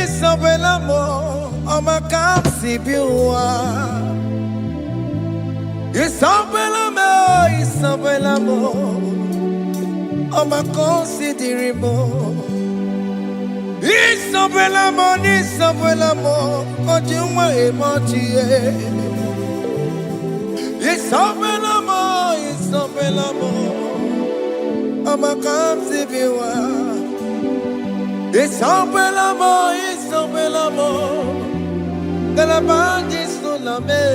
Isabelamo, Amakamsi Biwa. Isabelamo, Amakosi Dirimo. Isabelamo, Ojuma Emochie. Isabelamo, Amakamsi Biwa. Isabelamo, de la bande solame.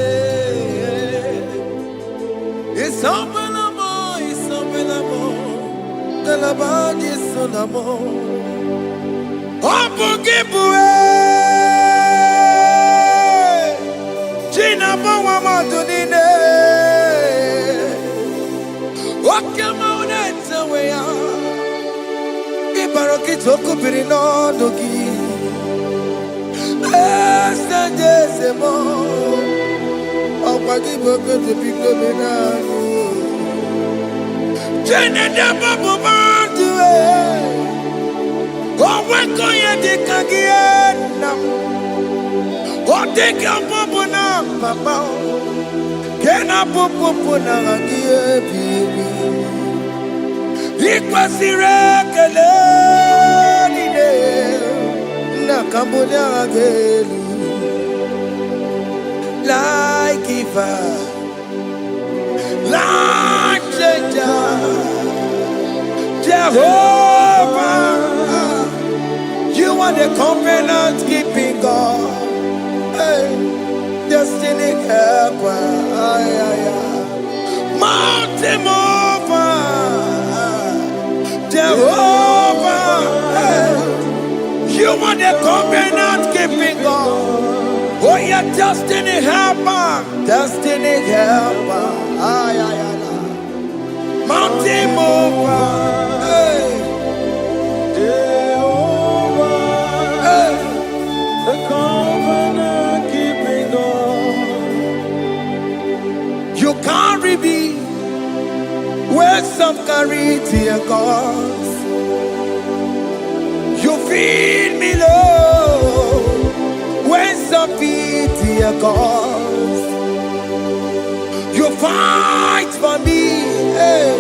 Isabelamo, de la bande solamo. Opugibue, Gina Bawa Dunine, Wakamonets away. Barokitoku birino dogi Estadezemo Opagi boko de pico benano Jenenda babu bandue Oweko ye de kagiena Odeka babu na papa Kena popo na agie bibi Ikwasire keleni ne na kambonya agelu like Eva, like Jehovah. You are the covenant keeping God, hey, destiny helper, mountain mover. Jehovah, you are the covenant keeping God. Oh, your destiny helper, mountain mover, Jehovah, the covenant keeping God. You carry me where some carry tear gods. You feed me low when some feed tear gods. You fight for me, hey,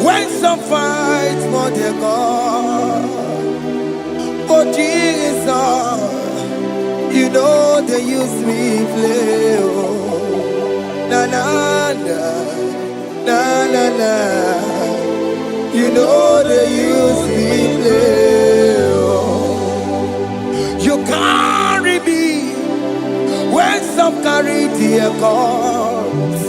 when some fight for their God. Oh Jesus, you know they use me play. Oh, na na na. Na na na, you know they use me play. You carry me when some carry their gods.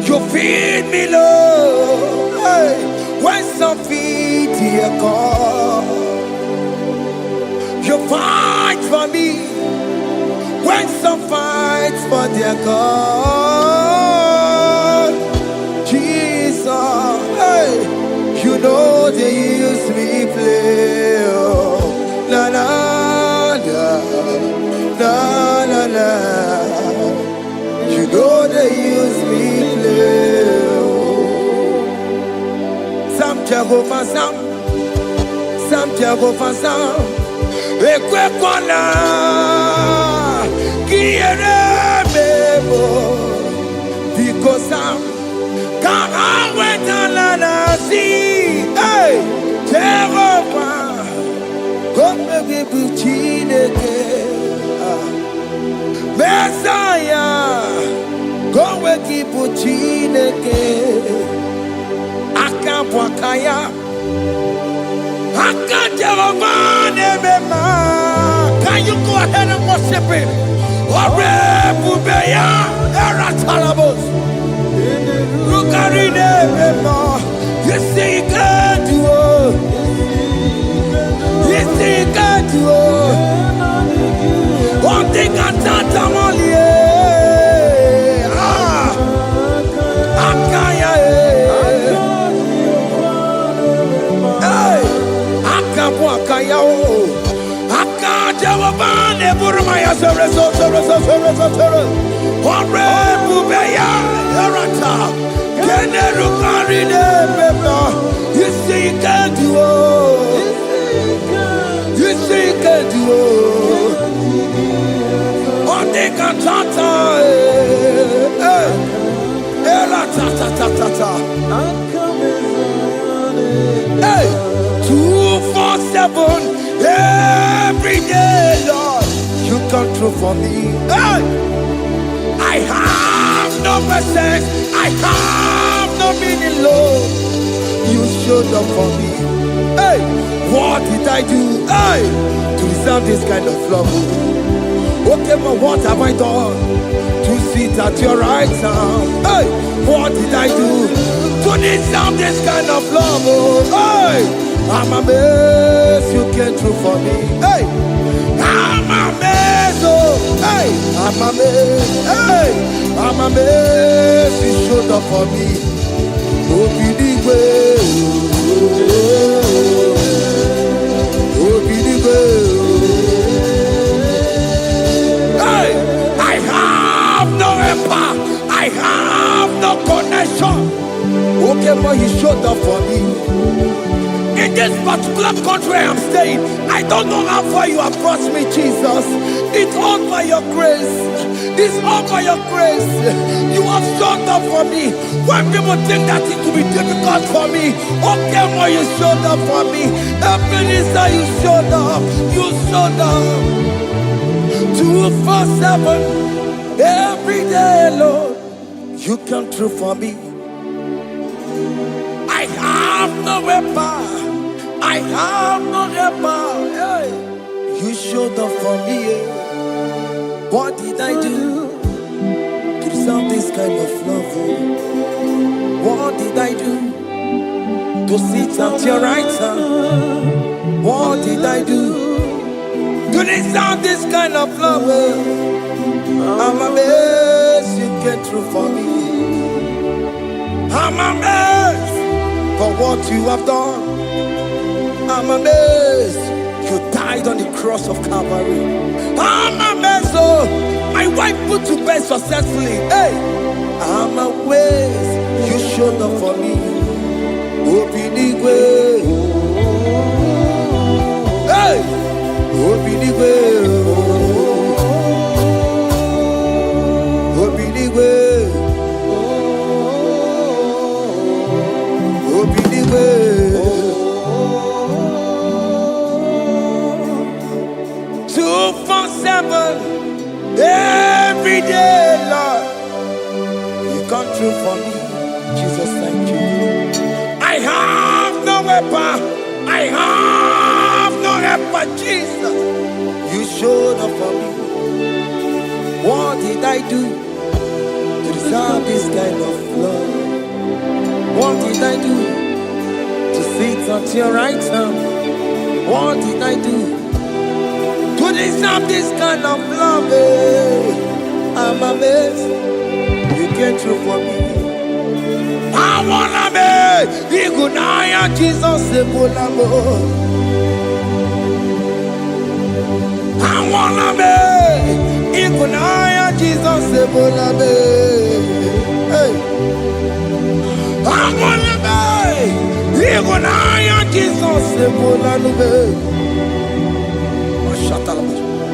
You feed me low, hey, when some feed their God. You fight for me when some fight for their God. Jesus, hey, you know they use me play. Oh, la la la, la la la. You know they use me play. Oh, Sam Jehovah Sam. Ekwe kwana, kiere bebo, because Sam. Hey, Jehovah, come give you Chineke, Messiah, come give you Chineke, Akampwakaya, Jehovah, Nebema. Can you go ahead and worship him? Ore Bubeya, Eratalabos. You see, you can do it. You see, you can do it. One thing I can't only. Akaya, hey, Akapu Akaya, Akaja Wabane Burmaya, Ore Bubeya, Erata. You see, you can do it. 247, every day, Lord, you come through for me. Hey! I have no presence, I have no meaning, Lord. You showed up for me. Hey! What did I do, hey, to deserve this kind of love? Okay, but what have I done to sit at your right hand? Hey, what did I do to deserve this kind of love? Oh, hey, I'm amazed you came through for me. Hey, I'm amazed. Oh, hey, I'm amazed. Hey, I'm amazed you showed up for me. Oh, be the way. Oh, be the way. I have no connection. Okay, but he showed up for me. In this particular country I'm staying, I don't know how far you have brought me, Jesus. It's all by your grace. It's all by your grace. You have showed up for me. When people think that it will be difficult for me, okay, but you showed up for me. Ebenezer, you showed up. You showed up. 247. Every day, Lord, you come through for me. I have no weapon. I have no weapon. Hey. You showed up for me. What did I do to deserve this kind of love? What did I do to sit at your right hand? What did I do to deserve this kind of love? I'm amazed you came through for me. I'm amazed for what you have done. I'm amazed you died on the cross of Calvary. I'm amazed, oh, my wife put to bed successfully. Hey, I'm amazed you showed up for me. Open the way. Hey, open the way. Every day, Lord, you come through for me. Jesus, thank you. I have no weapon. I have no weapon, Jesus. You showed up for me. What did I do to deserve this kind of love? What did I do to sit at your right hand? What did I do to deserve this kind of love? I'm amazed you came through for me. I wanna be Igunaya Jesus Ebulamo. I wanna be Igunaya Jesus Ebulamo. Hey, I wanna be Igunaya Jesus Ebulamo.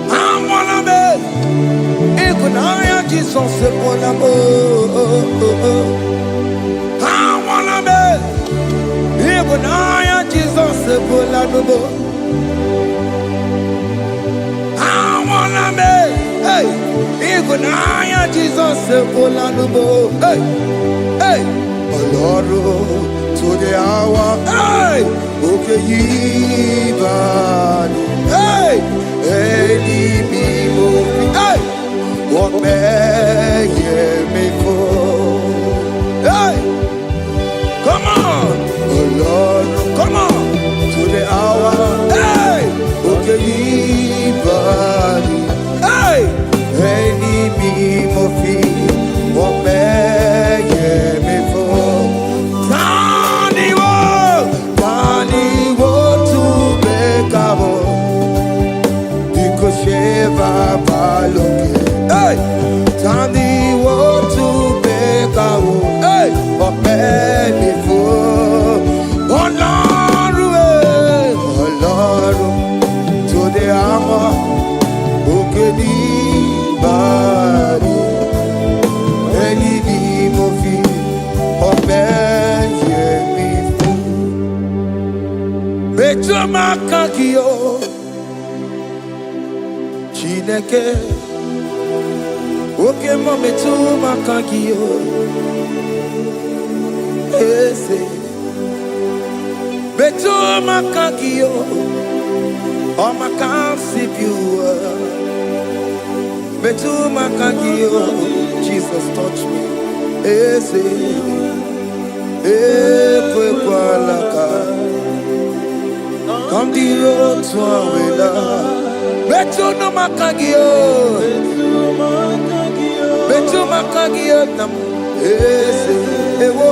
I wanna be Igunaya Jesus Ebulamo. I wanna be Igunaya Jesus Ebulamo. I wanna be, hey, Igunaya Jesus Ebulamo. Hey, hey, Oloro to the hour. Hey, okay, Yibani. Hey, hey, hey, what may me for? Hey, come on, oh Lord, come on to the hour. Hey, okay, body. Hey, any me mofi, what may me for? Tani wo to make up. Sheva baloke, hey, Tandi wo to beka wo, hey, ope befo, Olaru, to the hour, okedi bari, eni bi mofi, ope ye befo. makagio Chineke Oke mo metu makagio Ese Metu makagio O makasibiwa Metu makagio Jesus touch me Ese Ekwe kwa laka Come the road to Awela Metu no makagio Metu makagio nam Ese Ewo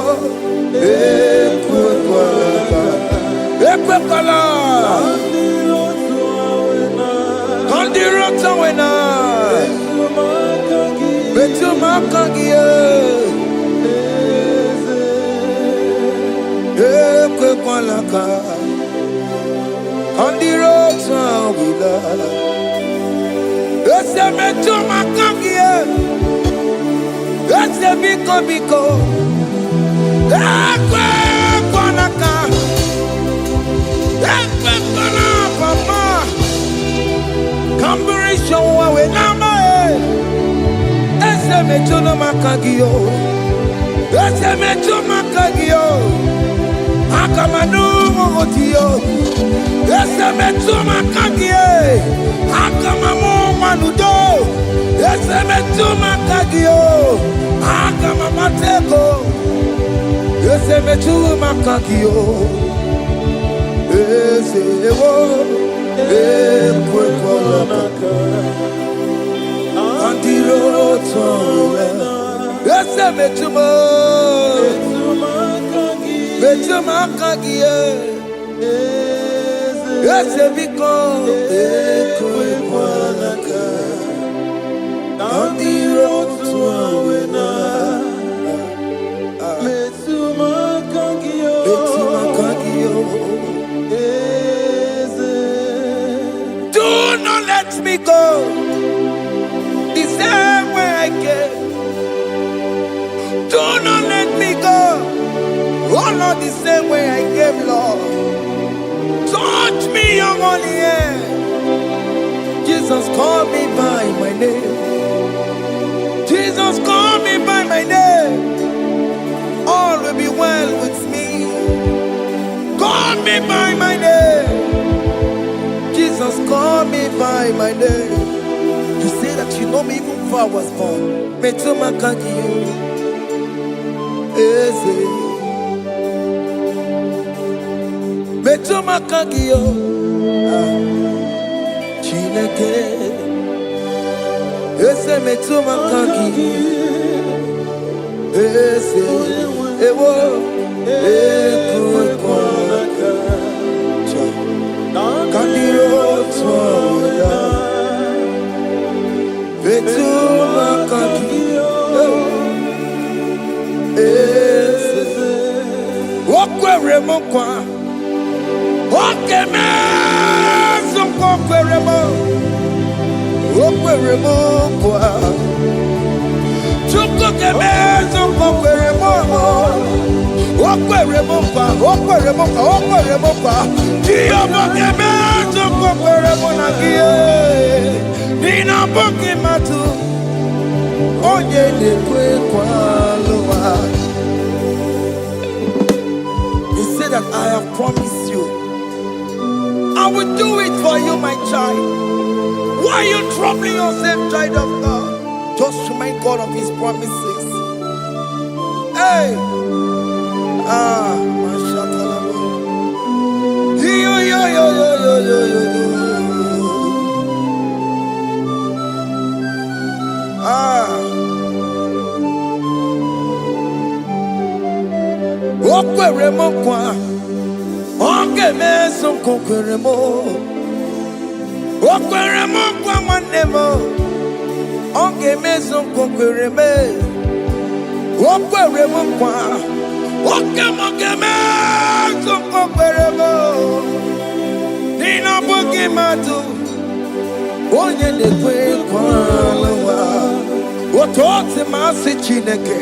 Ekwe kwa laka Ekwe kwa laka Come the road to Awela Metu makagio Ekwe kwa laka On the road to Awila Ese metu makagie Ese biko biko Ekwe kwa laka Ekwe kwa la papa Kamburisho wawe nama Ese metu no makagio Ese metu makagio Akamanu mogotiyo Ese metu makagie Akamamu manudo Ese metu makagio Akamamateko Ese metu makagio Ese ewo Ekwe kwa laka Andiro towe Ese metu Metu makagie Ese biko Ekwe kwa laka Andiro towe Metu makagio Do not let me go the same way I came. Do not let me go. Oh Lord, the same way I came, Lord. Touch me, young only here. Jesus, call me by my name. Jesus, call me by my name. All will be well with me. Call me by my name. Jesus, call me by my name. You say that you know me even before I was born. Metu makagio. Eze. Metu makagio. Chineke. Eze metu makagio. Eze. Ewo. Ekwe kwa laka. Kandiro toya. Metu makagio. Eze. Okwere mokwa. Okeme okwere mo. Okwere mokwa. Chuko keme okwere mo. Okwere mokwa. Okwere mokwa. Okwere mokwa. Diyobo keme okwere mo na gie. Nina boki matu. Onye dekwe kwa loa. He said that I have promised you. I will do it for you, my child. Why are you troubling yourself, child of God? Just remind God of His promises. Hey! Mashatalabo. Yo. Okwere mo kwa. Onge meso kokwere mo. Okwere mo kwa manemo. Onge meso kokwere me. Okwere mo kwa. Oke mo meso kokwere mo. Nina bogi matu. Onye nekwe kwa lawa. Otote masi Chineke.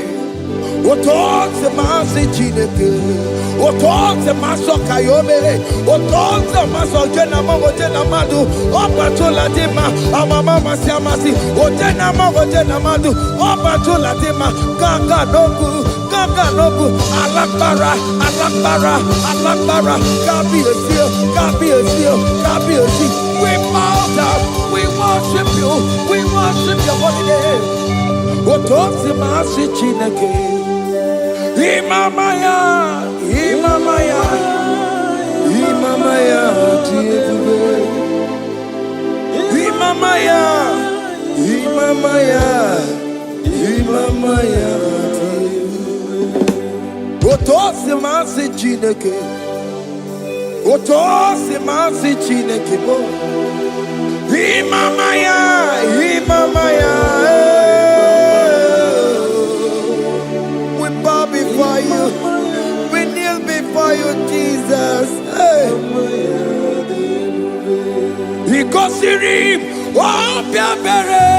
Otonze masi chineke, otonze maso kayome, otonze maso jena madu, opatola dima, amama masi amasi, ojena madu, opatola dima, ganga nobu, alakbara, kabi esio. We bow down, we worship your holy name. Otonze masi chineke. Imamaya, Otosi masi chineke, bo. Imamaya. We bow before you, we kneel before you, Jesus. Hey. Ikosirim, opiabere,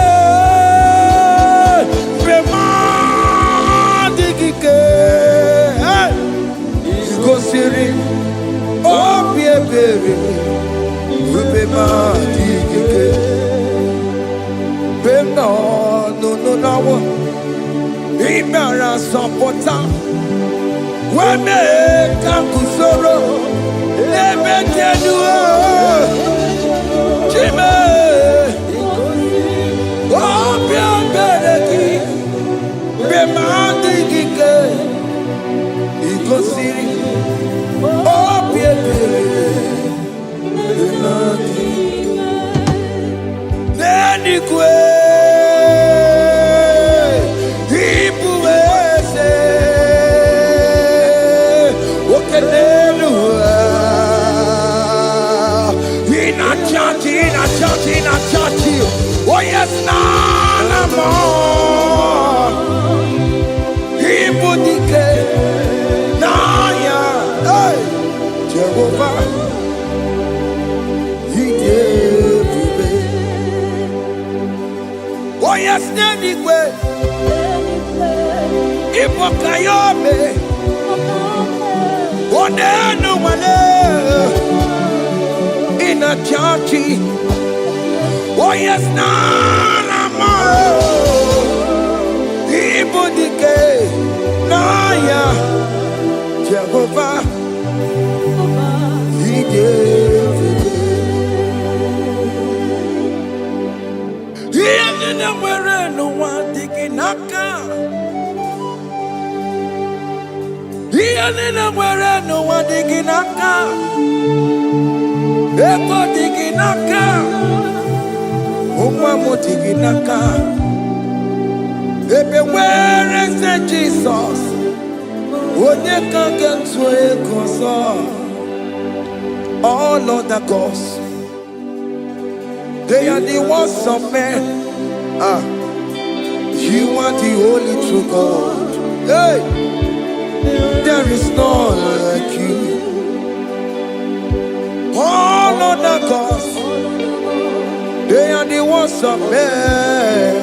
remadikike. Ikosirim, opiabere, remadikike. Beno, no. Imara sapota, weme kakusoro, lebe tenua, chime, obia bereki, bemandi gike, ikosiri, obia bereki, neni kwe. Oh yes, nana more. Ibudike, naya, hey, Jehovah, he gave me. Oh yes, nanigwe, Ibokayome, oh nenu wane, in a churchy. Oh yes, nana more. Ibudike, naya, Jehovah, he gave it. He didn't wear no one digging naka. He didn't wear no one digging naka. Epo digging naka. Naka. Where is the Jesus? All other gods, they are the works of men. You are the only true God. Hey, there is none like you. All other gods, they are the ones of men.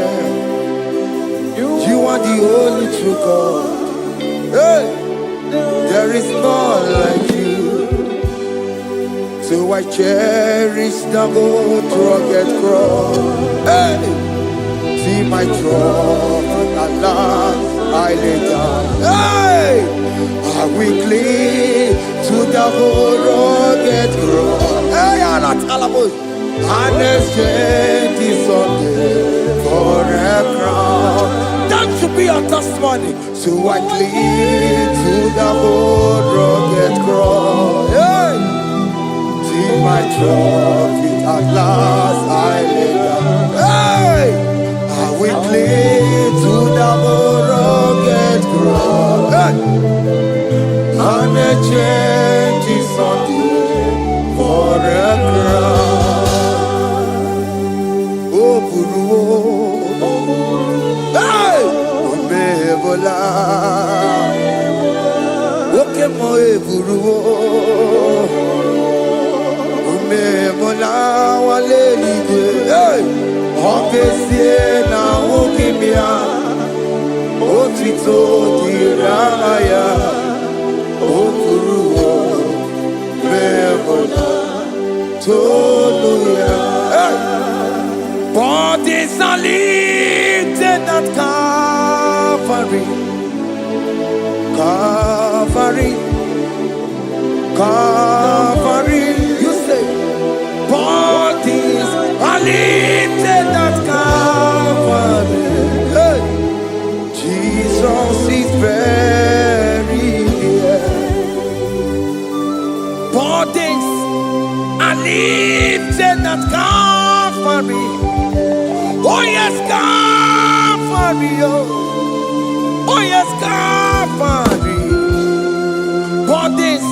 You are the only true God. Hey, there is none like you. So I cherish the old rugged cross. Hey, see my throne at last I lay down. Hey, I will cling to the old rugged cross. Hey, I'm not almost. And exchange is Sunday for a crown. That should be our testimony. So I cling to the old rugged cross. Hey! See my trophy at last I lay down. Hey! I will cling to the old rugged cross. Hey! And exchange is Sunday for a crown. Hey! Umebola. Oke mo eburu. Umebola wale ligwe. Hey! Oke sie na ukimia. otito diraya okuruwo mebona toluya. Bodies are lifted at Calvary, Calvary, Calvary. You say, bodies are lifted at Calvary. Hey. Jesus is very near. Bodies are lifted at Calvary. Oh yes, Calvary. Oh yes, Calvary. Bodies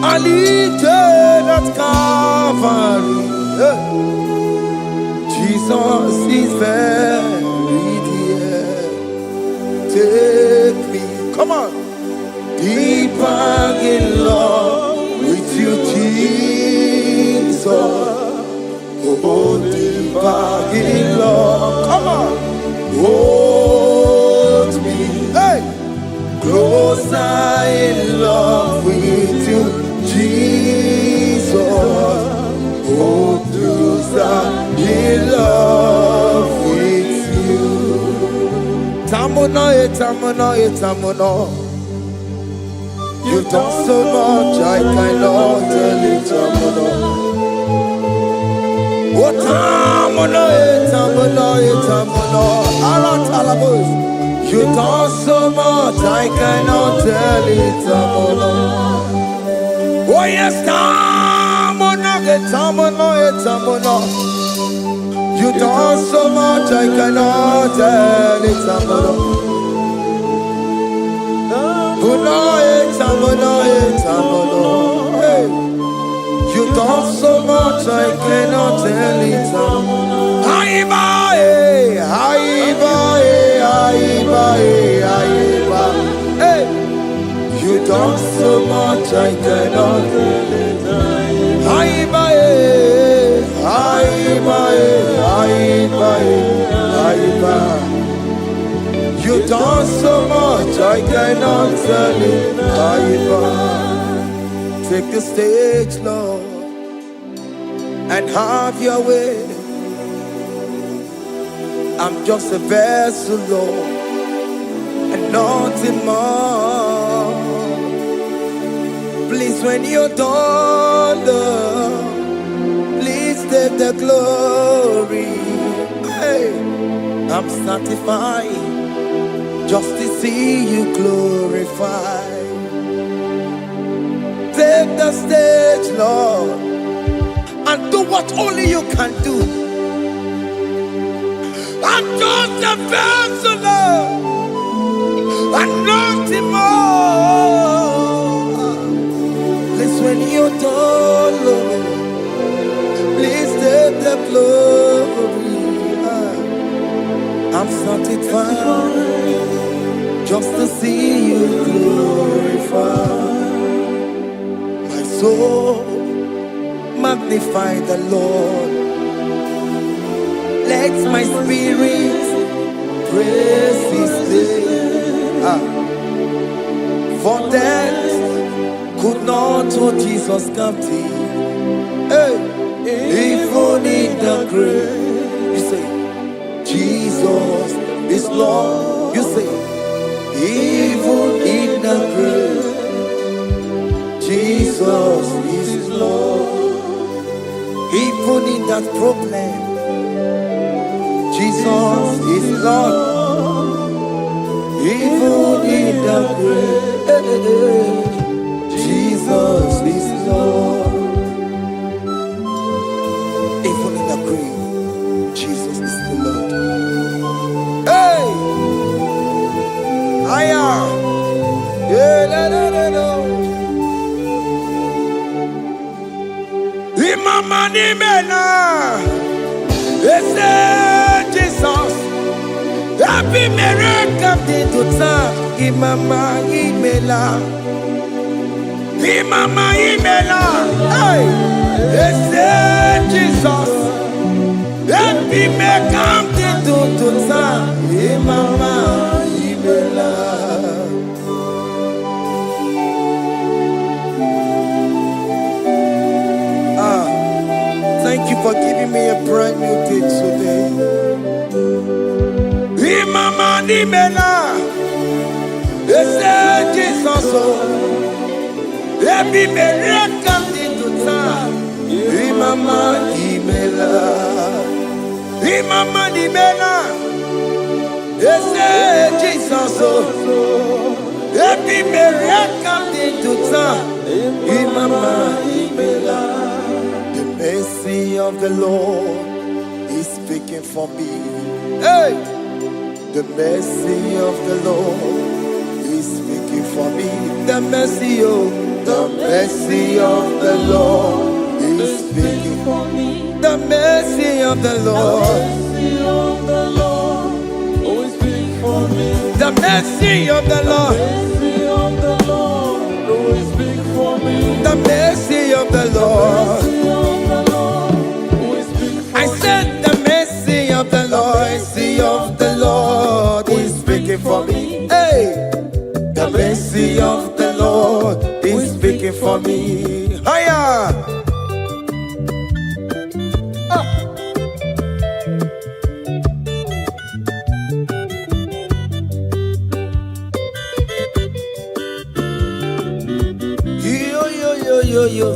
are lifted at Calvary. Jesus is very dear. Take me, come on, deeper in love with you, Jesus. Oh, deeper in love, come on, hold me, hey, closer in love with you, Jesus. Oh, closer in love with you. Tamuno, tamuno, tamuno. You've done so much, I cannot tell it, tamuno. Oh, tamuno, tamuno, tamuno. Aratalabos. You've done so much, I cannot tell it, tamuno. Oh yes, tamuno, tamuno, tamuno. You've done so much, I cannot tell it, tamuno. Hey. You've done so much, I cannot tell it. Hey. You've done so much, I cannot tell it. You've done so much, I cannot tell it. Take the stage, Lord, and have your way. I'm just a vessel, Lord, and nothing more. Please, when you're done, Lord, please take the glory. Hey, I'm satisfied just to see you glorified. Take the stage, Lord, and do what only you can do. I'm just a vessel, Lord, and nothing more. Please, when you're done, Lord, please take the glory. I'm satisfied just to see you glorified. My soul magnify the Lord. Let my spirit praise His name. For death could not hold Jesus captive. Hey, even in the grave, you say, Jesus is Lord. You say, even in the grave, Jesus is Lord. Even in that problem, Jesus is Lord. Even in the grave, Jesus is Lord. Even in the grave, Jesus is the Lord. Hey! Aya! Imama ni mena, Jesus. Happy miracle to time. Imama imela, Imama imela. Hey, Jesus. Happy miracle to time. Imama imela. me a brand new day today. Imama di mela, ese Jesus o, ebi mereka di tuta. Imama di mela, ese Jesus o, ebi mereka di tuta. Imama di mela. The mercy of the Lord is speaking for me. Hey! The mercy of the Lord is speaking for me. The mercy of the Lord is speaking for me. The mercy of the Lord is speaking for me. The mercy of the Lord is speaking for me. The mercy of the Lord. I said the mercy of the Lord is speaking for me. Hey, the mercy of the Lord is speaking for me. Higher. Yo.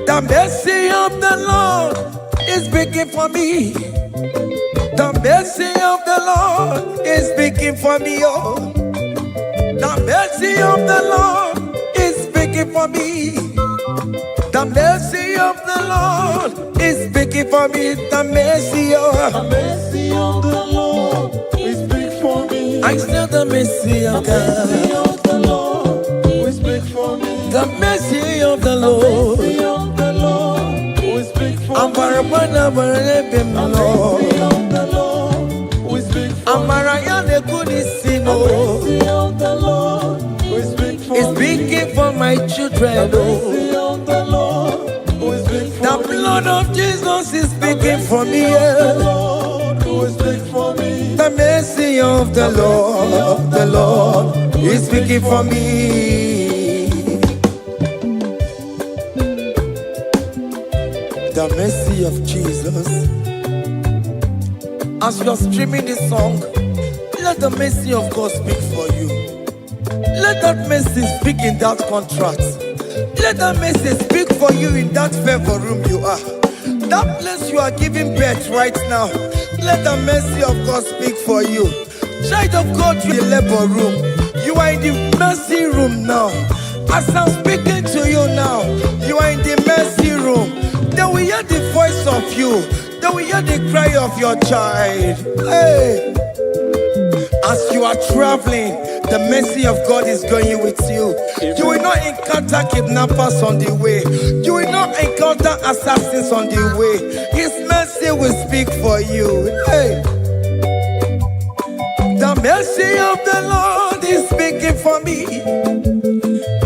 The mercy of the Lord is speaking for me. The mercy of the Lord is speaking for me. Oh, the mercy of the Lord is speaking for me. The mercy of the Lord is speaking for me. The mercy of the Lord is speaking for me. I still the mercy of God. The mercy of the Lord will speak for me. The mercy of the Lord. The mercy of the Lord will speak for me. The mercy of the Lord will speak for me. The mercy of the Lord will speak for me. It's speaking for my children. The mercy of the Lord will speak for me. The blood of Jesus is speaking for me. The Lord will speak for me. The mercy of the Lord is speaking for me. The mercy of Jesus. As you are streaming this song, let the mercy of God speak for you. Let that mercy speak in that contract. Let that mercy speak for you in that favor room you are. That place you are giving birth right now. Let the mercy of God speak for you. Child of God, you are in the labor room. You are in the mercy room now. As I'm speaking to you now, you are in the mercy room. They will hear the voice of you. They will hear the cry of your child. Hey! As you are traveling, the mercy of God is going with you. You will not encounter kidnappers on the way. You will not encounter assassins on the way. His mercy will speak for you. Hey! The mercy of the Lord is speaking for me.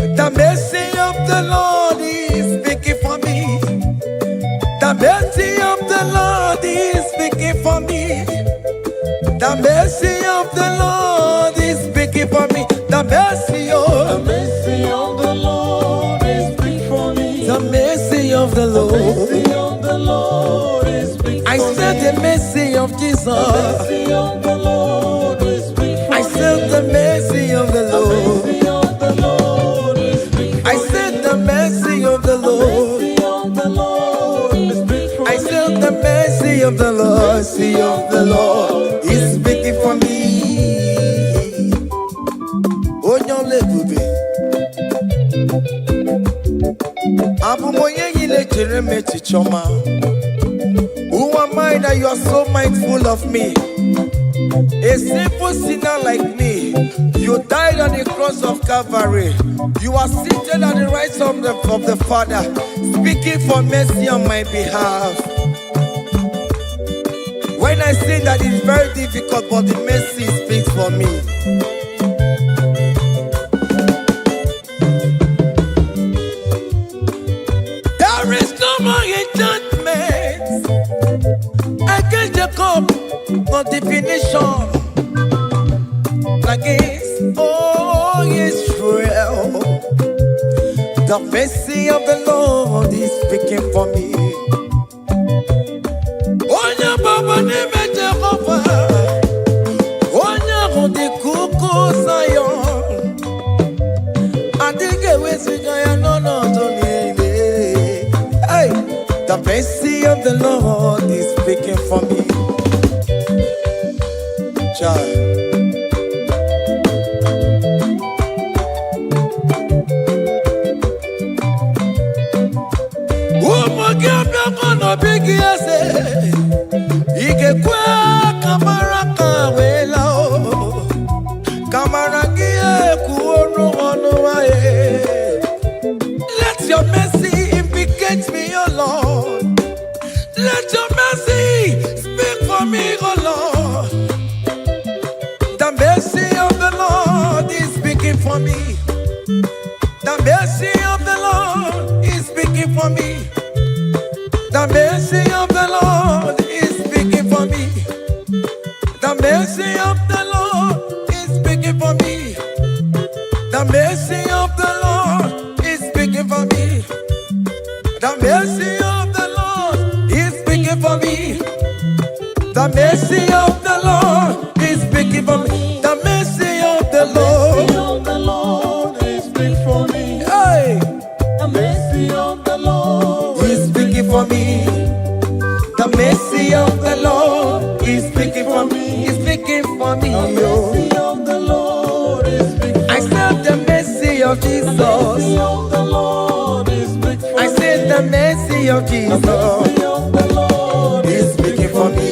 The mercy of the Lord is speaking for me. The mercy of the Lord is speaking for me. The mercy of the Lord is speaking for me. The mercy of the Lord is speaking for me. The mercy of the Lord is speaking for me. I said the mercy of Jesus. The mercy of the Lord is speaking for me. I said the mercy of the Lord. I said the mercy of the Lord. I said the mercy of the Lord is speaking for me. Oh, no, lebube. Abu moye yile jereme chichoma. Who am I that you are so mindful of me? A simple sinner like me. You died on the cross of Calvary. You are seated at the right side of the Father, speaking for mercy on my behalf. When I say that it's very difficult, but the mercy speaks for me. There is no more enchantment against Jacob, no definition against all Israel. The mercy of the Lord is speaking for me. Onya baba neme Jehovah, onya hundi kuku Zion, adige wesigaya no donile. Hey, the mercy of the Lord is speaking for me. Child. Big yes, Ike kwa kamara kawela o, kamara gie kuonu onuwaye. Let your mercy implicate me, O Lord. Let your mercy speak for me, O Lord. The mercy of the Lord is speaking for me. The mercy of the Lord is speaking for me. The mercy of the Lord is speaking for me. The mercy of the Lord is speaking for me. The mercy of the Lord is speaking for me. The mercy of the Lord is speaking for me. The mercy of the Lord is speaking for me. The mercy of the Lord is speaking for me. Hey, the mercy of the Lord is speaking for me. The mercy of the Lord is speaking for me. He's speaking for me. The mercy of the Lord is speaking for me. I said the mercy of Jesus. The mercy of the Lord is speaking for me. I said the mercy of Jesus. The mercy of the Lord is speaking for me.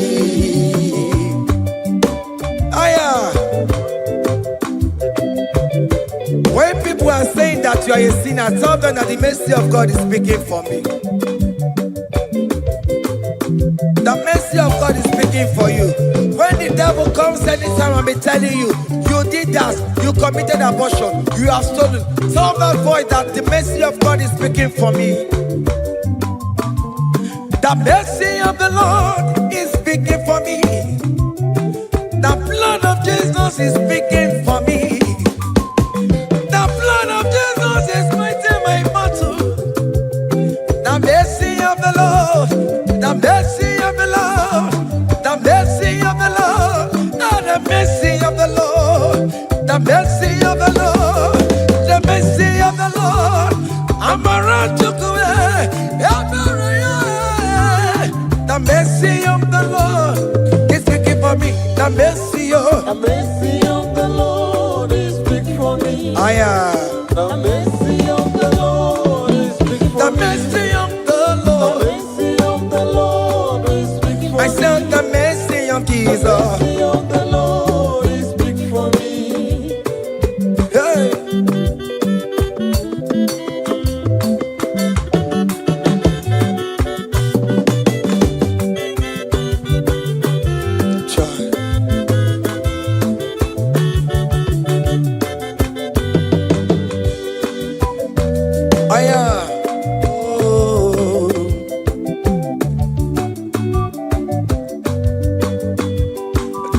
When people are saying that you are a sinner, tell them that the mercy of God is speaking for me. The mercy of God is speaking for you. When the devil comes anytime and be telling you, you did that, you committed abortion, you have stolen, tell that voice that the mercy of God is speaking for me. The mercy of the Lord is speaking for me. The blood of Jesus is speaking for me. The blood of Jesus is fighting my battle. The mercy of the Lord, the mercy of the Lord, the mercy of the Lord, the mercy of the Lord, the mercy of the Lord, the mercy of the Lord. I'm around to go. The mercy of the Lord is speaking for me. The mercy of the Lord is speaking for me. The mercy of the Lord is speaking for me. The mercy of the Lord. The mercy of the Lord is speaking for me. I said the mercy of Jesus. The mercy of the Lord is speaking for me. Hey.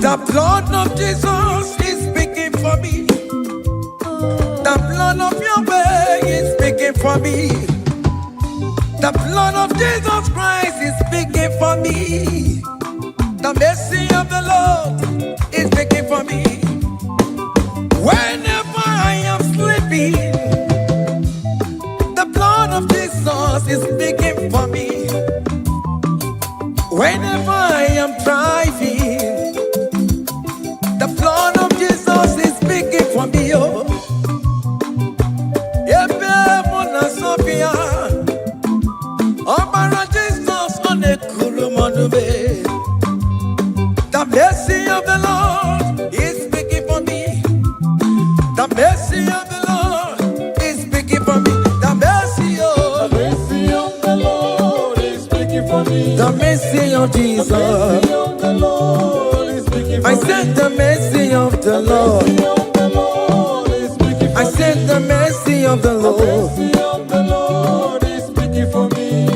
The blood of Jesus is speaking for me. The blood of Yahweh is speaking for me. The blood of Jesus Christ is speaking for me. The mercy of the Lord is speaking for me. Whenever I am sleeping, the blood of Jesus is speaking for me. Whenever I am driving, the blood of Jesus is speaking for me. Oh, Sophia, oh, Jesus on the Kurumanube. The mercy of the Lord is speaking for me. The mercy of the Lord is speaking for me. The mercy of the Lord is speaking for me. The mercy of Jesus. The mercy of the Lord is speaking for me. I said the mercy of the Lord. I said the mercy of the Lord. The mercy of the Lord is speaking for me.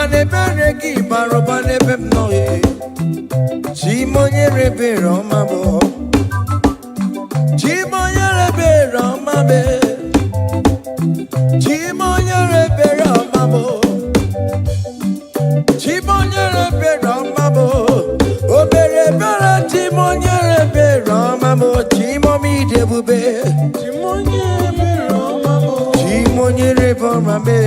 Bane beregi baro bane bem noye. Chimonye rebe romabo. Chimonye rebe romabe. Chimonye rebe romabo. Chimonye rebe romabo. Obere bere chimonye rebe romabo. Chimomi debube. Chimonye rebe romabo. Chimonye rebe romabe.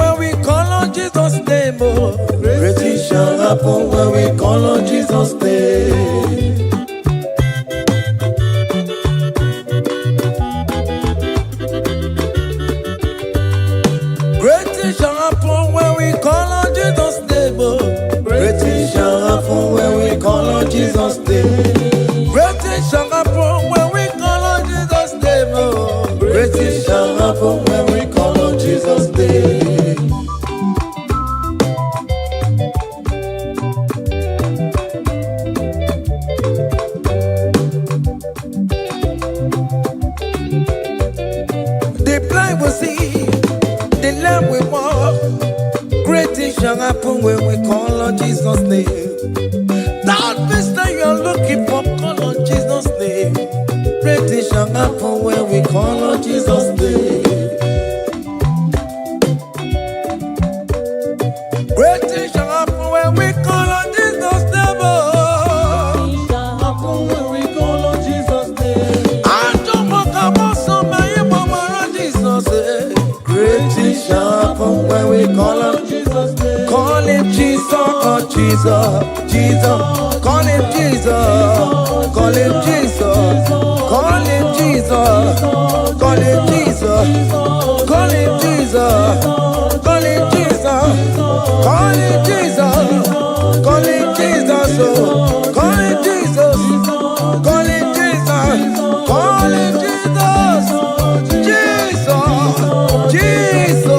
When we call on Jesus' name, great things shall happen when we call on Jesus' name. Great things shall happen when we call on Jesus' name. Great things shall happen when we call on Jesus' name. Great things shall happen when we call on Jesus' name. Shall happen when we call on Jesus' name. That mister you're looking for, call on Jesus' name. Great things shall happen when we call on Jesus' name. Great things shall happen when we call on Jesus' name. Shall happen when we call on Jesus' name. I don't want to go somebody, mama, Jesus' name. Great things shall happen when we call on Jesus' name. Call him Jesus, oh Jesus, Jesus. Call him Jesus, call him Jesus, call him Jesus, call him Jesus, call him Jesus, call him Jesus, call him Jesus, call him Jesus, call him Jesus, call him Jesus, call him Jesus, Jesus, Jesus.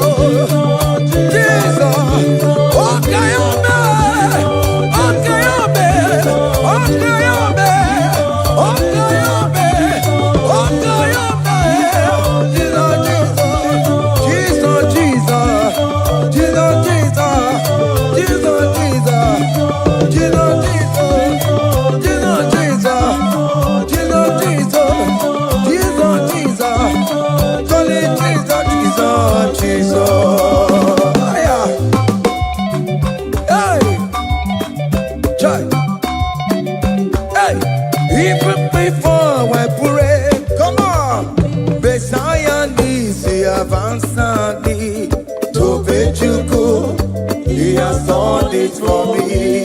Even before I pray, come on. Messiah needs he have answered me. To bid you go, he has done it for me.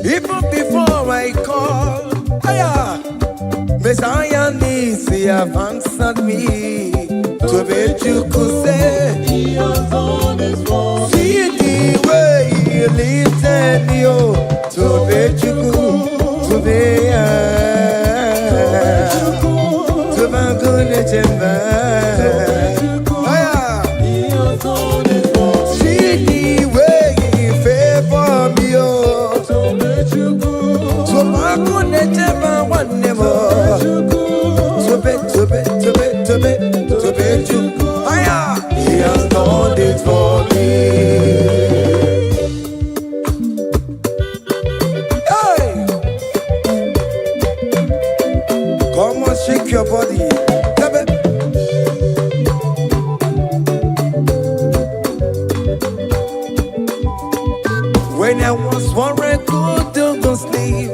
Even before I call, Messiah needs he have answered me. Tobechuku say He has done it for me. See the way He lifted me, oh. Tobechuku, Tobeya, Tobagune Jemba. He has done it for me. See the way He favored me, oh. Tobechuku, Tobagune Jemba one more. Tobechuku, He has done it for me. Hey! Come on, shake your body. When I was worried, couldn't go sleep,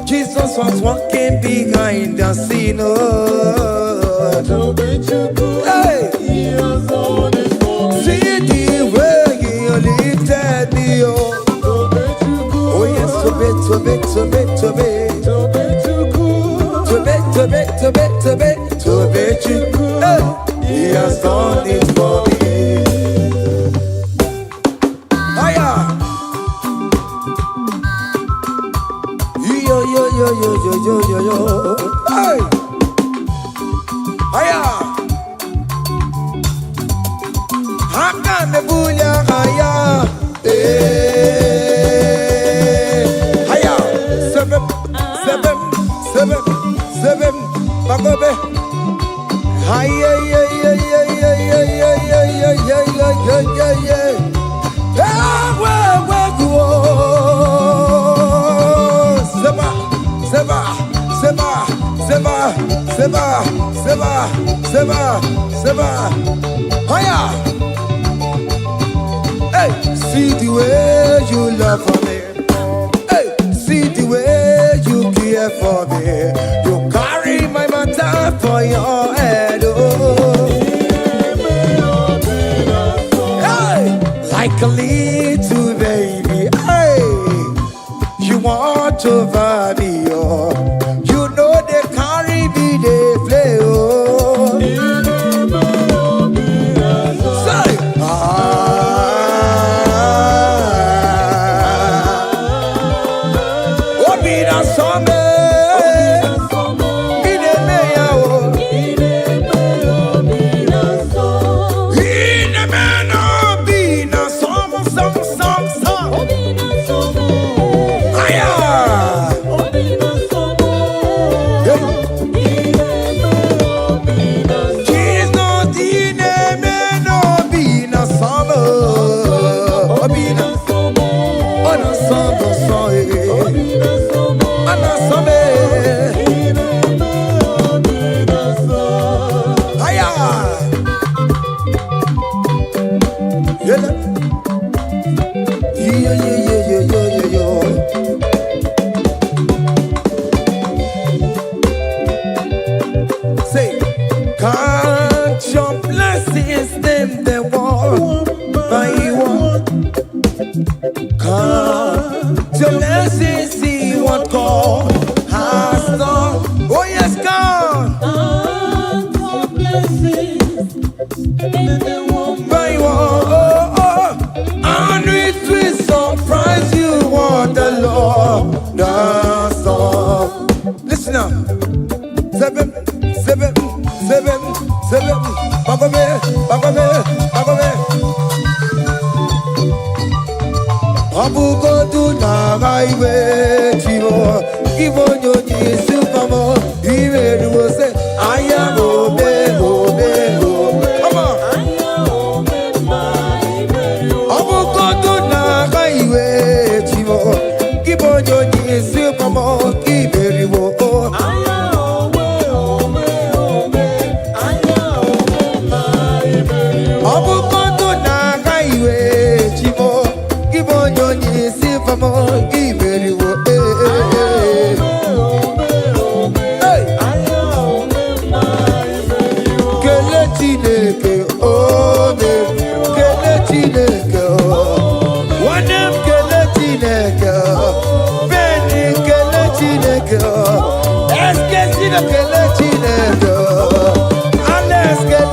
Jesus was walking behind the scene. Hey! He has done it for me. See the way He lifted me, oh. Oh yes, Tobechuku, hey! He has done it for me. Hiya! Yo. Hey! Hiya! Haka mebunya haya. Hiya! Seven. Bagobe. Hiya. Seba. Hiya! Hey! See the way you love for me. Hey! See the way you care for me. You carry my matter for your head, oh. Hey! Like a little baby, hey! You want over me, oh. You know they carry me, they play, oh. Say, can't your blessings name the one by one? Can't your blessings see what God has done? Oh yes, God. Can't your blessings name the one by one? And it will surprise you what the Lord does. Listen up. Seven. Bagome. Abu go to na highway, Timo. Give on your knees, Supermo. He will say, I am Obe. Come on. Abu go to na highway, Timo. Give on your knees, Supermo. Give it. Let's get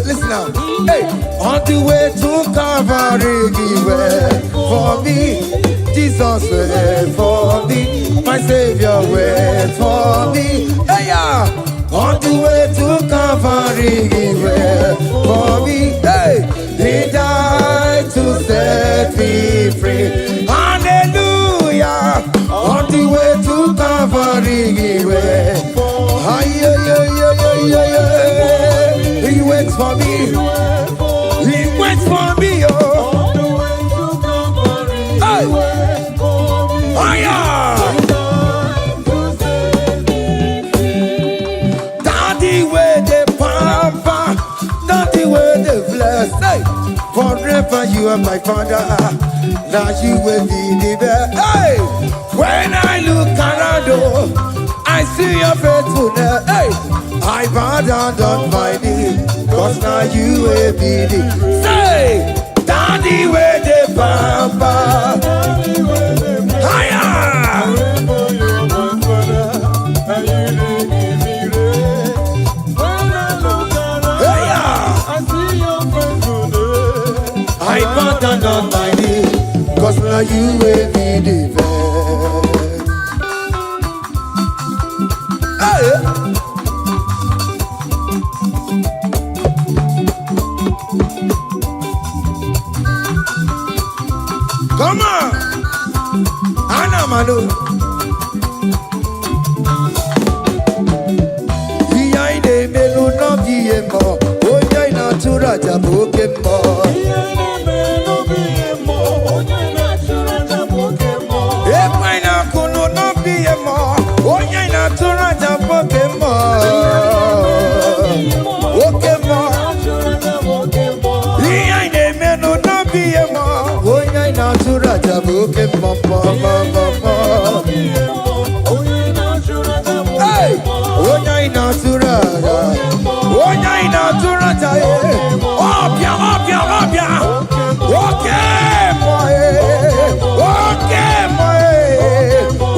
Listen now. Hey, on the way to Calvary, he went for me. Jesus went for me. My Savior went for me. Hey, yeah. On the way to Calvary, he went for me. Hey, he died to set me free. Hallelujah. On the way to Calvary, he went. He waits for me. He waits for me. Oh, hey. Oh yeah. Daddy where the pamper, daddy where the bless. Hey, forever you are my father. Now you will be the best. Hey, when I look around, oh, I see your faithfulness. Hey, I bow down on my knees, cause now you will be the. Say, daddy where the pamper. Higher. I bow down on my knees, cause now you will be the best. Come on, Anna Manu. Iya ide melu no biemo, oya ina tura jaboke mo. Iya ide melu biemo, oya ina tura jaboke mo. Epa ina kunu no biemo, oya ina tura jaboke mo. Oke mo. Iya ide melu no biemo. Natura jabuke mama mama. Hey, onya natura, onya natura jaye. Opia, opia, opia. Okay, boy. Okay, boy.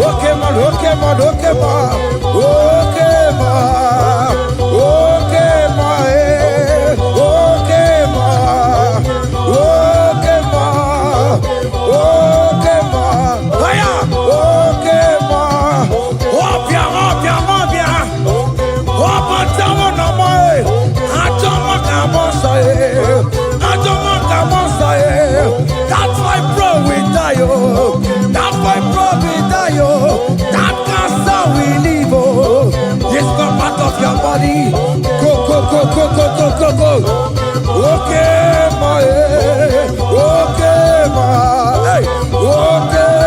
Okay, man. Okay, man. Okay, man. Okay, man. Okay, man. Okay, man. Okay, man. Okay, ma. Aya. Okay, ma. Opia, opia, opia. Opa tawo na mo. Atomo ka mo say. Atomo ka mo say. That's why bro we die oh. That's why bro we die oh. That cancer we live oh. It's not part of your body. Go, go, go, go, go, go, go, go. Okay, ma. Okay, ma. Hey, okay.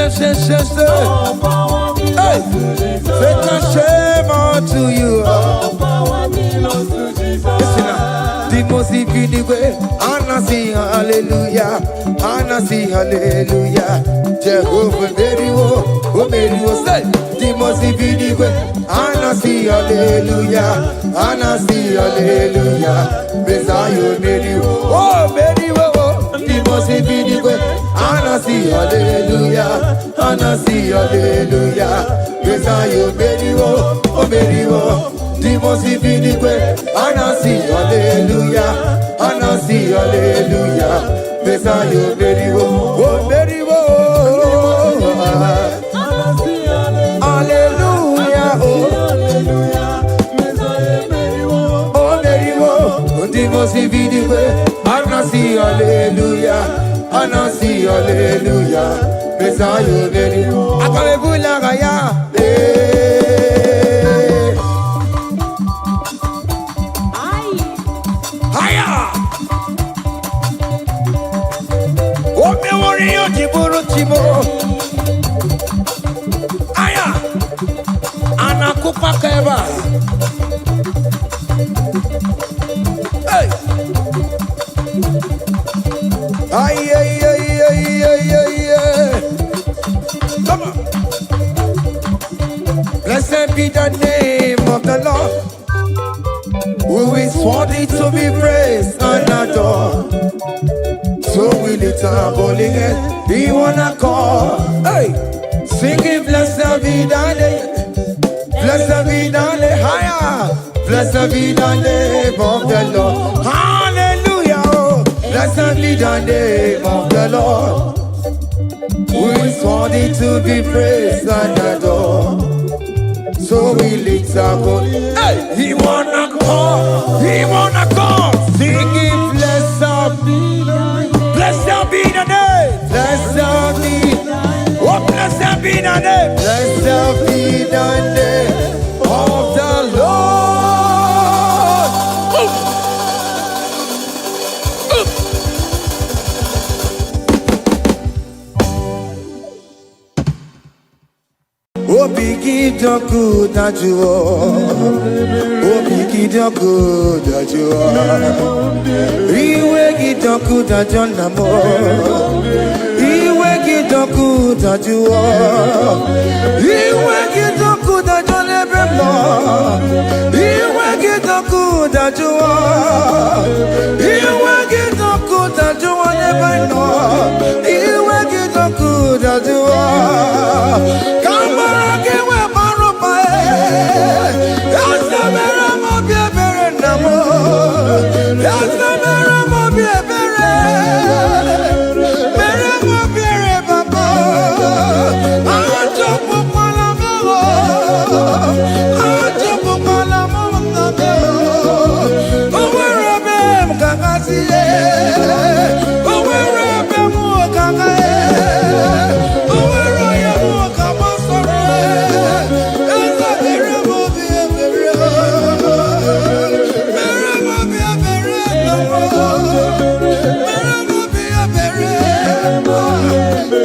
All power belongs to Jesus. Take a shame unto you. All power belongs to Jesus. Listen now. The most infinite way. Anna sing hallelujah. Anna sing hallelujah. Jehovah very well. Oh very well. Say the most infinite way. Anna sing hallelujah. Anna sing hallelujah. Messiah very well. Oh very well. The most infinite way. Anna sing hallelujah. Anna sing hallelujah. Messiah very well. Oh very well. The most infinite way. Anna sing hallelujah. Anna sing hallelujah. Messiah very well. Oh very well. Hallelujah. Oh very well. The most infinite way. Anna sing hallelujah. Anna sing hallelujah. Messiah very well. Akalebula gaya. Aya, anakupa keba. Hey, ay ay ay ay ay ay. Come on. Blessed be the name of the Lord, who is worthy to be praised and adored. So we lift our holy hands, we wanna call, hey, singing blessed be the name, blessed be the name, higher, blessed be the name of the Lord, hallelujah, oh, blessed be the name of the Lord, who is worthy to be praised and adored. So we lift our holy hands, hey, we wanna call, singing blessed be the name. Blessed be the name. Blessed be. Oh, blessed be the name. Blessed be the name of the Lord. Oh, begin the good that you are. Oh, begin the good that you are. Iwe gidoku da jonamo. Iwe gidoku da juo. Iwe gidoku da jonebemo. Iwe gidoku da juo. Iwe gidoku da juo nebeno. Iwe gidoku da juo. Kamara kewe baropa e. Yasamera mo biebere namo. Yasamera mo biebere. Bere mo biere baba. Ajo pupala mo. Ajo pupala mo name. Owere be mkakasi e. Owere be mo kakae. Owere ya mo kabasore. Eza bere mo biebere. Bere mo biebere namo. Bere mo biebere.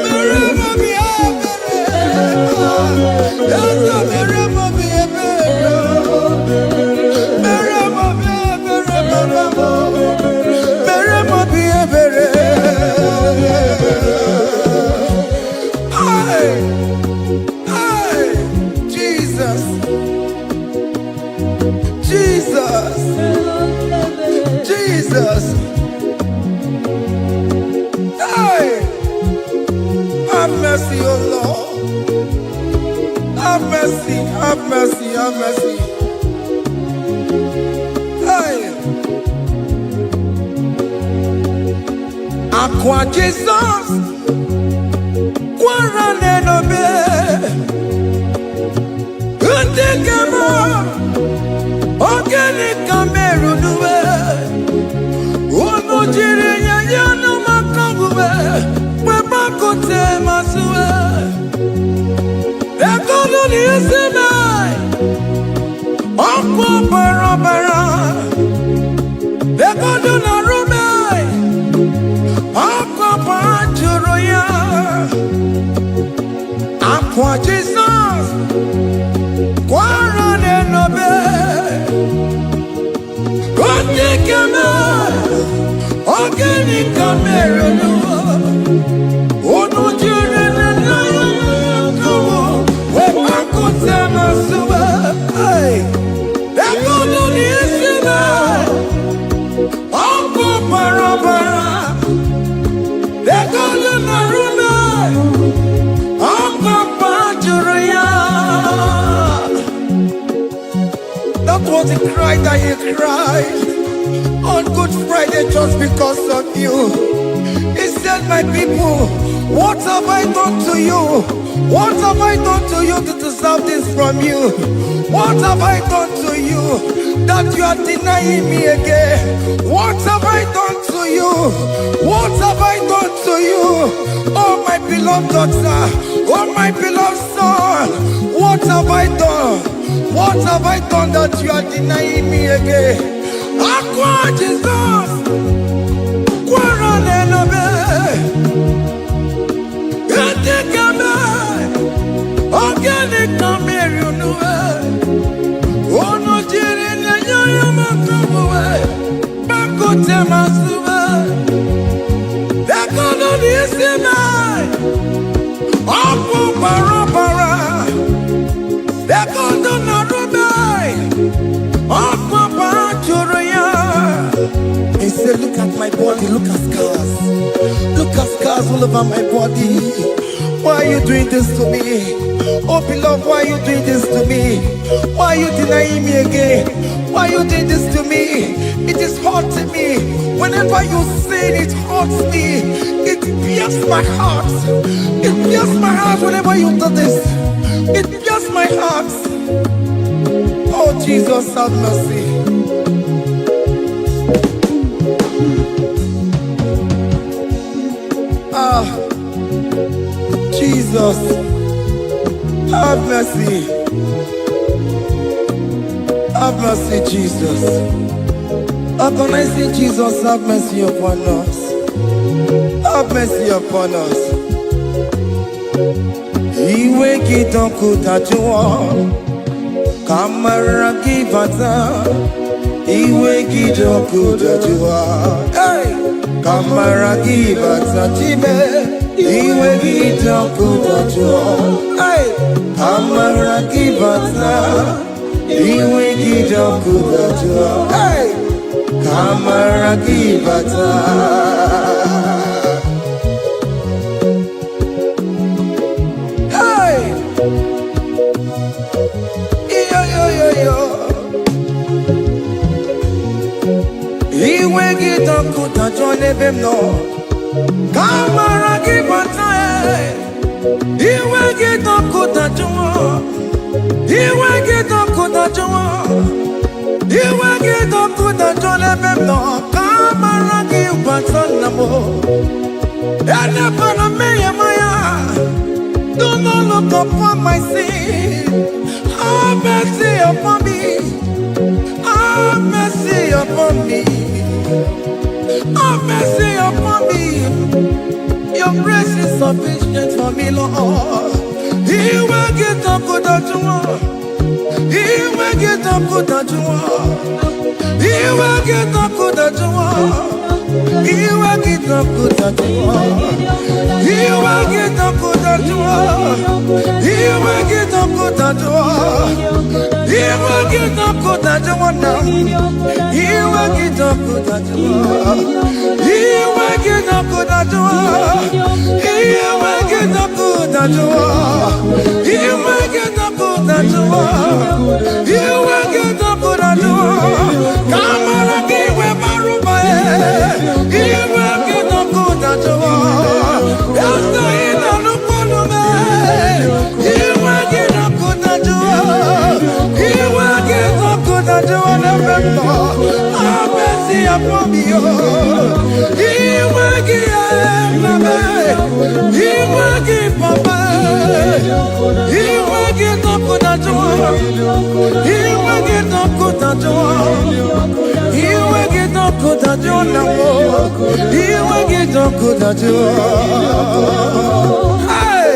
Bere mo biebere. Eza bere mo biebere. Bere mo biebere namo. Bere mo biebere. Hey, hey, Jesus, Jesus, Jesus. Hey, have mercy, oh Lord. Have mercy, have mercy, have mercy. Hey, Aqua Jesus, Quarane no be, Undekemo, Organic Cameru nuwe, Umujiri yano makangube, Webakote masue, Ekolo ni eseme, Okwo barabara, Ekolo na rume, Okwo panjuro ya, Aqua Jesus, Quaran and Obey, God take a man, organic camera, oh no, children and lion, come on, when I could tell my super, hey, that good on the instrument, Uncle Parabara, that good on the room. That was the cry that he cried on Good Friday just because of you. He said, my people, what have I done to you? What have I done to you to deserve this from you? What have I done to you that you are denying me again? What have I done to you? What have I done to you? Oh, my beloved daughter, oh, my beloved son, what have I done? What have I done that you are denying me again? Aqua Jesus, Quaran and Obey, organic camera, you know, oh no, Jirin, you must come away. Bako Temasuba, that God on the Sinai, Apo Parabara, that God on the Rubai, Apo Parachuraya. He said, look at my body, look at scars. Look at scars all over my body. Why are you doing this to me? Oh, beloved, why are you doing this to me? Why are you denying me again? Why are you doing this to me? It is hurting me. Whenever you sin, it hurts me. It pierces my heart. It pierces my heart whenever you do this. It pierces my heart. Oh, Jesus, have mercy. Jesus, have mercy. Have mercy, Jesus. How can I say, Jesus, have mercy upon us? Have mercy upon us. Iwe kitonku tajua, kamara kibata. Iwe kitonku tajua, hey, kamara kibata chibe. Iwe kitonku tajua, hey, kamara kibata. Iwe kitonku tajua, hey, kamara kibata. Hey, yo. Iwe kitonku tajua nebem no. Kamara kibata, iwe kitonku tajua, iwe kitonku tajua, iwe kitonku tajua nebem no. Kamara kibata namo, ene pana meya maya. Do not look upon my sin. Have mercy upon me. Have mercy upon me. Have mercy upon me. Your grace is sufficient for me, Lord. He will get up good at you. He will get up good at you. He will get up good at you. He will get up good at you. He will get up good at you. He will get up good at you. He will get up good at you now. He will get up good at you. He will get up good at you. He will get up good at you. He will get up good at you. He will get up good at you. Come on, give me my room. He will get up good at you. Yes, I know no man. He will get up good at you. He will get up good at you. Have mercy upon me. He will give me. He will give me. He will get up good at you. He will get up good at you. He will get up good at you now. He will get up good at you. Hey!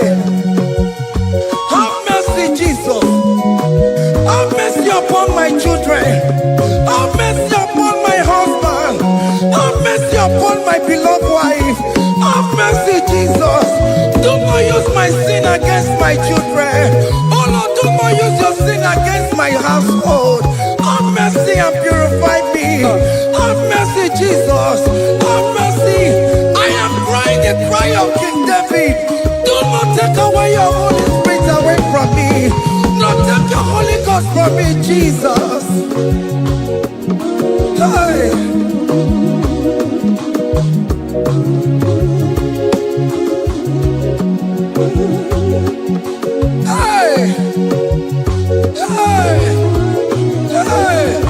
joy of King David. Do not take away your Holy Spirit away from me. Not take your Holy Ghost from me, Jesus. Hey. Hey. Hey. Hey.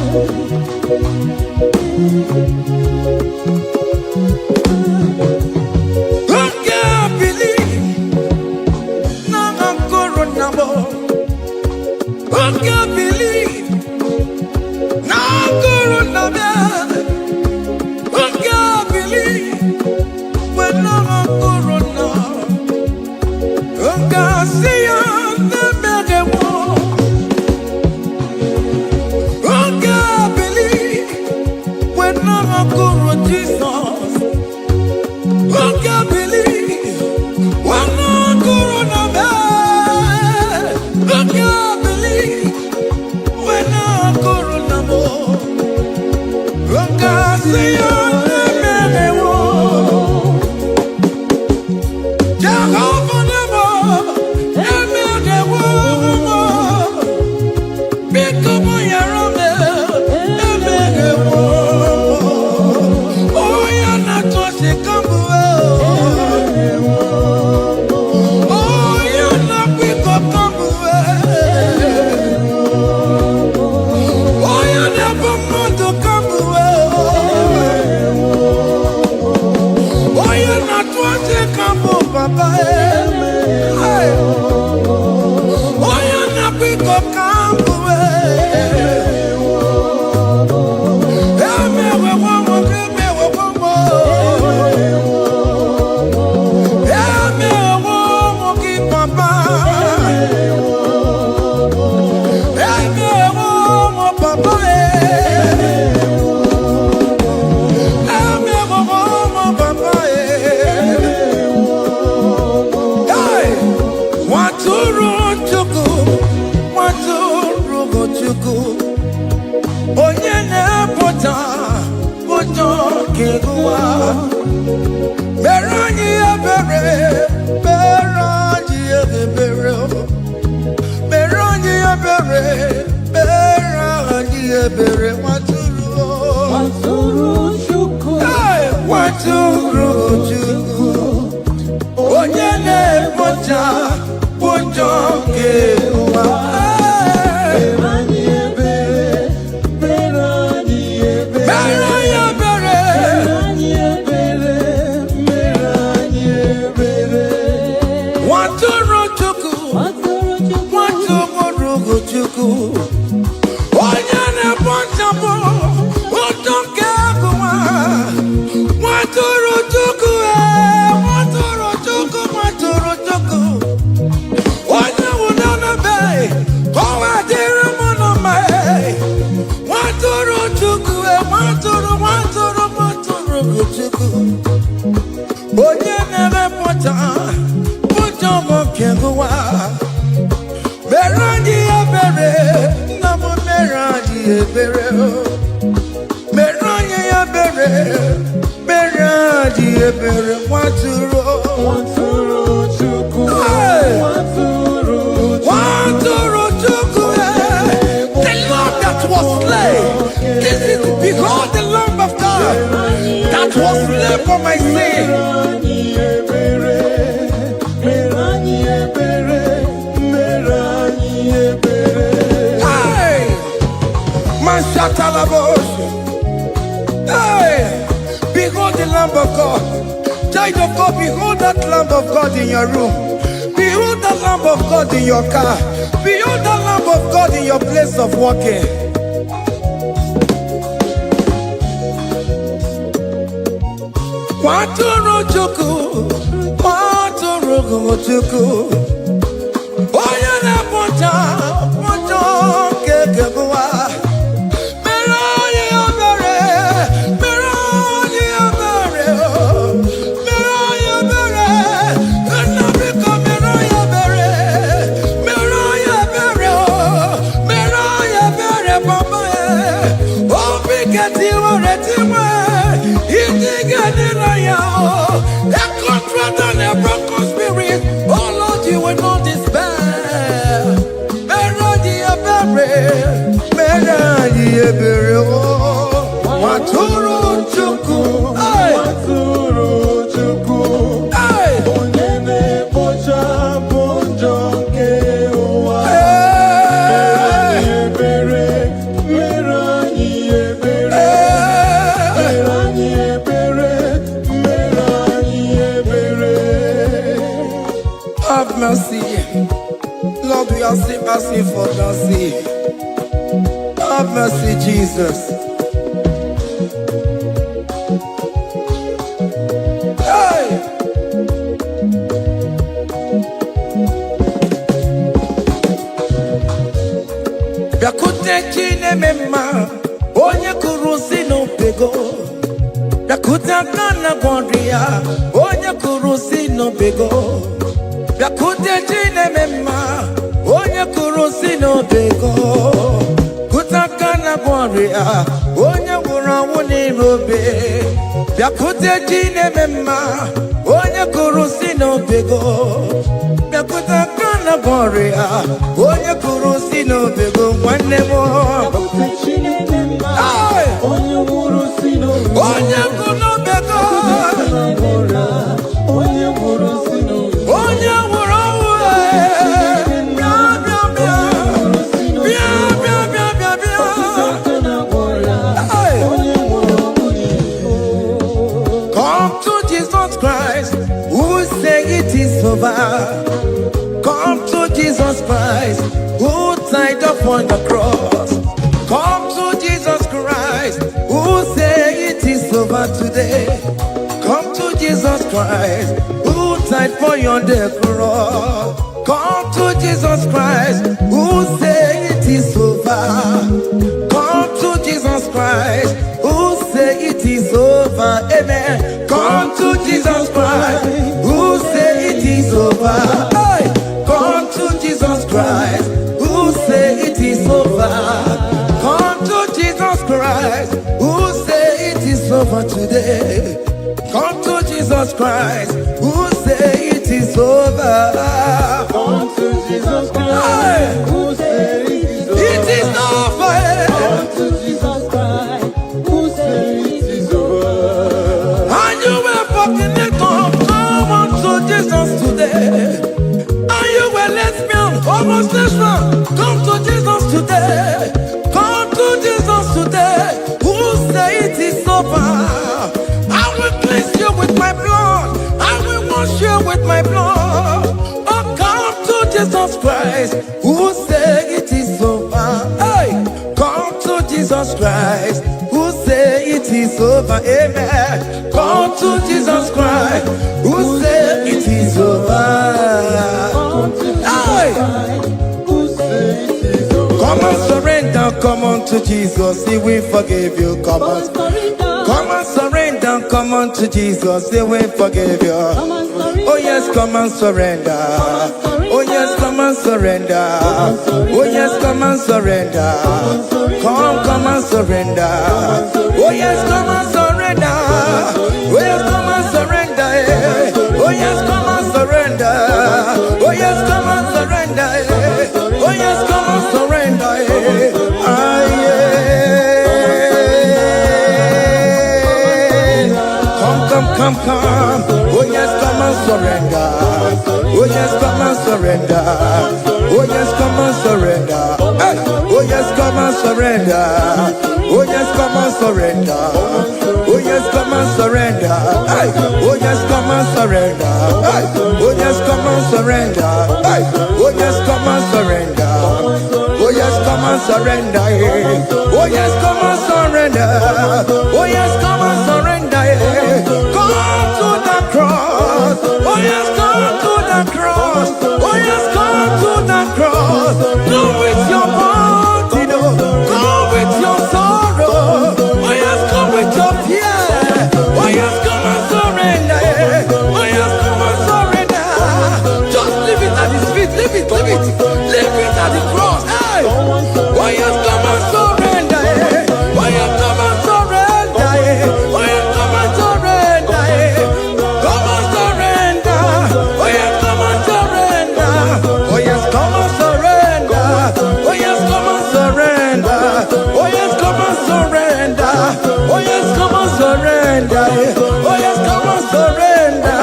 Behold the Lamb of God. Child of God, behold that Lamb of God in your room. Behold the Lamb of God in your car. Behold the Lamb of God in your place of working. Waturu chuku, waturu chuku. Oya na poncha, poncho kekebuwa. Meroni obere, meroni obere, meroni obere. Enabiko meroni obere, meroni obere, meroni obere papa. Obiketi oretiwe, itigani. have mercy. Lord, we are still asking for mercy. Have mercy, Jesus. Hey! Biakute chine mema, onye kurusi no pego. Biakute kana gondria, onye kurusi no pego. Biakute chine mema, onye kurusi no pego. Kuta kana gondria, onye wurawu ni robe. Biakute chine mema, onye kurusi no pego. Biakute kana gondria, onye kurusi no pego. One more. Onye wuru si n'obe. Onye kuno bego. Onye wuru si n'obe. Onye wuru uwe. Bia bia bia. Bia bia bia bia bia. Onye wuru Come to Jesus Christ, who say it is over. Come to Jesus Christ, who died upon the cross. Come to Jesus Christ, who say it is over today. Come to Jesus Christ, who died for you on the cross. Come to Jesus Christ, who say it is over. Come to Jesus Christ, who say it is over. Amen. Come to Jesus Christ, who say it is over. Hey! Come to Jesus Christ, who say it is over. Come to Jesus Christ, who say it is over today. Come to Jesus Christ, who say it is over. Come to Jesus Christ, who say it is over. It is over. Come to Jesus Christ, who say it is over. And you were fucking it up. Come on to Jesus today. And you were lesbian, homosexual. Come to Jesus today. Come to Jesus today. Who say it is over? I will cleanse you with my blood. I will wash you with my blood. Oh, come to Jesus Christ. Who say it is over? Hey, come to Jesus Christ. Who say it is over? Amen. Come to Jesus Christ. Who say it is over? Come to Jesus Hey! Christ, who say it is over. Come and surrender, come on to Jesus, He will forgive you. Come on, come and surrender, come on to Jesus, He will forgive you. Oh yes, come and surrender. Oh yes, come and surrender. Oh yes, come and surrender. Come and surrender. Oh yes, come and surrender. Oh yes, come and surrender. Oh yes, come and surrender. Oh yes, come and surrender. Oh yes, come and surrender. Ah, yeah. Come. Oh yes, come and surrender. Oh yes, come and surrender. Oh yes, come and surrender. Hey. Oh yes, come and surrender. Oh yes, come and surrender. Oh yes, come and surrender. Hey. Oh yes, come and surrender. Hey. Oh yes, come and surrender. Hey. Oh yes, come and surrender. Oh yes, come and surrender. Oh yes, come and surrender. Oh yes, come and surrender. Come to the cross. Oh yes, come to the cross. Oh yes, come to the cross. Go with your body, no. Go with your sorrow. Oh yes, come with your fear. Oh yes, come and surrender. Oh yes, come and surrender. Just leave it at His feet. Leave it. Leave it at the cross. Hey. Oh yes, come and surrender. Oh yes, come and surrender. Oh yes, come and surrender. Come and surrender. Oh yes, come and surrender. Oh yes, come and surrender. Oh yes, come and surrender. Oh yes, come and surrender. Oh yes, come and surrender. Oh yes, come and surrender.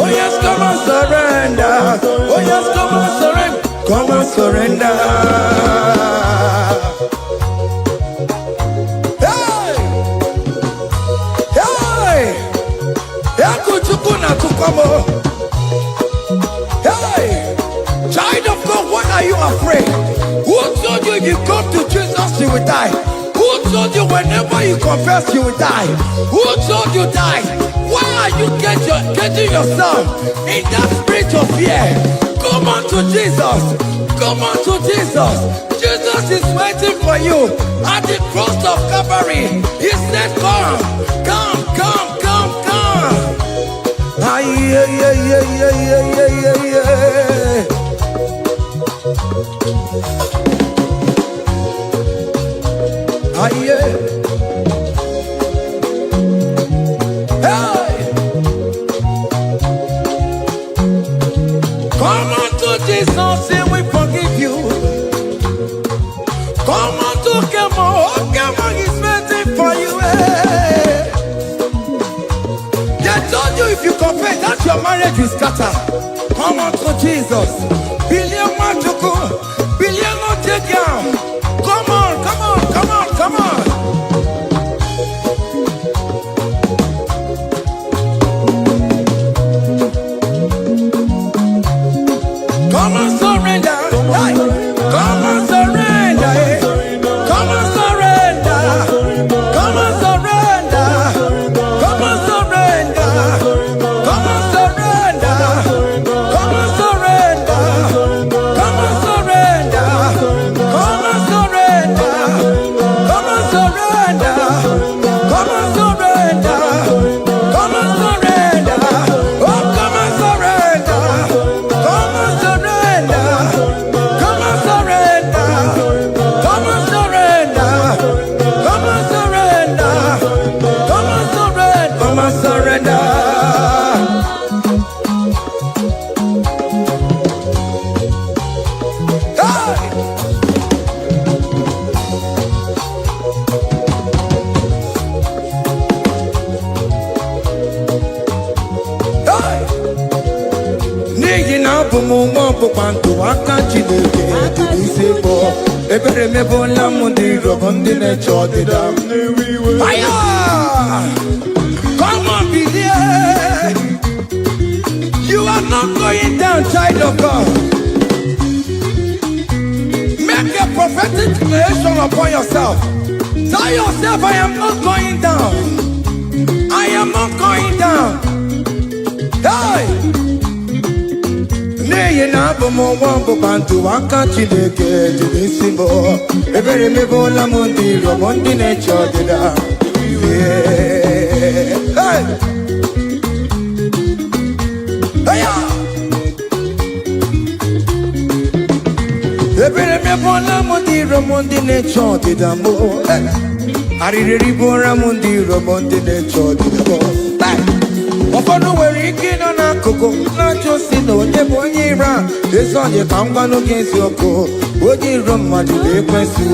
Oh yes, come and surrender. Oh yes, come and surrender. Come and surrender. Hey! Hey! Yakuchukuna tukwamo. Hey! are you afraid? Who told you if you come to Jesus you will die? Who told you whenever you confess you will die? Who told you die? Why are you getting yourself in that spirit of fear? Come on to Jesus. Come on to Jesus. Jesus is waiting for you at the cross of Calvary. He said, come, come, come, come, come. Ah, yeah, yeah, yeah, yeah, yeah, yeah, yeah, yeah. Ah, yeah. Hey. Come on to Jesus, and we forgive you. Come on to Kemo, Kemo is waiting for you. Hey. They told you if you confess that your marriage will scatter. Come on to Jesus. Billion Machuku, billion no take down. Come on, come on, come on, come on. Come on, surrender. Hey. Come on, surrender. Hey. Come on, surrender. Come on, surrender. Come on, surrender. Come on, surrender. Come on, surrender. Come on, surrender. Come on, surrender. Come on, surrender. Come on, surrender. Come on, surrender. Oh, come on, surrender. Come on, surrender. Come on, surrender. Come on, surrender. Come on, surrender. Come on, surrender. Come on, surrender. Hey! Hey! N'ihi na abụ m nwa ọgbụgba ndụ aka Chineke dị n'isi bụ ebere mebola m ndị rọbọ ndị na-eche ọdịda m. Aya! Come on, believe. You are not going down, child of God. Make a prophetic declaration upon yourself. Tell yourself, I am not going down. I am not going down. Hey! N'ihi na abụ m nwa ọgbụgba ndụ aka Chineke dị n'isi m. Ebere mebola m ndị rọbọ ndị na-eche ọdịda. Yeah. Hey! Aya! Ebere mebola m ndị rọbọ ndị na-eche ọdịda m. Hey! Arịrịrị bụra m ndị rọbọ ndị na-eche ọdịda m. Hey! Ụfọdụ nwere ike ịnọ n'akụkụ na-achọ si na onye bụ onye iro a. Ezi onye ka m gwanụ gị eziokwu, onye iro mmadụ na-ekwesị.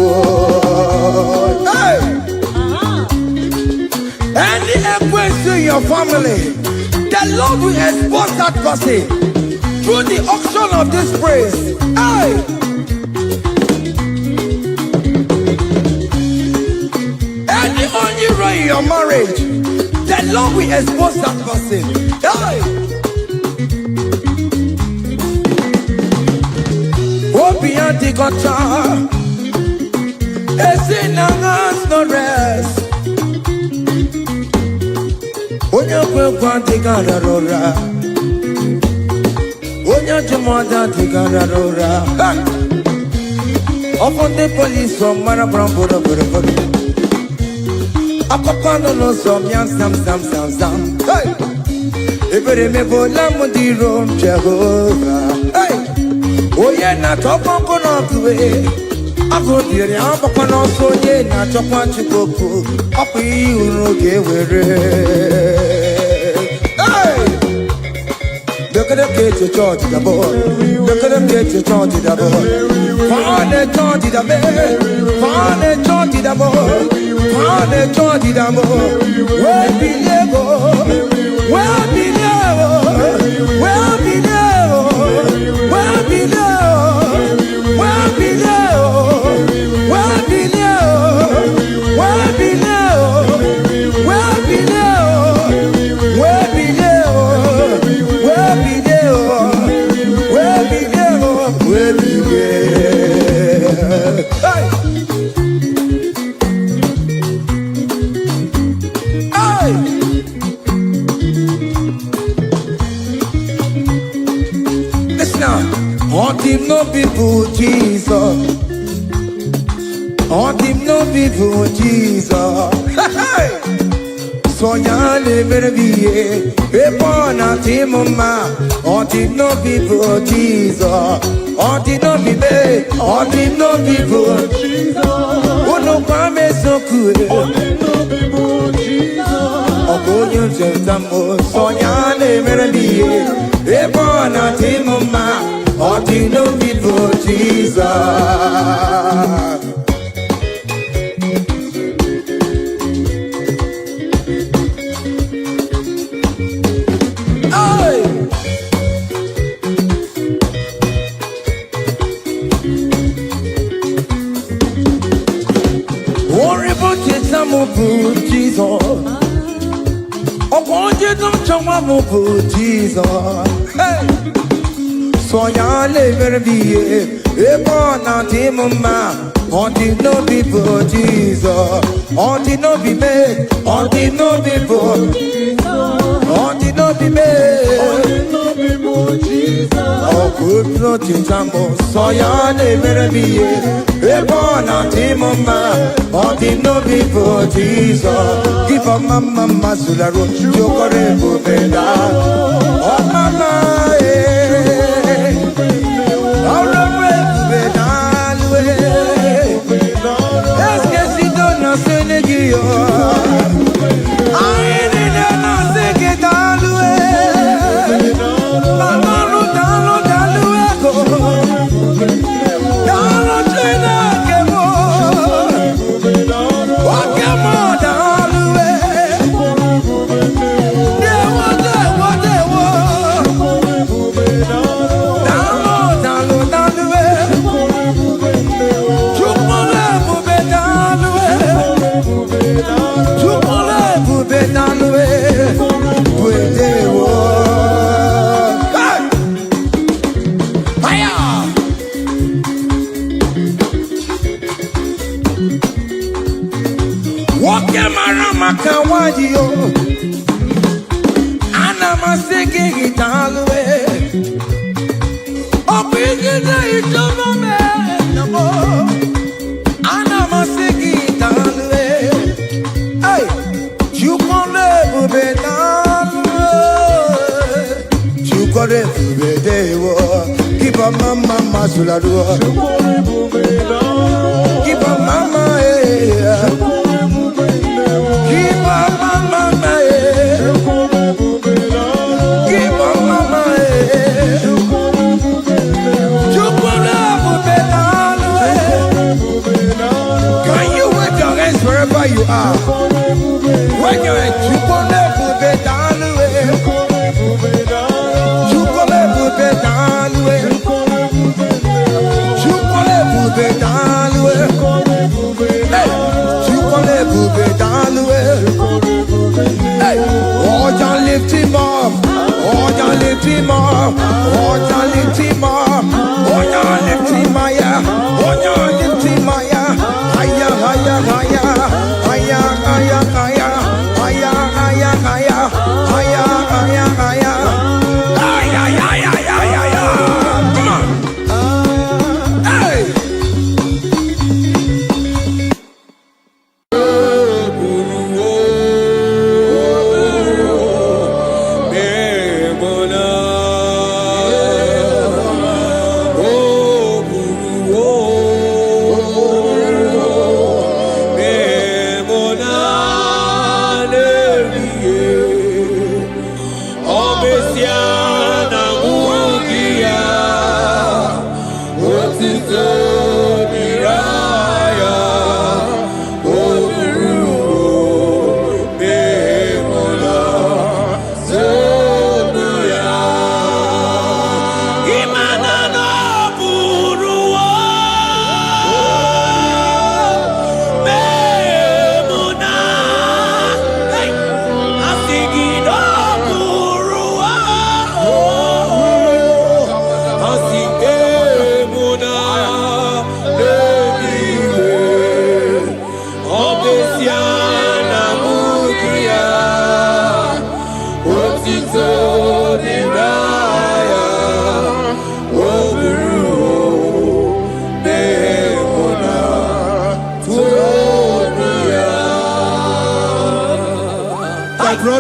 Hey! Any equity in your family, the Lord will expose that person through the auction of this praise. Hey! Any hero in your marriage, the Lord will expose that person. Hey! Open the gutter, it's in our hands, no rest. Onye kwekwa dịgara ụra, onye jụmọda dịgara ụra. Ọkụ ndị polisi ọmara gbara mbọrọbọrọbọrọ. Akpọkọ nọ n'ụzọ mịa sam sam sam sam. Ebere mebola m ndị iro m Jehova. Onye na-atọkwa nkụ n'ọgụwe, agụ dịrị agbakwa n'ọsọ onye na-achọkwa Chukwu okwu. Ọkụ iyi uru ga-ewere. Look at them get to church, the boy. Look at them get to church, the boy. Find the church, the boy. Find the church, the boy. Find the church, the boy. Where be Lego? Where be Lego? Where be Lego? Where be Lego? Where be Lego? Where be Lego? Where be Lego? Where be Lego? Where be Lego? Where be Lego? Where be Lego? Where be Lego? now. On him no people Jesus. On him no people Jesus. So ya never be a born at him ma. On him no people Jesus. On him no be me. On him no people Jesus. Oh no come so good. On him no people Jesus. Oh go you just so ya never be a born at him ma. On him no people Jesus. Jesus, oh, won't you don't jump up Jesus? Hey, so ya never be a born out him ma. On the no people Jesus, on the no be me, on the no people Jesus, on the no be me, on the no people Jesus. Oh, good not in Jambo, so ya never be a born out him ma. On the no people Jesus, give up mama masula ro, chokore bubeda. Oh mama, oh bubeda. Est-ce que si donne un sénégio? Aïe, non, c'est que t'as loué. Maman, nous t'as loué. Dans le traîne que moi. Ok, moi, t'as loué. Dewa. Dans l'eau, t'as loué. Keep a mama sulla rua. Keep a mama, keep a mama, keep a mama, can you wave your hands wherever you are? When you're at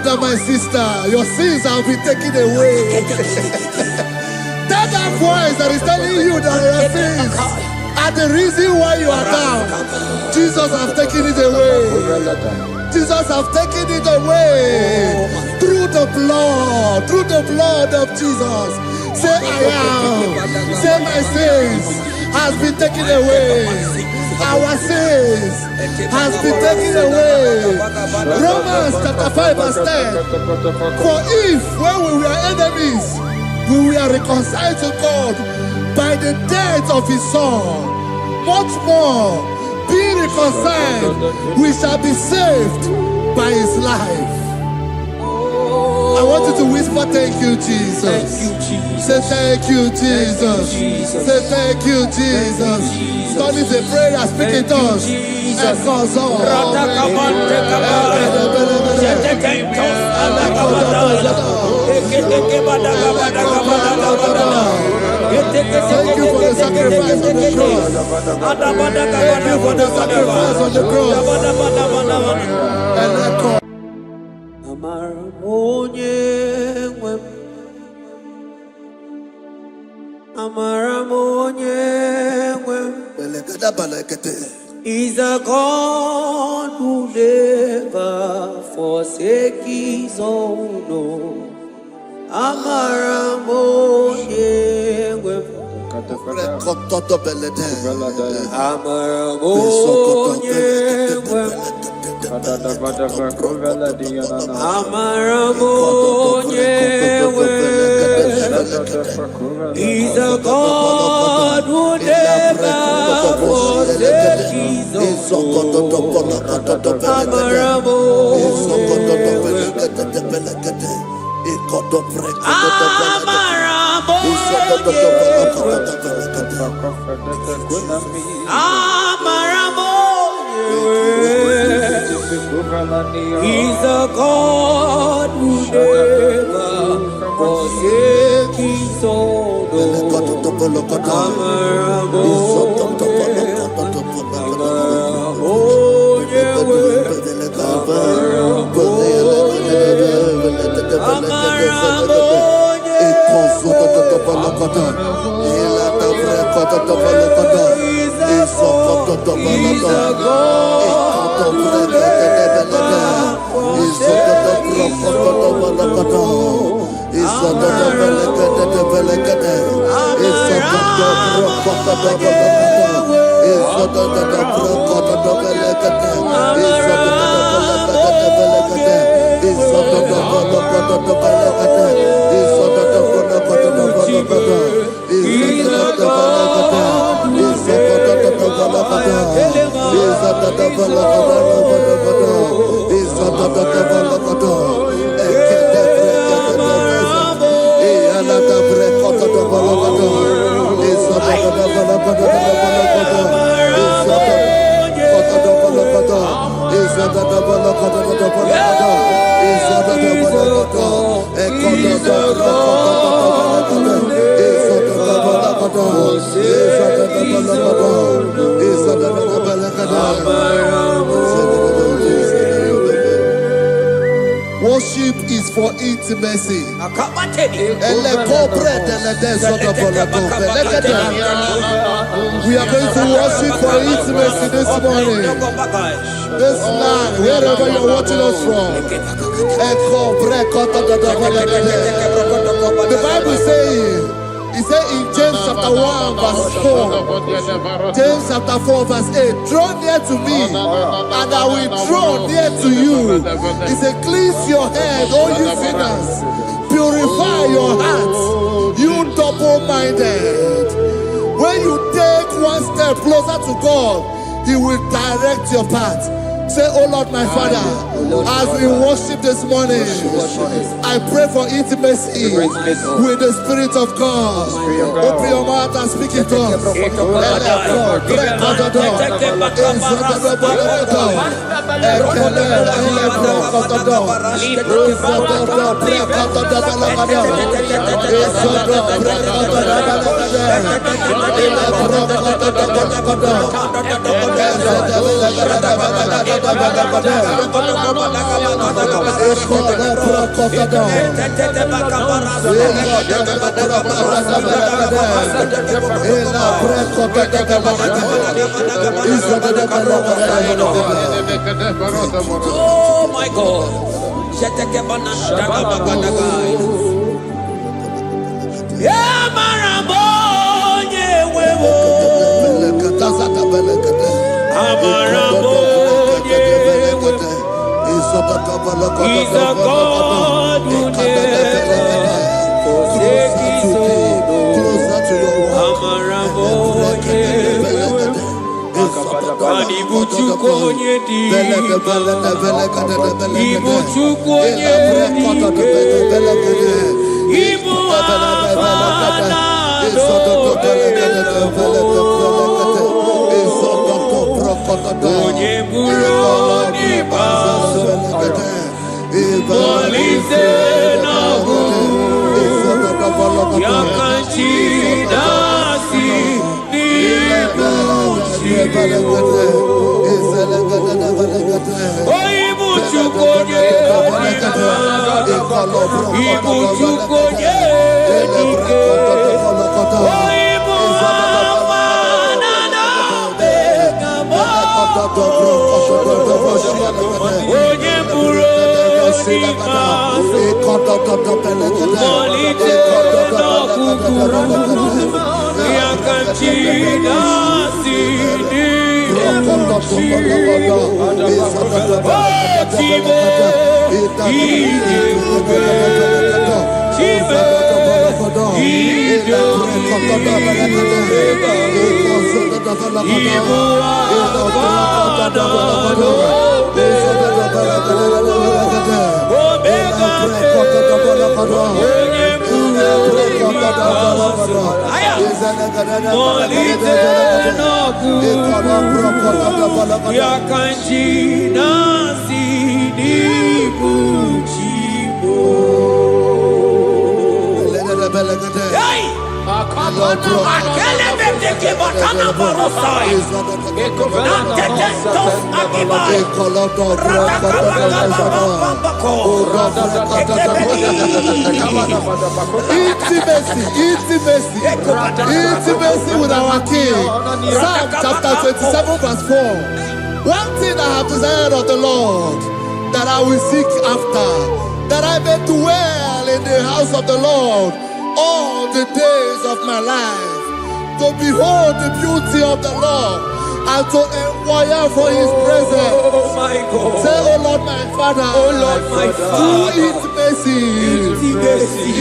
brother, my sister, your sins have been taken away. That voice that is telling you that your sins are the reason why you are down. Jesus has taken it away. Jesus has taken it away. Through the blood of Jesus. Say I am. Say my sins has been taken away. Our sins has been taken away. Romans chapter 5 verse 10. For if when we were enemies, we were reconciled to God by the death of his son, much more, being reconciled, we shall be saved by his life. I want you to whisper, thank you, Jesus. Say thank you, Jesus. Say thank you, Jesus. Turn it a prayer, speak in tongues. Thank you for the sacrifice on the cross. Thank you for the sacrifice on the cross. Is a God who never forsake his own. He's a God who never forsakes his own. He's a God who never forsakes his own. Worship is for intimacy. We are going to worship for intimacy this morning. This land, wherever you're watching us from. The Bible says, it says in James chapter 1 verse 4, James chapter 4 verse 8, draw near to me and I will draw near to you. It says, cleanse your head, all you sinners, purify your hearts, you double-minded. When you take one step closer to God, he will direct your path. Say, oh Lord, my Father, as we worship this morning, I pray for intimacy with the Spirit of God. Open your mouth and speak it to us. Oh my God. Yeah, Marabonye wewo. Amarabonye wewo. He's a God who never forsakes his own. Amarabonye wewo. Ibuchukonye diba, Ibuchukonye diba, Ibu afana onye buru diba, Molise nahu, yakanchi dasi Ibuchukonye Ibuchukonye onye buru diba, Molite nahu, yakanchi dasi yakanchi nasi dibuchibo. Akele bete batana borosai. Nantetentos akibai. Intimacy with our King. Psalm chapter 27 verse 4. One thing I have desired of the Lord, that I will seek after, that I may dwell in the house of the Lord all the days of my life, to behold the beauty of the Lord and to inquire for his presence. Oh my God. Say, oh Lord my Father, oh Lord my Father, intimacy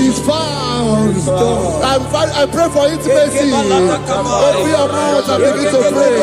is found. I pray for intimacy. Open your mouth and begin to pray.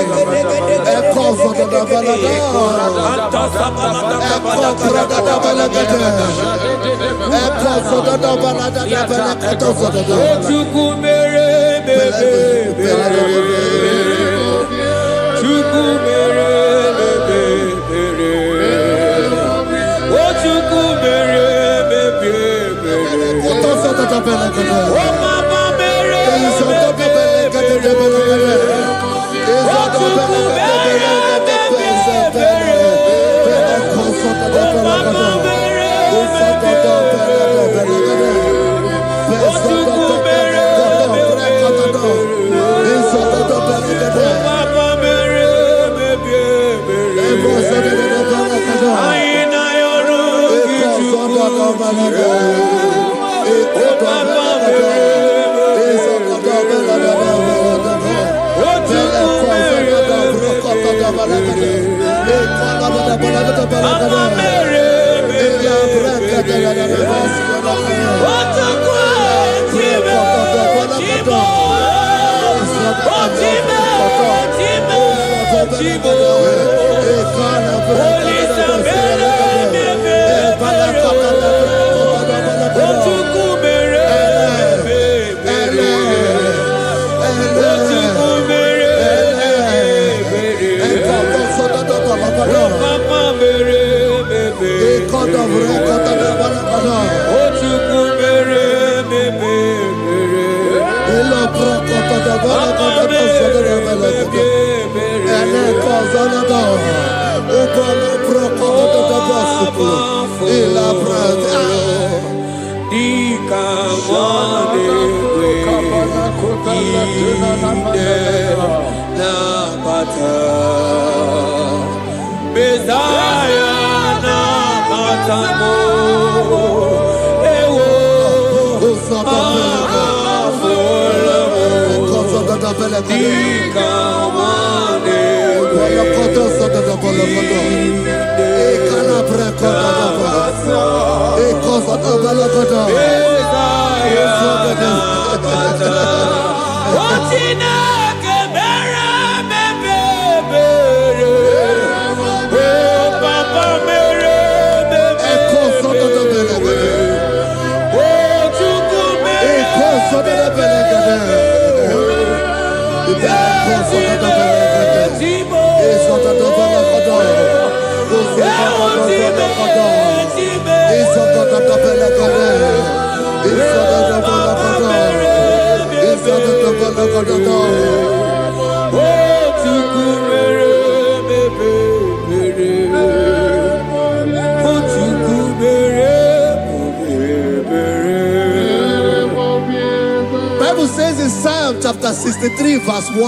Bible says in Psalm chapter 63 verse 1,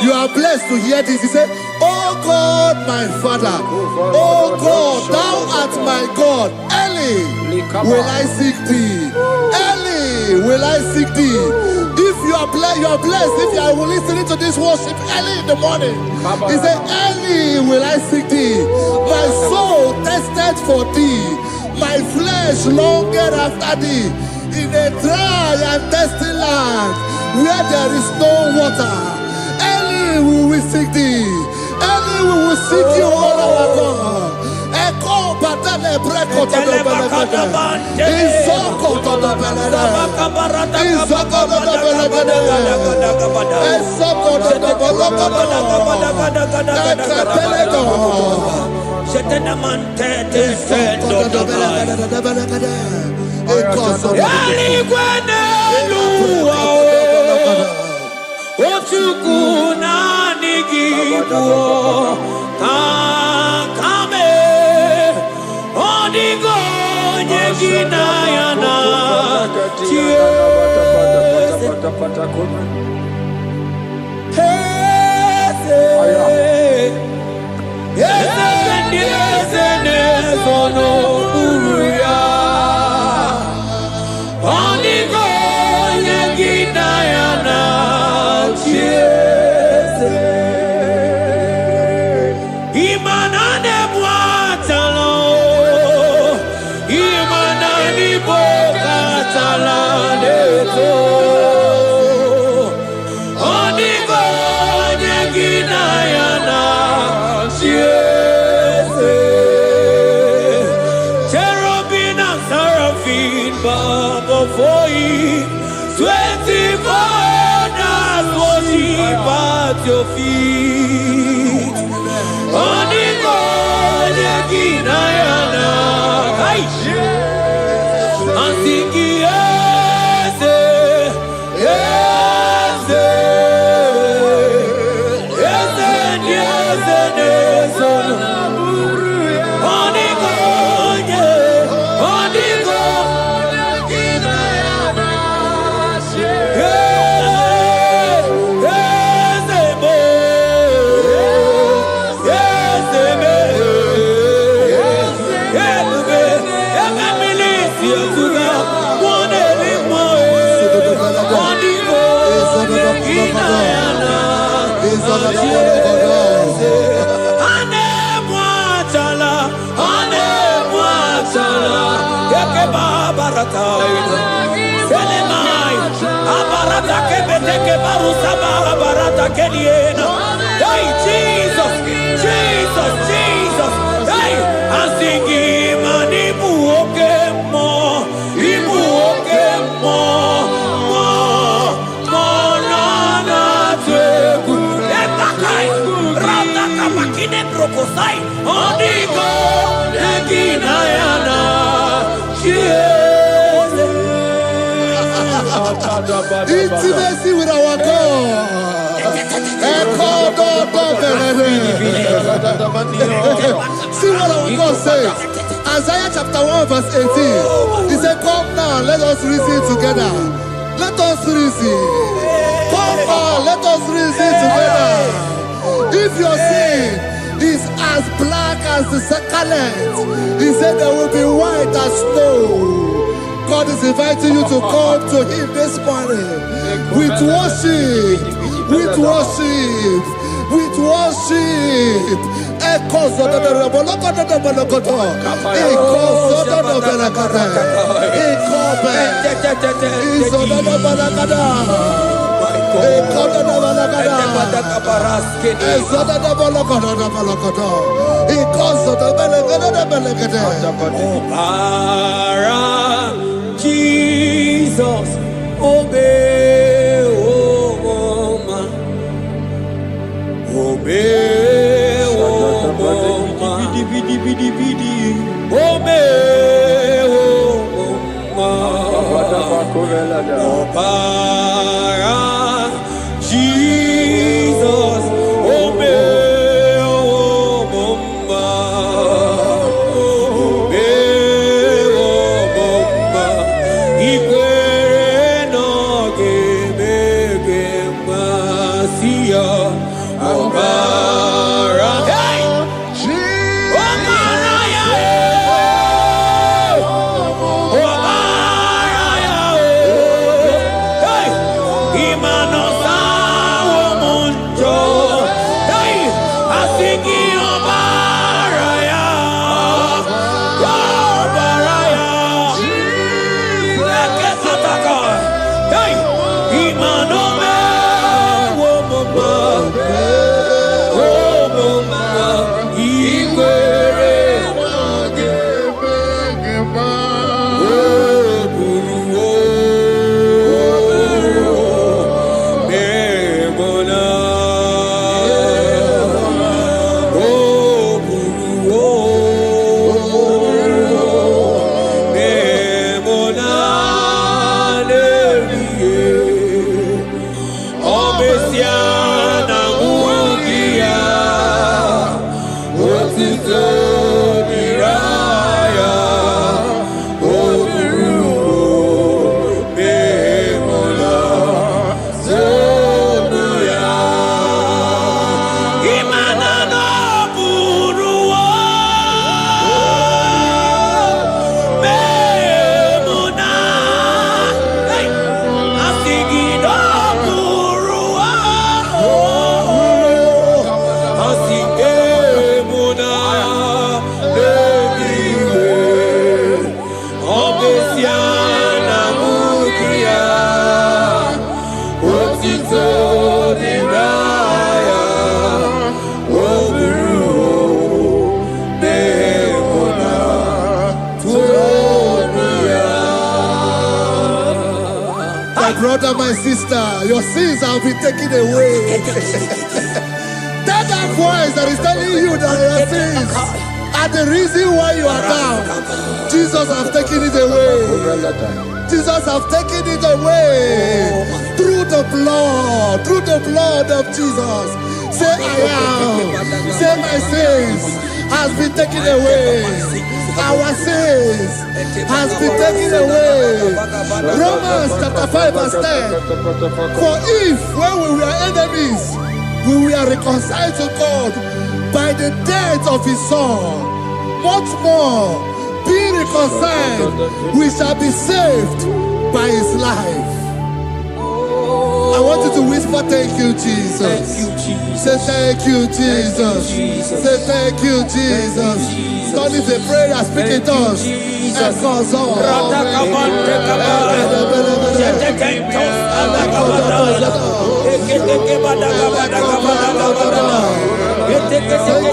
you are blessed to hear this. He said, "Oh God, my Father, oh God, thou art my God. Early will I seek thee. Early will I seek thee." If you are blessed if you are listening to this worship early in the morning. He said, "Early will I seek thee. My soul tested for thee. My flesh longed after thee. In a dry and thirsty land where there is no water. Early will we seek thee. Early we will seek you, all our God. Echo batale breko to the belagade. Isoko to the belagade. Isoko to the belagade. Isoko to the belagade. For you, 24 hours worship at your feet. Onigo Neginayana, and sing yes, yes, yes, yes, yes, Onigo, Onigo. Hey, Jesus, Jesus, Jesus. Hey, I'm singing, man, Ibu more, na teku. Epakai, rata kapakine brokosai. Onigo, neginayana, Intimacy with our God. See what our God says. Isaiah chapter 1 verse 18. He said, come now, let us reason together. Let us reason. Come on, let us reason together. If your sin is as black as the scarlet, he said there will be white as snow. God is inviting you to come to him this morning with worship, with worship, with worship. Echoes of the Jesus, obey, oh man, obey, oh man, obey, oh man, Jesus, obey, oh brother, my sister, your sins have been taken away. That voice that is telling you that your sins are the reason why you are down. Jesus has taken it away. Jesus has taken it away. Through the blood of Jesus. Say I am. Say my sins has been taken away. Our sins has been taken away. Romans chapter 5 verse 10. For if when we were enemies, we were reconciled to God by the death of his son, much more being reconciled, we shall be saved by his life. I want you to whisper, thank you, Jesus. Thank you, Jesus. Say thank you, Jesus. Say thank you, Jesus. God is a prayer, speak in tongues. Thank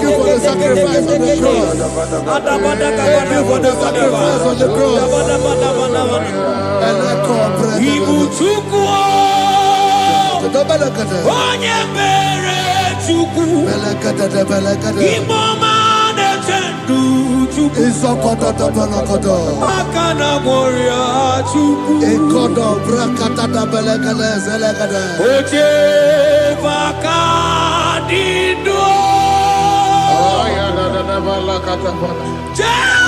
you for the sacrifice on the cross. Thank you for the sacrifice on the cross. Jehovah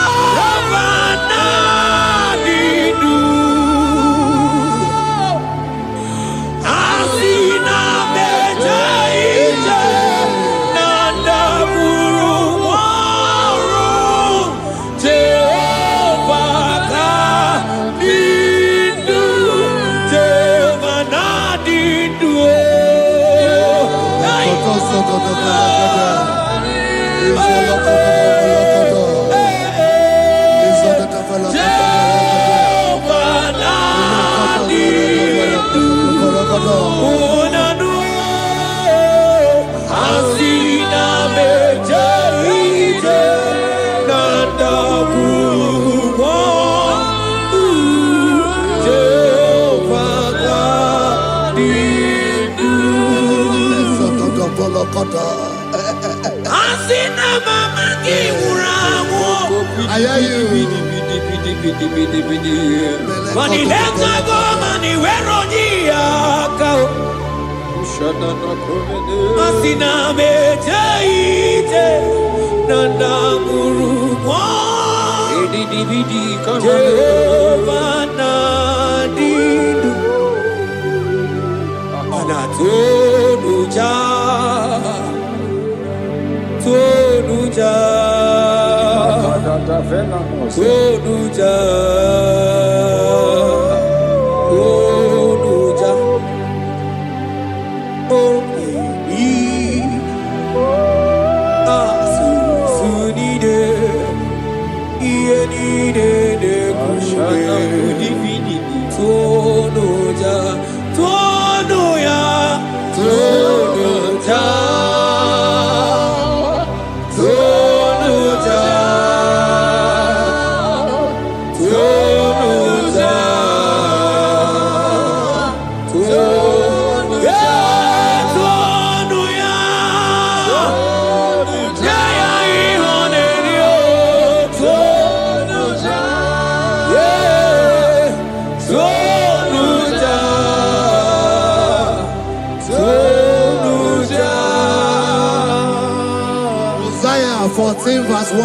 Isaiah 14 verse 1.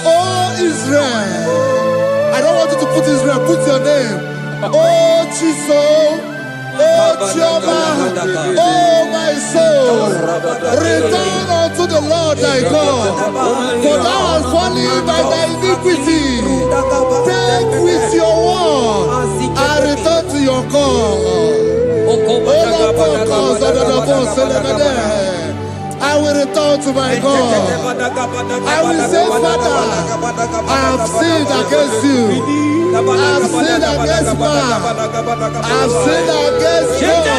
Oh Israel, I don't want you to put Israel, put your name. Oh Chiso, oh Chioma, oh my soul, return unto the Lord thy God, for thou hast fallen by thy iniquity. Take with your word and return to your God. I will return to my God. I will say, Father, I have sinned against you. I have sinned against man. I have sinned against God.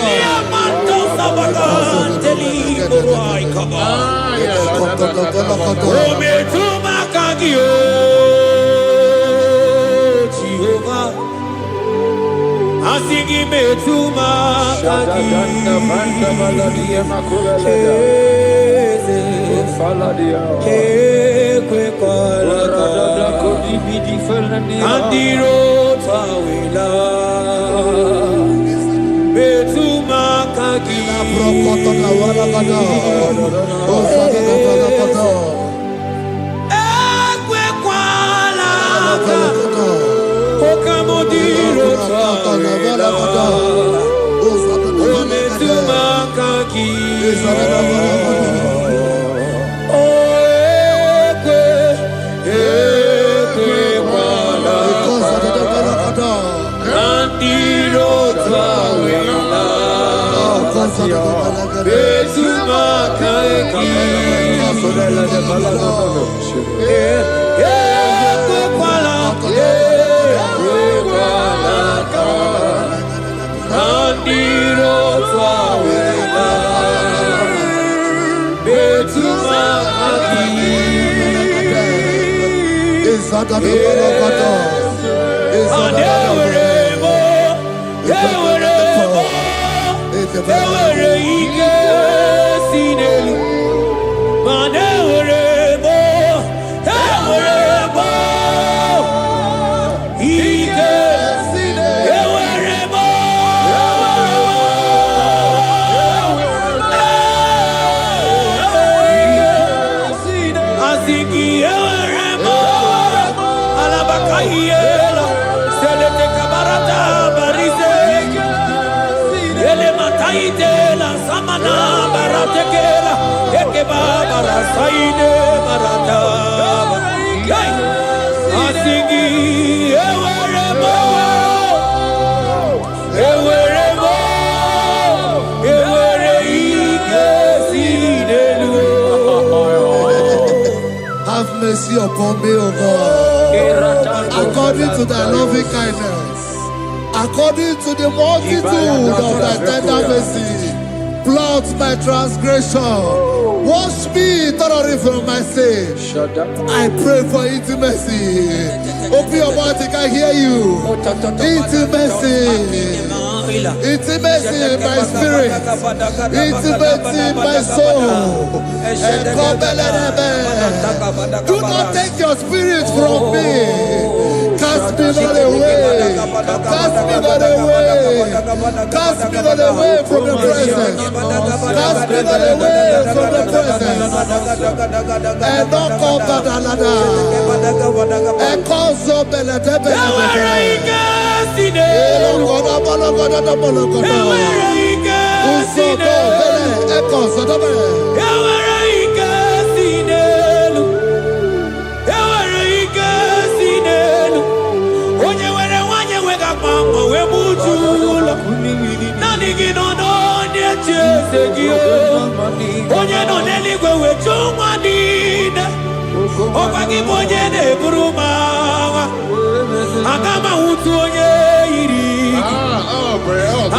Asigi metuma kagi kwe kola andiro tawila metuma kagi ekwe kola okamodiro tawila ometuma kagi Asigi Aitela samana baratekela ekeba barasaide barata asingi eweremo ewere ikesidelu. Have mercy upon me, O God, according to thy loving kindness, according to the multitude of thy tender mercy. Blot my transgression, wash me thoroughly from my sin. I pray for intimacy. Open your mouth, I can hear you. Intimacy. Intimacy in my spirit, intimacy in my soul. Do not take your spirit from me. Cast me not away. Cast me not away. Cast me not away from the presence. Cast me not away from the presence. And not come back another. And call so belly.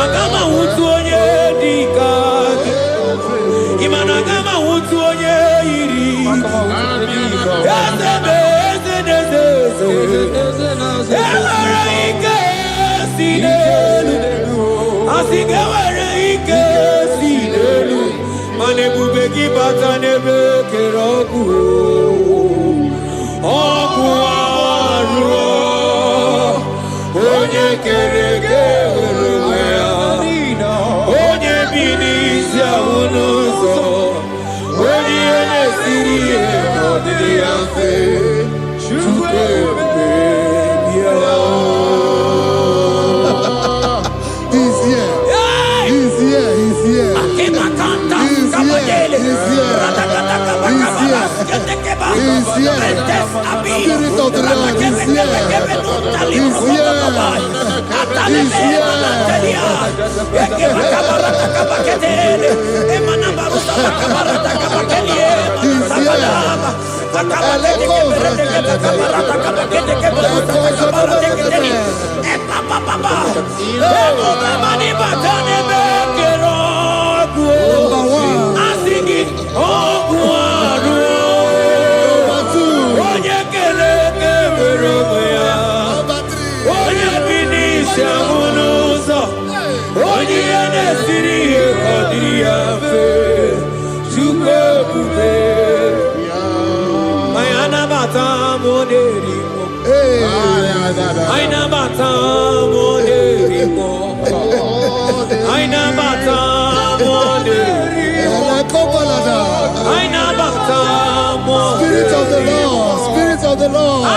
Agama utu onye dika imana agama utu onye iri ezebe ewere ike si n'elu asige were ike si n'elu mana ebube gị bata n'ebe kere ọkụ arụ onye kere eke Spirit of the Lord is here. He's here. He's here. Spirit of the Lord, Spirit of the Lord.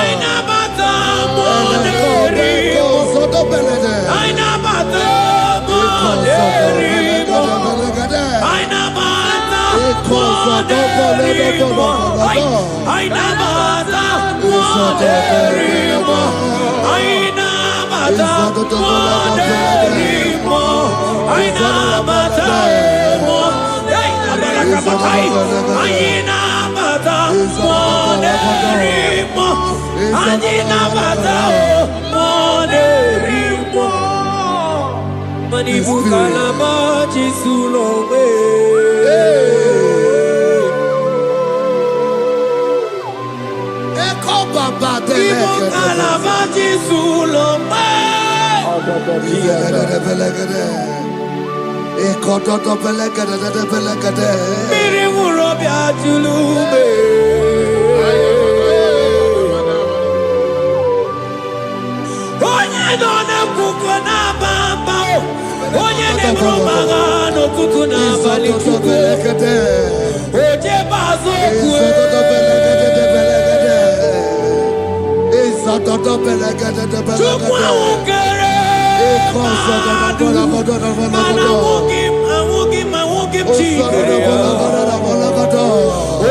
chikerea.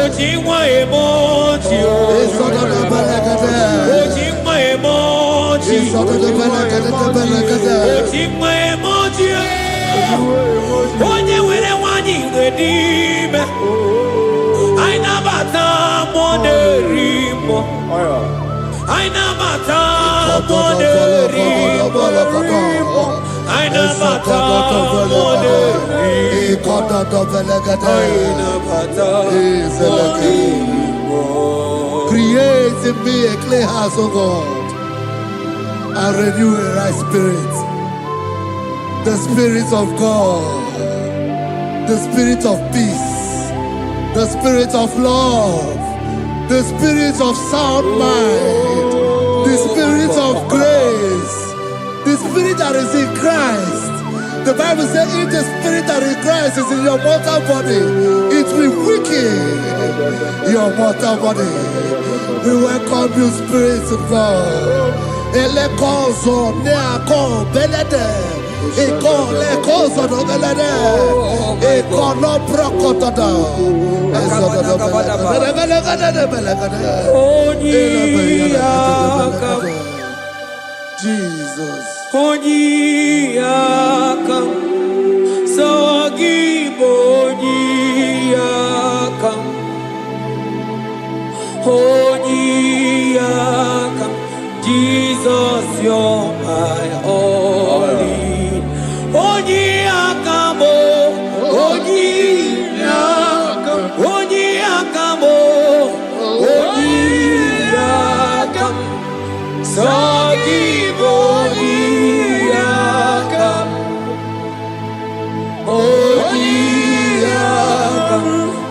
Ojingwa emoji. Ojingwa emoji. Ojingwa emoji. Onye were wanyi ngedime. Aina bata moderimo. Aina bata moderimo. Aina bata moderimo. Aina bata moderimo. Create in me a clean house, O God, and renew a right spirit. The Spirit of God, the Spirit of peace, the Spirit of love, the Spirit of sound mind, the Spirit of grace, the Spirit that is in Christ. The Bible says, if the Spirit that is in Christ is in your mortal body, it will weaken your mortal body. We welcome you, Spirit of God. Elekozo neako belede. Eko lekozo no belede. Eko no brokotoda. Jesus. Onyiyakam, Sawagibo Onyiyakam, Onyiyakam, Jesus, you're my all in. Onyiyakam, Onyiyakam, Onyiyakam, Onyiyakam, Sawagibo Onyiyakam, Onyiyakam,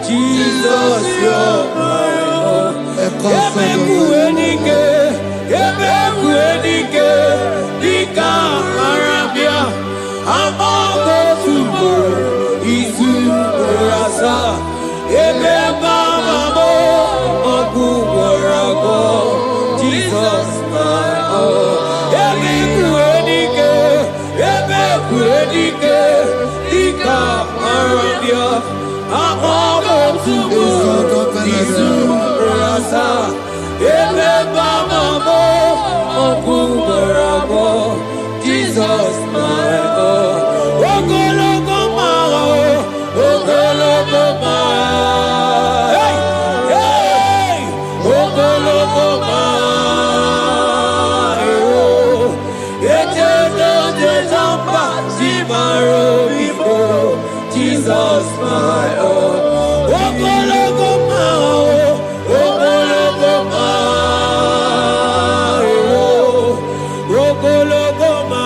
Jesus, you're my all. Ebekuenike, ebekuenike, dika arabia, amago tubo, izu rasa, ebebamamo, oguwarago, Jesus, my all. Ebekuenike, ebekuenike, dika arabia, amago tubo, izu rasa, ebebamamo, oguwarago, Jesus, my all. Ogologo mao, ogologo mao, hey, hey, ogologo mao, eternal desamba, zimaro bifo, Jesus, my all. Ogologo mao, ogologo mao, ogologo mao,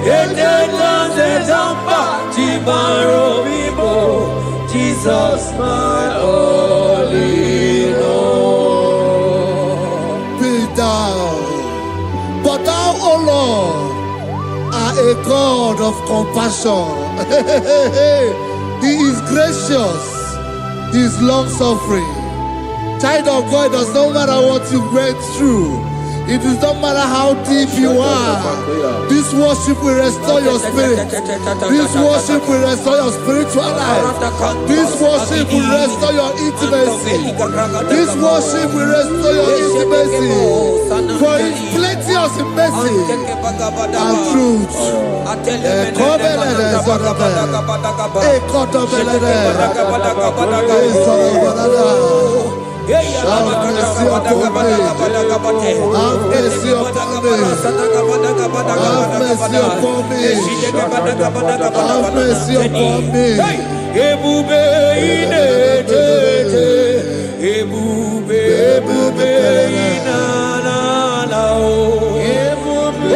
eternal desamba, zimaro bifo, Jesus, my all in all. Be thou, but thou, O Lord, are a God of compassion. He is gracious. He is long-suffering. Child of God, it does not matter what you went through. It does not matter how deep you are. This worship will restore your spirit. This worship will restore your spiritual life. This worship will restore your intimacy. This worship will restore your intimacy. For it's plenty of mercy and truth. Have mercy upon me. Have mercy upon me. Have mercy upon me. Have mercy upon me. Ebube inetete, ebube, ebube inanana o.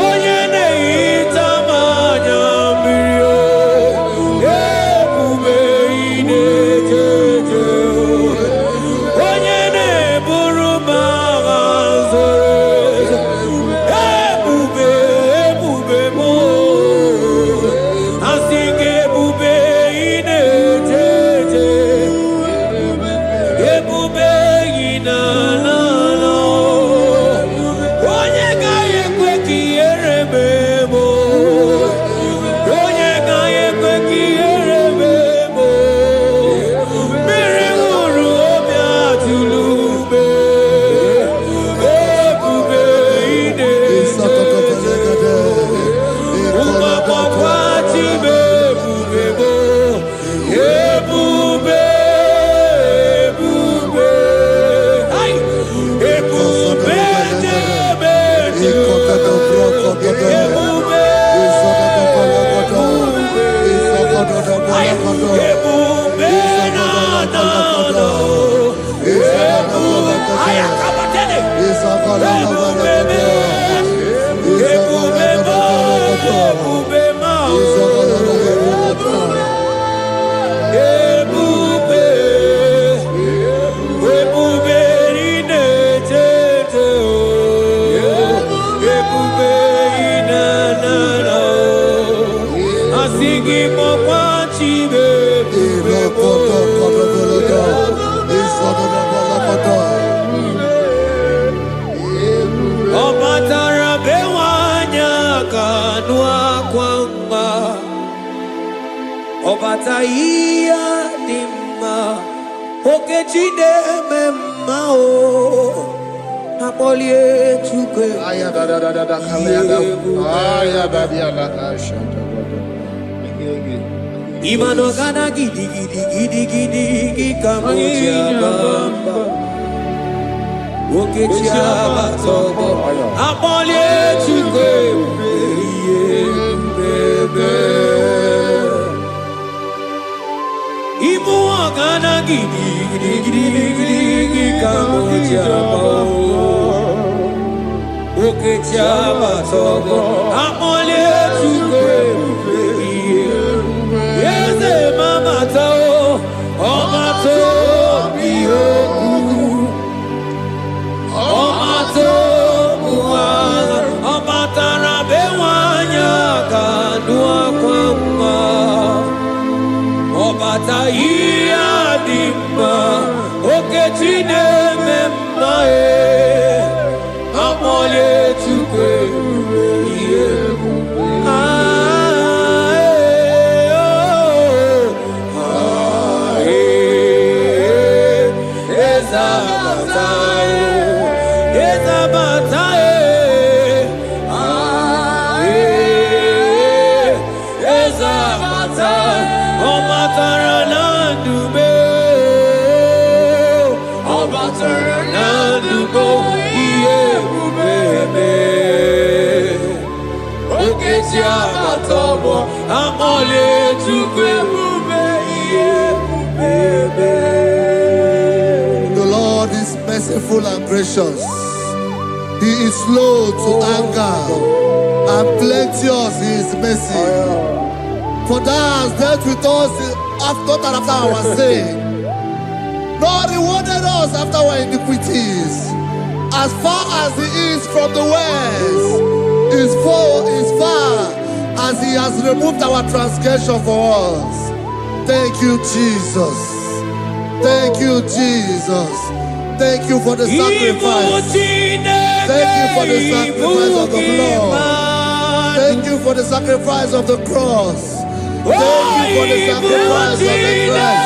Onye na-ehita mmanya mmiri o. Ebube inetete o. Onye na-eburu m agha zoro ezo. Ebube, ebube m o. Asị gị ebube inetete. Ebube inanana o. Asigi mokwachi bebe Obatara bewanya kanua kwamba Obataiya dimma Okechide memma o Apolie chukwe Imano gana gidi gidi gidi gidi gidi kamoja bamba Okechia batogo Apolie chukwe bebe Imu gana gidi gidi gidi gidi kamoja bamba Okechia batogo Apolie chukwe Yeze mama tao, omato biyoku, omato buwana, omatara bewanya kanua kwamba, obata iya dimba, okechine memae, amole tukwe biyeku. The Lord is merciful and gracious. He is slow to anger and plenteous in his mercy. For thou hast dealt with us not after our sin, nor rewarded us after our iniquities. As far as the east from the west is far as he has removed our transgression for us. Thank you, Jesus. Thank you, Jesus. Thank you for the sacrifice. Thank you for the sacrifice of the blood. Thank you for the sacrifice of the cross. Thank you for the sacrifice of the cross.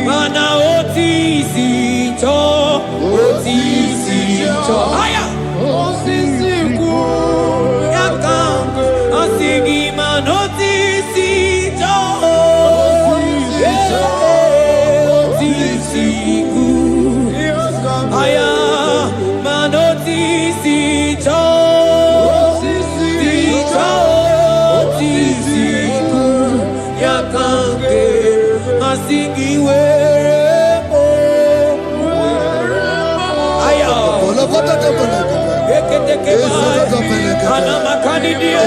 Mana siku aya manotisi cho siku yakange asingiwe aya ana makani dia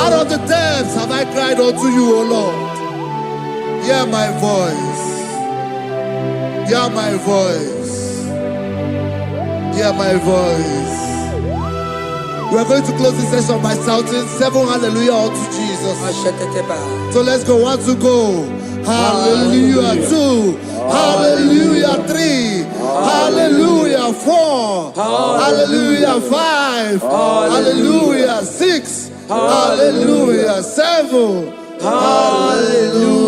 out of the depths have I cried unto you, O Lord. Hear my voice. Hear my voice. Hear my voice. We are going to close this session by shouting 7 hallelujah unto Jesus. So let's go. 1, 2, go. Hallelujah. 2. Hallelujah. 3. Hallelujah. 4. Hallelujah. 5. Hallelujah. 6. Hallelujah. 7. Hallelujah.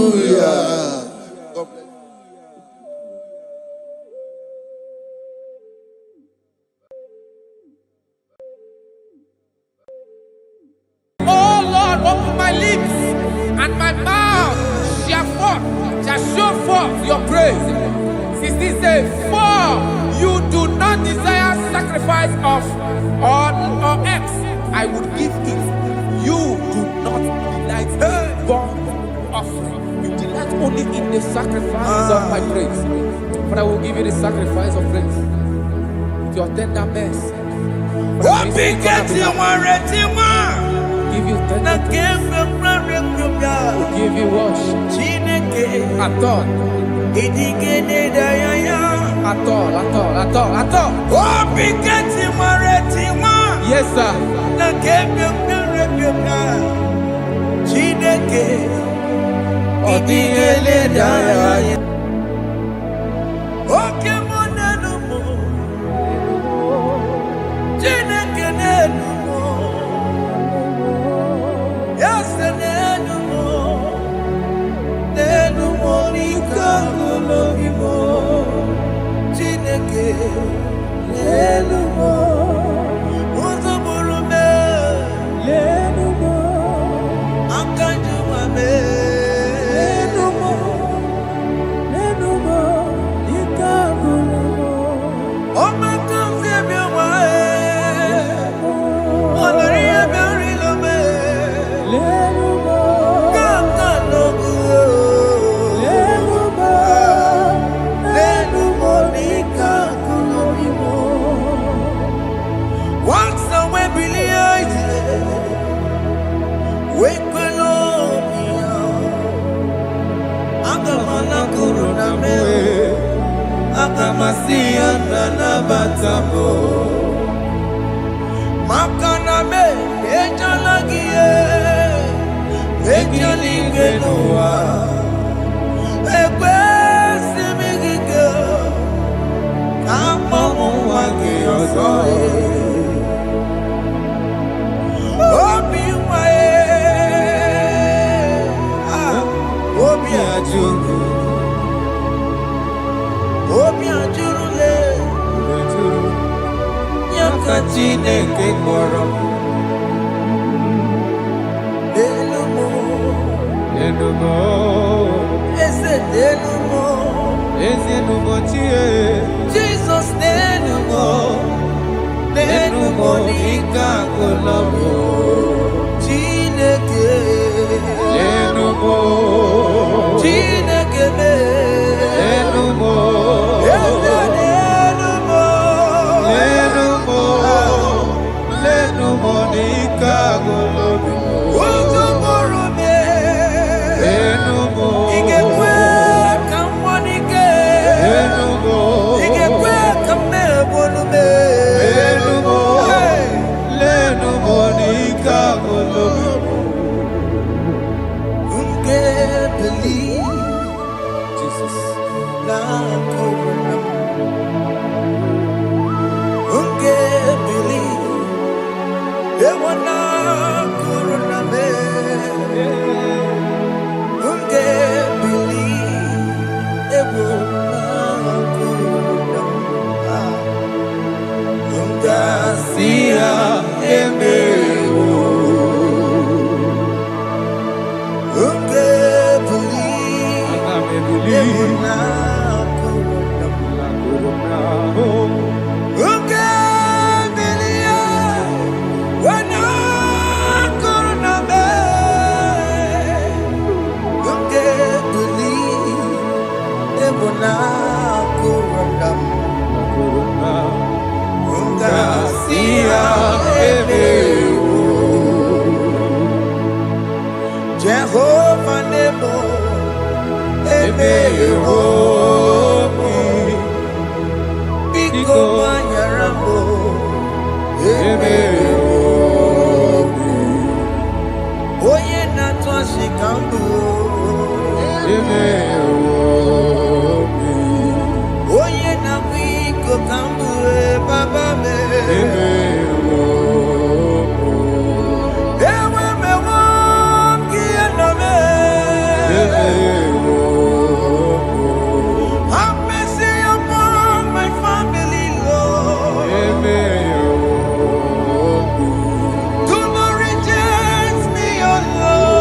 Oh Lord, open my lips and my mouth shall show forth your praise. 16 says, for you do not desire sacrifice of or X, I would give it. You do not delight in burnt offering. You delight only in the sacrifice of my praise. But I will give you the sacrifice of praise with your tender mercy. Give you tender will give you worship. At all. Yes, sir. Volume Biko manyarambo. Oye na twashikambu. Oye na biko kambu baba me. Ewe me wam kiano me. Have mercy upon my family, Lord. Do not reject me, oh Lord.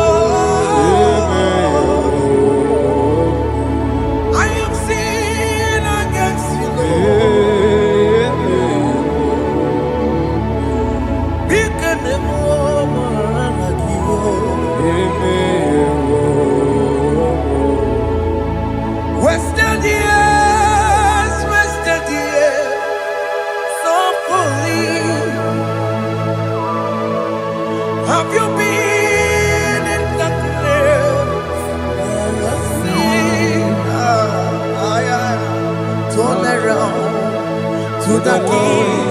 I am sin against you, Lord. Because the woman like you. Wasted years, so fully. Have you been in darkness? Turn around to the King.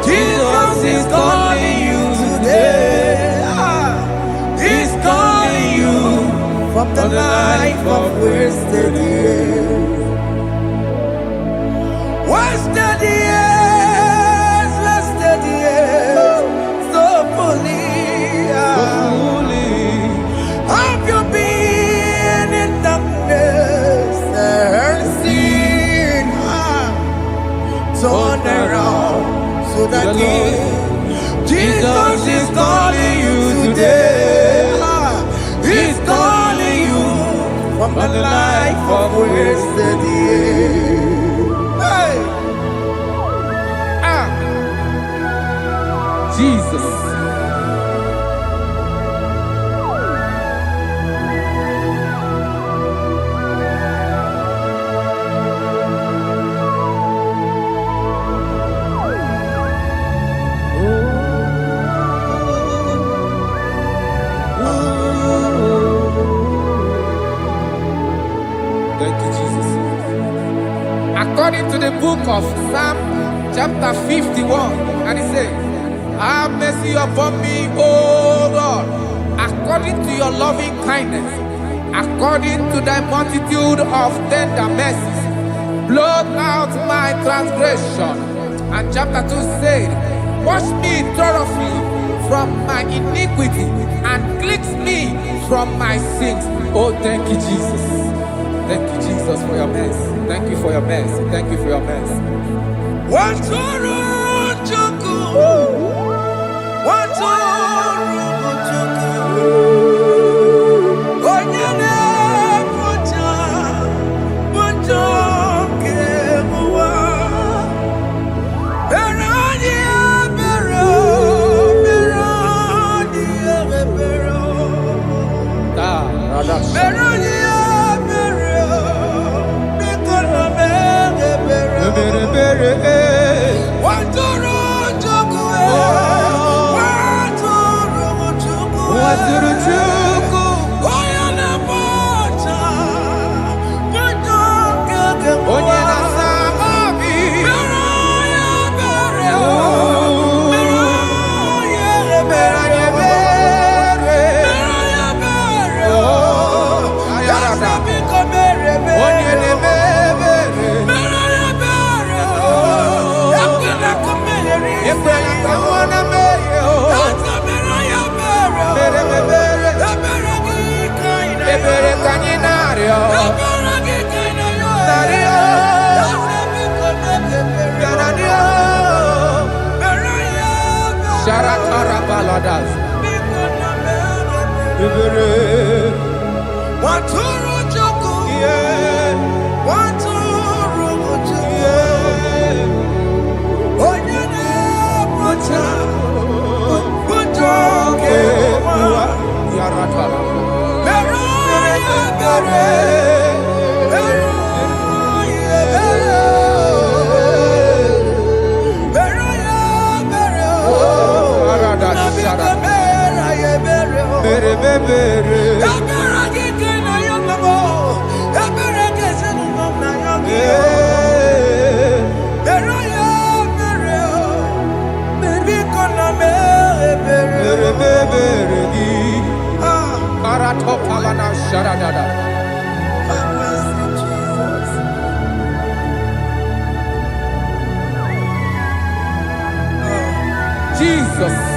Jesus is calling you today. He's calling you from the life of wasted years. Wasted years, so fully. Have you been in darkness and seen? Turn around to the King. Jesus is calling you today. He's calling you from the life of wasted years. Hey! Jesus. Thank you, Jesus. According to the book of Psalm chapter 51, and it says, have mercy upon me, O Lord, according to your loving kindness, according to thy multitude of tender mercies, blot out my transgression. And chapter 2 said, wash me thoroughly from my iniquity and cleanse me from my sins. Oh, thank you, Jesus. Thank you, Jesus, for your mercy. Thank you for your mercy. Thank you for your mercy. Balato Palana Sharadada. Have mercy, Jesus. Jesus.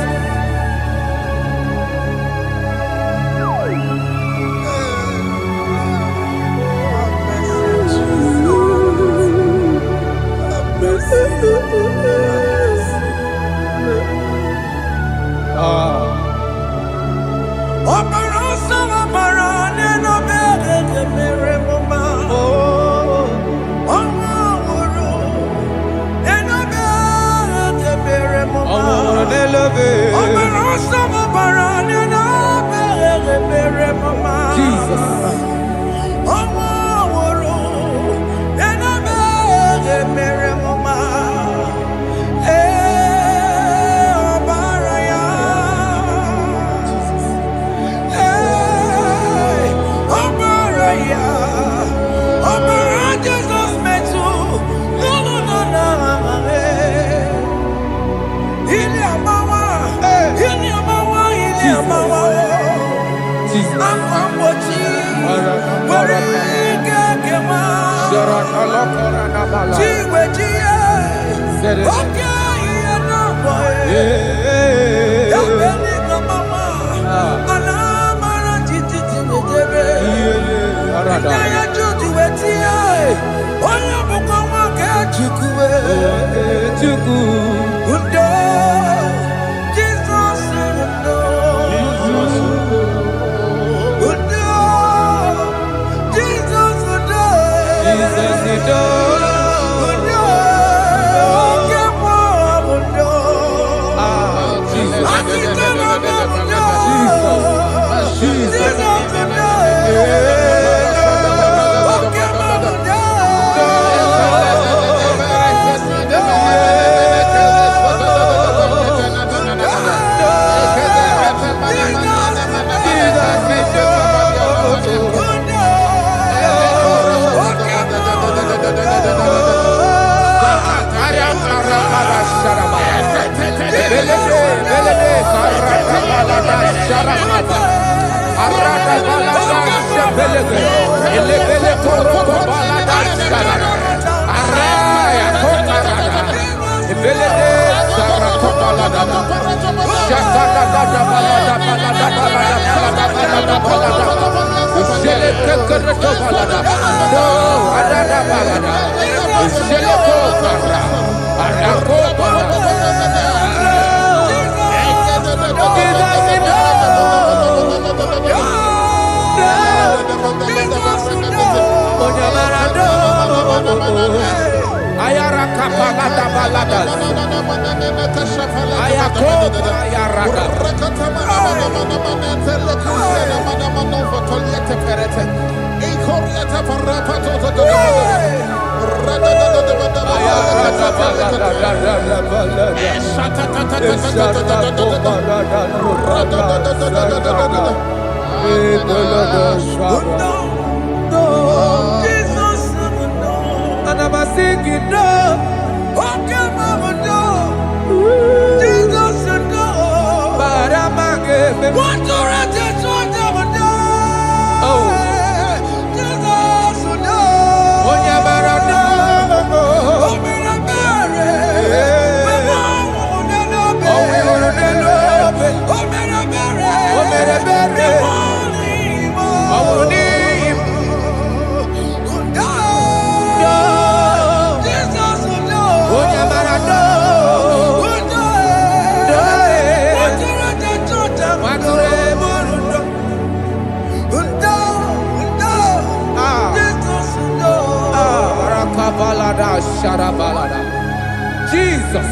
Jesus.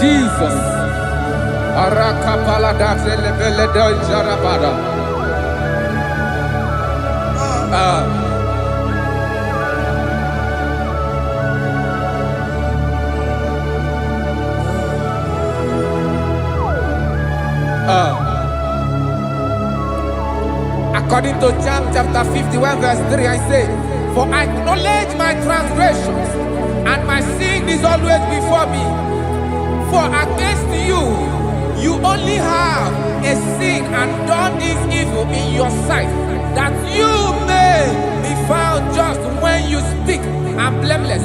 Jesus. Arakapalada zelebeleda jarabada. According to John chapter 51 verse 3, I say, for I acknowledge my transgressions, and my sin is always before me. For against you, You only have a sin and done this evil in your sight, that you may be found just when you speak and blameless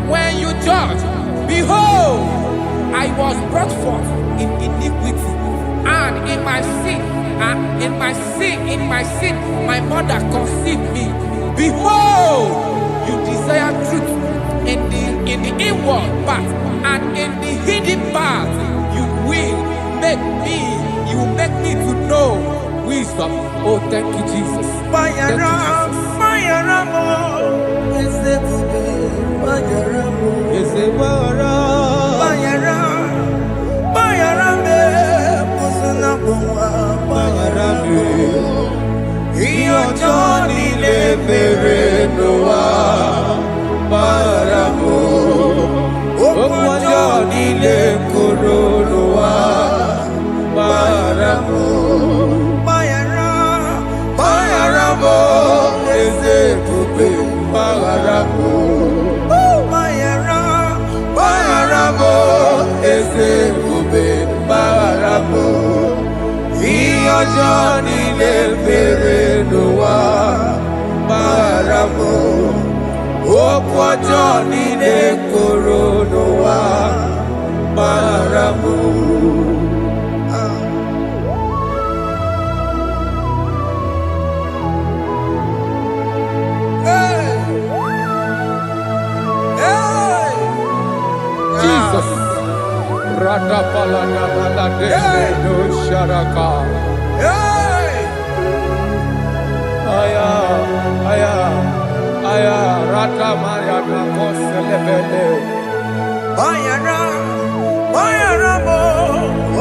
when you judge. Behold, I was brought forth in iniquity, and in my sin, my mother conceived me. Behold, you desire truth in the inward part, and in the hidden part you will make me to know wisdom. Oh, thank you, Jesus. Thank you, Johnny le bere noa baramo okwa Johnny le koro noa baramo. Jesus. Rada palada balade no sharaka. Aya, rata Maria na koselebele. Bayara mo,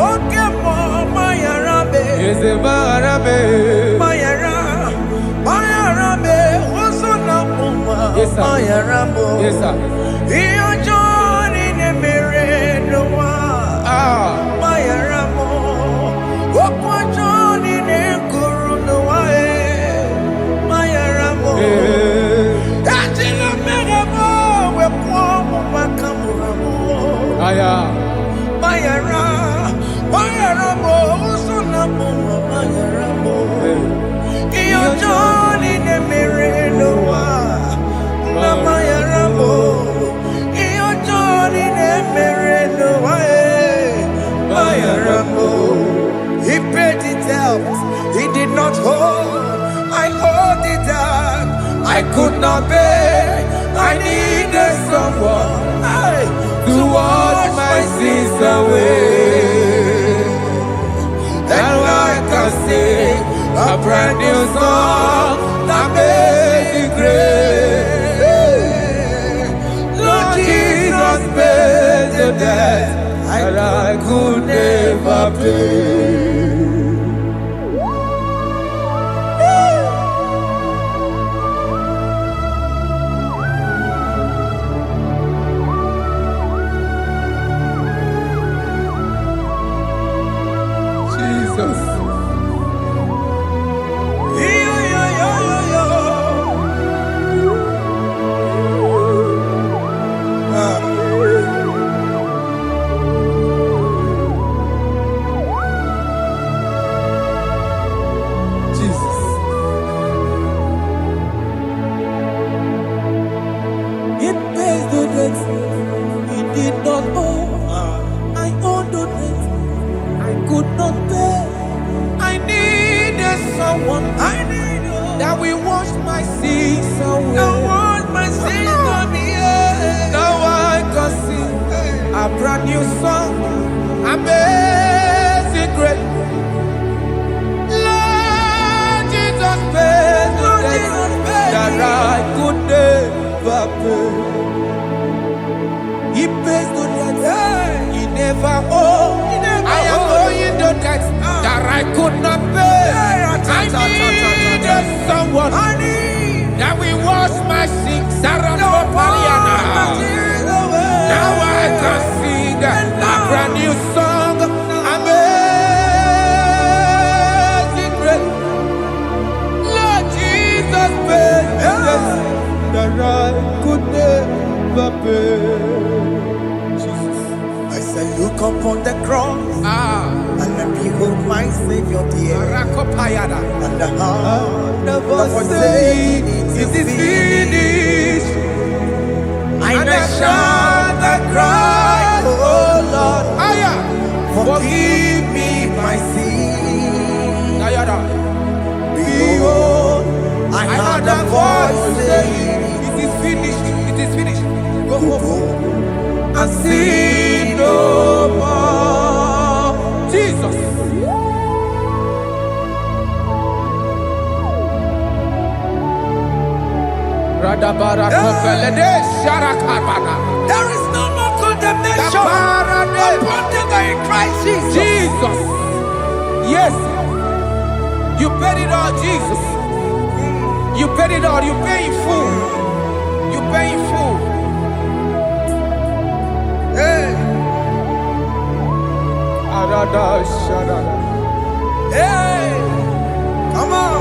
oke mo, bayara be. Eze bayara be. Bayara be, osona muma. Bayara mo. Yes sir. Iyo Johnny ne mere noa. Bayara mo, okwa Johnny ne kuru noa. Bayara mo. Aya, bayara mo, usuna mo, bayara mo. Iyo Johnny ne mere noa, na bayara mo. Iyo Johnny ne mere noa, bayara mo. He paid it out, he did not hold. I owed it out, I could not pay. I needed someone to wash my sins away. That's why I can sing a brand new song that made me great. Lord Jesus paid the debt that I could never pay. That we wash my sins away. Now I can sing a brand new song, amazing grace. Lord Jesus paid the debt that I could never pay. He pays the debt he never owed. I am owing the debt that I could not pay. I needed someone that will wash my sins. Now I can sing a brand new song, amazing grace. Lord Jesus paid the debt that I could never pay. Jesus, I salute look upon the cross and I behold my Savior dear. Rakopayada. And the heart that was saying it is finished. And I shout and cry, oh Lord, forgive me my sin. Behold, I heard a voice saying, it is finished, it is finished. go and sin no more. Jesus. There is no more condemnation upon them in Christ Jesus. Jesus. Yes. You paid it all, Jesus. You paid it all. You pay in full. You pay in full. Hey. Hey. Come on.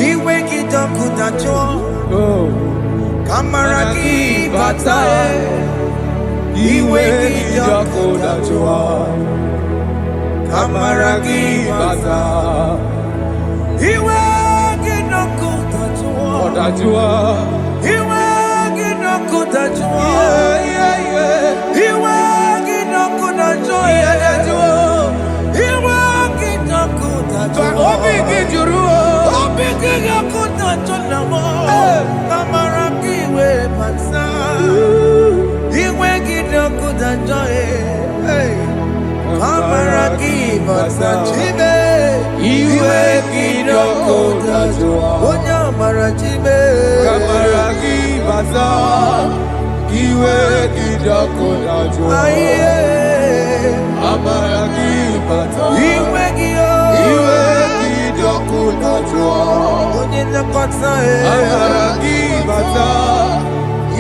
Iweki dokutacho. Kamaraki batae. Iweki dokutacho. Kamaraki batae. Iweki dokutacho. Iweki dokutacho. Iweki dokutacho.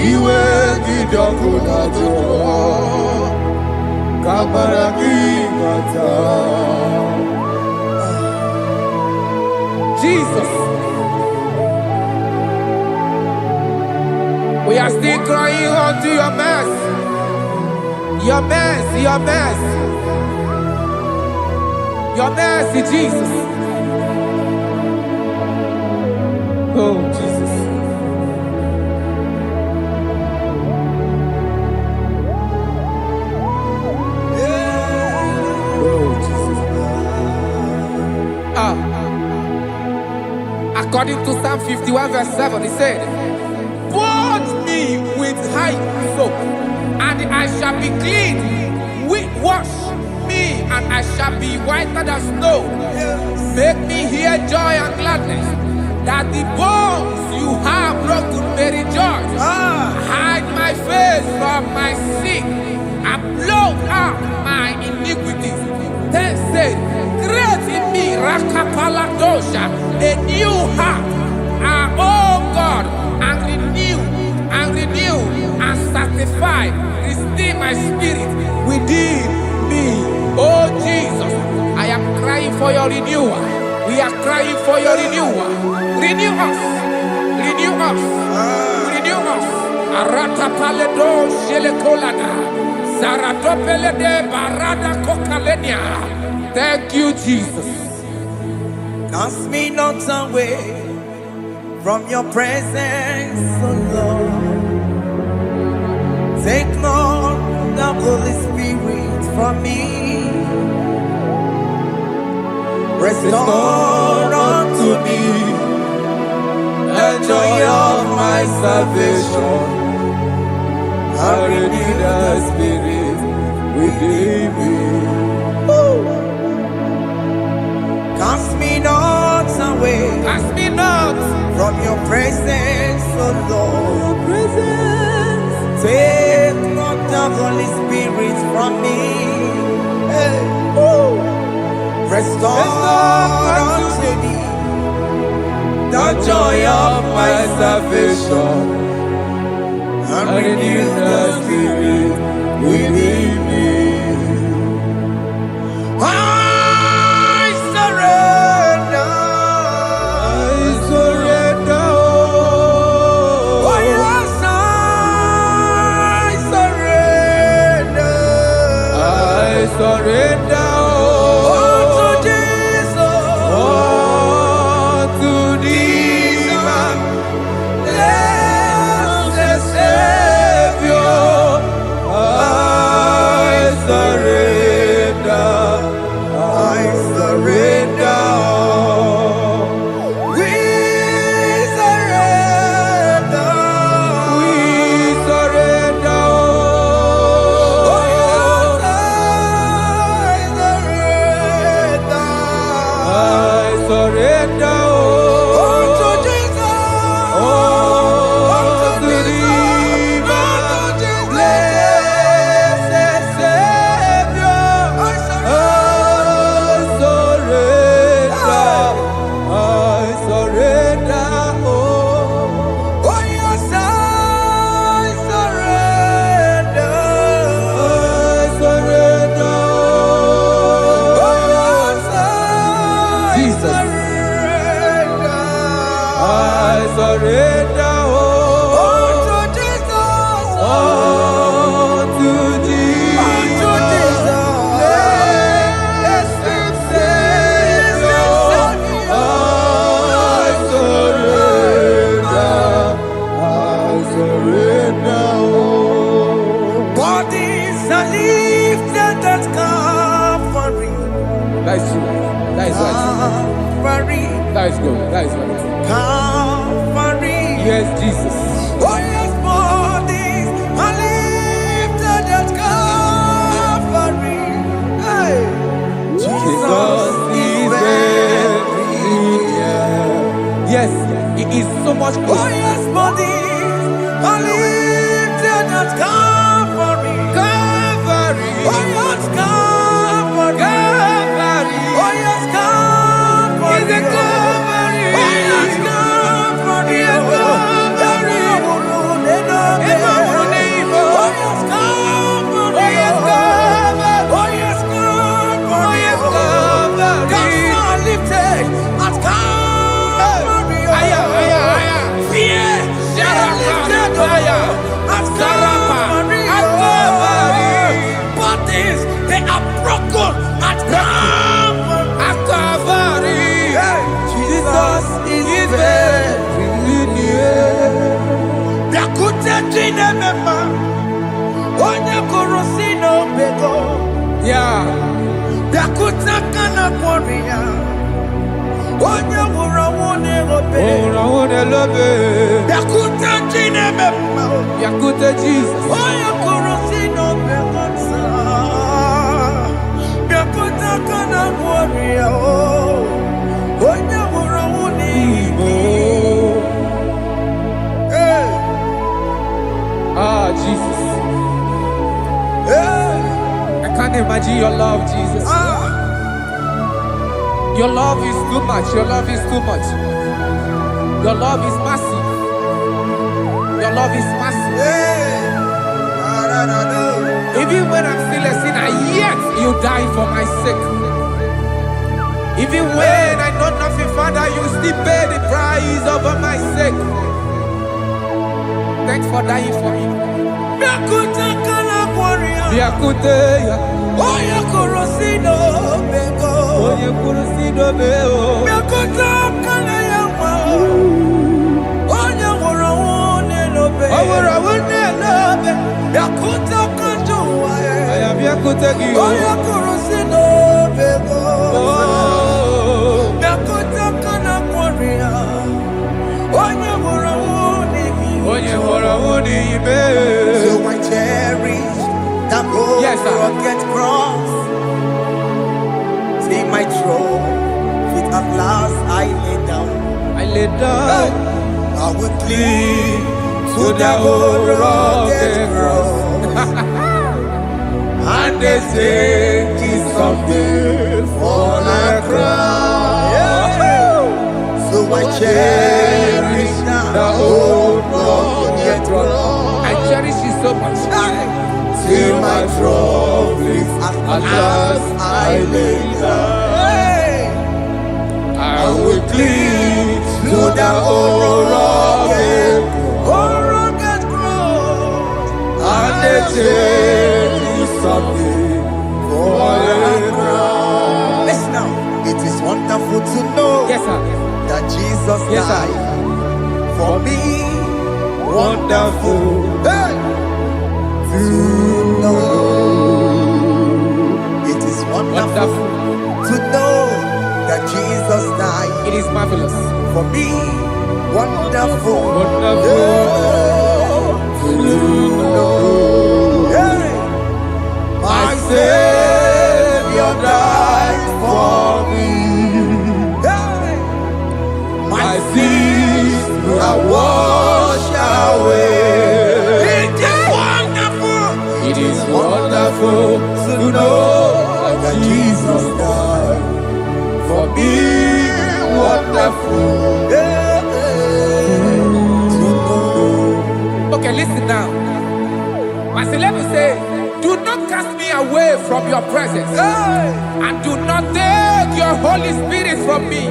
Iweki dokutacho. Jesus. We are still crying unto your mercy. Your mercy, your mercy. Your mercy, Jesus. Oh, Jesus. Oh, Jesus. According to Psalm 51 verse 7, he said, "Wash me with hyssop, and I shall be clean. Wash me, and I shall be whiter than snow. Make me hear joy and gladness, that the bones you have broken may rejoice. Hide my face from my sin, and blot out my iniquities." Then said, "Create in me, Rakapaladosha, a new heart, oh God, and renew, and sanctify, restore my spirit within me." Oh Jesus, I am crying for your renewal. We are crying for your renewal. Renew us, renew us, renew us. Arata paledo shelekolada, zaratopele de barada kokalenia. Thank you, Jesus. Cast me not away from your presence, oh Lord. Take not the Holy Spirit from me. Restore unto me the joy of my salvation. And renew the spirit within me. Cast me not away, Cast me not from your presence, oh Lord. Take not the Holy Spirit from me. Hey. Restore unto me the joy of my salvation, and renew the spirit within me. I surrender. Oh yes, I That is true. That is right. Calvary, That is good. That is right. Calvary. Yes, Jesus. Oh yes, bodies are lifted at Calvary. Hey. Jesus is very near. Yes, He is so much Oh closer. yes, bodies are lifted at Calvary. Calvary. Oh yes, Calvary. Calvary. Oh yes, Calvary. Is a Calvary. Oh yes, Calvary. Is a Calvary. Oh yes, Calvary. Oh yes, Calvary. Oh yes, Calvary. Oh yes, Calvary. Gods are lifted at Calvary. Aya, aya, aya. Fear is lifted at Calvary. Bodies, they are broken at Calvary. At Calvary. Jesus is very near. Yakute chinemema, onye korosino bego. Yeah. Yakuta kana kworiya, onye wurawune obe. Oh, I wanna love it. Yakuta chinemema, Yakute Jesus. onye korosino bego sa. Yakuta kana kworiya, onye wurawune Igbo. Hey, Ah, Jesus. hey, I can't imagine your love, Jesus. Your love is too much. Your love is too much. Your love is massive. Your love is massive. hey. Even when I'm still a sinner, yet you die for my sake. Even when I know nothing, Father, you still pay the price over my sake. Thanks for dying for me. Yakuta kana kworiya, Yakute, onye korosino bego. onye kurusido beo. Yakuta kana yama, onye wurawune lobe. Awura wune lobe. Yakuta kanjuwa, I am Yakute Giyo. onye korosino bego. Oh, Yakuta kana kworiya, onye wurawune onye hora wuni ibe. So I cherish that old Yes, sir. rugged cross. See my throne, feet at last I lay down. I lay down I will cling to to the that old old rugged rugged cross. and they say it's something for the crown. So I cherish The that old old rugged cross. I cherish it so much. Till my trophies at last I lay down. I will cling to the old rugged cross. and they say it's something for the crown. Listen now, it is wonderful to know Yes, sir. that Jesus Yes, sir. died for me. Wonderful. Hey! To know. It is wonderful Wonderful. to know that Jesus died It is marvelous. for me. Wonderful. Wonderful. To know. Hey! My Savior died for me. Hey! My sins are washed away. It is wonderful. It is wonderful to know that Jesus died for me. Wonderful. Yeah, to know. Okay, listen now. Verse 11 says, do not cast me away from your presence, Hey! and do not take your Holy Spirit from me.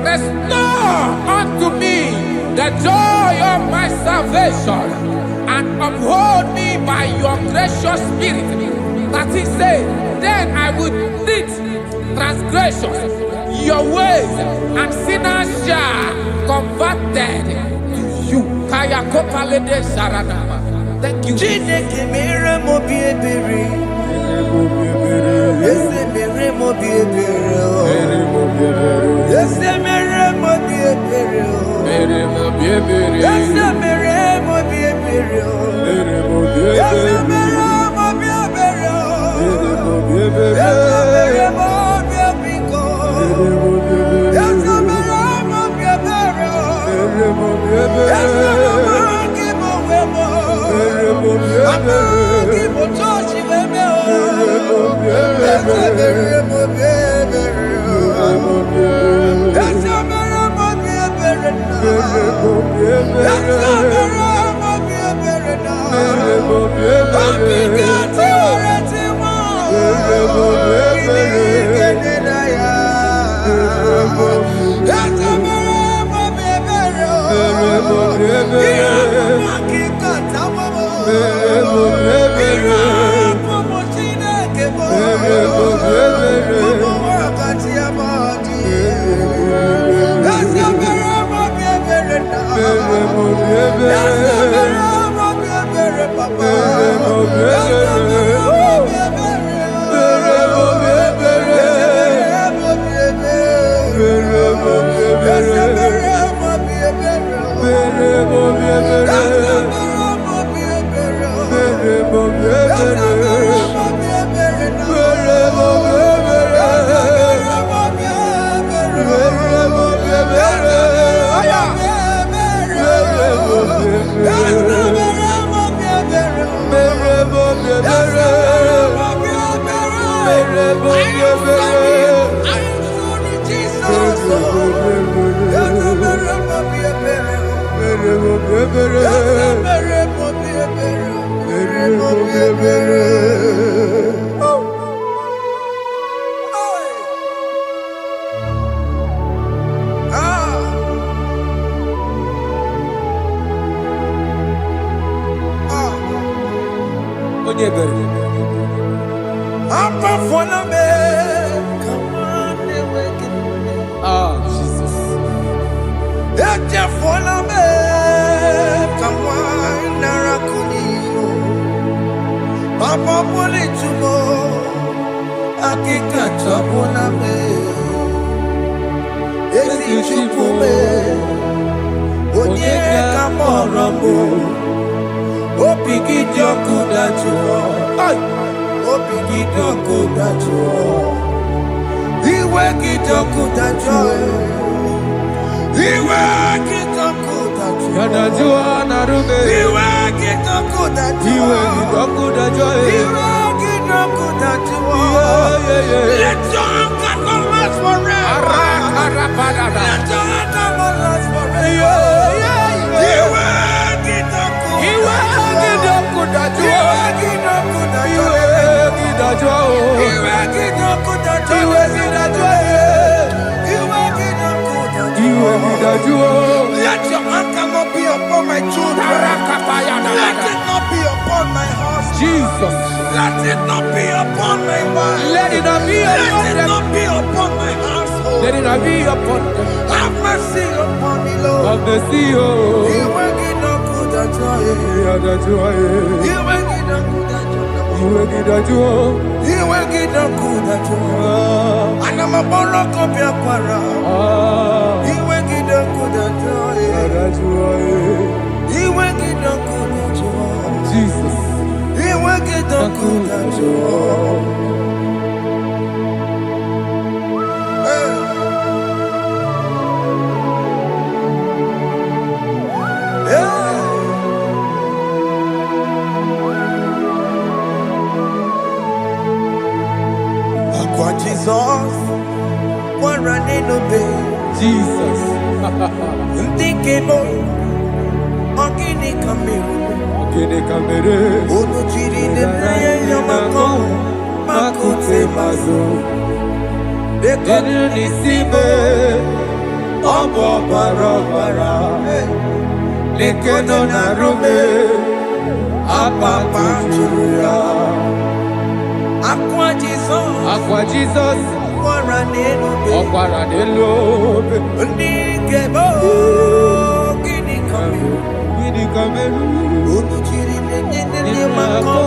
Restore unto me the joy of my salvation, and uphold me by your gracious spirit. That he said, then I will teach transgressions your ways, and sinners shall converted to you. Kaya kopalede sharanama. Thank you. Chineke mere mo bi ebere. Eze mere Let your anger not be upon my children. Let it not be upon my husband. Jesus. Let it not be upon my wife. Let it not be upon Let it not be upon my household. Let it not be upon them. Have mercy upon me, Lord. Of the sea, oh. You will get no good at all. You will get no good at all. You will get no good at all. And I'm a borrow of your para. You will get no good at all. You will get no good at all. Jesus. You will get no good at all. Jesus, what running obey Jesus. Thinking more, Ogini Kamiru, Onuchiri de Yamako, Makute Mazo, the Konisibe, Obo Barabara, the Kodonarume, Apapa Julia. Aqua Jesus, Okwaranelo, Nigebo, Gini Kameru, Unuchiri Nemako,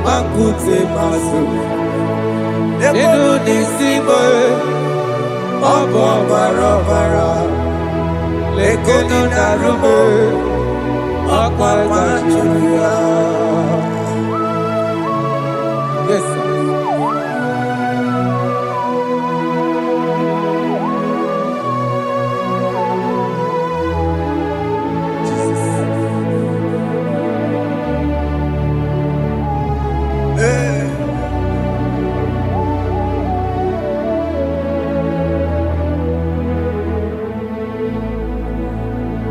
Makute Masu, Ego n'isibo ọbụ ọbara ọbara lekọta na-arụme ọkwa gbajuru ya. Yes, sir.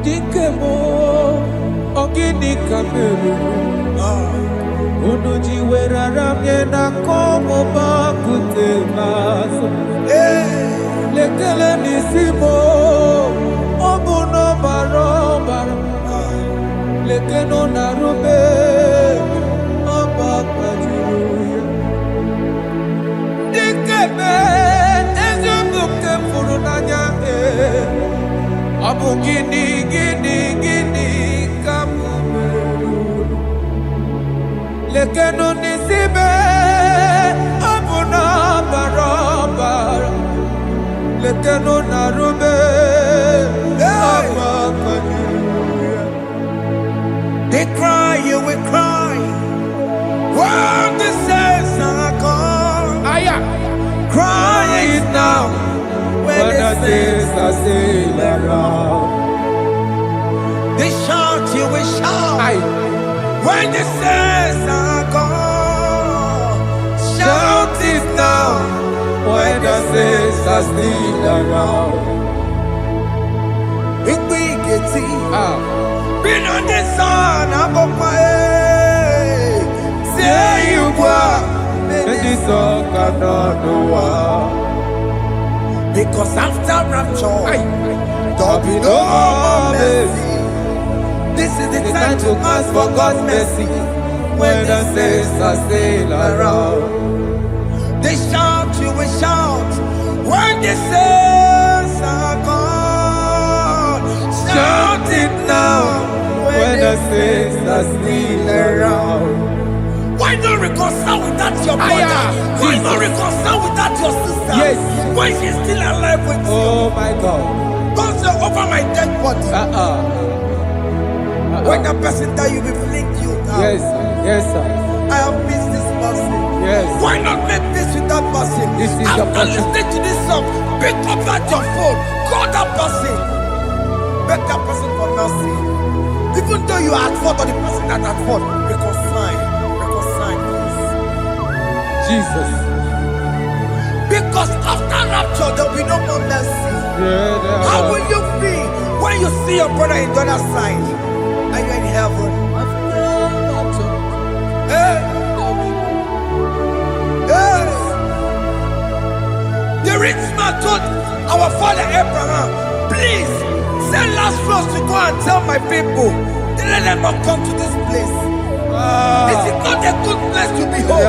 Dikemo ogini kamelu unu jiwerara mye na komo bakute maso lekele nisimo obuno barobara lekeno narube obakwajuruya dikeme ezubuke furunanya Abu gini kamumeru lekeno nisibe abu na barabara lekeno narube They cry, you will cry. When the saints are gone, cry it now. When the saints are still around, they shout, you will shout. When the saints are gone, shout it now. When the saints are still around, if we get it, been on the sun, I'm up my say you are, and this song cannot do. Because after rapture, there'll be no more mercy. This is the time to ask for God's mercy. When the saints are still around, they shout, you will shout. When the saints are gone, shout it now. When the saints are still around. Why not reconcile with that your brother? Why not reconcile with that your sister? Yes. Why she's still alive with you? Oh my God. Don't say over my dead body. When the person die, you will fling you down. Yes, sir. Yes, sir. I have missed this person. Yes. Why not make peace with that person? This is After your person. listening to this song, pick up that your phone, call that person, beg that person for mercy. Even though you are at fault or the person that at fault, reconcile, please. Jesus. Because after rapture, there will be no more mercy. How will you feel when you see your brother in the other side? Are you in heaven? Hey. Hey. The rich man told our father Abraham, please send Lazarus to go and tell my people, let them not come to this place. This is not a good place to behold.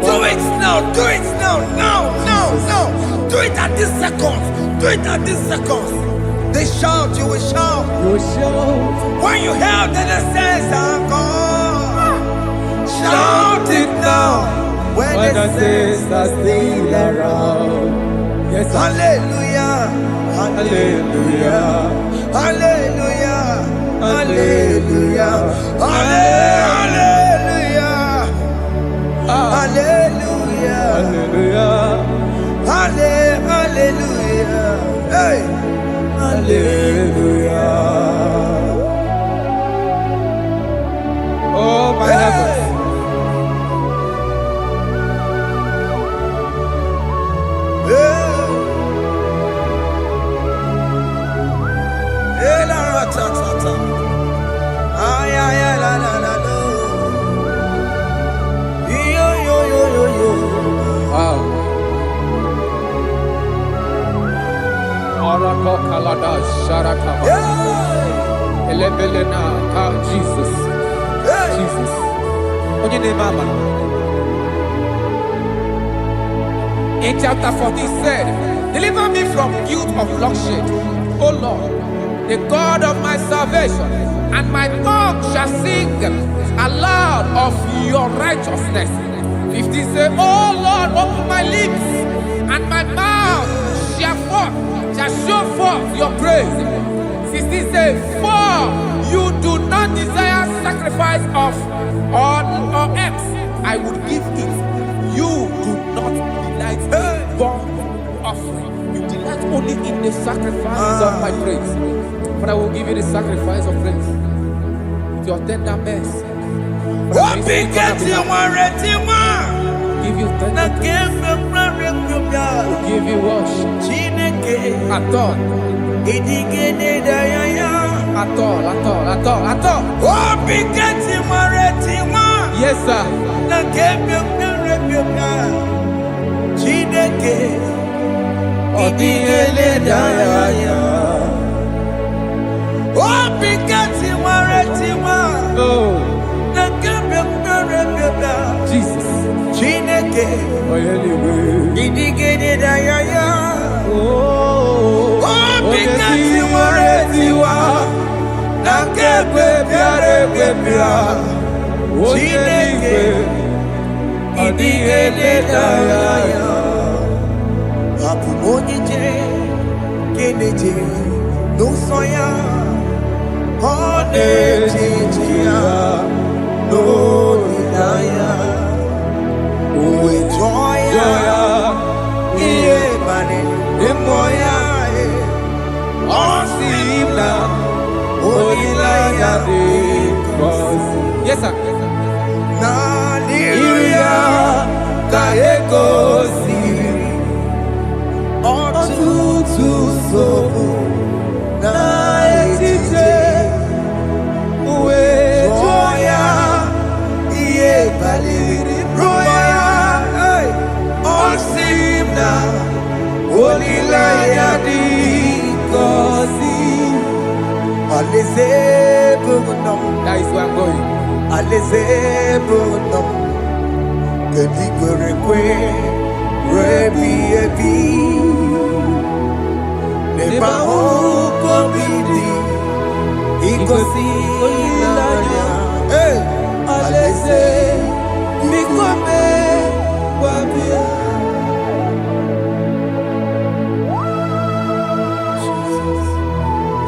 Do it now, do it now, now. Do it at this second. Do it at this second. They shout, you will shout. You shout. When you hear that the saints are gone, shout it now. When the saints are still around. Yes, sir. Hallelujah. Hallelujah. Hallelujah. Hallelujah. Hallelujah. Hallelujah. Hallelujah. Hallelujah. Hey. Hallelujah. Oh, my heavens. Hey, la la ta ta ta. Ay ay ay la la la la. Yo yo yo yo yo. Wow. Arako kalada sharakaba. Yeah. Elebelena ka Jesus. Hey. Jesus. Onye ne mama. In chapter 40 said, deliver me from guilt of bloodshed, O Lord, the God of my salvation. and my tongue shall sing aloud of your righteousness. 15 say, oh Lord, open my lips, and my mouth shall show forth your praise. 16 say, for you do not desire sacrifice of or eggs, I would give it. You do not delight in burnt offering. You delight only in the sacrifice of my praise. But I will give you the sacrifice of praise. With your tender mercy. Give you tender will give you worship. At all. Yes, sir. Jesus. Yes, sir. That is where I'm going.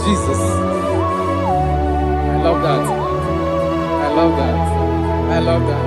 Jesus. I love that. I love that. I love that.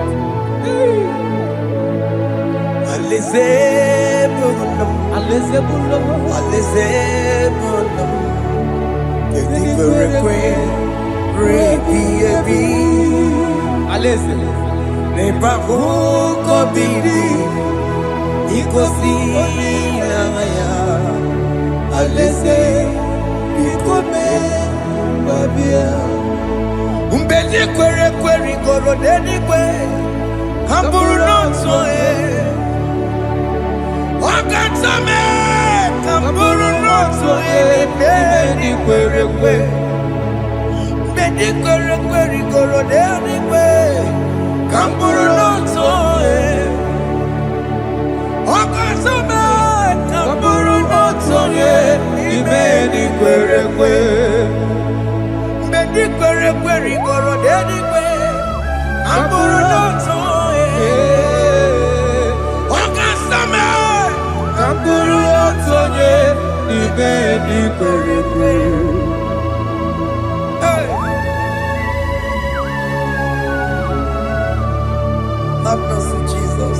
Have mercy, Jesus.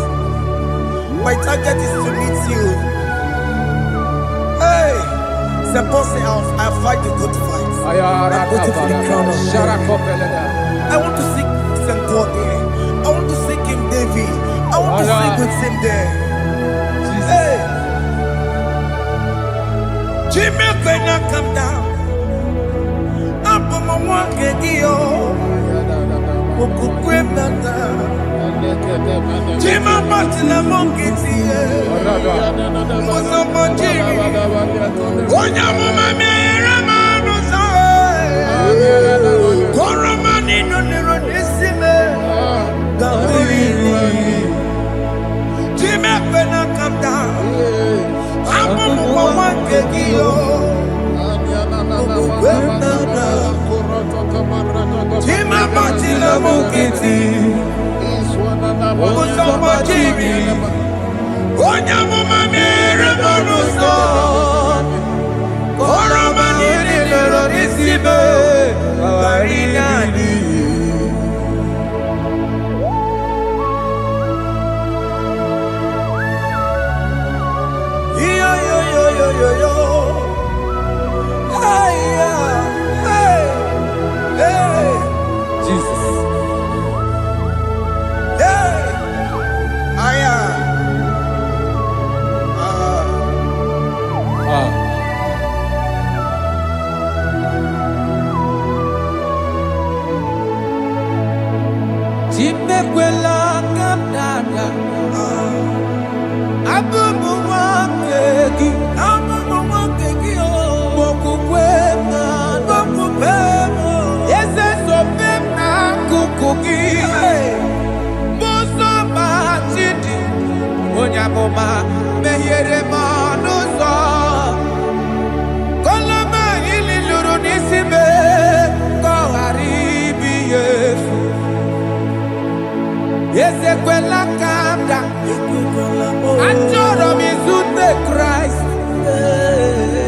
My target is to meet you. Hey, suppose I fight the good fight. I'm waiting for the crown of heaven. I want to seek St. God there. I want to seek King David. I want to sing with him there. Hey, Jimmy cannot come down. I'm on my one Kedio. Jima Martina Monkey, was a Monjiri. Onya Mama Ramano, Coramani, no Neronissime, Jimmy cannot come down. I'm on one Kedio. mekwela ka m dada. Abụ m nwoke gị, okwukwe m na eze sobe m n'akụkụ gị. Mụsọ ma Chidi, onye amụma mehiere m ọnụ ụzọ. Koloma ili lụrụ n'isi m ka ọ ghara ibi ya efu. Ezekwela ka m daa. Achọrọ m izute Kraịst.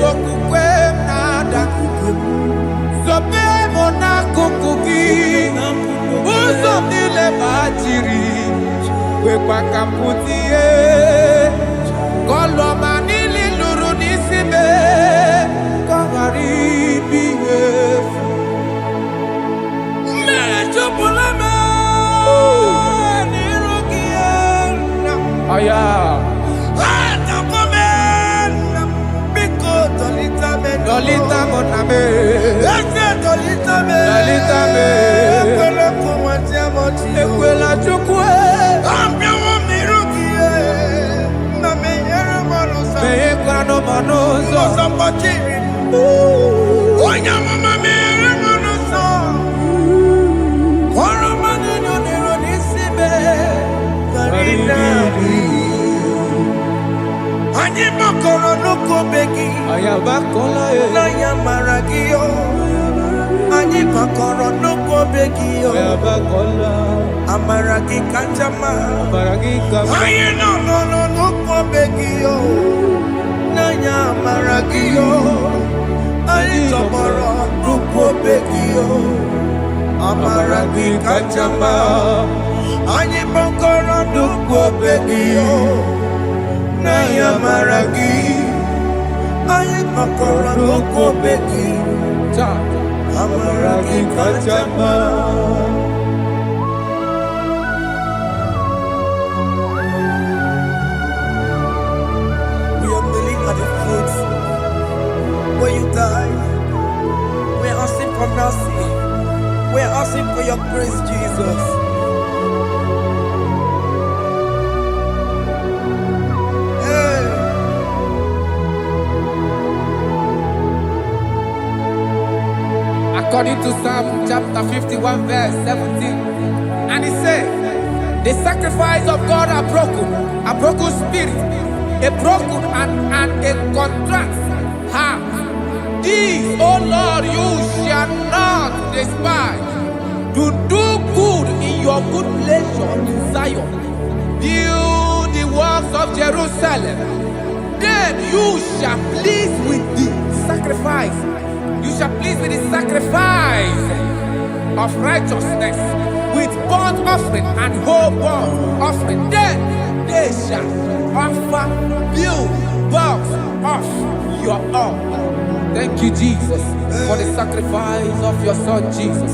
Okwukwe m na-ada. Zobe m n'akụkụ gị. Ụzọ m niile gbachiri. Kwekwa ka m pụta ihe. Koloma niile lụrụ n'isi m ka ọ ghara ibi ya efu. Mmejupụla m n'iru gị. Aya. Dolita mo na me. Dolita me. Ekwela chukwu. Meye kwano manuzo. Onya mama mere manuzo. Kwaro manino nero nisibe. Karina. Anyị makọrọ n'ụkọ begi. Ayabakola e. N'anya mara gị o. Anyị makọrọ n'ụkọ begi o. Ayabakola. Amara gị kacha mma. Amara gị kacha mma. Anyị nọ n'ụkọ begi o. N'anya mara gị o. Anyị tọgbọrọ n'ụkọ begi o. Amara gị kacha mma. Anyị makọrọ n'ụkọ begi o. N'anya mara gị, anyị makọrọ n'ụkọ begi, amara gị kacha mma. We are kneeling at the foot where you died. We are asking for mercy. We are asking for your grace, Jesus. According to Psalm chapter 51 verse 17, and he said, the sacrifice of God are broken spirit, a broken and a contrite heart. These, O Lord, you shall not despise. To do good in your good pleasure in Zion. Build the works of Jerusalem. Then you shall please with the sacrifice. You shall please with the sacrifice of righteousness, with burnt offering and whole burnt offering. Then they shall offer build boughs of your own. Thank you, Jesus, for the sacrifice of your Son, Jesus.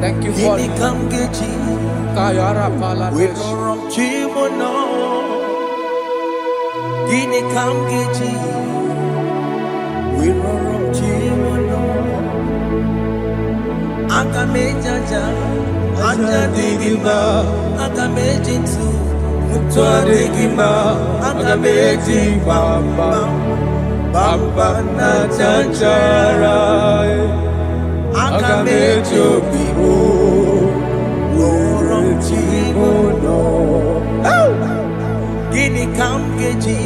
Thank you for it. Kayara Pala. Akamejaja, ajadigima, akamejintu, mutuadigima, akamejibamba, bamba na chanchara, akamejobibo, roromchimono. Gini kamgeji,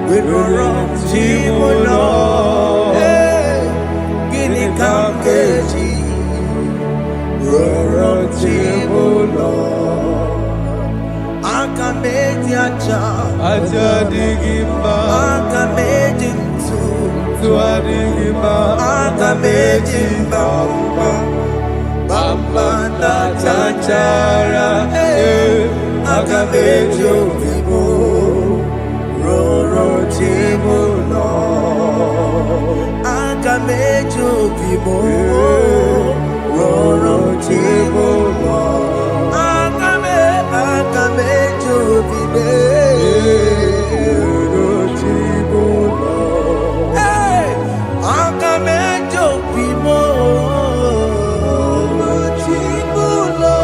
roromchimono. Kamkeji, Rorochibulo, Akameji aja digima, Akameji tuadigima, Akameji bamba, bamba na chanchara, Akameji obibo, Rorochibulo. Akamejo bibo, roro chibo lo. Akamejo bibe, roro chibo lo. Akamejo bibo, roro chibo lo.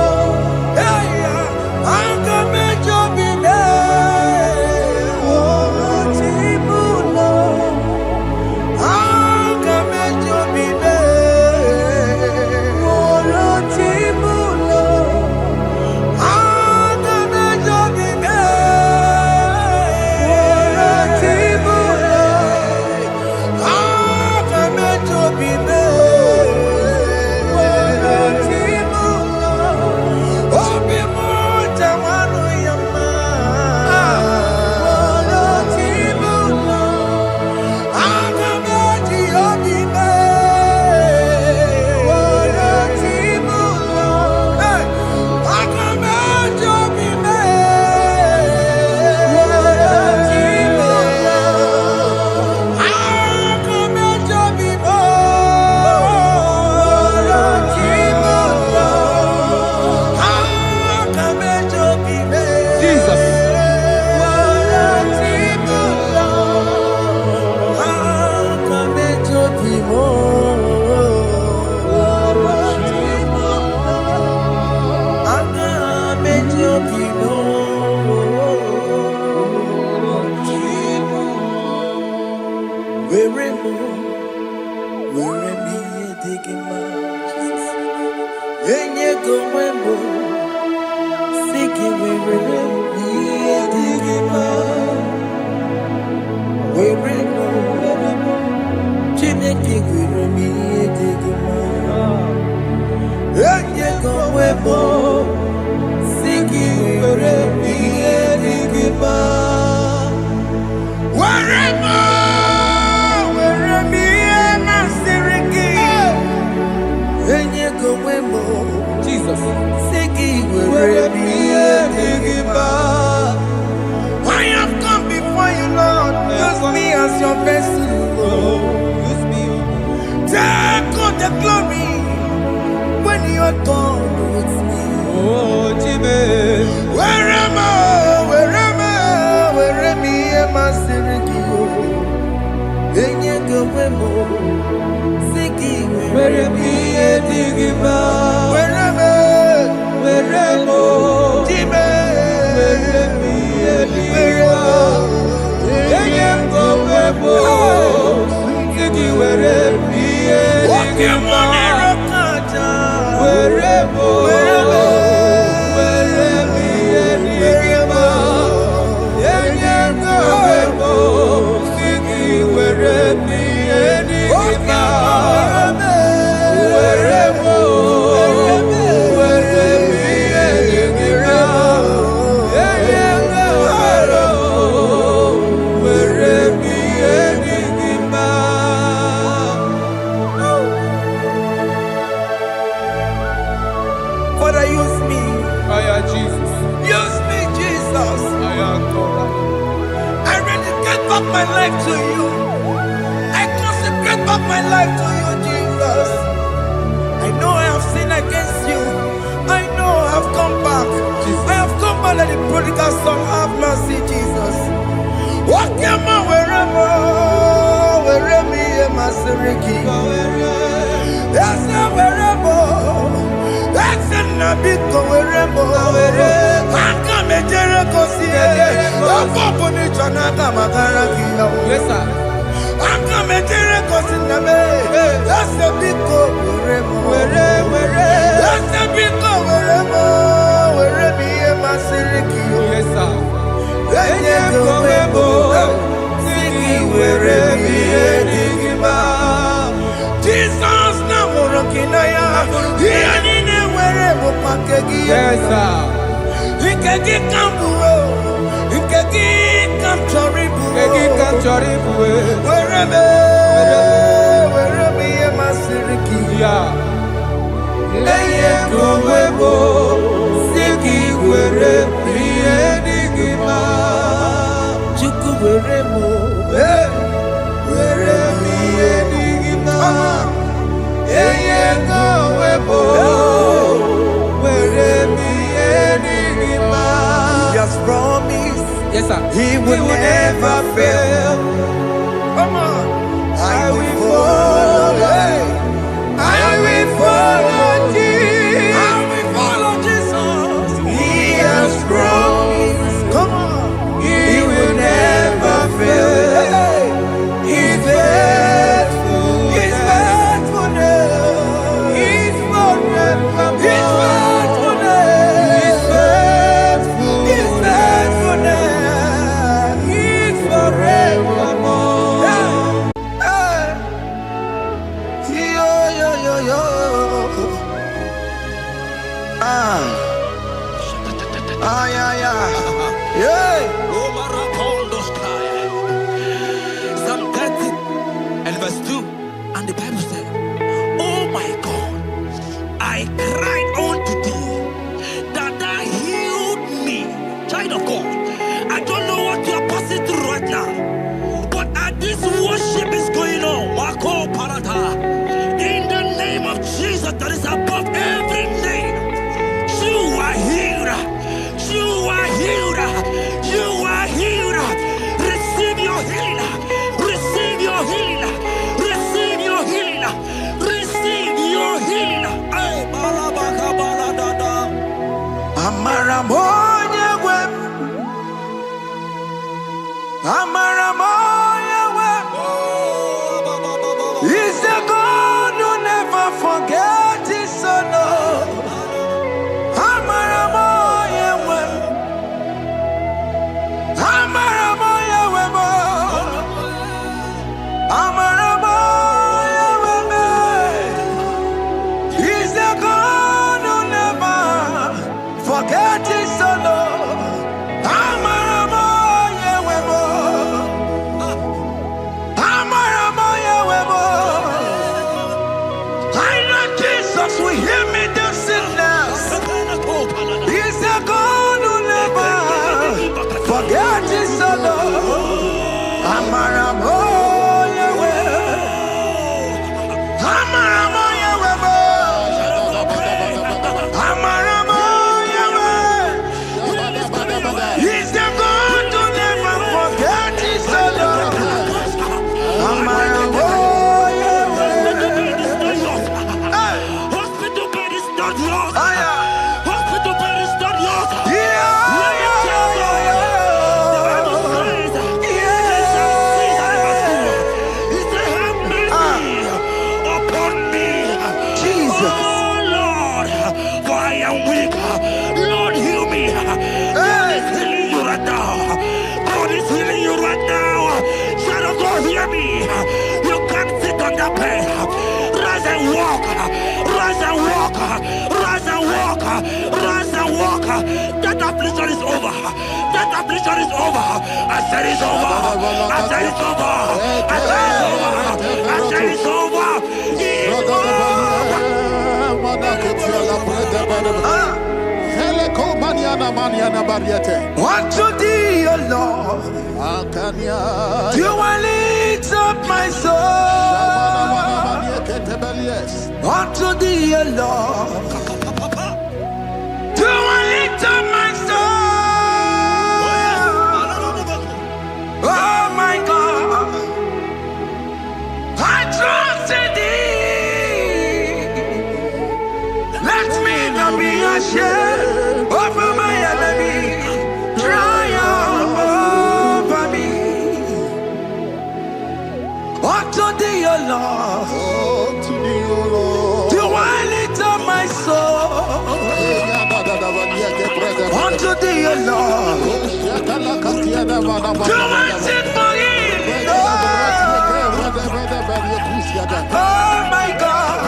Enye gomwembo Siki wewere Iye digima Weremo Chineke were Iye digima Enye gomwembo Siki wewere Iye digima Weremo Jesus. I have come before you, Lord. Use me as your vessel, Lord. Use me. Take all the glory when you are done with me. Oh, Jesus. Where am I? Where am I? Where am I? Masirikio. Enye gomemo. Siki where am I? Digima. Where am I? Weremo, Jime, weremi, eliwa, eyengo webo, sigi weremi, eliwa, weremo, weremi, eliwa, eyengo webo, sigi weremi, eliwa, weremo. Father, use me. Jesus. Use me, Jesus. I rededicate back my life to you. I consecrate back my life to you, Jesus. I know I have sinned against you. I know I have come back. I have come back like the prodigal son. Have mercy, Jesus. Walk your man wherever me and my Siriki. Yes, wherever. That's a nabiko wherever. I come a Jericho see. Yes, sir. I come a Jericho in the bay. That's a big go wherever. That's a big go wherever me and my Siriki. Yes, sir. Jesus na morokinaya yanine wherever pakegi. Yes, sir. Ikegi kambuo, ikegi kamchoribu, wherever me and my Siriki. Yeah. Eye kowebo, siki were bienigima. Chuku weremo, Were bienigima. Eye kowebo, were bienigima. He has promised. Yes, sir. He will never fail. Come on. I will follow. I will follow Jesus. I will follow Jesus. He has promised. Come on. He will never fail. He's faithful. He's faithfulness. He's forever. He's faithfulness. He's faithful. He's faithfulness. He's forevermore. Hey. Yo, yo, yo, yo. Ah, yeah, yeah. Yeah. Psalm 30 and verse 2. And the Bible said, oh my God, I cried unto thee that thou healed me. Child of God, I don't know what you are passing through right now, but as this worship is going on, Marco Parata, in the name of Jesus that is above every name, you are healed. You are healed. You are healed. Receive your healing. Receive your healing. Receive your healing. Receive your healing. Hey, not yours. Aya. Hospital bed is not yours. Yeah. Let me tell you, the Bible says, in Psalm 6 and verse 2, he said, have mercy upon me, Jesus. oh Lord, for I am weak. Lord, heal me. God is healing you right now. God is healing you right now. Child of God, hear me. You can't sit on that bed. Rise and walk. Rise and walk. Rise and walk. Rise and walk. That affliction is over. That affliction is over. I said it's over. I said it's over. I said it's over. I said it's over. It's Unto thee, O Lord, do I lift up my soul. Unto thee, O Lord, do I lift up my soul. Oh my God, I trust in thee. Let me not be ashamed over my enemy. Triumph over me. Unto thee, O Lord, do I lift up my soul. Unto thee, O Lord, do I sing for him. Oh my God,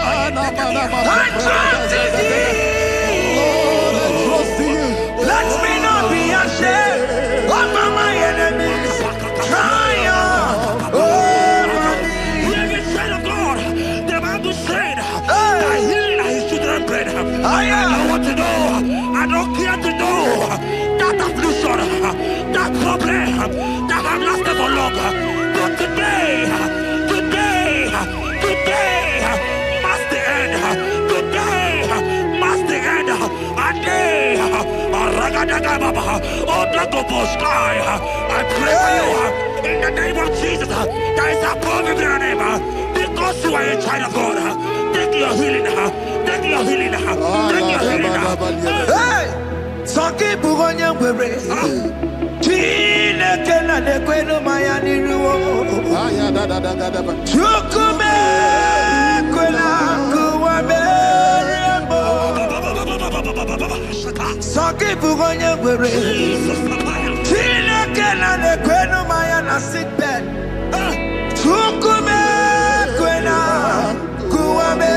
I trust in thee. Let me not be ashamed over my enemies. Triumph over me. Hear the child of God. The Bible said, I heal his children bread. I don't want to know. I don't care to know that affliction, that problem that have lasted for long. But today must the end. Today must the end. And day, I pray for you in the name of Jesus. There is a problem in your name because you are a child of God. Take your healing. Take your healing. Take your healing. Hey, Sanki Bugonya Were. Tina Kena de Queno Mayani Ruo. Chukume Quena Kuame. Sanki Bugonya Were. Tina Kena de Queno Mayana sick bed. Chukume Quena Kuame.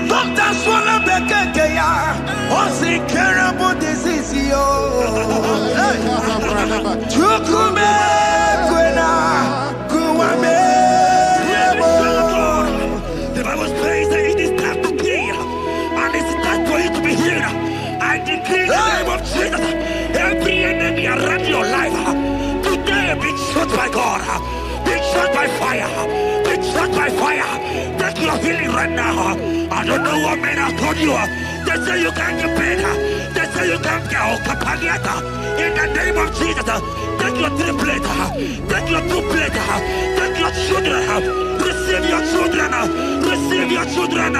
Doctor Swallow Bekeya, Osi Carabo disease, Chukume Quena, Kuame. The Bible says that it is time to kill, and it is time for you to be healed. I decree in the name of Jesus, every enemy around your life, today be shot by God, be shot by fire, be shot by fire. Take your healing right now. I don't know what men have told you. They say you can't get paid. They say you can't get Okapagiata. In the name of Jesus, take your triplet, take your two-plate, take your children, receive your children, receive your children.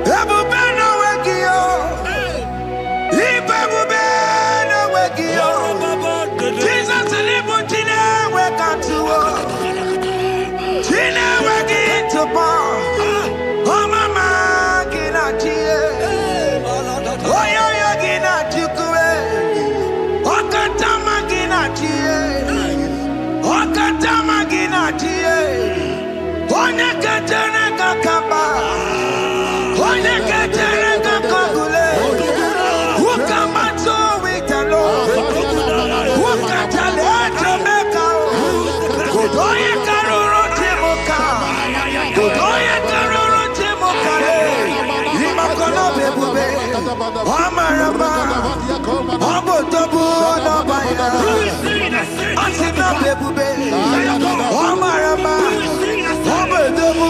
Ebubeno Wekio, Ibebubeno Wekio, Jesus Libutine Wekatu, Tina Weki to Paul, Oh Mama Ginachi, Oh Yo Ginachi, Okatama Ginachi, Okatama Ginachi, One Katana Kakaba, One Katana Kakule, Ukamato Witalo, Ukatale Jamaica, Godoya Karuro Timoka, Godoya Karuro Timoka, Imakono Bebube, Amarama, Obotobu Nabaya, Asina Bebube, Amarama, Obotobu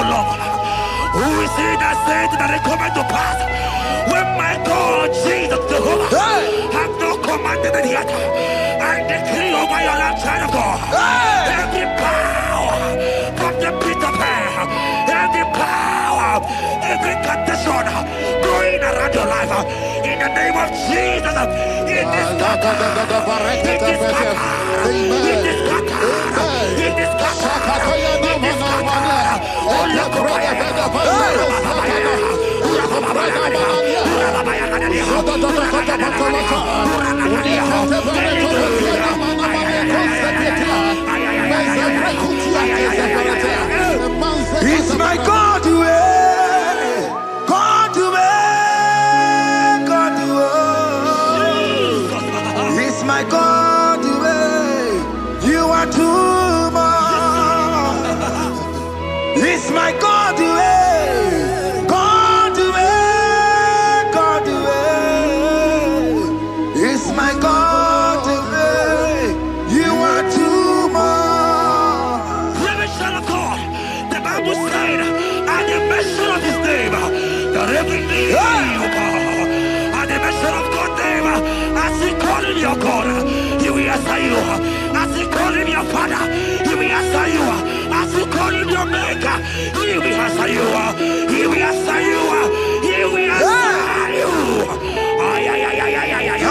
Lord. Who is he that said that it come to pass? When my God, Jesus Jehovah, have not commanded it yet, I decree over your life, child of God, every power from the pit of hell, every power, every condition going around your life, in the name of Jesus, it is scattered, it is scattered, it is scattered, it is scattered, it is scattered. Oh, look over It's my God to God to God to It's my God to you are too much. It's my God to God to God to It's my God to you are too much. Son of God, the Bible said, at the mention of his name, that every knee will bow. At the mention of God's name, as he call him your God, he will answer you. As he call him your Father, he will answer you. As he call him your Maker, he will answer you. He will answer you. He will answer you. Ay, ay, ay, ay, ay, ay, ay.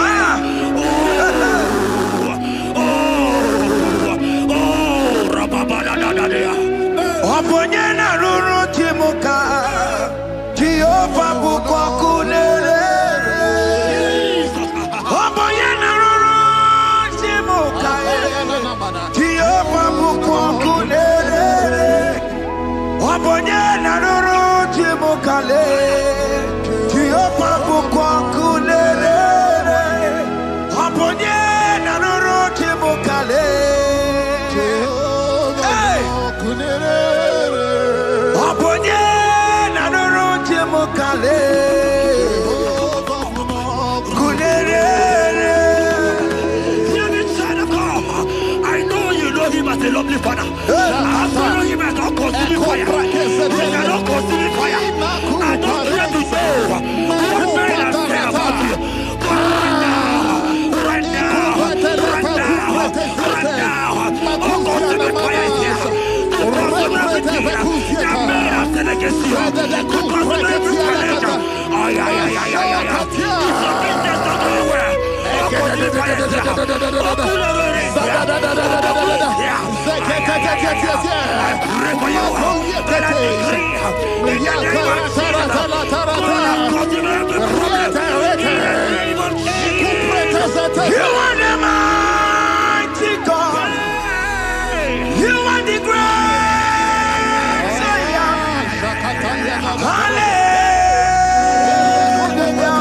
Oponyena ruru timuka Jehova bukokunere Oponyena ruru timuka Jehova bukokunere Oponyena ruru timuka Jehova bukokunere Oponyena ruru timuka I know you know him as a lovely father. I follow him as not consuming fire. He cannot consuming fire. I don't care to know what men have said about you. But right now, all consuming fire is here. To consume everything that men have said against you. To consume every challenge. Ay, ay, ay, ay, ay, ay. If your business not doing well, all consuming fire is here. I pray for you. That I decree in the name of Jesus. You are the mighty God. You are the great Hallelujah.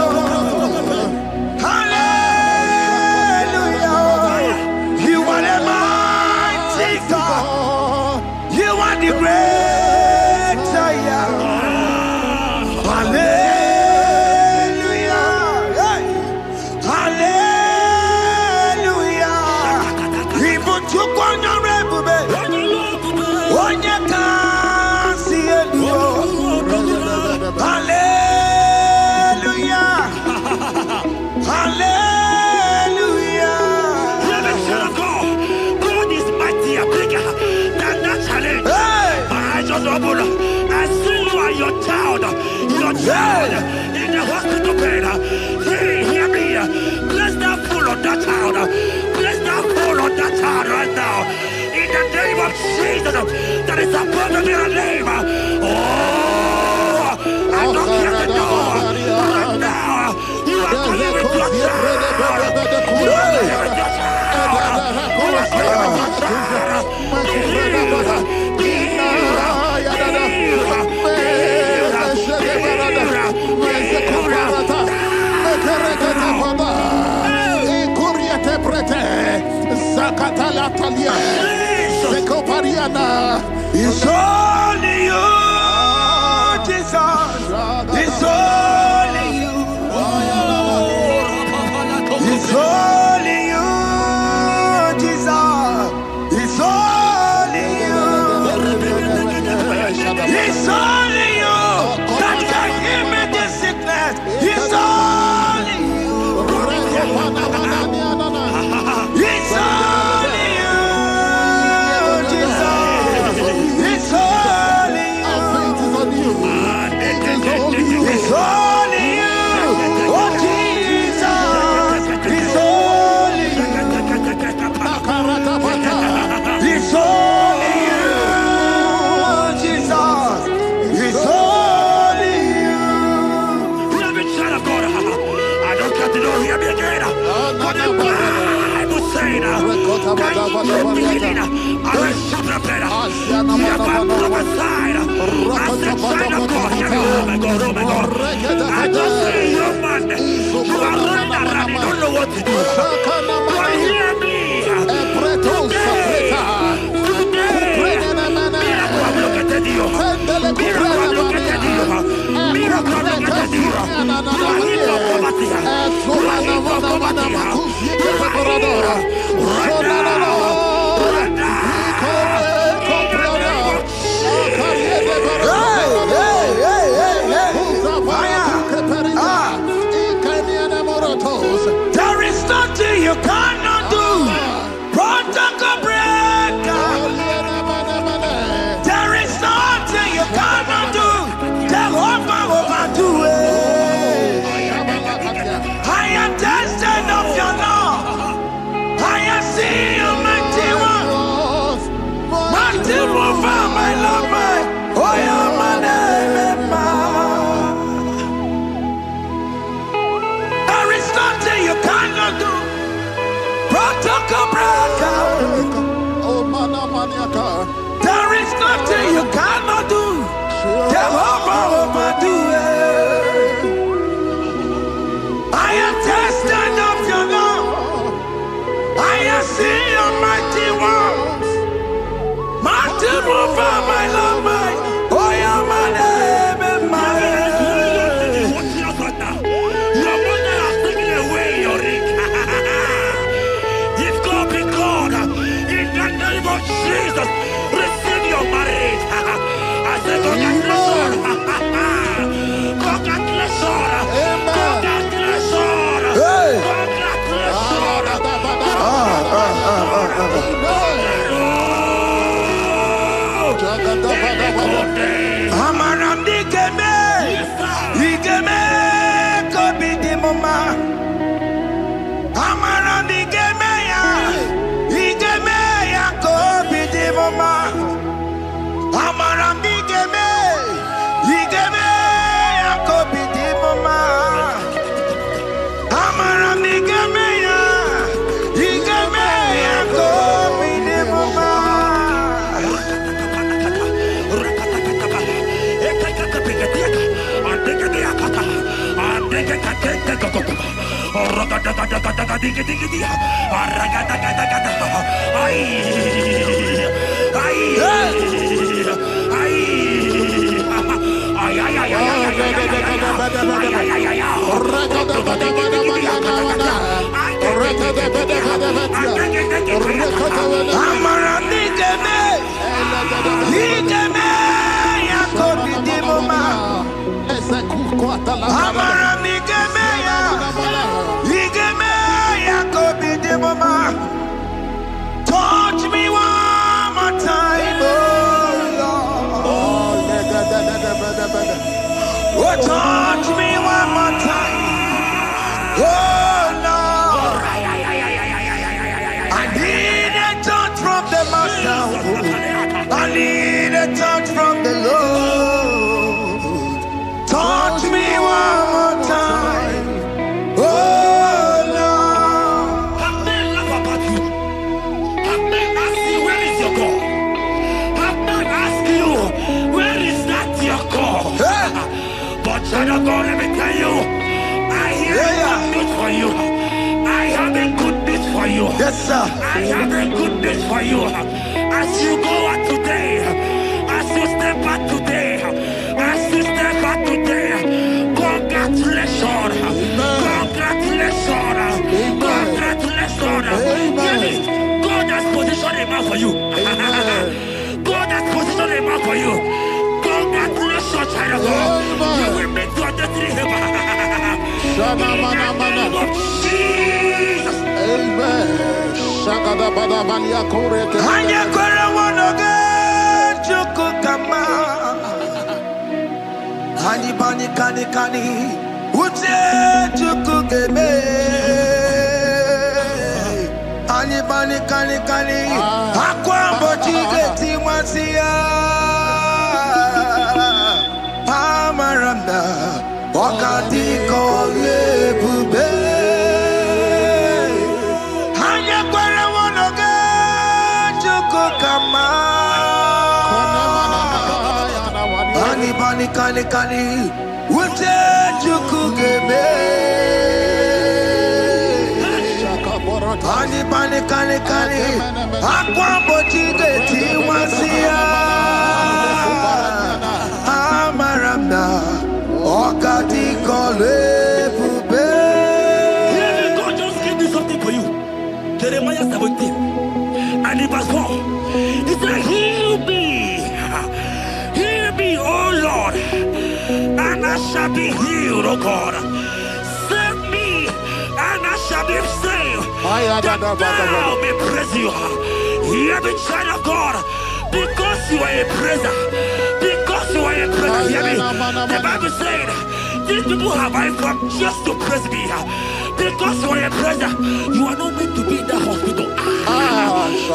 Hallelujah. You are the mighty God. You are the great Hallelujah. Hallelujah. Even to Hallelujah. Hallelujah. God is mightier, bigger than that challenge. My eyes just open. I see you and your child in the hospital bed. Hear me. Bless that fool on that child. Bless that fool on that child right now. In the name of Jesus, that is above every name. Oh, I don't hear the door. Right now, you are going with your child. You are going with your child. You are going with your child. It's only you, Jesus. It's only you. It's only you, Jesus. It's only you. It's beginning, I will shoot the better. You have prophesied. I said, sign of God, hear me. Oh my God, oh my God. I just see you, man. You are running around, you don't know what to do. But hear me. Miracle have located you. Miracle have located you. Miracle have located you. You are in for poverty. You are in for poverty. You are in right now. Right now. There is nothing you cannot do. Protocol breaker. There is nothing you cannot do. Jehovah overdo it. I am tested of your love. I am seeing you, mighty one. Mighty mover, my love, my. Oh, yeah, my name, there is nothing you cannot do. Protocol breaker. There is nothing you cannot do. Jehovah overdo it. I am tested of your love. I am seeing your mighty ones. Mighty mover, my love, my. Oh, yeah, my name and my name. Your mother has taken away your ring. If God be God, in the name of Jesus, receive your marriage. I say, congratulations. Congratulations. Congratulations. Congratulations. Amarandi geme, igeme, kobi di mama. Amarandi geme ya, igeme ya kobi di mama. Amarandi geme, igeme ya kobi di mama. Amarandi geme ya, igeme ya kobi di mama. Touch me one more time, oh Lord. Oh, touch me one more time, oh Lord. I need a touch from the Master. I need a touch from the Lord. Touch me one more time, oh Lord. Have men laugh about you. Have men ask you, where is your God? Have men ask you, where is that your God? But child of God, let me tell you, I have a good news for you. I have a good news for you. Yes, sir. I have a good news for you. As you go out today, as you step out today, as you step out today, congratulations. Congratulations. Congratulations. Hear me. God has positioned a man for you. God has positioned a man for you. Congratulations, child of God. You will make your destiny helper. In the name of Jesus. Amen. Hanya kora wanoge chukukama. Hani bani kani kani uche chukukeme. Hani bani kani kani akwambo chigeti mwasiya. Amaranda wakati kole bube. Hanya kora wanoge kani. Ute chukugeme. Kani. Akwa bochige tiwasia. Amaramna. Okati kole pube. God just gave me something for you. Jeremiah 17 and in verse 4. He said, heal me, oh Lord, and I shall be healed, oh God. Save me, and I shall be saved. That thou may praise you. Hear me, child of God, because you are a praiser. Because you are a praiser, hear me. The Bible said, these people have I come just to praise me. Because you are a praiser, you are not meant to be in that hospital.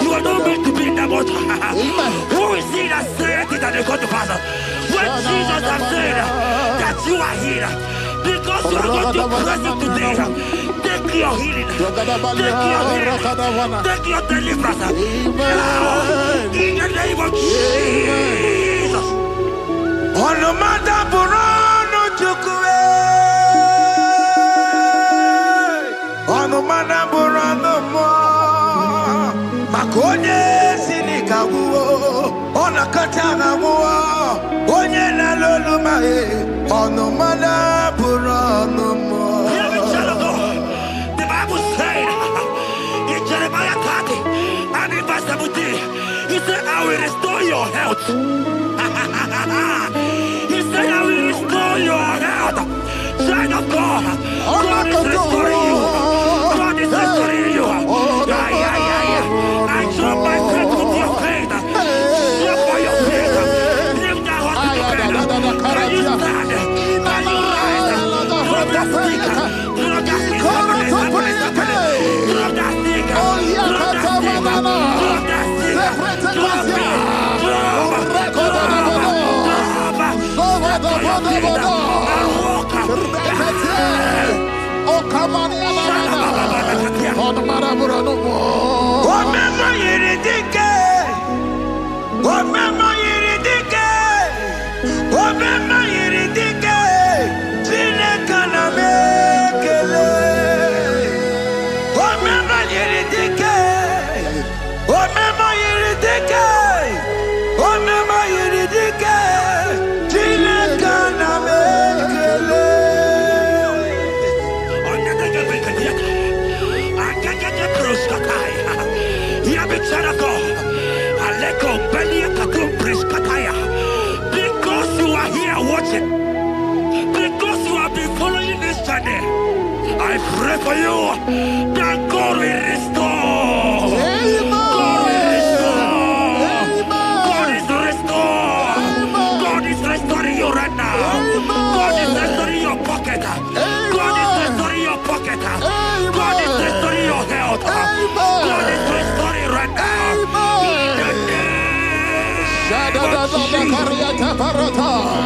You are not meant to be in that water. Who is he that said it and they come to pass? When Jesus has said that you are healed, because you are going to praise him today, take your healing, take your deliverance. In the name of Jesus. On the matter Burano Chukwe. On the matter Burano Mo. Makonye Sinikawo. On a Katana Mo. Onye na Lolumae. On the matter Burano Mo. The Bible said in Jeremiah 30 and in verse 17, he said, I will restore your health. He said, I will restore your health. Child of God, God is restoring you. God is restoring you. I draw my faith with your faith. Show for your faith. Leave that hospital bed. Can you stand? Can you rise? Drop that stick. Drop that stick. Drop that stick. Because you are here watching, because you have been following this journey, I pray for you that God will restore. God will restore. God is restoring. God is restoring you right now. God is restoring your pocket. God is restoring your pocket. God is restoring your health. God is restoring right now.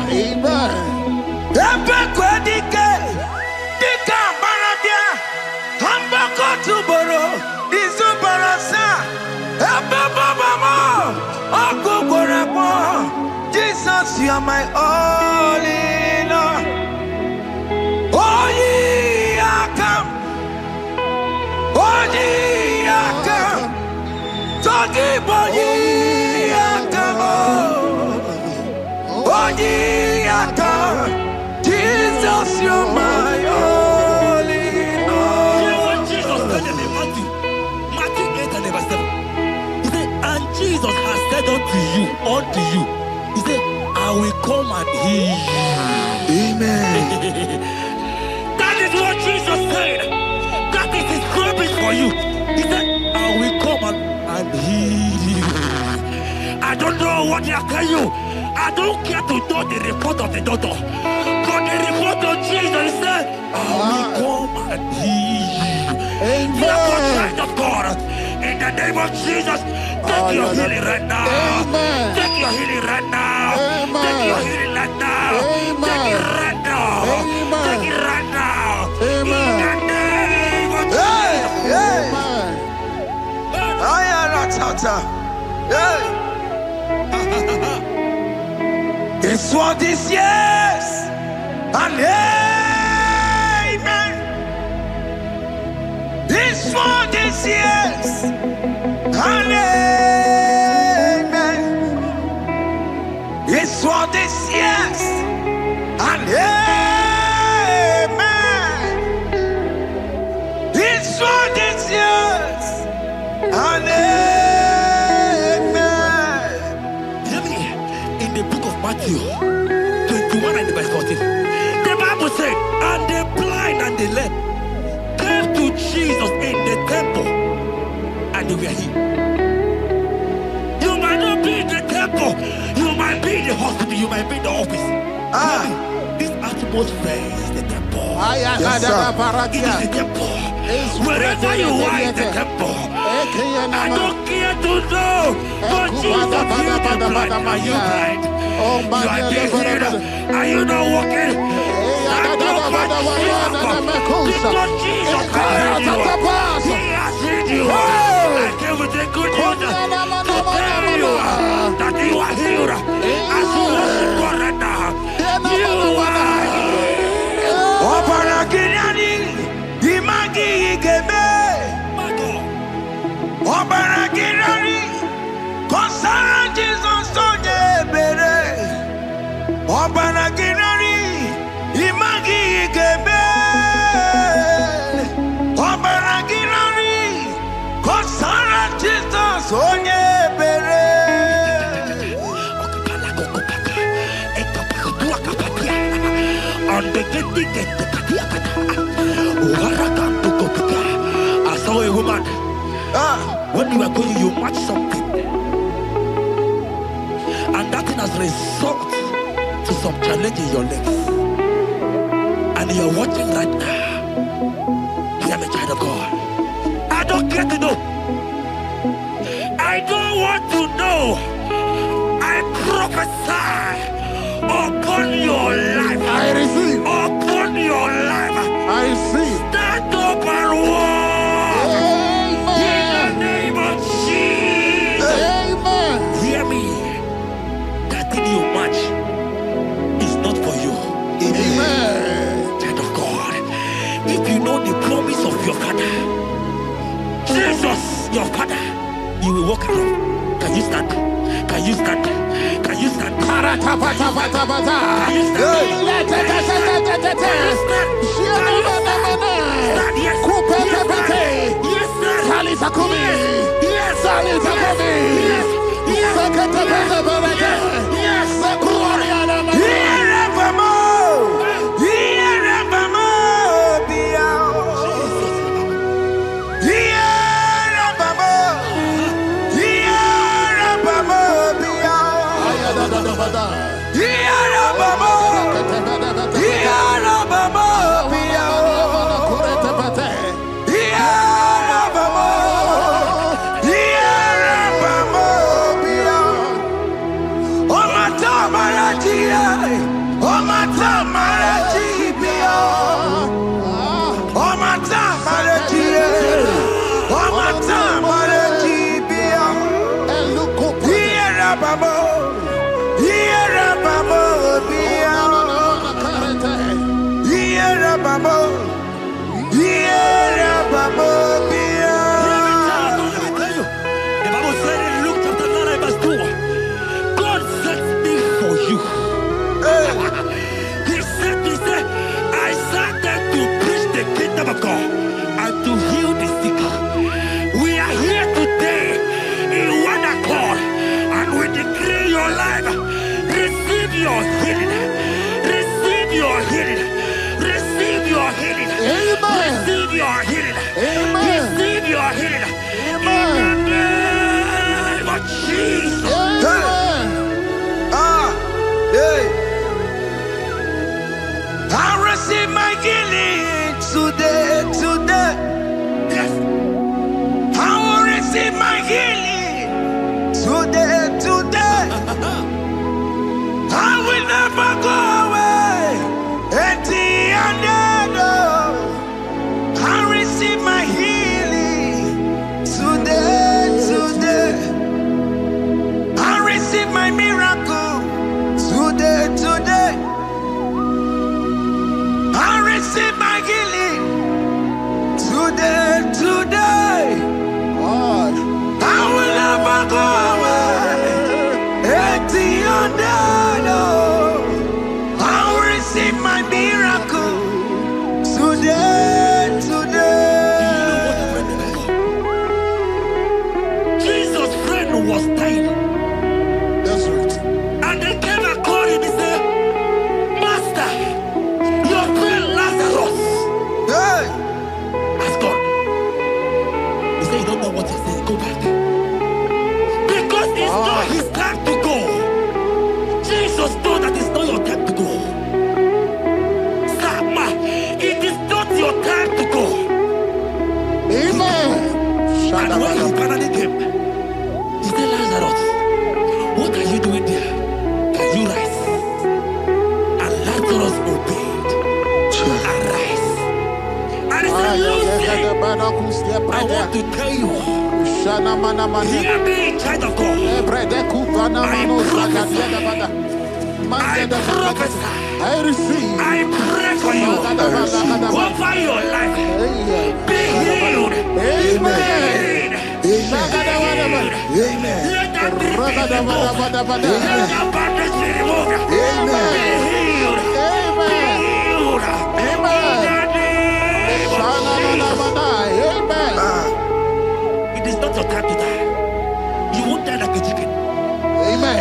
Amen. Jesus, you are my all in all. Oh, ye are come. Oh, ye are come. Talking about ye are come. Oh, ye are come. Jesus, you are my all in all. You know what Jesus said in Matthew 8 and verse 7? He said, and Jesus has said unto you, he said, I will come and heal you. Amen. That is what Jesus said. That is his promise for you. He said, I will come and heal you. I don't know what they are telling you. I don't care to know the report of the doctor. But the report of Jesus, he said, I will come and heal you. Therefore, child of God, in the name of Jesus, take your healing right now. Take your healing right now. Take your healing right now. Take it right now. Take it right now. In the name of Jesus. This world is yes and amen. This world is yes and amen. This world is yes and amen. This world is yes and amen. In the book of Matthew 21 and verse 14, the Bible said, and the blind and the lame came to Jesus in the temple, and they were healed. You might not be in the temple, you might be in the hospital, you might be in the office. This atmosphere is the temple. Yes, sir. It is the temple. Wherever you are in the temple, I don't care to know, but Jesus healed the blind. Are you blind? You are being healed. Are you not walking? Stand up and walk. Because Jesus has healed you. He has healed you. I came with the good news to tell you that you are healed. As you worship God right now, you are healed. Opana Ginyani, Imagi Igebe. Opana Ginyani, Konsara Jesus Sonye Bere. Opana Ginyani, Imagi Igebe. Opana Ginyani, Konsara Jesus Sonye Bere. I saw a woman. When you are going, you match something, and that thing has resulted to some challenge in your legs, and you are watching right now. I am a child of God. I don't care to know. I don't want to know. I prophesy upon your life. I receive. Upon your life. I receive. Stand up and walk. Amen. In the name of Jesus. Amen. Hear me. That thing you match is not for you. Amen. Child of God. If you know the promise of your father, Jesus, your father, you will walk around. Can you stand? Can you stand? Can you stand? Can you stand? Can you of God and to heal the sick. We are here today in one accord, and we decree your life. Receive your healing. Receive your healing. Receive your healing. Amen. Receive your healing. Amen. Receive your healing. Amen. In the name of Jesus. Amen. I receive my healing today. Yes. I will receive my healing today. I will was dying. That's right. And they came and called him. He said, Master, your friend Lazarus has gone. He said, you don't know what you're saying. Go back. Because it's not his time to go. Jesus knows that it's not your time to go. Sama, it is not your time to go. Amen. And when he finally came, he said, Lazarus, what are you doing there? Can you rise? And Lazarus obeyed. Arise. And he said, Lucy, I want to tell you, hear me in child of God. I prophesy. I pray for you. Over your life. Be healed. Amen. Amen. Let that be removed. Let that badness be removed. Amen. Be healed. Be healed. It is not your time to die. You won't die like a chicken. Amen.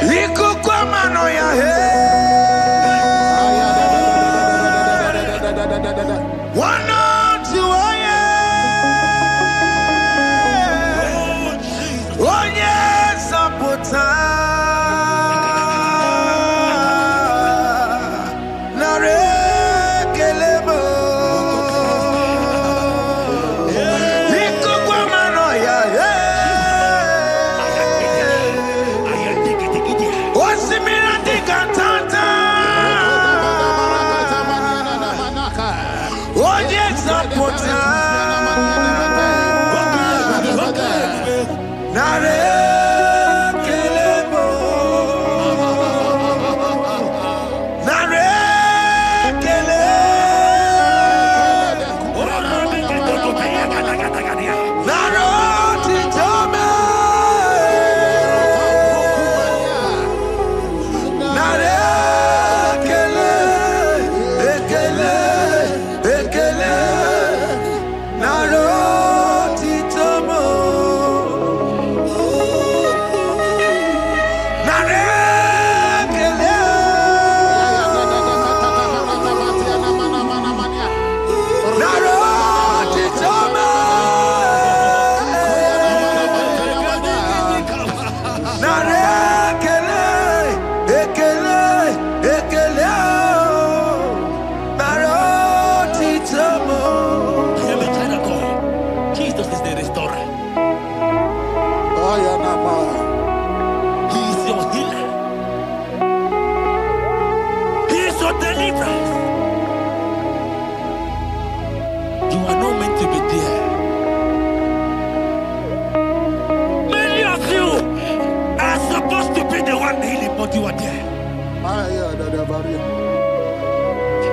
You are there.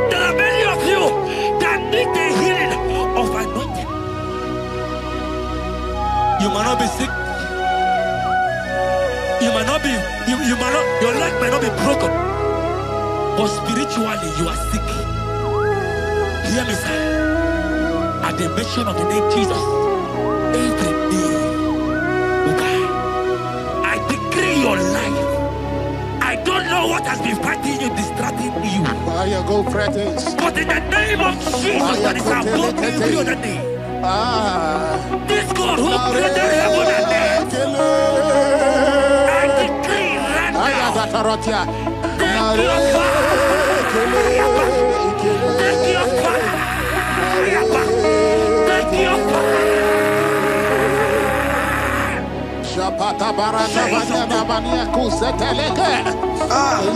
There are many of you that need the healing of anointing. You might not be sick. You might not be, you might not, your leg might not be broken. But spiritually you are sick. Hear me, sir. At the mention of the name Jesus, every day will die. I decree your life. I don't know what has been fighting you, distracting you. Go practice. But in the name of Jesus, that is above every other name. This God who created heaven and earth, I decree right now, take your fire. Take your fire. Take your fire. Shapata barana banya banya kuseteleke.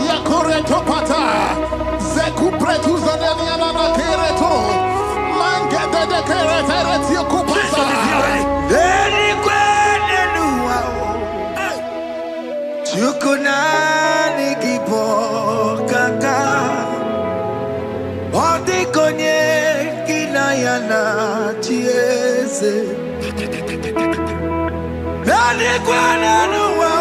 Yakore topata. Zeku pretu zaneliana na kereto. Mangete de keretere tio kupasa. Deni kwene nuwa. Chukunani gibo kaka. Odi konye kinayana chiese. Nani kwana nuwa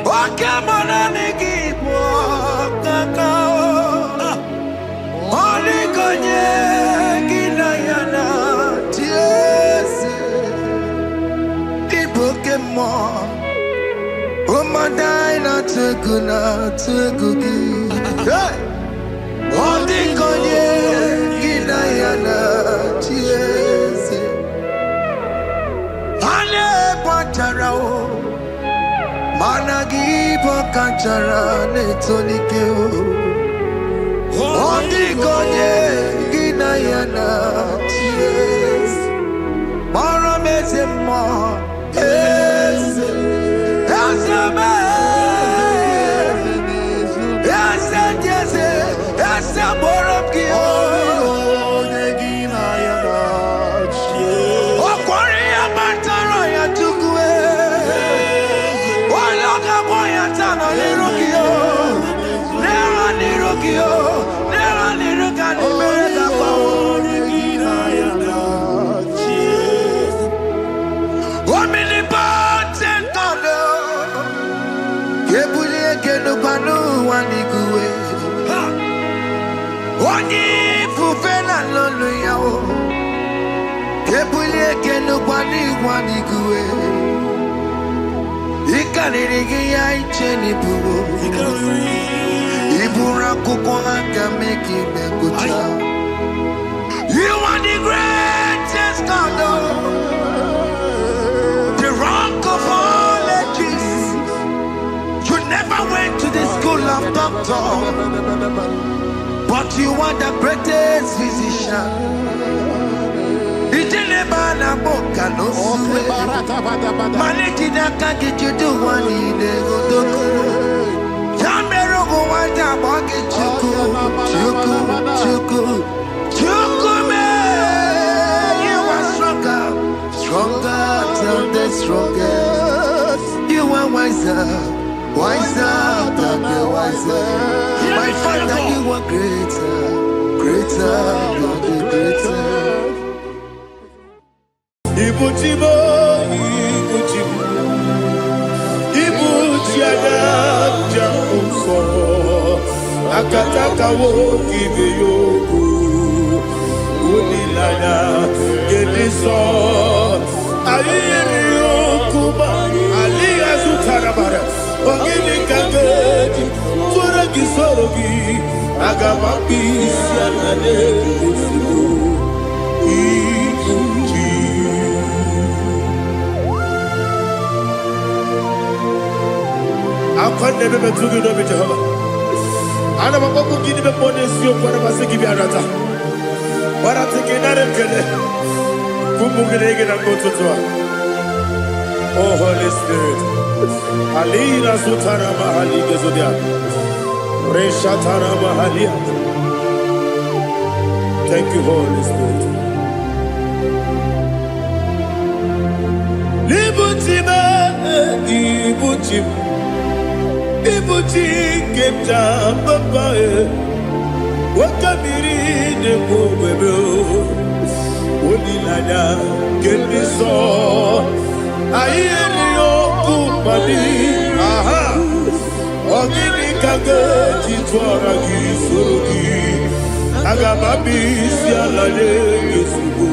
Wakemona nikipo kakao Oli konye kinayana tiese Ibuke mo Umadai na tegugi. Hey! Odi konye gina yana chiese. Ale patarao. Managi pokachara netonike o. Odi konye gina yana chiese. Mara meze mo. Oni fufena lolo yao. Kebulie kenu kwani kuwe. Ikanirigi ya icheni bubu. Ibura kuko aka meki mekucha. You are the greatest God, the rock of all ages. You never went to the school of doctor. But you are the greatest physician. Ijelebana boka no suwe. Maneki naka get you do one in the godoko. Yamero go wata boki chuku me. You are stronger than the strongest. You are wiser than the wiser. My Father, you are greater than the greatest. Ibuchibo, Ibuchiada, Jamuso, Akataka wo give you, Unilana, Gediso, Ayiri Kuba, Ali Azutarabara, Ogini Kageti, Turagi Sorogi, Agamapi, Sanade, I can't never to do it, Jehovah. I never go give the bonus you for a give you a rata. But I think another kid. Kumugig and go to Oh, Holy Spirit. Alina Sutara Mahali Gazodia. Reshatara Mahalia. Thank you, Holy Spirit. Ibuchi kemja papa wakamiri de bobebe onilanya keniso ayeni okupani aha ogini kage titwara gisorogi agamabi sialale yesugo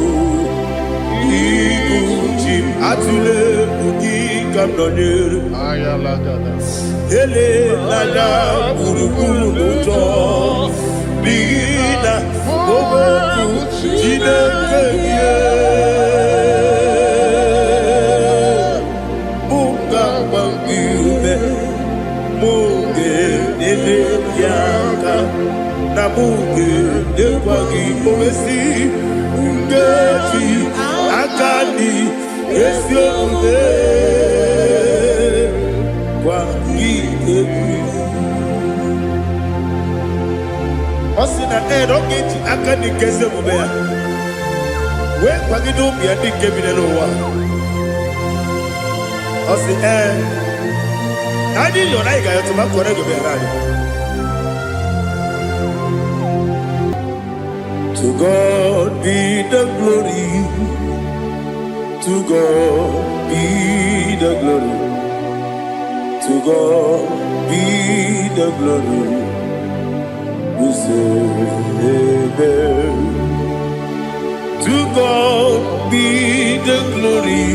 Ibuchi atule buki kamdonyer ayalagada ele lala burukuru muto bigina oboku jinekeye muka bangiume muge ele yaka na muge dekwagi owesi ngefi akani esiode Osina rogeji akani keze mubea. We kwagido bi adi kebine no wa. Osi Adi yo na iga yo tuma kore go be radi. To God be the glory. To God be the glory. To God be the glory. We say amen. To God be the glory.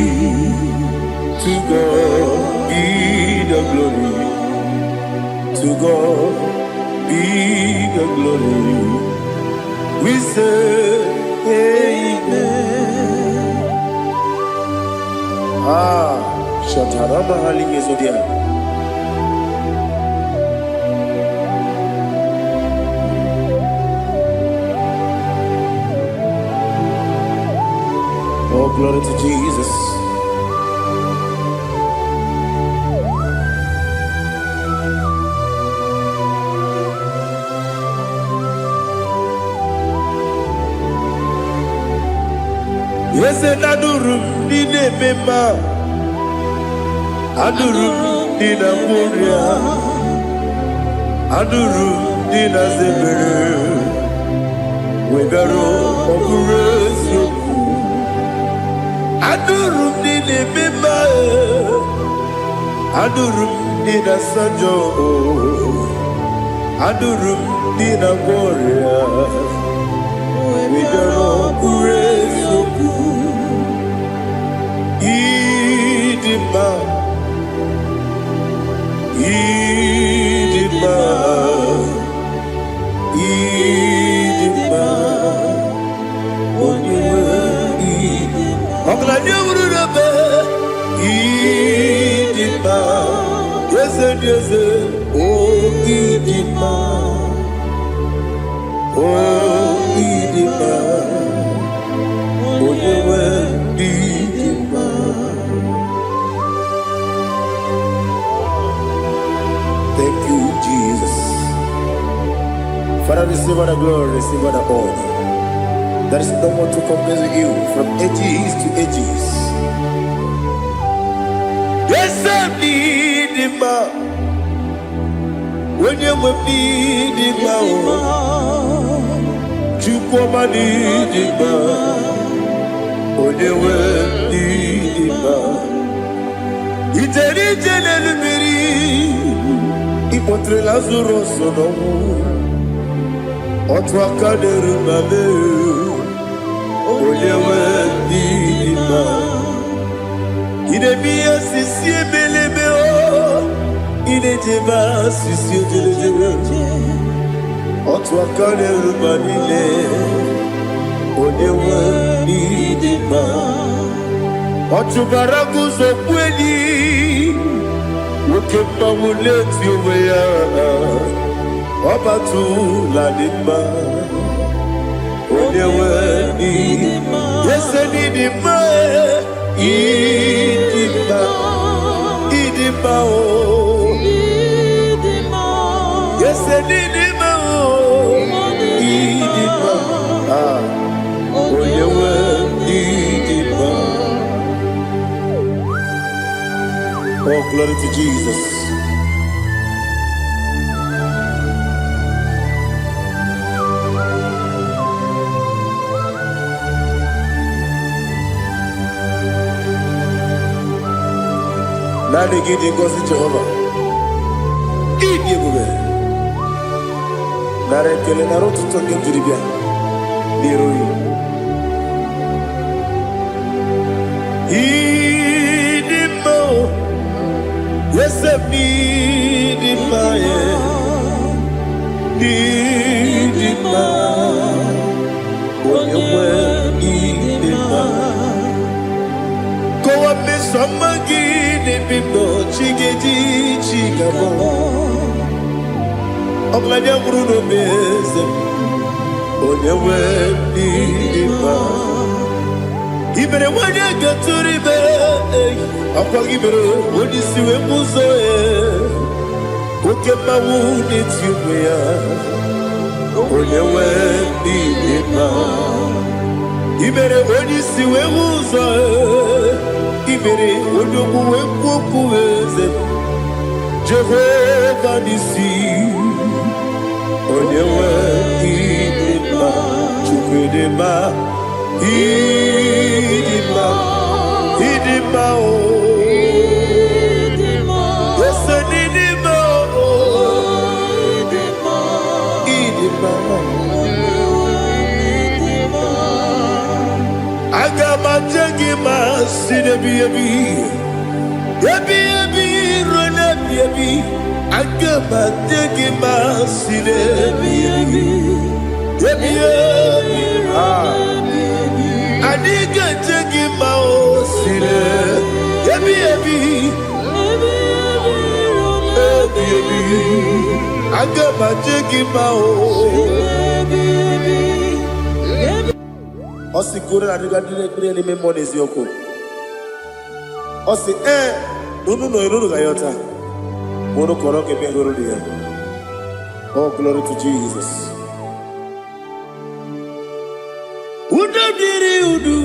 To God be the To God be the glory. We say amen. Shataraba Haligezodia. Oh, glory to Jesus. Yes, and Adurum Nina Mema Adurum Nina Moria Adurum Nina Zebere Wegaro Operation Adurum Nina Mema Adurum Nina Sanjo Adurum Nina Moria Wegaro Operation Idima, Idima, Idima, Idima, yes, oh Idima, oh Idima, Idima. Thank you, Jesus. Father, receive all the glory, receive all the honor. There is no one to compare with you from ages to ages. Yes, I need him. When you need him, you come and need him. When you need him, it's a little Ipotre Lazaro sono Otwa kaderu mame Oyewe dima Ine biya sisi ebelebe o Ine jeba sisi ojelejebe Otwa kaderu manile Oyewe dima Otubaragu zokweni Ukemba muleti uweya Wabatu la nima Onyewe nima Yese nima Idima Idima o Yese nima o Idima Onyewe Idima. Oh, glory to Jesus. Nani gidi ngozi Jehovah. Gidi bube. Nare kele naro tutoke jiribia. Niroi. Idimo. Yes, I need him, need him, when you need him. Go up, Miss Samagini, people, Chiggy, Chigabo. I'm like a Bruno Bez, when you need him. Even when you get to the bed, I'll give it when you see a muzo. Look at my wound, it's you, when you went in. Even when you see a muzo, even when you go with Jehovah, you see, when you went in. Idima, Idima, oh, yes, Idima, oh, Idima, I got my jaggy, my city, baby, run up, baby. Agama tegi masile. Adiga tegi maosile. Agama tegi mao. Osi kure adiga dire ni memoni ziyoko. Osi nunu gayota. Mono koroke mehuru dia. Oh, glory to Jesus. Udom diri udu.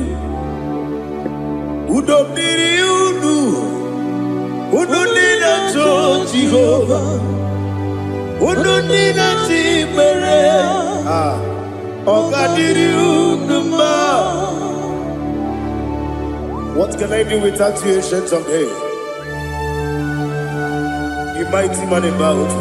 Udu nina cho Jehovah. Udu nina chibere. Oga diri udu ma. What can I do without you, ancient of days? You mighty man about.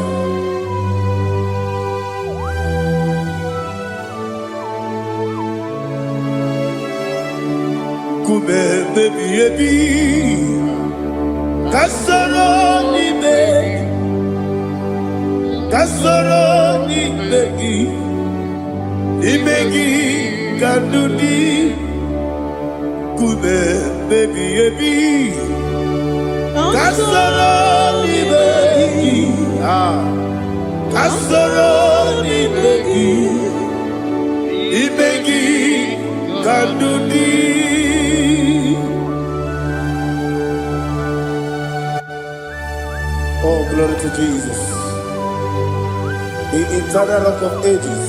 Kube baby kasoro ni begi kandudi. Kube baby kasoro ni begi kandudi. Oh, glory to Jesus, the eternal rock of ages,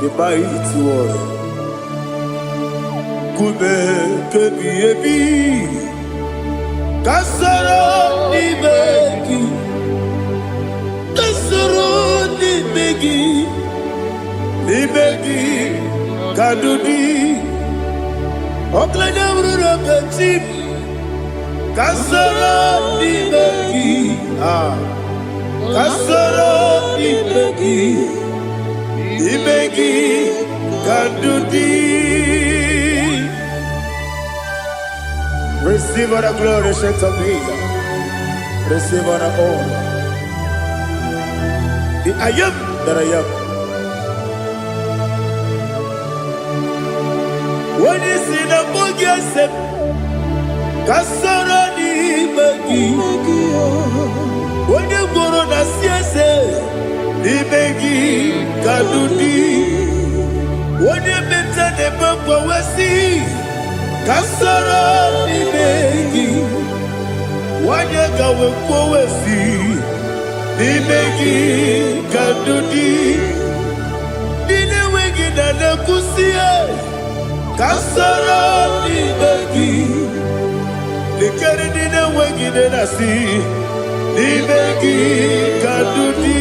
the mighty warrior. Kube kebi kasoro ni begi kadudi. Oklanya ururo petip kasoro ni begi kadudi. Receive all the glory, shake of Jesus. Receive all the honor. The I am that I am. When you see the book, you say, kasoro ni begi. When you go on the siese, ni begi kadudi. When you mention the book, we see. Kasoro ni begi. Wanyega wekowesi ni begi kadudi. Nine wegi na nekusie. Kasoro ni begi. Nikere nine wegi na nasi. Ni begi kadudi.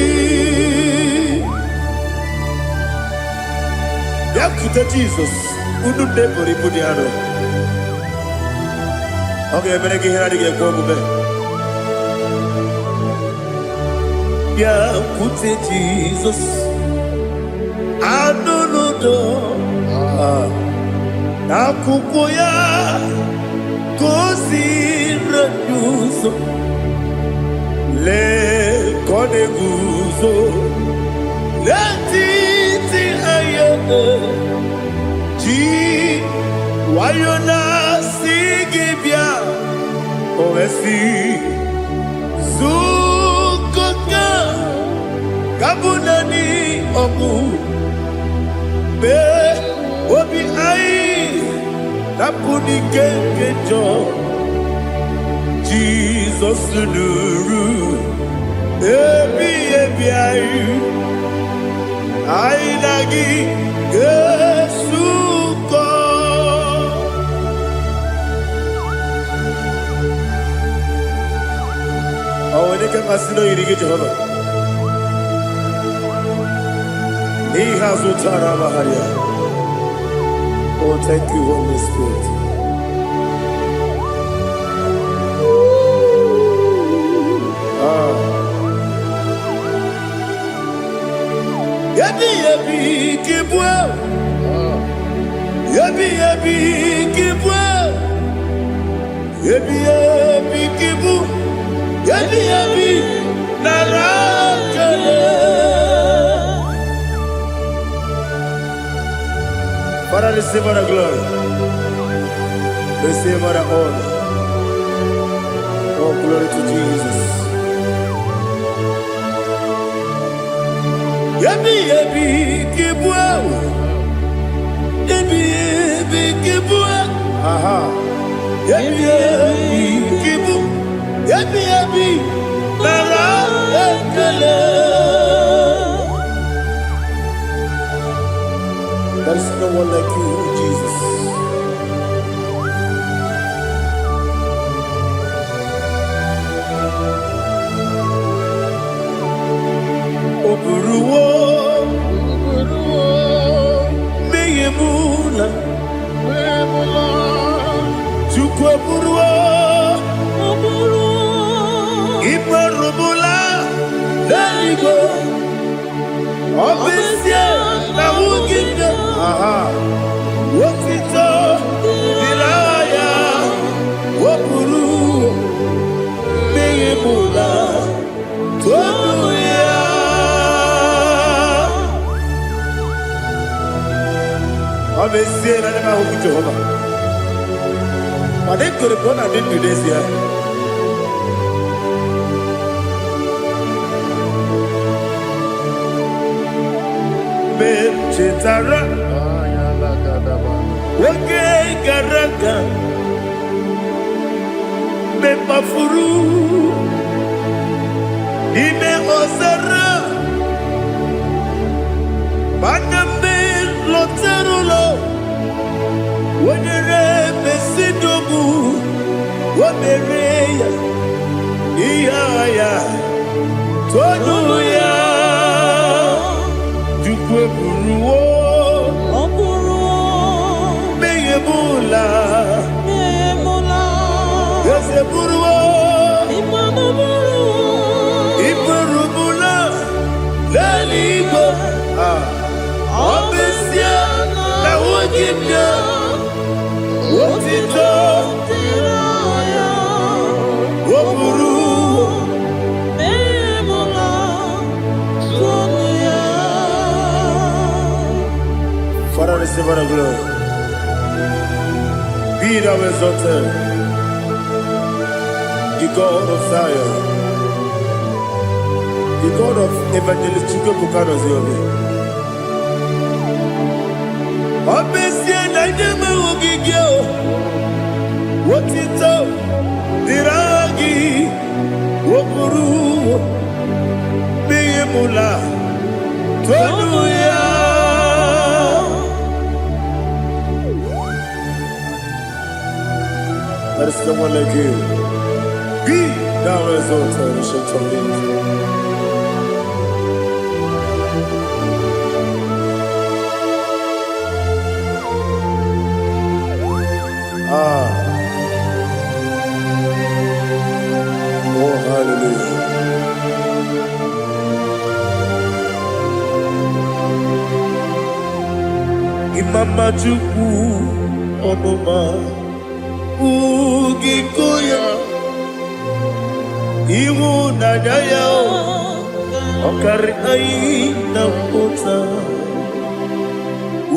Yakuta Jesus. Unu nebori budiano. Okay, better get here to get go back. Yeah, put it Jesus. I don't know. Nakukoya kosi reduso le kone guzo le titi ayene ji wayona sigibia oesi zukoka kabunani omu be obi ai napuni kenkejo Jesus nuru ebi ai lagi Yesuko. Awalika masino irige Jehovah. He has utara baharia. Oh, thank you, Holy Spirit. Yabi kibwe. Yabi kibwe. Yabi kibu. Yabi Father, receive all the glory. Receive all the honor. Oh, glory to Jesus. Yabi, yabi, kibwa. Yabi, yabi, kibwa. Aha. Yabi, yabi, kibu. Yabi, yabi, lara, ekele. There is no one like you, Jesus. Oburuwo, meyemula, Chukwu oburuwo, imarubula, Igbo, obesie na wugide, wotito, dilaya, oburuwo, meyemula, tonuya. Obesie na nema huku Jehova. But they could have gone and did this year. Chetara, okay, Garaka, Mepafuru, Ime Osara, Banambe Loterulo, Wenere Besidobu, Wamereya, Iaya, Tonuya. Oburuwo, meyemula, yeseburuwo, imarubula, Igbo, obesie na wugide, wotito, oburuwo. Father, receive all the glory. Be thou exalted, the God of Zion, the God of Evangelist Chike Bukanos Yobe. Obesie na ideme wugige, wotito, diragi, woburuwo, meyemula, tonuya. There is no one like you. Be thou exalted, ancient of days. Oh, hallelujah. Imama Chukwu Onuma Ugikoya Iwu Nadaya Okari Aina Kota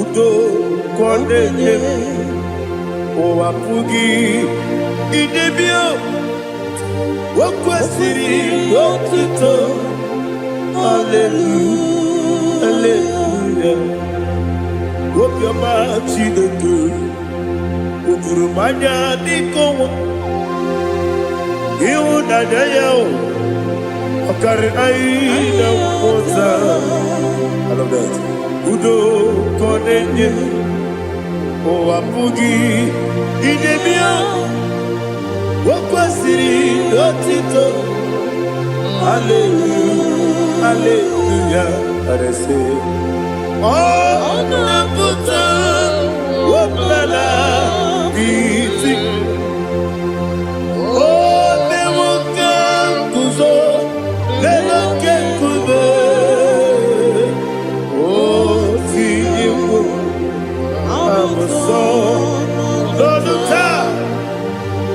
Udo Kondeye Owapugi Idebio Wakwasiri Otito Hallelujah Hallelujah Wopiama Chinedu Ukurumanya Nikowa Iwu Nadaya Okari Aina Kota I love that Udo Kondeye Owapugi Idebio Wakwasiri Otito Hallelujah Hallelujah I say Oh Nabuta Wopala Biti Oh Mewoka Kuzo Leloke Kube Oh Tiyiwo Amuso Loduta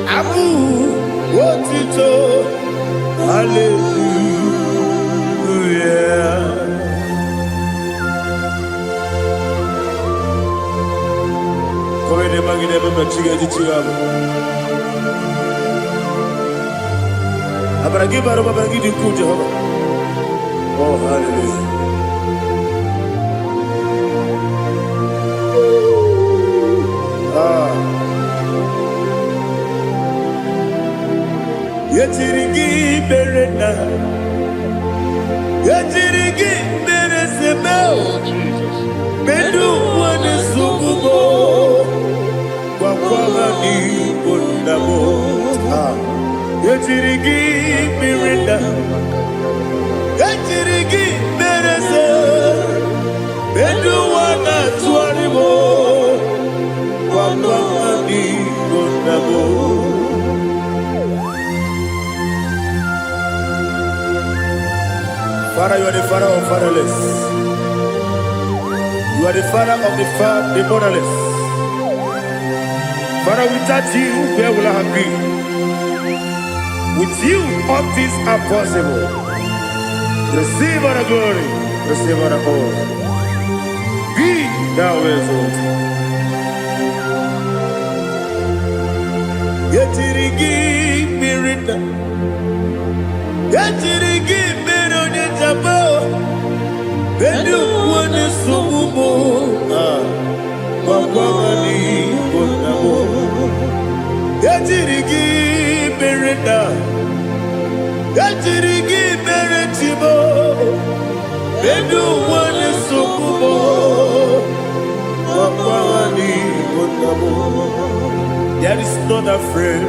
Abu Wotito Hallelujah Oh, hallelujah. Yetirigi berena, yetirigi beresebel, bedu wane sukubo, kwa ni bondabo. Yetirigi berena, yetirigi berese, bedu wane tuaribo, kwa ni bondabo. Father, you are the father of fatherless. You are the father of the motherless. Father, without you, where will I have been? With you, all things are possible. Receive our glory, receive our honor. Be thou exalted. Yetirigi mirina, yetirigi mirona jabo, bedu wane sububo, wakwani bonamo. Yetirigi mirina, yetirigi miretibo, bedu wane sububo, wakwani bonamo. There is not a friend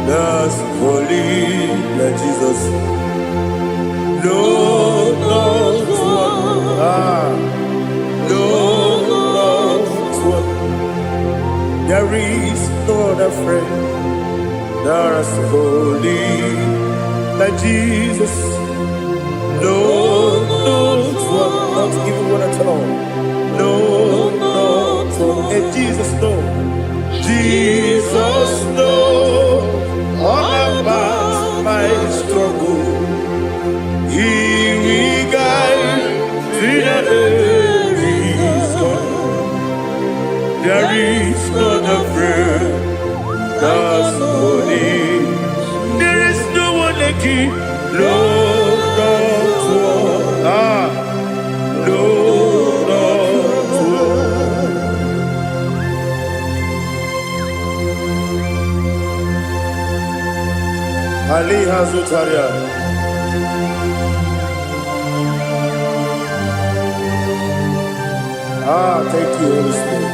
that's holy like Jesus. No, not one. No, not one. There is not a friend that's holy like Jesus. No, not one. Not even one at all. No, not one. And Jesus knows. Jesus knows all about my struggle. He will guide me there is gone. There is not a friend that's holy. There is no one like him. No, not one. No, not one. Ali Hazutaria. Thank you, Holy Spirit.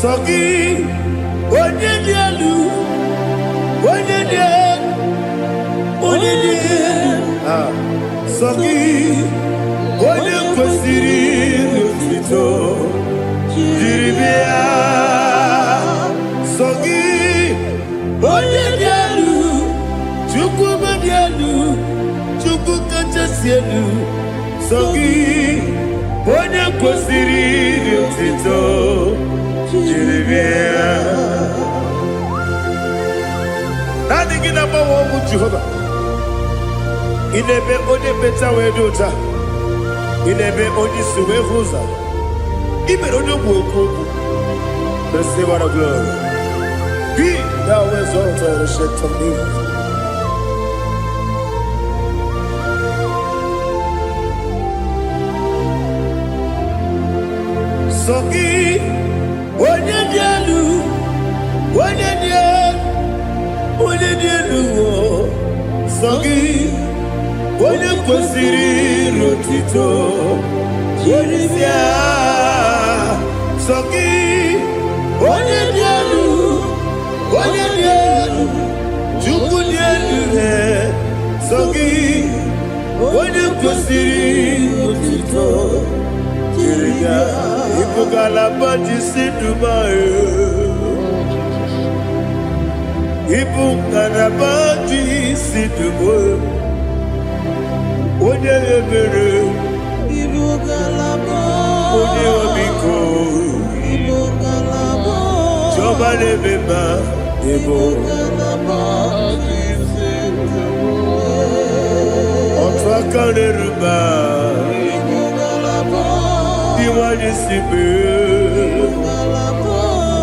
Sogi, Onyedialu, Sogi, Onye kwesịrị otuto, jiribia. Sogi, Onye dị elu, Chukwu dị elu, Chukwu kachasị elu. Sogi, Onye kwesịrị otuto, jiribia. Naanị gị na-agbanwe ọgwụ Jehova. Inebe onye beta wee dị ụta, inebe onye isi wee hụ ụzọ, imere onye gwu okwu okwu. Receive our glory. Be thou exalted, ancient of days. Sogi, onye dị elu, onye dị elu, Sogi. Onye kwesịrị otuto, jiribia. Sogi, onye dị elu, Chukwu dị elu. Sogi, onye kwesịrị otuto, jiribia. Ibu galaba jisi Dubai, Ibu galaba jisi Dubai. Onye ebere, Ibu galaba, onye omiko, Ibu galaba, Jehovah nebeba, Igbo. Otwakaneruba. Diwani sibe.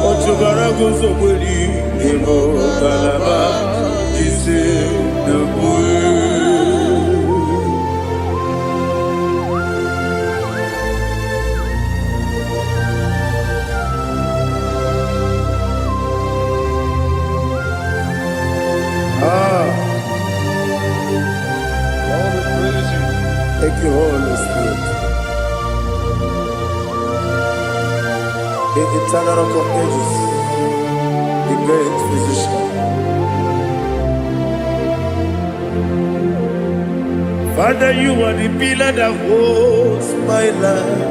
Otugarago zobeli. Igbo kalaba. Jise debue. Thank you, Holy Spirit. The eternal rock of ages, the great physician. Father, you are the pillar that holds my life.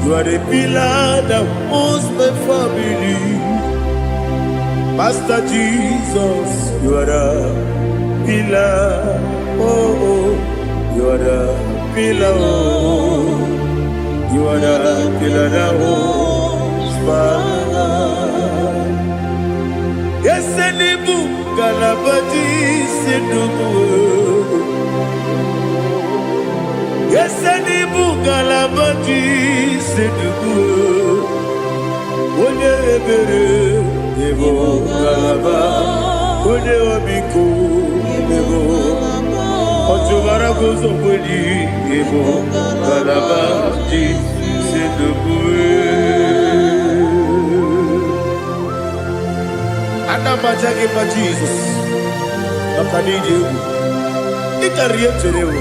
You are the pillar that holds my family. Master Jesus, you are the pillar. Oh, you are the pillar. Oh, you are the pillar that holds my life. Yes, Enibu Galabati Sedubu. Yes, Enibu Galabati Sedubu. Onye ebere Ebo Galaba. Onye obiku Ebo. Otubara gozo kweli Ebo Galaba Ji Sedubu. Anamajage pa Jesus. Akanije u. Ikariye terewo.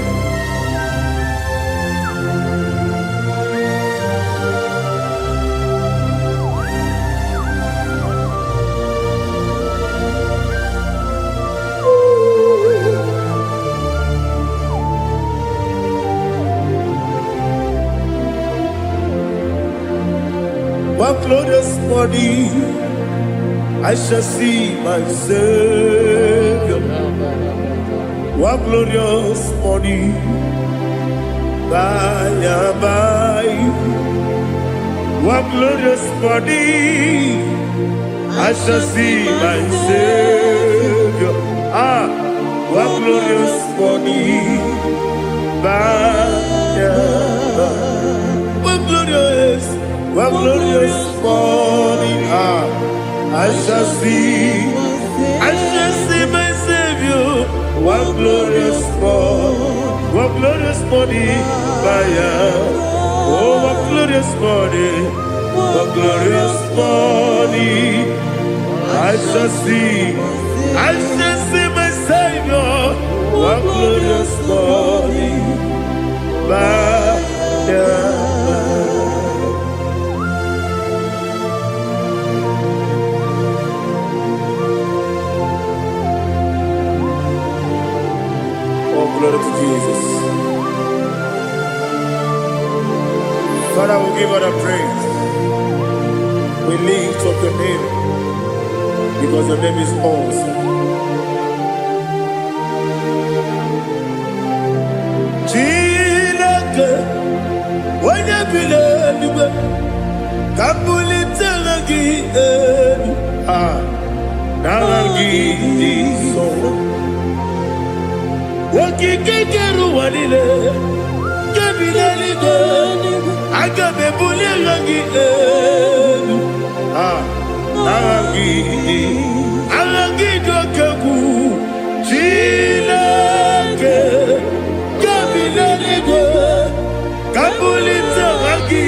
One glorious morning, I shall see my Savior. One glorious morning, by and by. One glorious morning, I shall see my Savior. One glorious morning, by and by. One glorious morning, I shall see my Savior. One glorious morning, oh, one glorious morning, I shall see my Savior. One glorious morning, glory to Jesus. Father, we give all the praise. We lift up your name because your name is awesome. Chineke, when you believe, Kabuli telagi nalagi so. Wakikekeru wanile Kebileligo Agabe bulelagi Alagi dokeku Chineke Kebileligo Kabulita lagi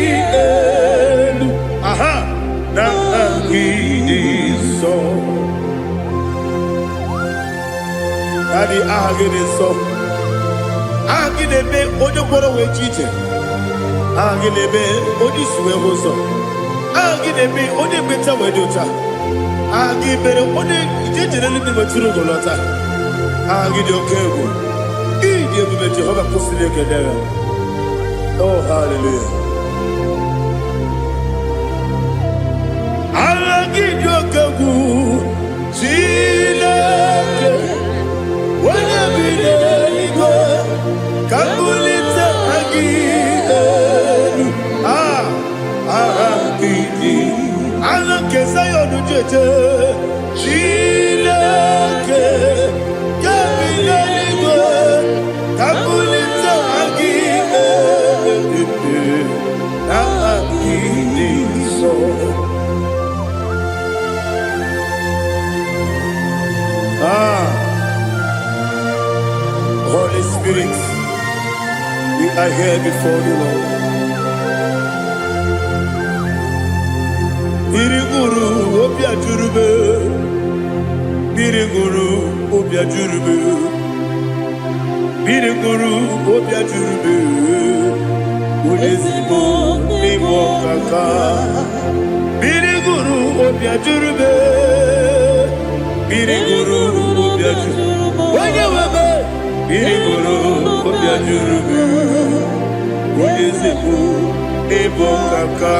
Nalagi so. Daddy, agide so. Agide be ojo boro we chiche. Agide be odi suwe hoso. Agide be odi beta we dota. Agide be odi jejere ni be turu golota. Agide okego. Ide be Jehovah kosile kedera. Oh, hallelujah. Agide okego. Chineke. When you believe, Kabulita Agide, Agide, Alakesa Obeje, Chileke, Kabilaligwe, Kabulita Agi, Agi so. Holy Spirit, we are here before you, Lord. Biriguru obia jurube, Biriguru obia jurube, Biriguru obia jurube, Ulezibo nimo kaka, Biriguru obia jurube, Biriguru obia jurube, Wanyawebe, Biriguru obia jurube, Ulezibo nimo kaka.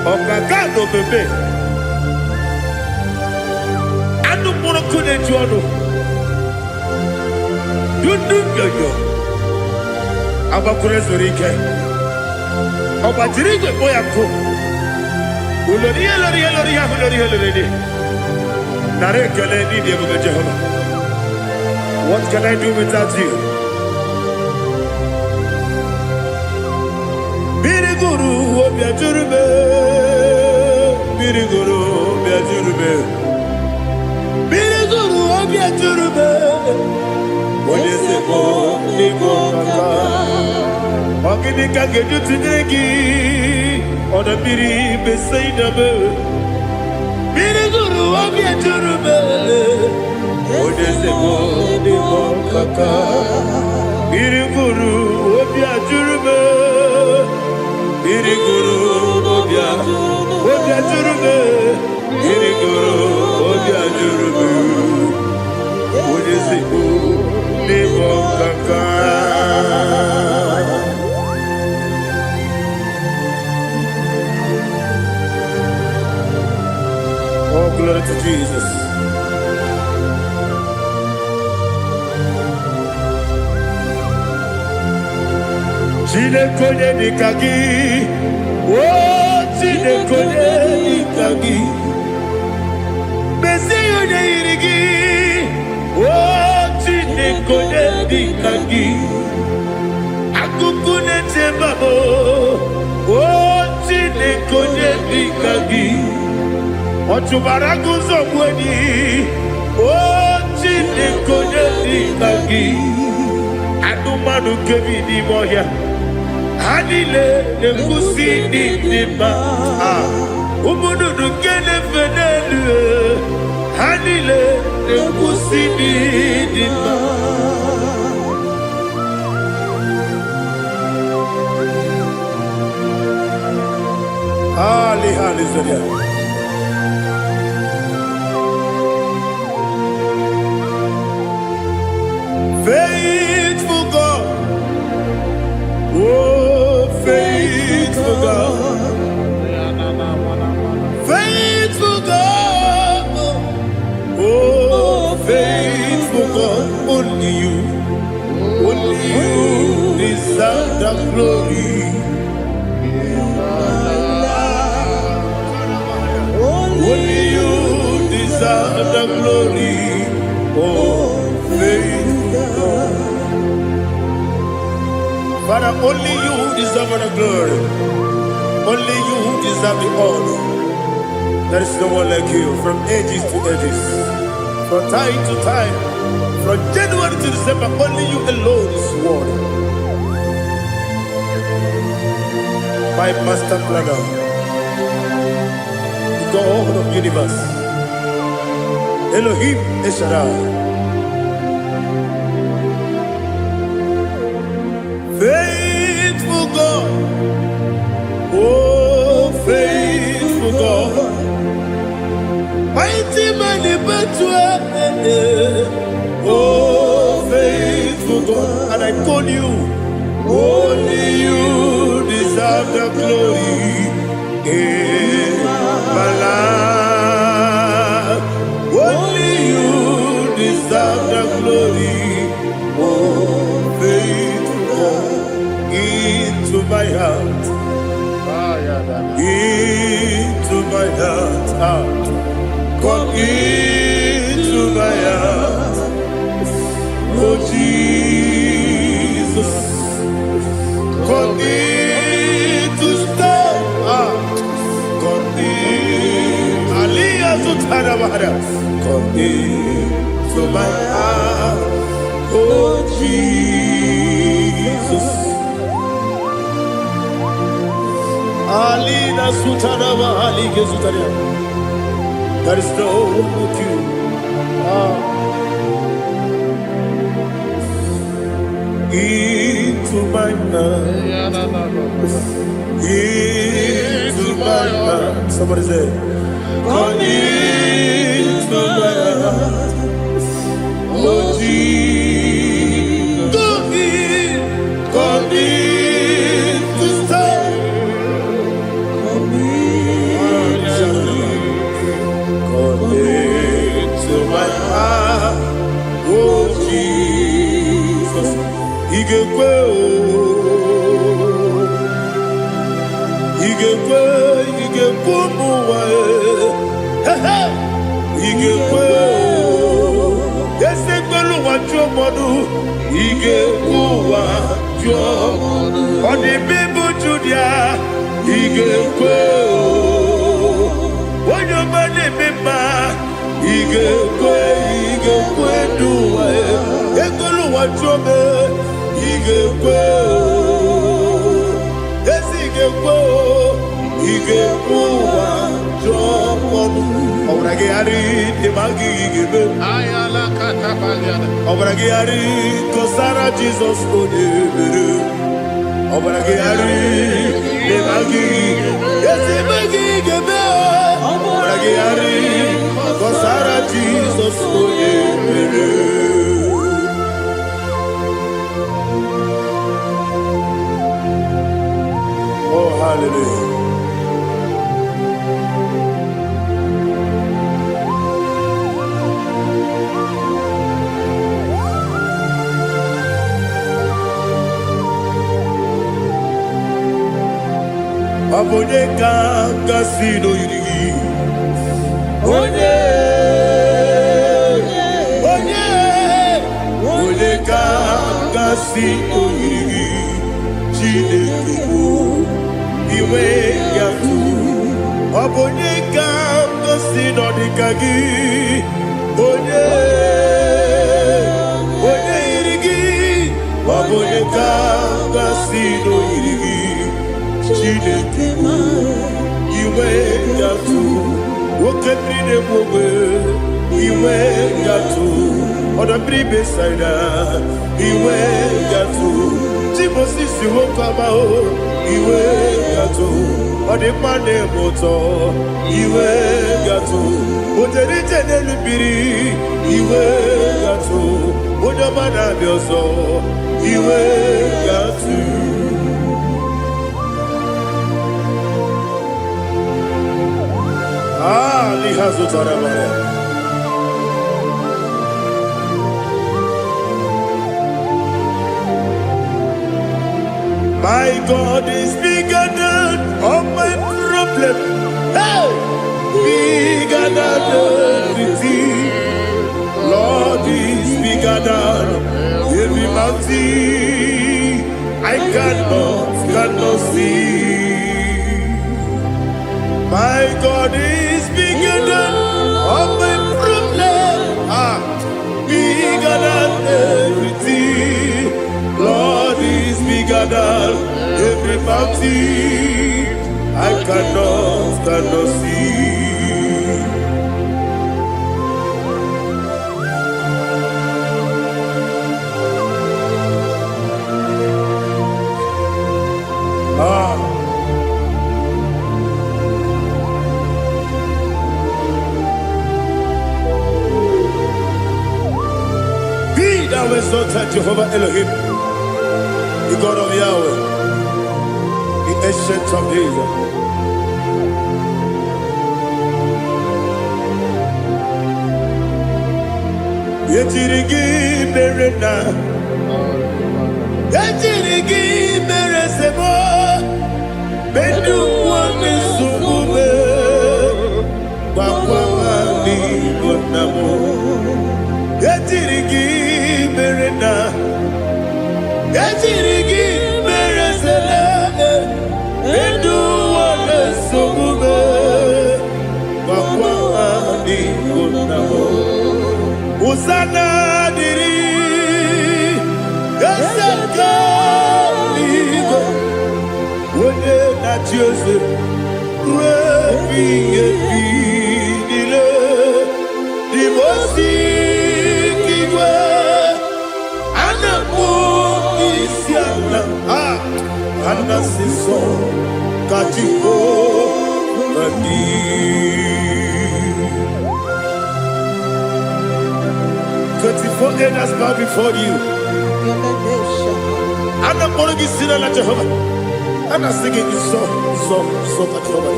Okagado bebe anu mono kune juano dundu yoyo abakure zorike obajirige boya ko ulori nare kele ni de buga Jehovah. What can I do without you? Biriguru obia jurube, Biriguru obia jurube, Biriguru obia jurube, Odesebo nimo kaka, Ogini kange jutinegi, Oda biri besaidabe, Biriguru obia jurube, Odesebo nimo kaka, Biriguru obia jurube, Biriguru obia jurube, Biriguru obia jurube, Odesebo nimo kaka. Oh, glory to Jesus. Chinekone nikagi, oh Chinekone nikagi, Mesiyo ne irigi, oh Chinekone nikagi, Akukune tebabo, oh Chinekone nikagi, Ochubaragu zomweni, oh Chinekone nikagi, Adumanu kevi ni moya. Hanile nekusi ni nima, umunudu kene fenelu. Hanile nekusi ni nima. Ali zodia. Faithful God, oh faithful God, faithful God, oh faithful God, only you deserve the glory. Only you deserve the glory, oh faithful God. Father, only you deserve the glory. Only you deserve the honor. There is no one like you from ages to ages, from time to time, from January to December. Only you alone is worthy. My master planner, the God of the universe, Elohim Eshadai. Faithful God, oh faithful God, mighty man in battle, oh faithful God, and I call you, only you deserve the glory in my life, only you deserve the glory, oh faithful God. Into my heart, into my Come into my heart, oh Jesus. Alina Sutanama Alige Sutaria. There is no one like you. Into my heart, into my heart. Somebody say, come into my heart, oh Jesus. Come in to stay. Come into my heart, oh Jesus. Igekwe muwa igekwe ese gbelu wajo modu igekwe wajo odi bibu judia igekwe onyo mani mima igekwe duwa egbelu wajo me igekwe esigekwe igekwe wajo modu obrage ari demagi igebe Ayala katapaliana. obrage ari kosara Jesus odebere obrage ari demagi esimagi igebe obrage ari kosara Jesus odebere. Oh, hallelujah. Abone kanga sino yiri. Onye kanga sino yiri. Chineke iwe yatu. Abone kanga sino dikagi. Onye yirigi. Abone kanga sino yirigi. Chineke iwe yatu. Wokebrine mwe iwe yatu. Odabri besaida iwe yatu. Timosisi wokama o iwe yatu. Odimane moto iwe yatu. Oterite nelubiri iwe yatu. Odamana bioso iwe yatu. Lihazo Tarabaya. My God is bigger than all my problem. Hey! Bigger than everything. Lord is bigger than every mountain. I cannot see. My God is bigger than all my problems. Bigger than everything. Lord is bigger than every mountain. I cannot see. Thou exalted Jehovah Elohim, the God of Yahweh, the ancient of days. Yetirigi merena, yetirigi meresemo, bedu wame sumume, wakwa wami bonamo. Yetirigi merena, yetirigi meresele, bedu wame sumume, wakwa wami bonamo. diri esaka ligo wone na Joseph rebi ebinile di mosi kiwe anapo isiana anasiso katiko bandi. 24 elders bow before you. I'm not going to sit down at Jehovah. I'm not singing this song at Jehovah.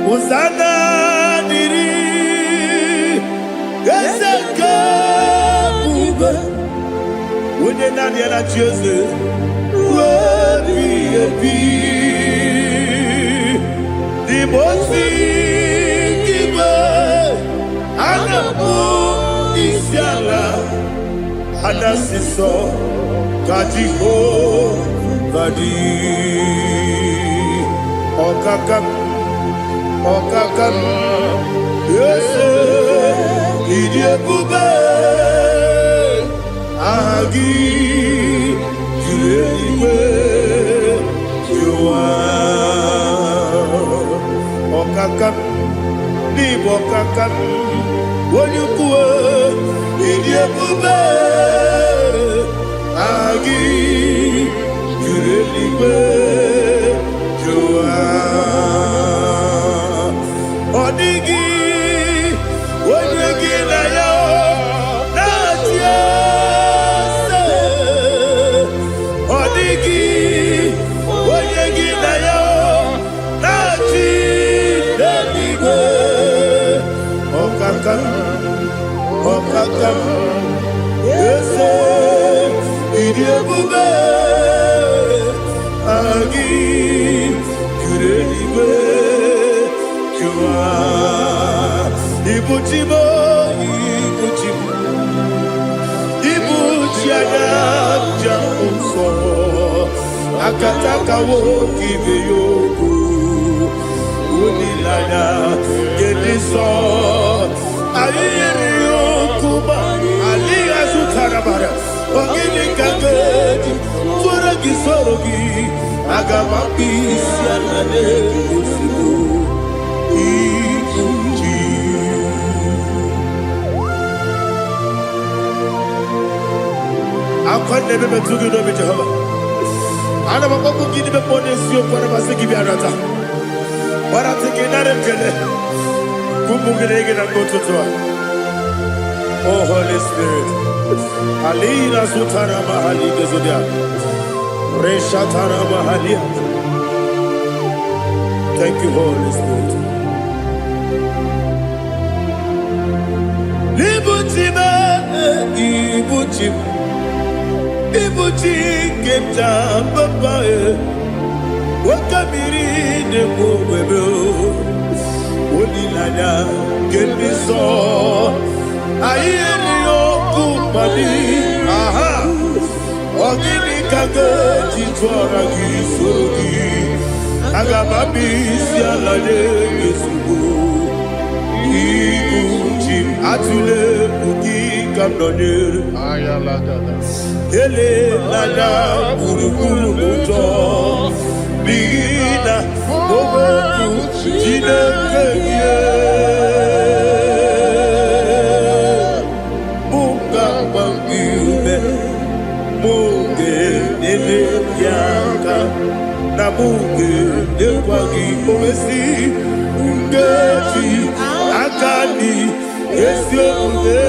Hosanna diri esaka buba wone na dia na Joseph rebi ebi di mosi kiba anapo isiala anasiso katiko badi Okakam, yes, Idiabube, Agi, Juliwe, Jua, Okakam, Nibokakam, Wanyukua, Idiabube, Agi, Juliwe, Jua. Odigi, Odigi na yo, na tiese. Odigi, Odigi na yo, na tiese. Okakam, yese, idiabube, agi, kureliwe. Ibuchimo, Ibuchiana, Jamuso, Akataka woki beyoku, Unilana, Gediso, Ayeriokuba, Alia Zutarabara, Ogini Kagedi, Turagi Sorogi, Agamapi, Sianane, Usibu. I'm quite never to do with Jehovah. I never want to give the bonus you for a Masiki Biarata. But I think another Kele. Kumugregin and go to Toa. Oh, Holy Spirit. Alina Sutara Mahali Gezodia. Reshatara Mahali. Thank you, Holy Spirit. Ibuchima, Ibuchim, Ibuchi, Keta, Papa, Wakamiri, the Mubebo, Unilana, Gemiso, Ayerio, Kumali, Aha, Ogini Kaga, Chitoragi, Sugi, Agamabi, Sialade, Yesubu. Atule Puki Kamdonir Ele Nada Urukuru Muto Bigina Bobo Jine Kenye Munga Bangiume Munge Nene Yaka Namunge Nekwagi Omesi Ungeji Akani Yesyonde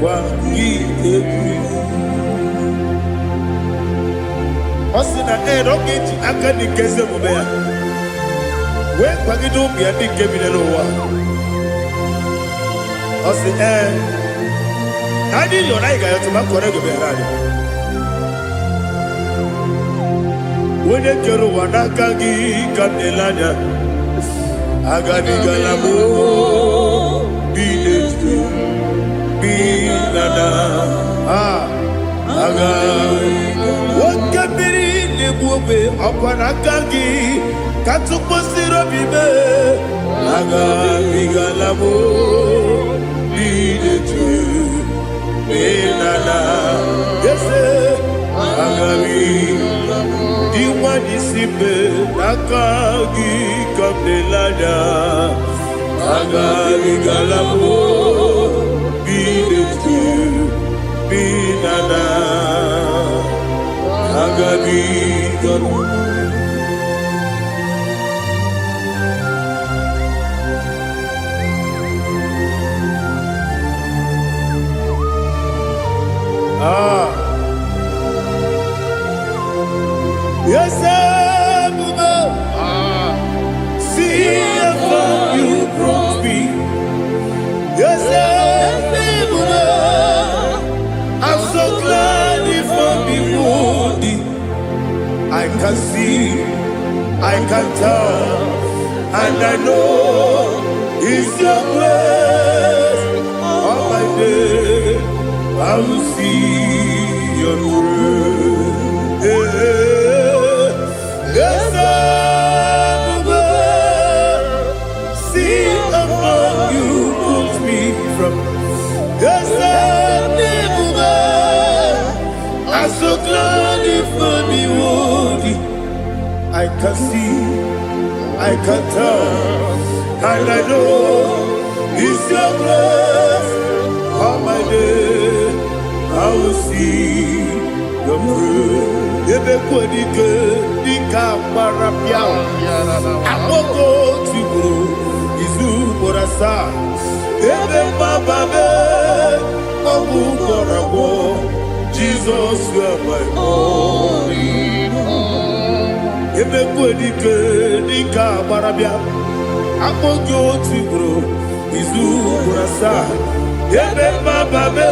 Kwagi Ebi Osina Erogeji Akani Keze Mubea We Kwagi Dumbi Adi Kebine Lowa Osina Adi Yonaiga Yotuma Korego Berani Wene Kero Wanakagi Kanelanya Agadi Galamo, be binana aga wakabiri lebuobe akwanakagi katuposiro bibe aga bigalamo bidetu binana yese aga diwa disipe nakagi kabelada aga bigalamo bidetu binana aga bigalamo. Yes, see how far you brought me. Yes, I'm so glad you found me worthy. I can see, I can tell, and I know it's your grace. All my day, I will see your grace. Yes, see how far you put me from. Yes, I'm so glad you found me worthy. I can see, I can tell, and I know it's your grace. All my day, I will see your grace. Ebe kwenike dika marapia akoko tibro izu morasa ebe bababe obu korabo Jesus you are my only ebe kwenike dika marapia akoko tibro izu morasa ebe bababe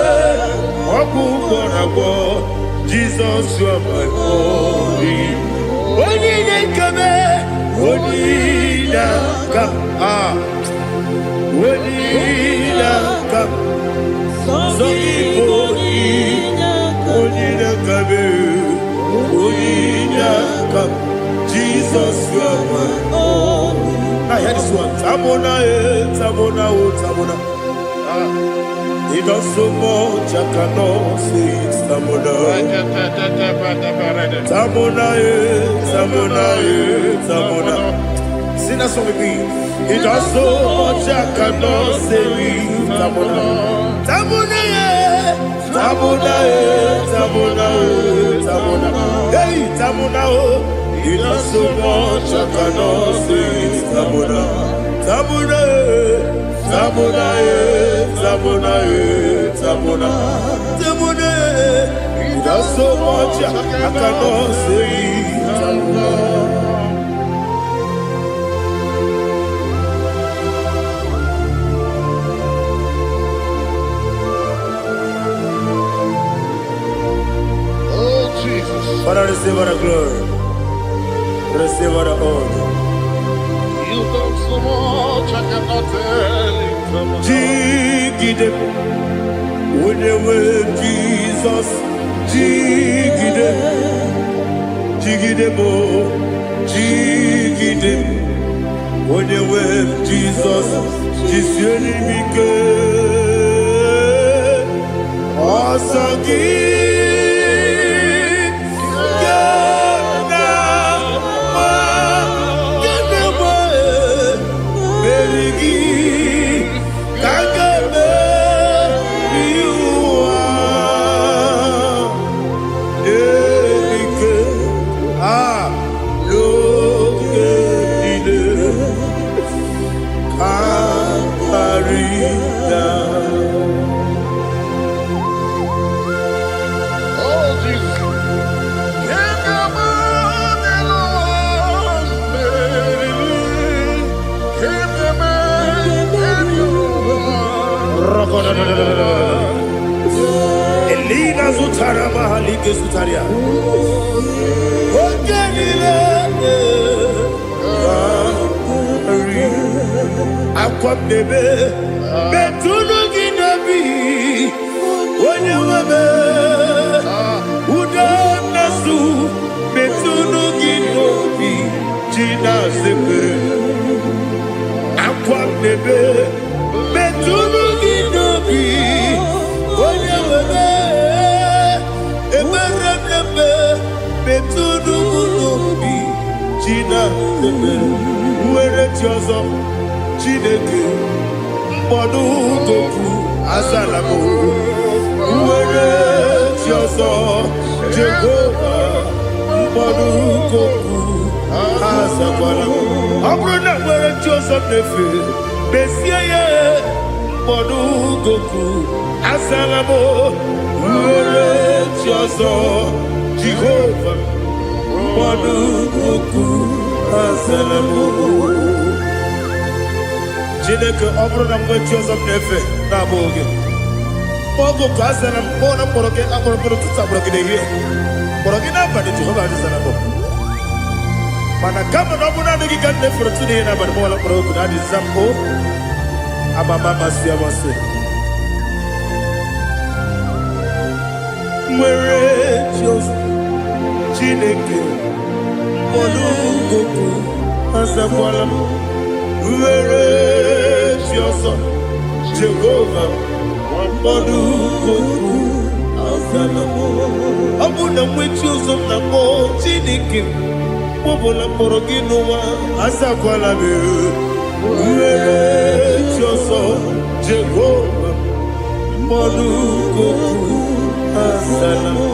obu korabo Jesus, you are my only. When you come, when you come, when you come, so people when you come, Jesus, you are my only. I hear this one. Tamona, Tamona, Tamona. It does so much I cannot say it's Tamona. Tamona, Tamona, Tamona. Sing that song with me. It does so much I cannot say it's Tamona. Tamona, Tamona, Tamona, Tamona. Hey, Tamona, it does so much I cannot say it's Tamona. Tamona. Tamona, Tamona, Tamona, Tamona. It does so much I cannot say. Tamona. Oh Jesus, Father, receive all the glory, receive all the honor. you done so much I cannot tell it. Jigide, when you were Jesus, Jigide, Jigide mo, Jigide, when you were Jesus, Jisuni Mike, Osagi. Elina Zutara Mahalike Sutaria. Aqua bebe, Betulu Ginabi, weme uda nasu betunu ginobi jina sekere akwa nebe betunu ginobi onye weme ebere nebe betunu ginobi jina sekere uwere tiozo Chineke mkpọdụ goku azalamo uwere tiozo Jehova mkpọdụ goku azakwalamo ọ bụrụ na nwere tiozo nefe besie ya mkpọdụ goku azalamo uwere tiozo Jehova mkpọdụ goku azalamo Chineke ọ bụrụ na mgbe chi ọzọ m na-efe na-abụ oge ogo ka a zara m kpọọ na mkpọrọ gị akpọrọ mkpọrọ tụta mkpọrọ gị n'ehihie mkpọrọ gị n'abalị Jehova adịzara m mana kama na ọ bụ naanị gị ka m na-efere tụ n'ihe n'abalị mọwala mkpọrọ ogu na adịza m o amama amasị amasị nwere chi ọzọ Chineke mkpọrọ ogu azakwala m Uwere Jioso Jehova mkpọdụ goku azalamo ọ bụ na nwechi ụzọ m na mkpọ Chineke kpọbụla mkpọrọ gị n'ụwa azakwala m Uwere Jioso Jehova mkpọdụ goku azalamo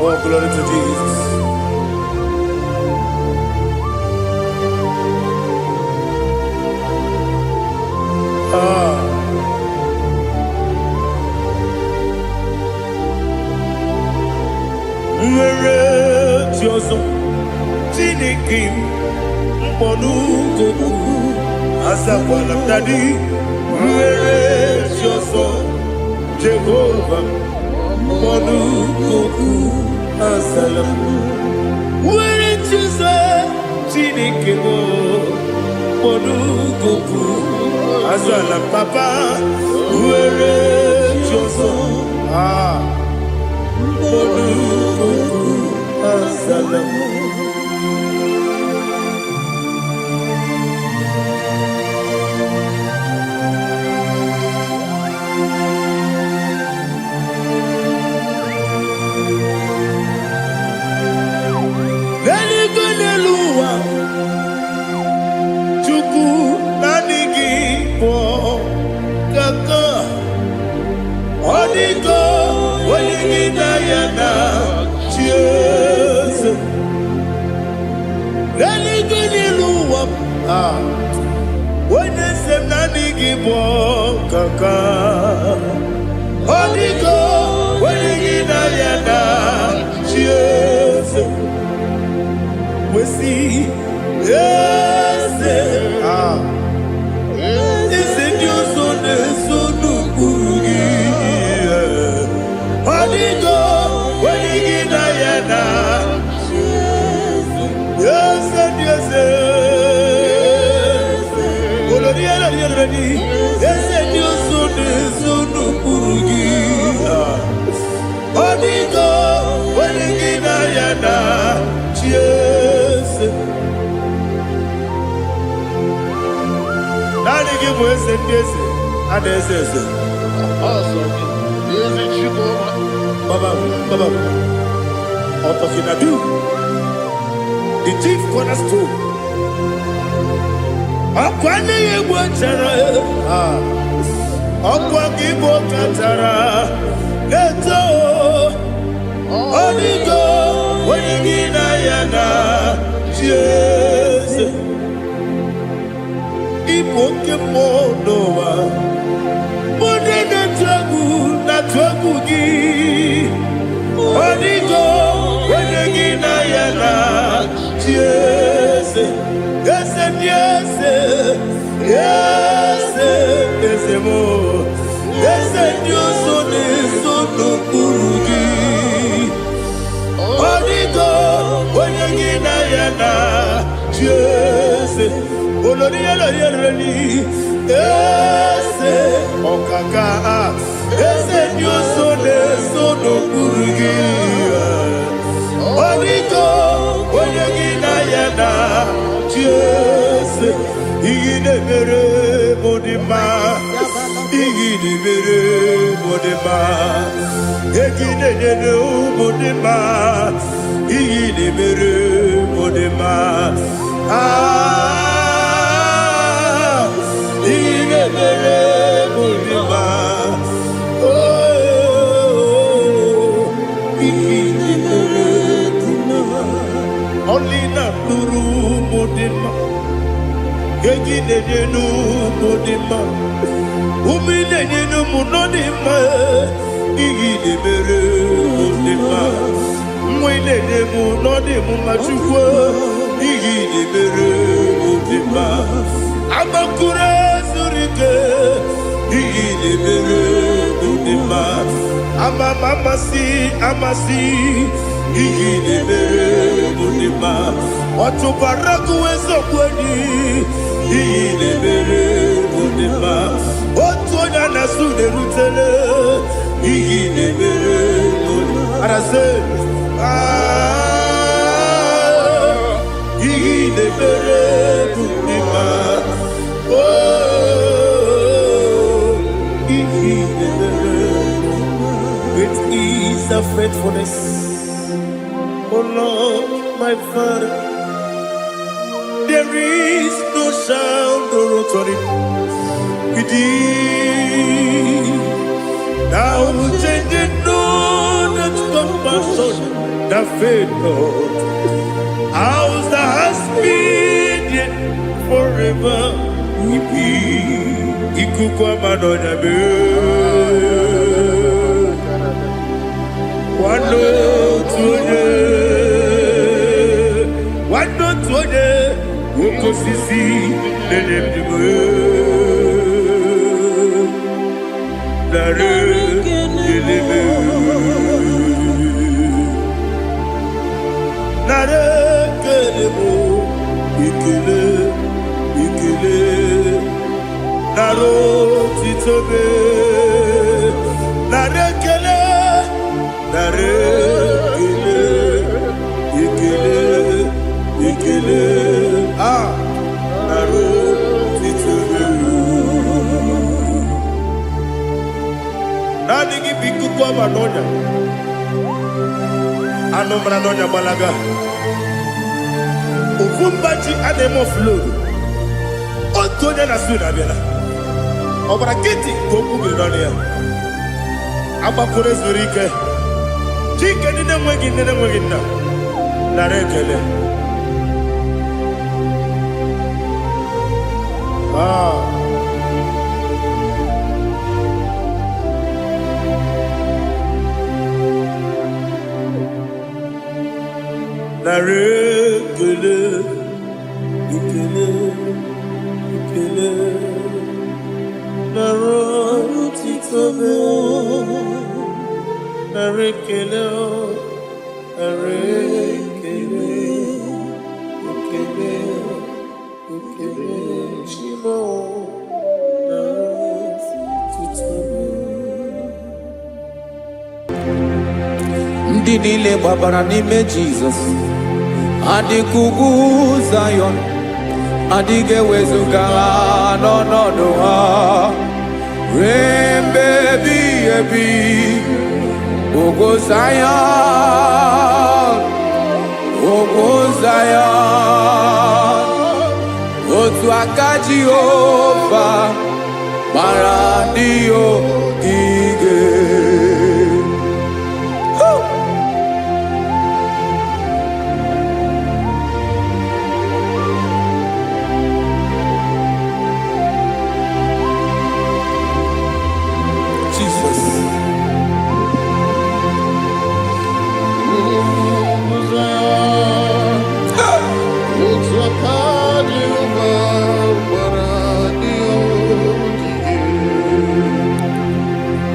Oh, glory to Jesus. Nwere Jioso Chineke mkpọdụ goku azakwala m dadi nwere Jioso Jehova mkpọdụ goku azalamo nwere Jioso Chineke mkpọdụ goku azalam papa nwere Jioso mkpọdụ goku azalamo Onye sem na adịghị bụ kaka ọdịgo onye gị na ya na chi eze wesi eze eze ndị ọzọ na-eso n'okpuru gị ọdịgo onye gị na ya na chi eze ndị eze eze ndị ọzọ na-eso n'okpuru gị ọdịgo onye gị na ya na chi eze naanị gị bụ eze ndị eze a na-eze eze Baba Otofinadu the chief cornerstone ọkwa n'ihe gbochara ọkwa gị bụ katara na-eto ọdịgo onye gị na ya na chi eze ịbụ oke mmụọ n'ụwa onye na-atụ egwu gị ọdịgo onye gị na ya na chi eze eze ndị eze eze eze mo eze ndị ọzọ na-eso n'okpuru gị ọdịgo onye gị na ya na chi eze olori olori olori ese ọkaka ese ni o so de so n'okpuru gị ọdịgo onye gị na ya na Jese iyi na-emere mụ dị mma iyi na-emere mụ dị mma egi na-enyere mụ dị mma iyi na-emere mụ dị mma iyi na-emere mụ dị mma iyi na-emere dị mma ọlị na-akpụrụ mụ dị mma egi na-enyenu mụ dị mma umi na-enyenu mụ nọ dị mma iyi na-emere mụ dị mma nwa na-enye mụ nọ dị mụ ma Chukwu iyi na-emere mụ dị mma agbakụrụ ezuru ike iyi na-emere mụ dị mma amasị amasị iyi na-emere mụ dị mma ọtụbara gụwa eziokwu enyi iyi na-emere mụ dị mma otu onye na-asụ na-erutere iyi na-emere mụ dị mma arase iyi na-emere mụ dị mma iyi na-emere mụ dị mma great is the faithfulness oh Lord my Father. There is no sound or authority within. Thou changest not that compassion, that faith not. Ours that has been forever. Ikukwa madonya be. Wano tuye. Wano tuye. Woko sisi nenem diwe. Nare dileme. Nare kelemo. Ikele, ikele. Naro titobe. Nare kele. Nare kele. Ikele, ikele. Naro titobe. Nani ki biku kwa manonya. Ano manonya balaga. Uvumbaji anemo flow. Otonya na suna bela. Obara kiti koku beronia. Aba kore zurike. Chike nine mwegi na. Narekele. Narekele. Ikele. Ikele. Naro titobe. Narekele. Narekele. Ikele. Ikele. Shimo. Naro titobe. Ndị niile gbabara n'ime Jizọs adịghị ugwu Zayọn, adịghị ewezuga ha n'ọnọdụ ha ruo mgbe ebighị ebi. Ugwu Zayọn, ugwu Zayọn, otu aka Jehova gbara ndị ogige.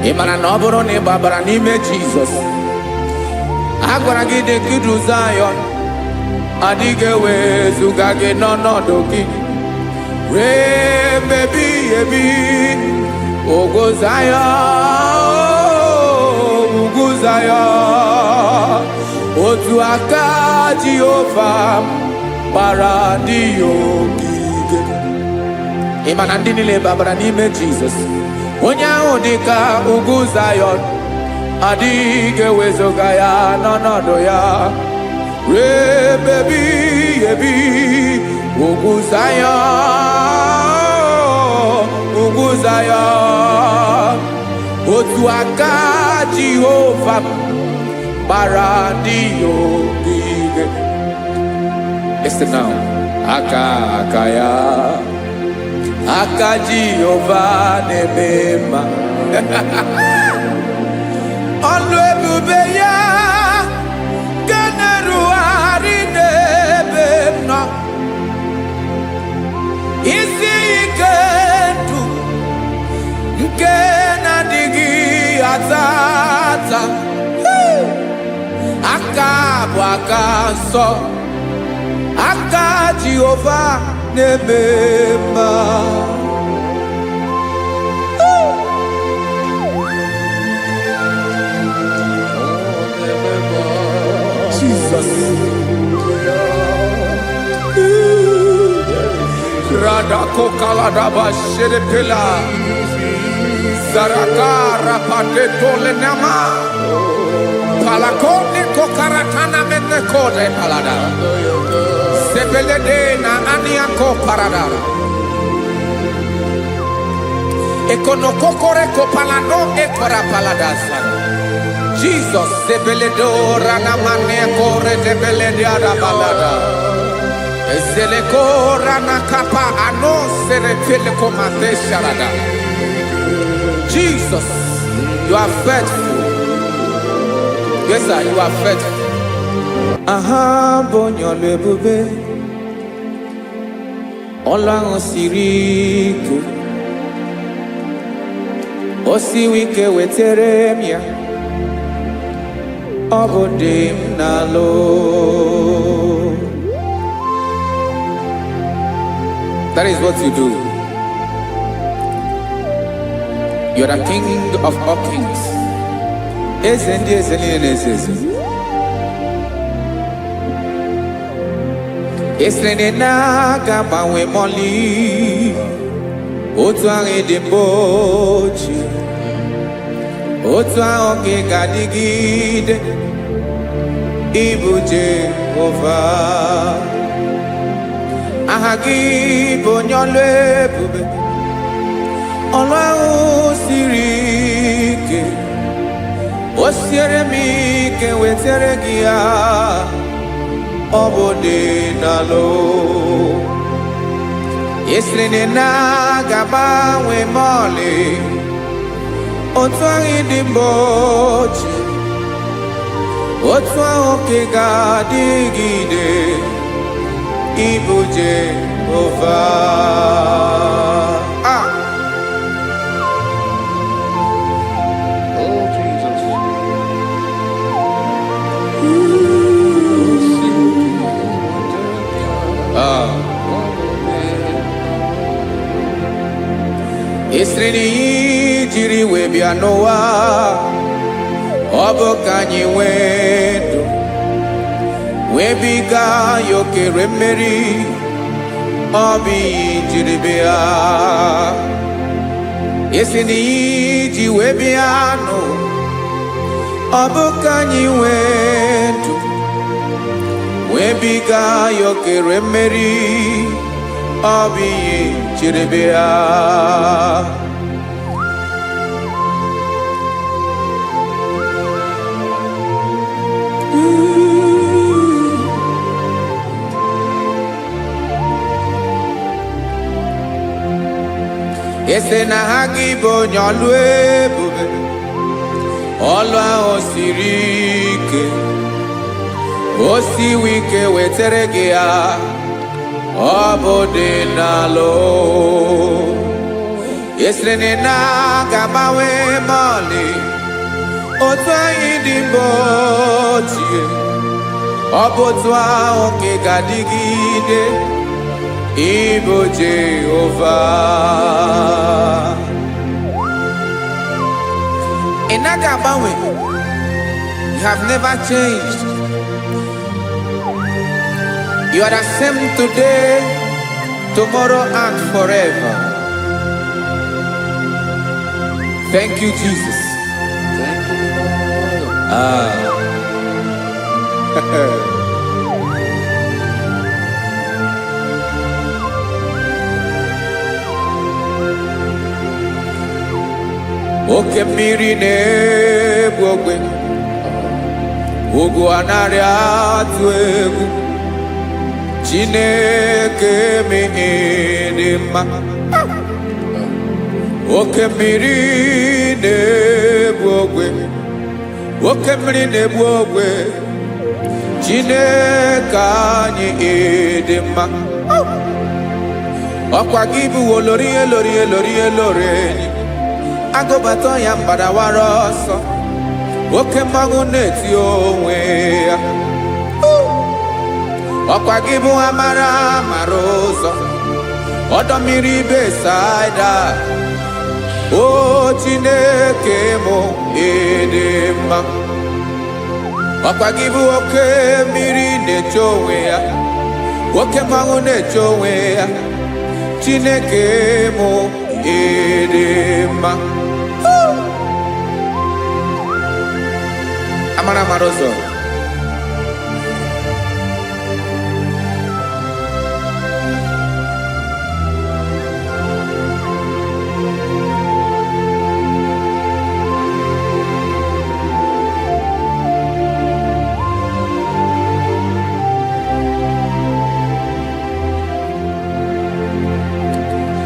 Ị mara na ọ bụrụ na ị gbabara n'ime Jizọs, a gwara gị dị ka Zayọn, adịghị ewezuga gị n'ọnọdụ gị remebi ebi ugwu Zayọn otu aka Jehova gbara ndị ya ogige. Ị ma na ndị niile babara n'ime Jizọs, onye ahụ dị ka ugwu Zayọn, adịghị ewezuga ya n'ọnọdụ ya remebi ebi ugwu Zayọn otu aka Jehova gbara ndị ya ogige. Listen now. Aka ya aka Jehova na-eme mma ọlụ ebube ya ga na-erugharị n'ebe m nọ. Isi ike ndụ nke na-adịghị ata ata, aka bụ aka nsọ, aka Jehova na-eme mma. Jesus. Radako kaladaba sherepela zaraka rapate tole nama palakone kokaratana mene kode palada sebelede na aniako paradara ekonokokore kopalano ekora paladasa. Jesus sebeledo rana mane kore debelede ada balada ezeleko rana kapa ano serepele komate sharada. Jesus, you are faithful. Yes sir, you are faithful. Aha bonyo lebube Ọlọ́run siri ike o siwi ike wetere m ya ọ bụ dị m n'alụ. That is what you do. You are the King of all kings. Eze ndị eze niile na-eze eze. Esere na-aga gbanwe mọlị otu ahụ dị mgbe ochie, otu ahụ ka ga-adịgide ịbụ Jehova. Aha gị bụ onye ọlụ ebube, ọlụ ahụ siri ike, o siere m ike wetere gị ya, ọ bụ dị n'alụ. Esiri na-agbanwe ma ọlị otu ahụ dị mgbe ochie, otu ahụ ka ga-adịgide ịbụ Jehova. Oh, Jesus. Esiri na ihe jiri wee bịa n'ụwa ọ bụ ka anyị nwee ndụ wee biga ya okere mmeri, ọ bụ ihe jiri bịa. Esi na ihe ji wee bịa nụ ọ bụ ka anyị nwee ndụ wee biga ya okere mmeri, ọ bụ ihe jiri bịa. Ese na ha gị bụ onye ọlụ ebube, ọlụ ahụ siri ike, o siwi ike wetere gị ya, ọ bụ dị n'alụ. Esere na ga-agbanwe ma ọlị otu anyị dị mgbe ochie, Obotwa oke gadigide Ibo Jehovah. Inagabawe, you have never changed. You are the same today, tomorrow, and forever. Thank you, Jesus. Thank you, Oke mmiri na-egbu ogwe, ugwu anaghị atụ egwu. Chineke mi dị mma. Oke mmiri na-egbu ogwe, oke mmiri na-egbu ogwe. Chineke anyị dị mma. Ọkwa gị bụ olori enyi. Agụbata ya mbadawara ọsọ. Oke mmanwụ na-eti onwe ya. Ọkwa gị bụ amara ụzọ. Ọdọ mmiri Besaida. O Chineke mụ dị mma. Ọkwa gị bụ oke mmiri na-eche onwe ya. Oke mmanwụ na-eche onwe ya. Chineke mụ dị mma. Amara ụzọ.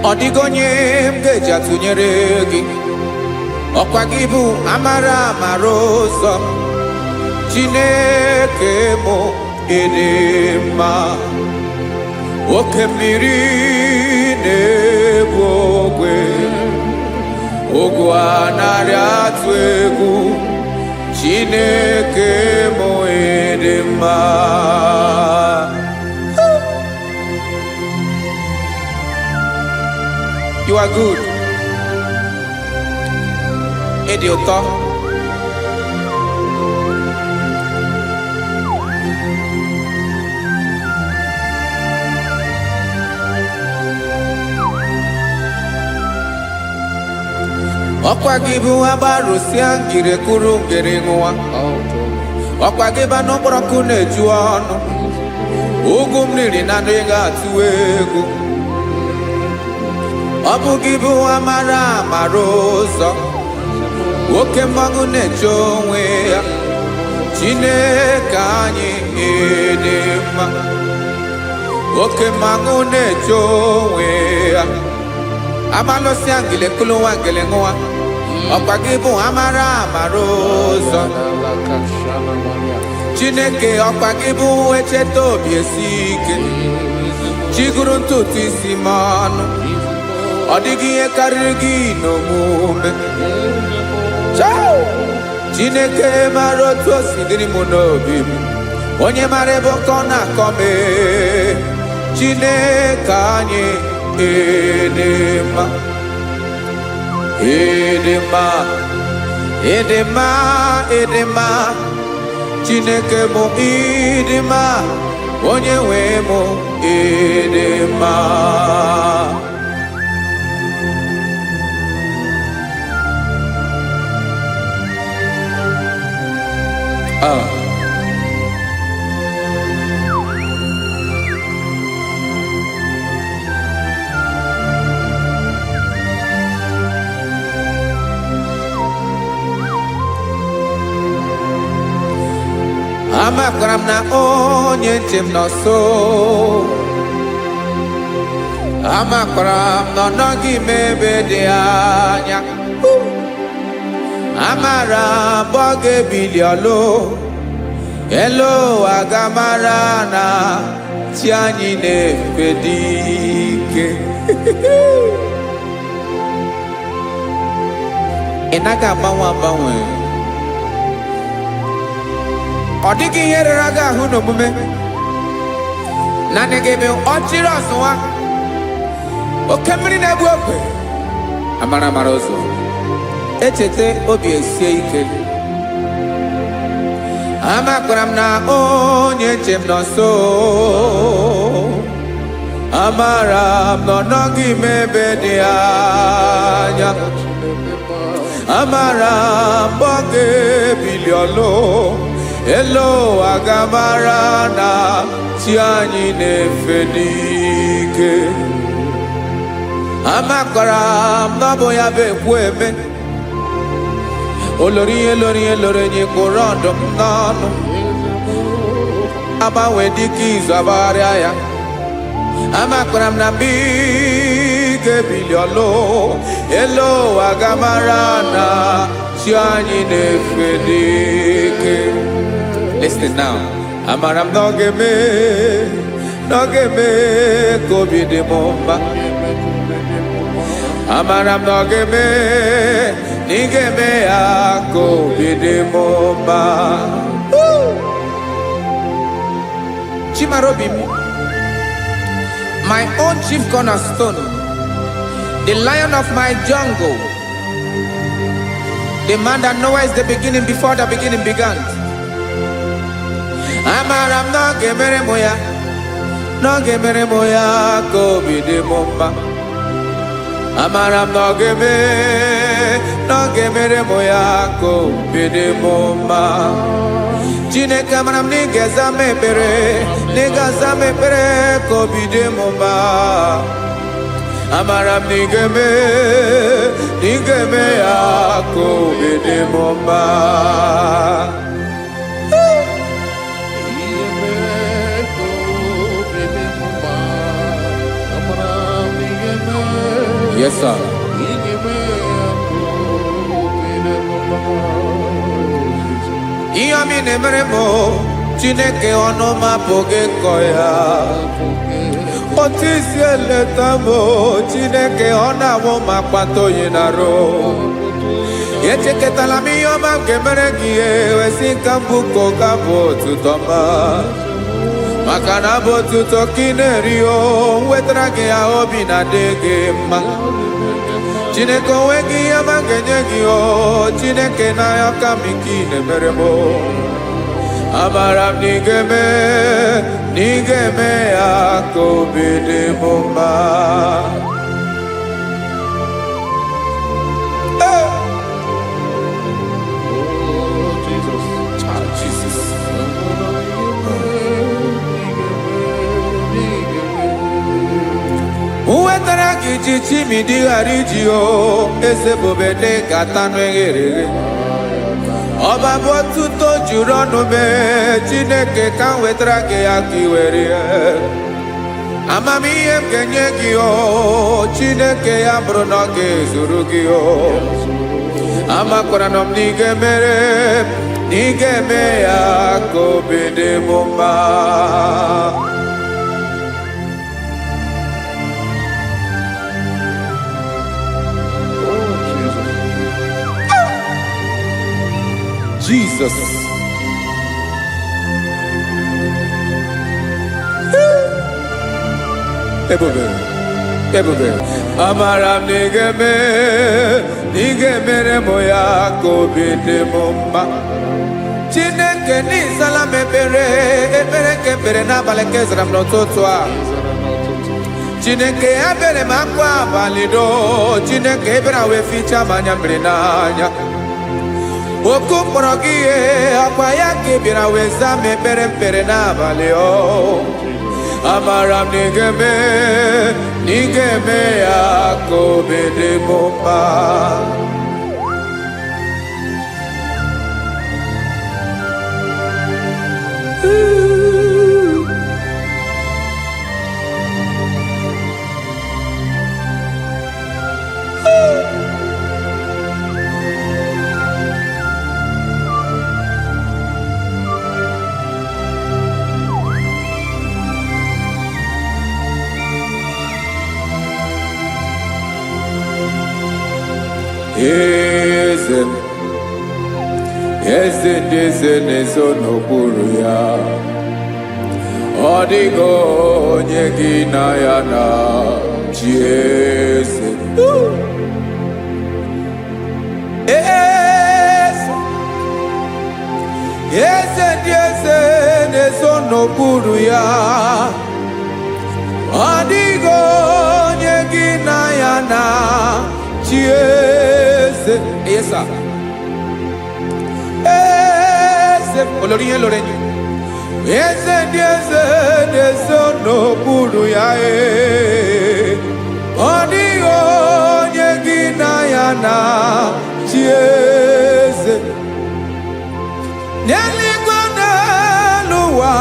Ọ dịghị onye m ga-eji atụnyere gị. Ọkwa gị bụ amara ụzọ. Chineke mụ dị mma. Oke mmiri na-egbu ogwe, ugwu anaghị atụ egwu. Chineke mụ dị mma. You are good. Ịdị ụtọ. Ọkwa gị bụ agbarụsịa ngire kwuru ngere nwa. Ọkwa gị bụ n'ụkpọrọkụ na-eju ọnụ. Ugwu mmiri na adịghị atụ egwu. Ọ bụ gị bụ amara ụzọ. Oke mmanwụ na-eche onwe ya. Chineke anyị dị mma. Oke mmanwụ na-eche onwe ya. Amalụsịa ngile kulu nwa ngele nwa. Ọkwa gị bụ amara ụzọ. Chineke ọkwa gị bụ echeta obi esi ike. Chiguru ntutu isi m ọnụ. Ọ dịghị ihe karịrị gị n'omume. Chineke mara otu o si dịrị m n'obi m. Onye mara ebe ọkọ na-akọ m. Chineke anyị dị mma. Dị mma. Dị mma. Dị mma. Chineke mụ dị mma. Onye nwe mụ dị mma. Amakwara m na onye nche m nọ nso. Amakwara m na ọ nọghị m ebe dị anya. Amara m ọ ga-ebili ọlụ. Elu agamara na chi anyị na-efe dị ike. Ị naghị agbanwe. ọ dịghị ihe rere aga ahụ n'omume na negebe ọchịrị ọzụwa oke mmiri na-egbu ogwe amara amara ụzọ echete obi esie ike amakwara m na onye nche m nọ nso amara m na ọ nọghị m ebe dị anya amara m ọ ga-ebili ọlụ elu agamara na chi anyị na-efe n'ike amakwara m na ọ bụ ya bụ ekwu eme olori ihe lori ihe lori enyi kpụrụ ọdụm n'ọnụ agbanwe dịka izu agbagharịa ya amakwara m na mgbe ị ga-ebili ọlụ elu ụwa gamara na chi anyị na-efe n'ike. Listen now. Amara m na ọ ga-eme ka obi dị m mma. Amara m na ọ ga-eme na ị ga-eme ya ka obi dị m mma. Chimara obi m, my own chief cornerstone, the lion of my jungle, the man that knows the beginning before the beginning began. Amara m na ọ ga-emere m ya, na ọ ga-emere m ya ka obi dị m mma. Amara m na ọ ga-emere m ya ka obi dị m mma. Chineke amara m na ị ga-aza m ekpere, na ị ga-aza m ekpere ka obi dị m mma. Amara m na ị ga-eme ya ka obi dị m mma. Yes, sir. Ihe ọmị na-emere m Chineke ọnụ m apụghị ịkọ ya. Otu isi eleta m Chineke ọ na-awụ m akpata oyi n'arụ. Echeketala m ihe ọma m ga-emere gị ewesị ka m bụkọ ga bụ otuto ma. Maka na bụ otuto ka ị na-eri o wetara gị ya obi na-adị gị mma. Chineke onwe gị ihe ọma m ga-enye gị o Chineke n'anya ka m ike ị na-emere m. Amara m na ị ga-eme ya ka obi dị m mma. Wetara gị ji chimidi ghara iji o eze bobede gata n'eghere. Ọba bụ otuto juru ọnụ mee Chineke ka m wetara gị ya ka ị were ya. Amamihe m ga-enye gị o Chineke ya bụrụ na ọ ga-ezuru gị o. Amakwara na m na ị ga-eme ya ka obi dị m mma. Jesus. Ebube. Amara m na ị ga-emere m ya ka obi dị m mma. Chineke n'ịzala m ekpere ka ekpere n'abalị ka ezara m n'ụtụtụ a. Chineke ya bere m akwa abalị do. Chineke ebere wee ficha m anya mmiri n'anya. Oku mkpọrọ gị ihe akwa ya ka ị bịara wee zaa m ekpere n'abalị o. Amara m na ị ga-eme ya ka obi dị m mma. eze ndị eze na-ezo n'okpuru ya. Ọ dịghị onye gị na ya na-achị eze. Eze ndị eze na-ezo n'okpuru ya. Ọ dịghị onye gị na ya na-achị eze. Yes, sir. Eze olórí yẹn lórí ẹni. Eze ndị eze na-ezo n'okpuru ya. Ọ dịghị onye gị na ya na-achị eze. N'eluigwe n'elu ụwa,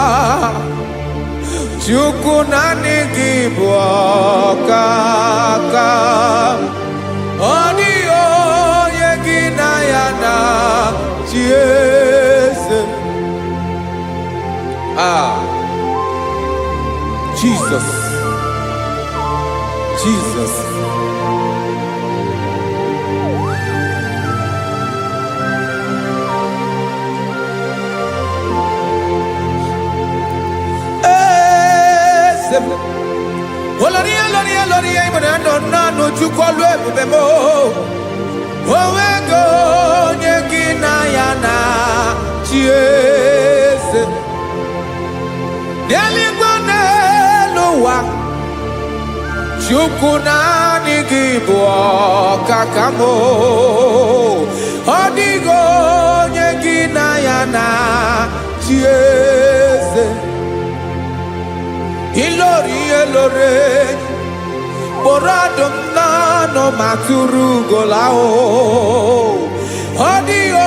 Chukwu naanị gị bụ ọkaka. Ọ dịghị onye gị na ya na-achị eze. Jesus. Jesus. Olórí ìmọ̀nà nánú Chukwu ọlụ ebube mo. Onwego onye gị na ya na-achị eze. N'eluigwe n'elu ụwa, Chukwu naanị gị bụ ọkaka mo. Ọ dịghị onye gị na ya na-achị eze. Ilori elore kpọrọ ọdụm n'ọnụ ma tụrụ ugola o. Ọ dịghị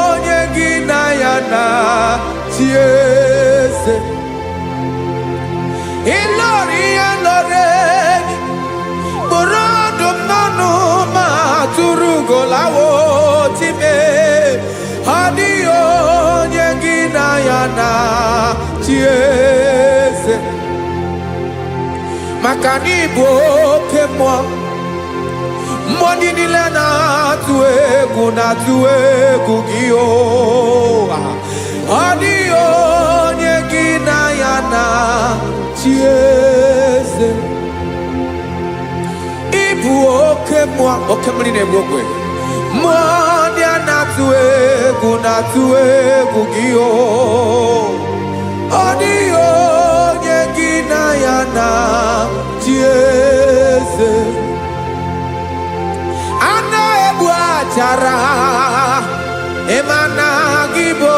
onye gị na ya na-achị eze. Ilori elore kpọrọ ọdụm n'ọnụ ma tụrụ ugola o. Time ọ dịghị onye gị na ya na-achị eze. Maka na ị bụ oke mmụọ, mmụọ ndị niile na-atụ egwu gị o. Ọ dịghị onye gị na ya na-achị eze. Ị bụ oke mmụọ, oke mmiri na-egbu ogwe. Mmụọ ndị a na-atụ egwu gị o. Ọ dịghị onye gị na ya na-achị eze. A na-egbu achara, ịma na gị bụ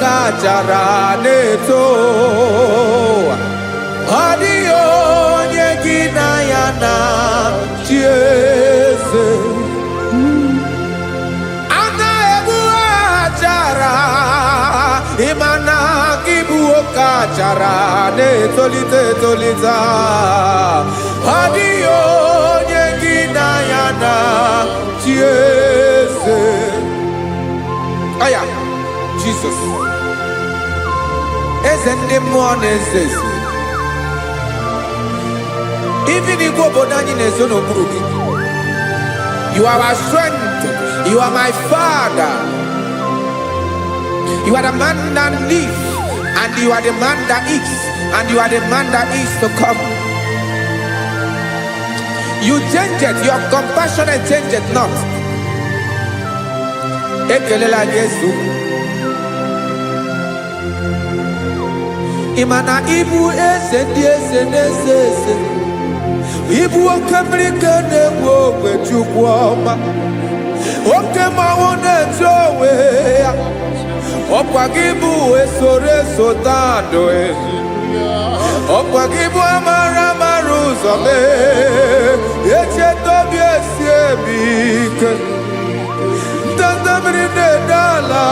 ka achara na-eto. Ọ dịghị onye gị na ya na-achị eze. A na-egbu achara, ịma na gị bụ ka achara na-etolite etolite. Ọ dịghị onye gị na ya na-achị eze. Aya, Jesus. Eze ndị mmụọ na-eze eze. Ibi n'igwe obodo anyị na-ezo n'okpuru gị. You are our strength. You are my Father. You are the man that lives, and you are the man that eats, and you are the man that is to come. You change it, your compassion change it not. Ekelela Jesu. Imana ibu eze ndị eze na-eze eze. Ibu oke mmiri ka na-egbu ogwe Chukwu ọma. Oke mmanwụ na-eche onwe ya. Ọkwa gị bụ esoro tando. Ọkwa gị bụ amara ụzọ mee. Echeta obi esi ebi ike. Ndanda mmiri na-ede ala.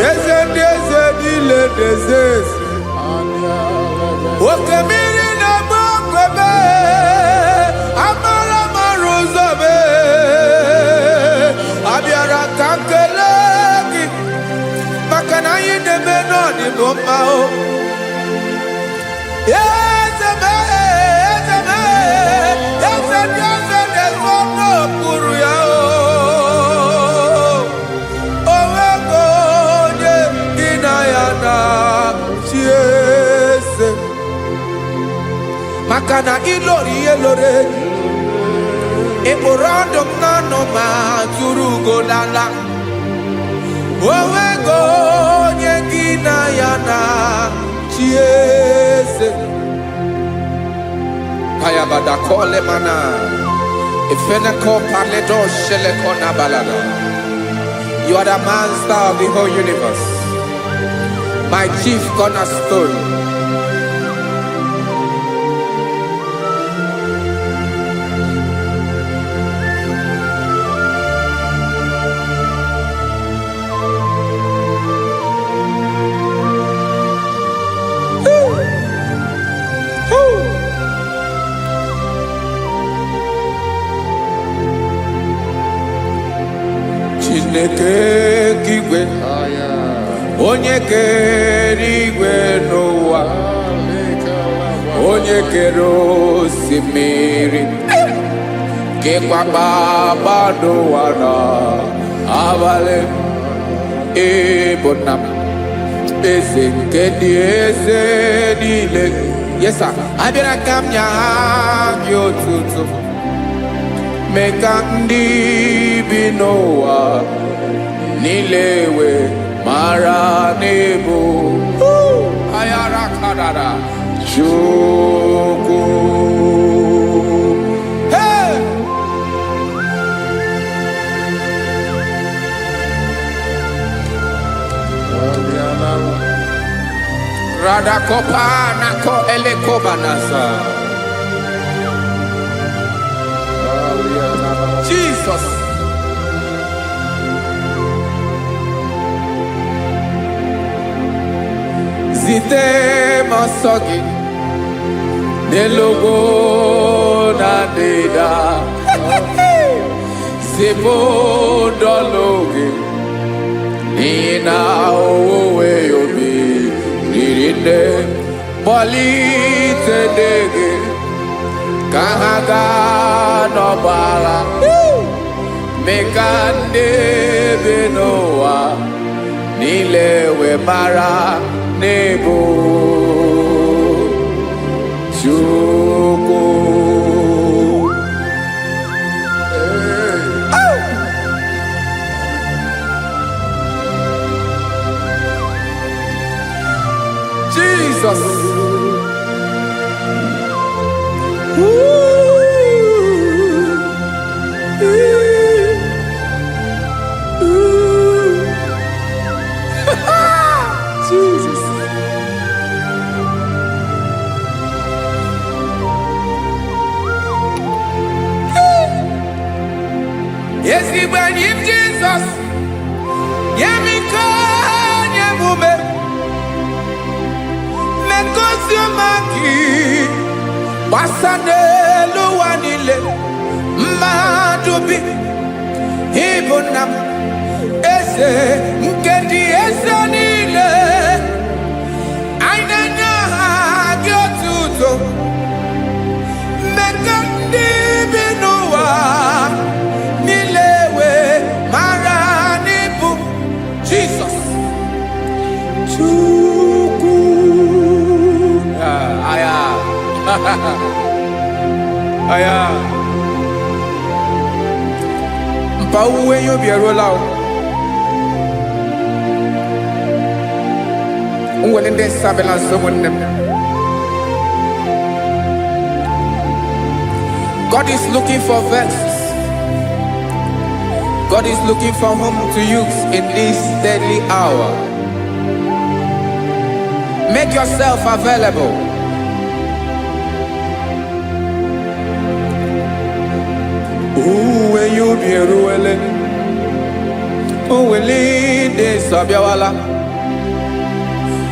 Eze ndị eze niile na-eze eze. Oke mmiri na-agba ogwe mee. Amara ụzọ mee. Abịara ka nkele gị. Maka na anyị na-eme n'ọdịbụ mma o. Eze mee, eze mee, eze ndị eze na-ezo n'okpuru ya o. Onwego jure Eporandom nano ma turugo lala Owego nyegina yana chiese Payabada kole mana Ifeneko paledo sheleko nabalada. You are the master of the whole universe, my chief cornerstone. Chineke kigwe onye kere igwe n'ụwa onye kere osimiri kekwa kpakpando ụwa n'abalị ịbụ nna m eze nke ndị eze niile. Yes sir, abịara ka m nye gị otuto mee ka ndị bi n'ụwa niile wee mara n'ebu ayara kadara Chukwu. Hey! Radakopa nako elekobanasa. Jesus. Zite masogi nelogo na deda Zipo dologi Nina owe yobi Nirinde Polite dege Kahaga nobala Mekande benoa Nilewe mara nebo Chukwu. Jesus. Jesus. Yes, he when him Jesus. Yamiko Yamume. Mekosio Maki. Wasane Luanile. Madubi. Ibunam. Ese. Nkedi Ese Nile. Ainanya Gyotuto. Mekandi Binoa. Nilewe Maranibu. Jesus. Chukwu. Aya. Aya. Mpa uwe yo bierola o. Unwelende sabela someone. God is looking for verses. God is looking for whom to use in this deadly hour. Make yourself available. When you be ruele, will lead this abiawala.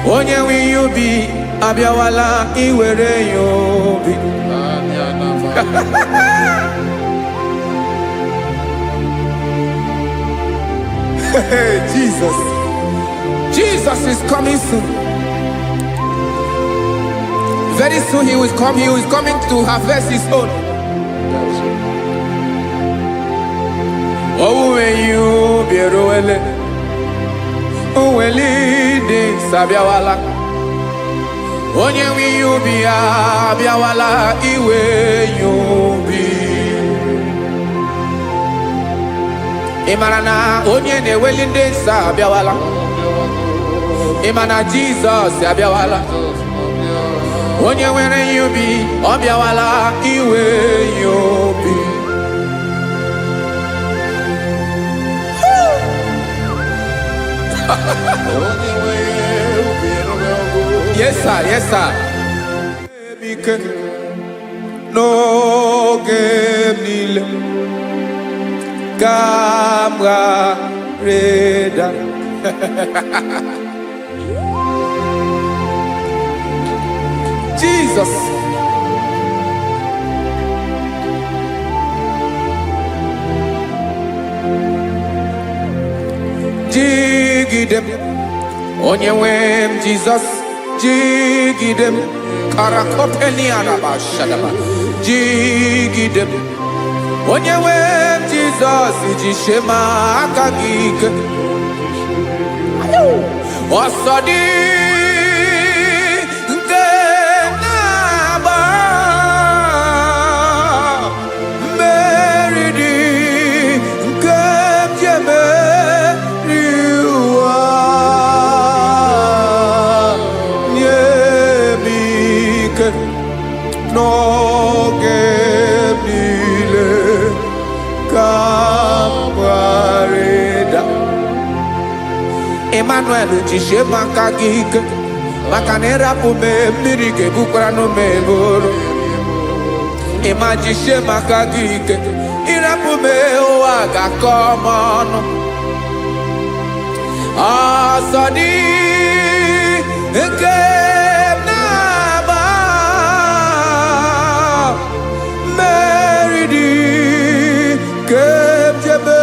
Onye will you be abiawala? Iwere you be. Jesus. Jesus is coming soon. Very soon he will come. He is coming to harvest his own. Oh, when you be ruele, oh, will lead sabiawala. Onye will you be abiawala? Iwe you. Imarana onye na-eweli ndị nsọ abịawala. Imana Jesus abịawala. Onye nwere ya obi ọ bịawala iwe ya obi. Yes sir, yes sir. N'oge niile ka m ga-reda. Jesus. Jigidem onye nwe m Jesus, jigidem karakopeni araba shadaba. Jigidem onye nwe m Jesus, jishema aka gị ike. Ọsọdị nke na-agba mmeri dị nke jemeri ụwa. Nye m ike n'oge niile ka m gharịda. Emmanuel jisie maka gị ike, maka na ịrapụ m mmiri ga-ebukwara n'ume eboro. Ịma jisie maka gị ike, ịrapụ m ụwa ga-akọ m ọnụ. Ọsọ dị nke na-agba mmeri dị nke jebe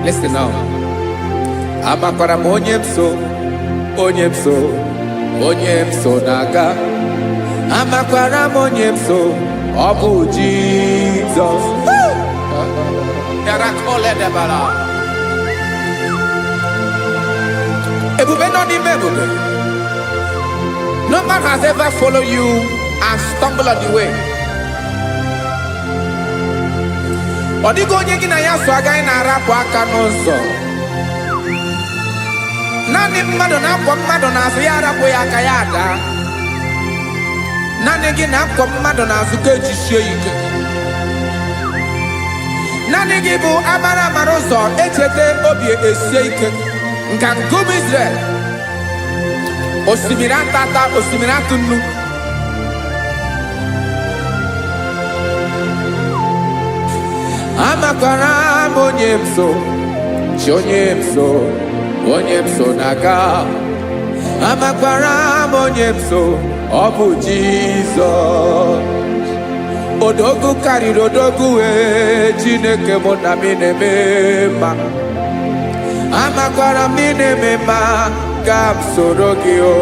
Listen now. Amakwara m onye m so, onye m so, onye m so na-aga. Amakwara m onye m so, ọ bụ Jesus. Ebube nọ n'ime ebube. No man has ever followed you and stumbled on the way. Ọ dịghị onye gị na ya so agaghị na-arapụ aka n'ụzọ. Naanị mmadụ na-akwọ mmadụ n'azụ ya arapụ ya aka ya ada. Naanị gị na-akwọ mmadụ n'azụ ka ejisie ike. Naanị gị bụ amara amara ụzọ echete obi esie ike. Nka nkụm Israel. Osimiri atata, osimiri atụ nnu. Amakwara m onye m so, chi onye m so, onye m so na-aga. Amakwara m onye m so, ọ bụ Jizọs. Odogwu karịrị odogwu wee Chineke mụ na m na-eme mma. Amakwara m na-eme mma ka m soro gị o.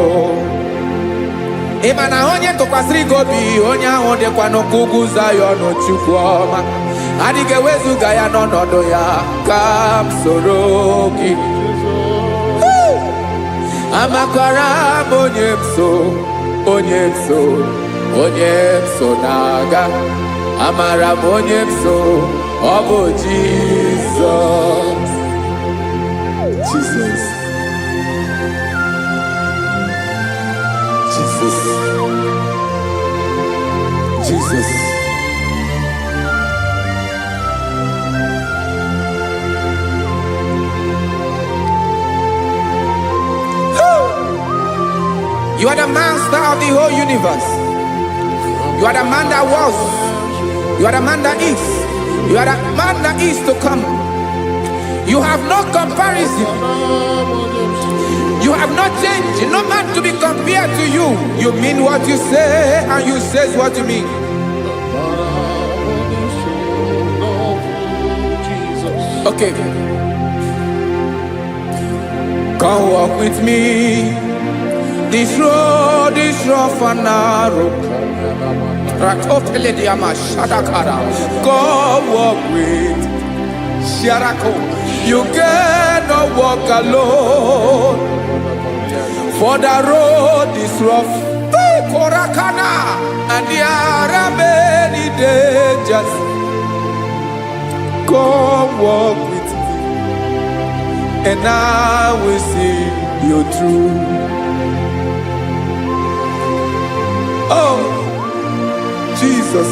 Ị ma na onye tụkwasịrị gị obi, onye ahụ dịkwa n'ụkwụ ugwu Zayọn Chukwu ọma. Adịghị ewezuga ya n'ọnọdụ ya ka m soro gị. Amakwara m onye m so, onye m so, onye m so na-aga. Amara m onye m so, ọ bụ Jizọs. Jesus. Jesus. Jesus. You are the master of the whole universe. You are the man that was. You are the man that is. You are the man that is to come. You have no comparison. You have no change. No man to be compared to you. You mean what you say and you say what you mean. Okay. Come walk with me. This road is rough and narrow. Come walk with Sharako. You cannot walk alone, for the road is rough. Hey, Korakana, and there are many dangers. Come walk with me, and I will see you through. Oh, Jesus.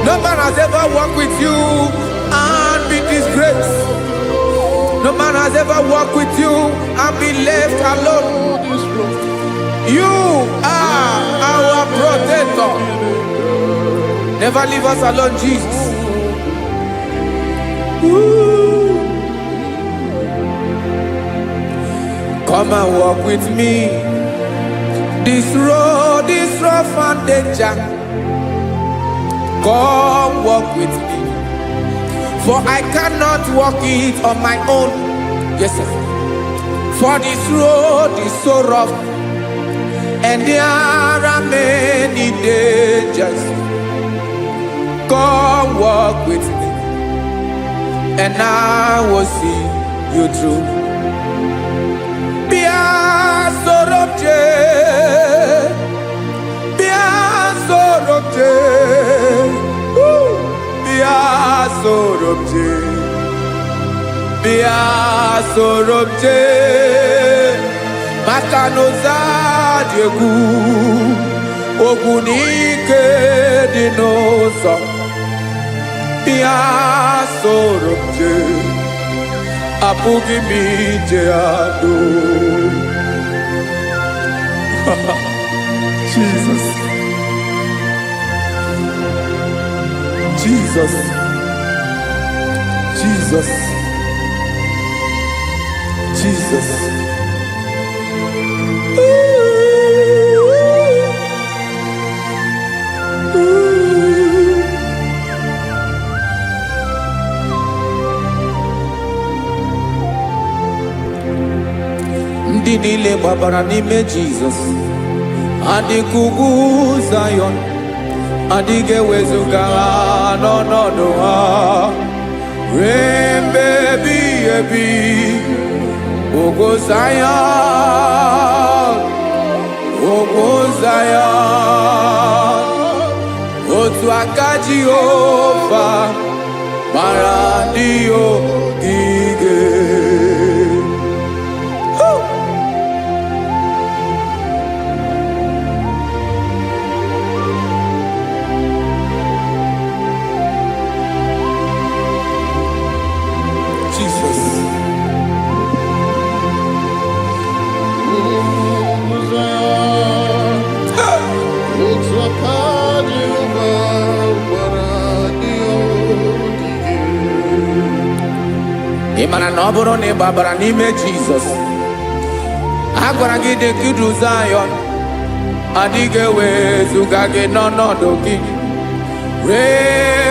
No man has ever walked with you and been disgraced. No man has ever walked with you and been left alone. You are our protector. Never leave us alone, Jesus. Ooh. Come and walk with me. This road is rough and danger. Come walk with me, for I cannot walk it on my own. Yes, sir. For this road is so rough, and there are many dangers. Come walk with me, and I will see you through. Be a sort of sorobje makanoza diegu ogunike dinosa bia sorobje apugi mije ado. Jesus. Jesus. Jesus. Jesus. Ndị niile gbabara n'ime Jesus adịkugwu Zion, adịghị ewezuga ha n'ọnọdụ ha ruo mgbe ebighị ebi. Ogo Zion, Ogo Zion, otu aka Jehova mara ndị ogige. Imana na ọ bụrụ na ị gbabara n'ime Jizọs, a gwara gị dị ka Zion, adịghị ewezuga gị n'ọnọdụ gị ruo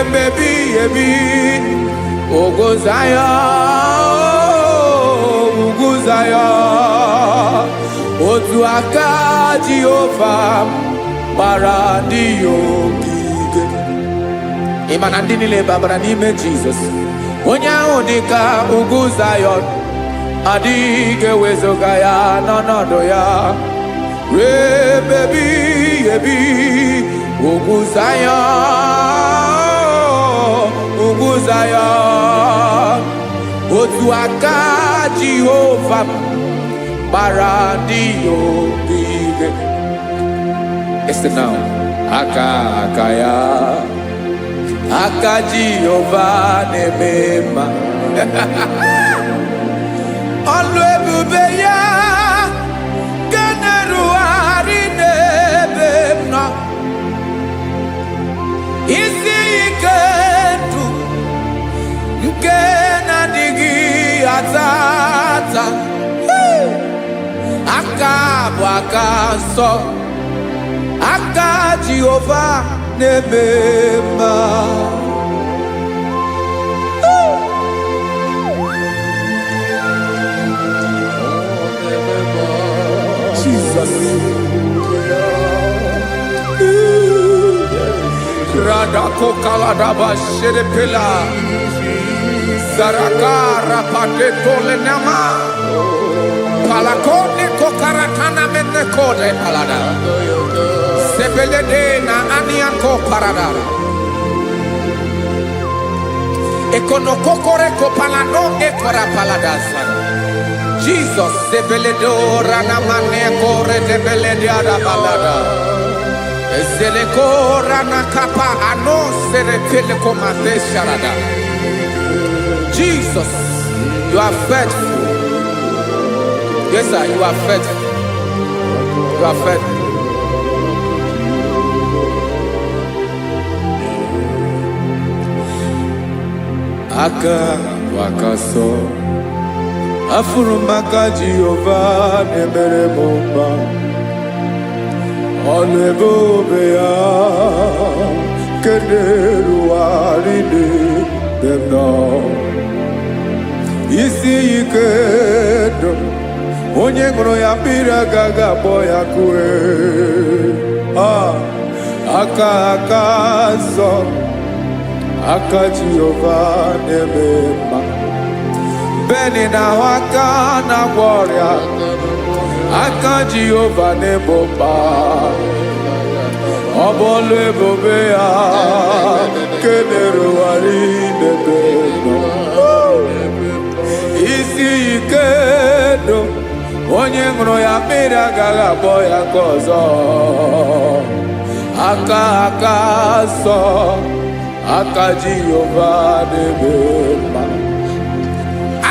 mgbe ebighị ebi. Ogo Zion, ugwu Zion, otu aka Jehova gbara ndị ogige. Imana ndị niile gbabara n'ime Jizọs, onye ahụ dị ka ugwu Zion, adịghị ewezuga ya n'ọnọdụ ya ruo mgbe ebighị ebi. Ugwu Zion, ugwu Zion, otu aka Jehova gbara ndị ogige. Listen now, aka ya, aka Jehova na-eme mma. Ọlụ ebube ya ga na-erugharị n'ebe m nọ. Isi ike ndụ nke na-adịghị ata ata. Aka bụ aka nsọ, aka Jehova na-eme mma. Jesus. da kokalada bashere pela. Zarakara pateto le nama. Palakone kokaratana menne kode palada. Sebelede na aniako paradara. Ekono kokore kopalano ekora paladasa. Jesus sebeledo rana mane kore debeledia balada. Ezele kora na kapa ano sere pele komate sharada. Jesus, you are faithful. Yes, sir, you are faithful. You are faithful. Aka wakaso afurumaka Jehovah nebere bomba olebobe ya kederu aride demno isi ikedo onye ngoro ya bira gaga boya kue aka so aka Jehovah nebema beni na waka na gloria aka Jehovah nebomba obole bobea kederu aride demno isi ikedo onye ngoro ya mira gaga boya kozo aka so aka Jehovah nebema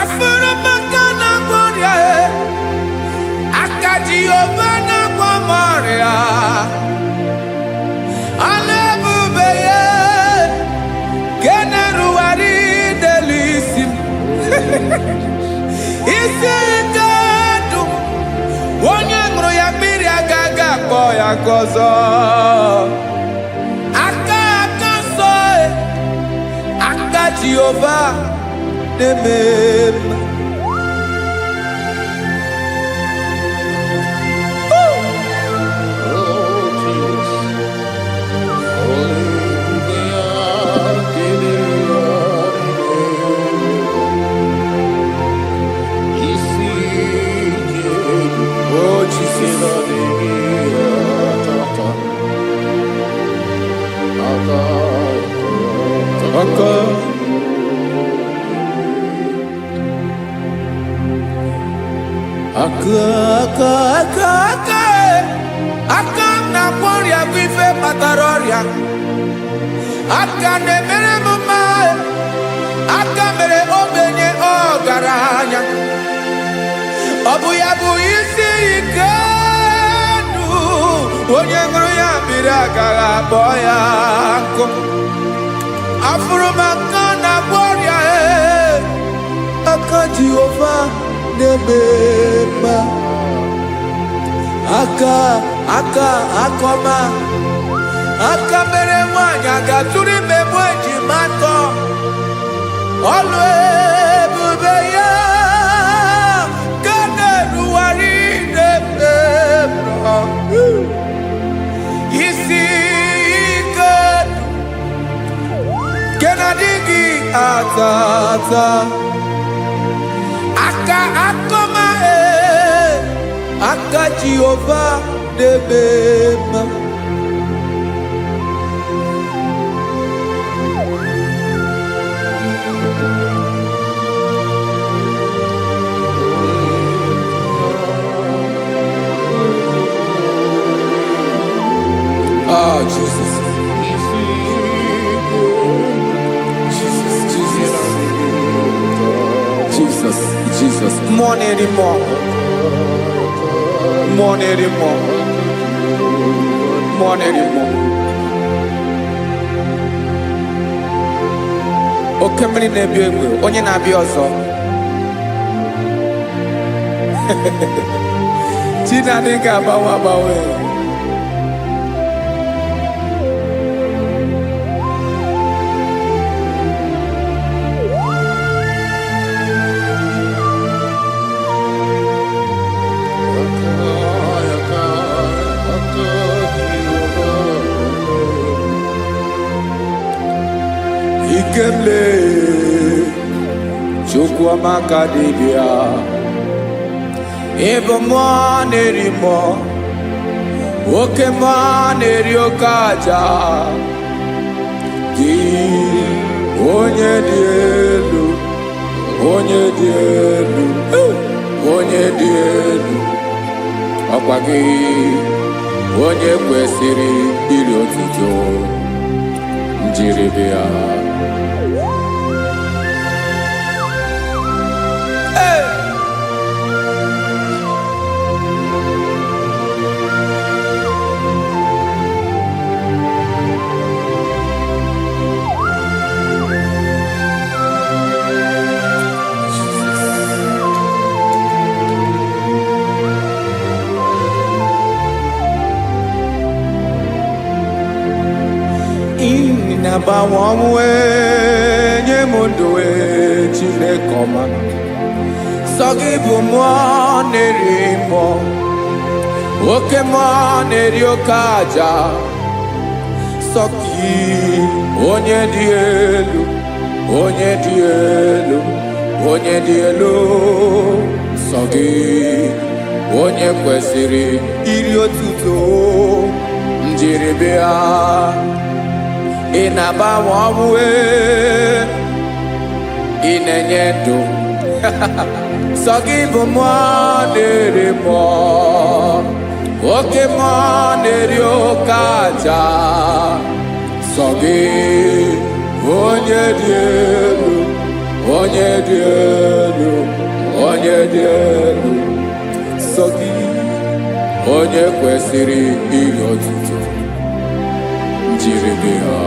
afura makana gloria aka Jehovah na gloria alebubeye generu aride lisim isi ikedo onye ngoro ya mmiri agaga akpọ ya gọzọ aka so aka Jehovah na-eme aka na gloria vive pataroria aka na-emere mma aka mere ogbenye ọgaranya ọ bụ ya bụ isi ike onye ṅụrụ ya mmiri agaghị akpọ ya nkụ afụrụ m aka na gloria aka Jehovah na-eme mma akọma aka mere nwanyị ga-atụrụ ime mụ ejima atọ ọlụ ebube ya ka na-eruwari na-ebro isi ike ke na-adịghị ata aka akọma aka Jehovah na-eme Jesus. Jesus. More anymore. Oke mmiri na-ebi egbe onye na-abịa ọzọ Chinadị ga-agbanwe Ikemle Chukwamaka dibia Ebo mwa nerimo Oke mwa neriokaja Di onye di elu Onye di elu Onye di elu Ọkwa gị onye kwesịrị iri otuto njiri bịa. Nabawanwe nye mundu Chineke ọma sọ gị bụ mmụọ na-eri mmụọ oke mmụọ na-eri oke aja sọ gị onye dị elu onye dị elu onye dị elu sọ gị onye kwesịrị iri otuto njiri bịa. Inabawanwe inenye ndụ sọ gị bụ mmụọ na-eri mmụọ oke mmụọ na-eri oke aja sọ gị onye dị elu onye dị elu onye dị elu sọ gị onye kwesịrị iri otuto njiri bịa.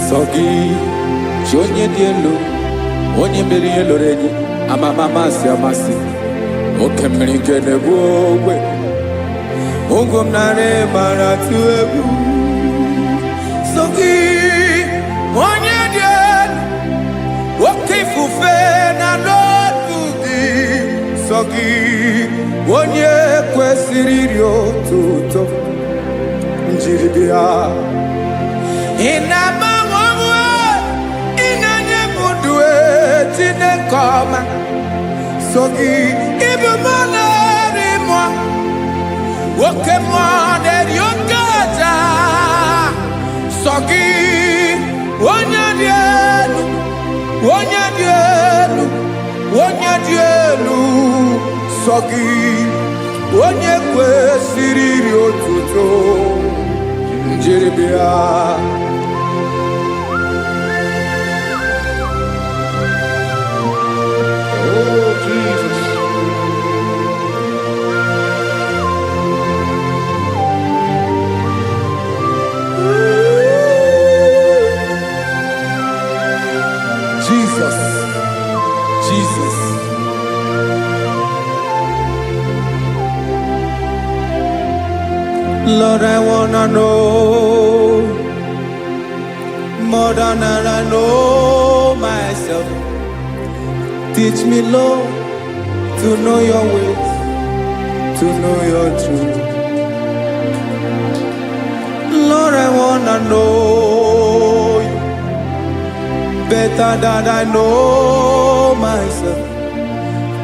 Sogi, onye dị elu, onye mmiri eloro enyi, amama amasị amasị, oke mmiri nke na-egbu ogwe, ụgwọ m narị mara atụ egwu. Sogi, onye dị elu, oke ifufe na n'otu gị. Sogi, onye kwesịrị iri otuto njiri bịa. Chineke ọma sọ gị ịbụ mmụọ na-eri mmụọ oke mmụọ na-eri oke aja sọ gị onye dị elu onye dị elu onye dị elu sọ gị onye kwesịrị iri otuto njiri bịa. Jesus. Lord, I wanna know more than I know myself. Teach me, Lord, to know your ways, to know your truth. Lord, I wanna know you better than I know myself.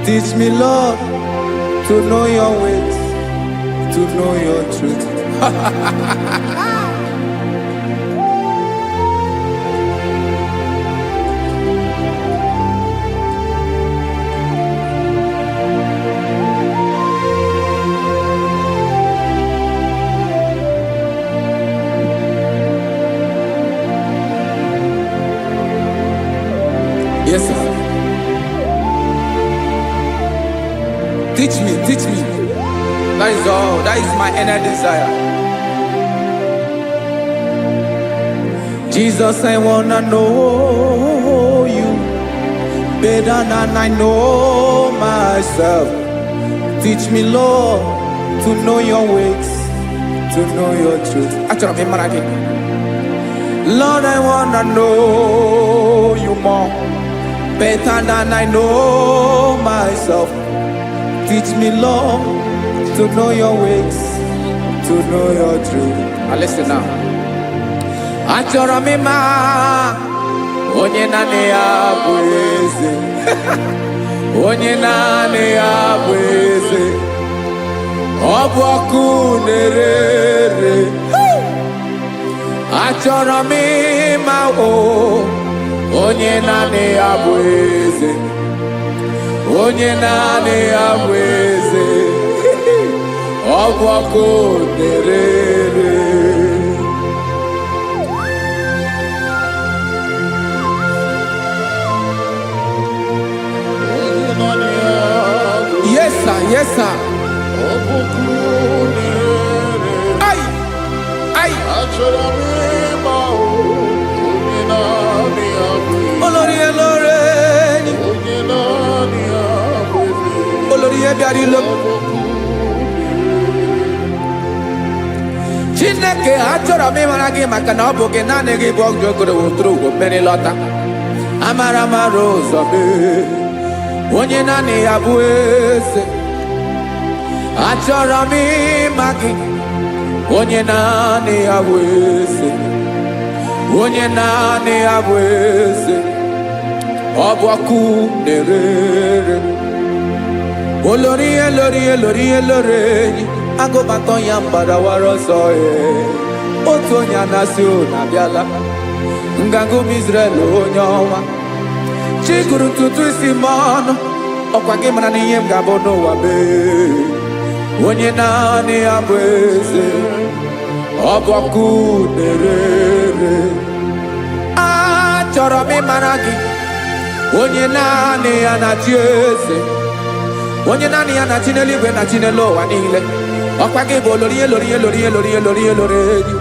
Teach me, Lord, to know your ways, to know your truth. Yes, sir. Teach me, teach me. That is all. That is my inner desire. Jesus, I wanna know you better than I know myself. Teach me, Lord, to know your ways, to know your truth. Actually, I'm again. Lord, I wanna know you more, better than I know myself. Teach me, Lord, to know your ways, to know your truth. Now listen now. Achọrọ m ịma onye naanị ya bụ eze. Onye naanị ya bụ eze. Ọ bụ ọkụ na-ere. Achọrọ m ịma onye naanị ya bụ eze. Onye naanị ya bụ eze. Ọ bụ ọkụ na-ere. Yes, sir. Yes, sir. Ay, ay. Olórí elore. Olórí ebiari lo. Chineke achọrọ m ịmara gị maka na ọ bụ gị naanị gị bụ ọgụ ogoro wotoro ugwo mmeri lọta. Amara mara ụzọ mee. Onye naanị ya bụ eze. Achọrọ m ịma gị. Onye naanị ya bụ eze. Onye naanị ya bụ eze. Ọ bụ ọkụ na-ere. Olórí elori elori elore. Agụbatọ ya mgbadawara ọsọ ya. Otu onye anasị na abịala. Nganga ụmụ Izrel onye ọma. Chiguru ntutu isi m ọnụ. Ọkwa gị mara na ihe m ga-abụ n'ụwa mee. Onye naanị ya bụ eze. Ọ bụ ọkụ na-ere. Achọrọ m ịmara gị. Onye naanị ya na-achị eze. Onye naanị ya na-achị n'eluigwe na chi n'elu ụwa niile. Ọkwa gị bụ olori elori elori elori elori elori enyi.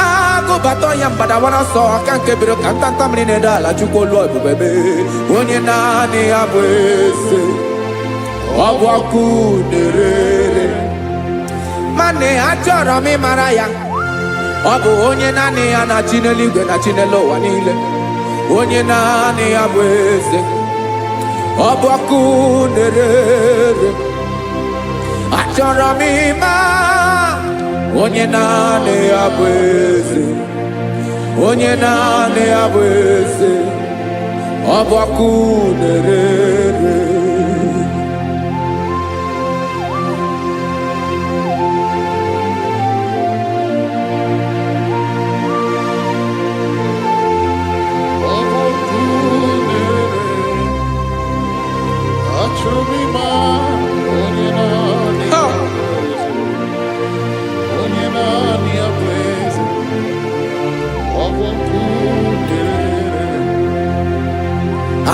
Agụbatọ ya mgbadawara ọsọ aka nke biro ka ntanta mmiri na-ede ala Chukwu olu ebube mee. Onye naanị ya bụ eze. Ọ bụ ọkụ na-ere. Mane achọrọ m ịmara ya. Ọ bụ onye naanị ya na-achị n'eluigwe na chi n'elu ụwa niile. Onye naanị ya bụ eze. Ọ bụ ọkụ na-ere. Achọrọ m ịma onye naanị ya bụ eze. Onye naanị ya bụ eze. Ọ bụ ọkụ na-ere.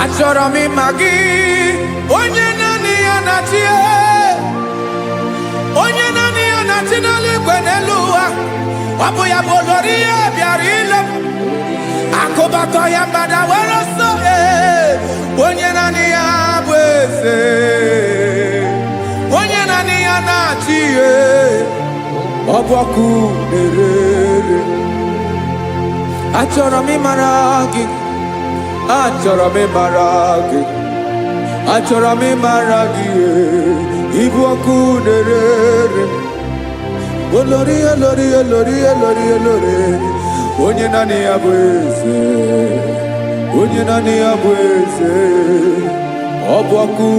Achọrọ m ịma gị. Onye naanị ya na-achị. Onye naanị ya na-achị n'eluigwe n'elu ụwa. Ọ bụ ya bụ olori ya bịara ile. Akụbatọ ya mgbadawara ọsọ. Onye naanị ya bụ eze. Onye naanị ya na-achị. Ọ bụ ọkụ na-ere. Achọrọ m ịmara gị. Achọrọ m ịmara gị. Achọrọ m ịmara gị. Ibu ọkụ na-ere. Olori elori elori elori elori. Onye naanị ya bụ eze. Onye naanị ya bụ eze. Ọ bụ ọkụ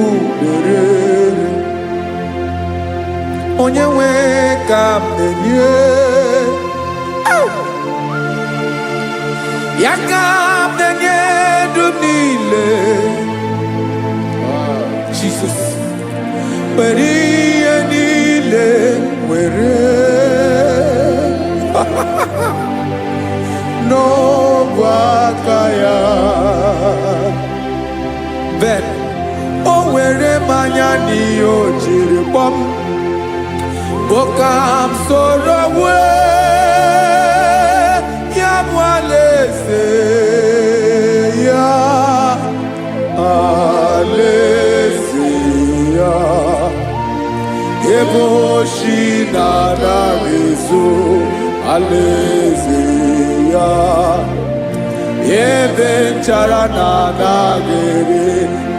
na-ere. Onye nwe ka m na-enye. Ya ka m na-enye dum niile. Jesus. Were ihe niile were. N'ọbụ aka ya. Ben, o were mmanya n'ihe o jiri kpọọ m. Boka m soro wee. Ya bụ alaeze ya. na-adaghịzu alaeze ya, ebe nchara na-adaghịrị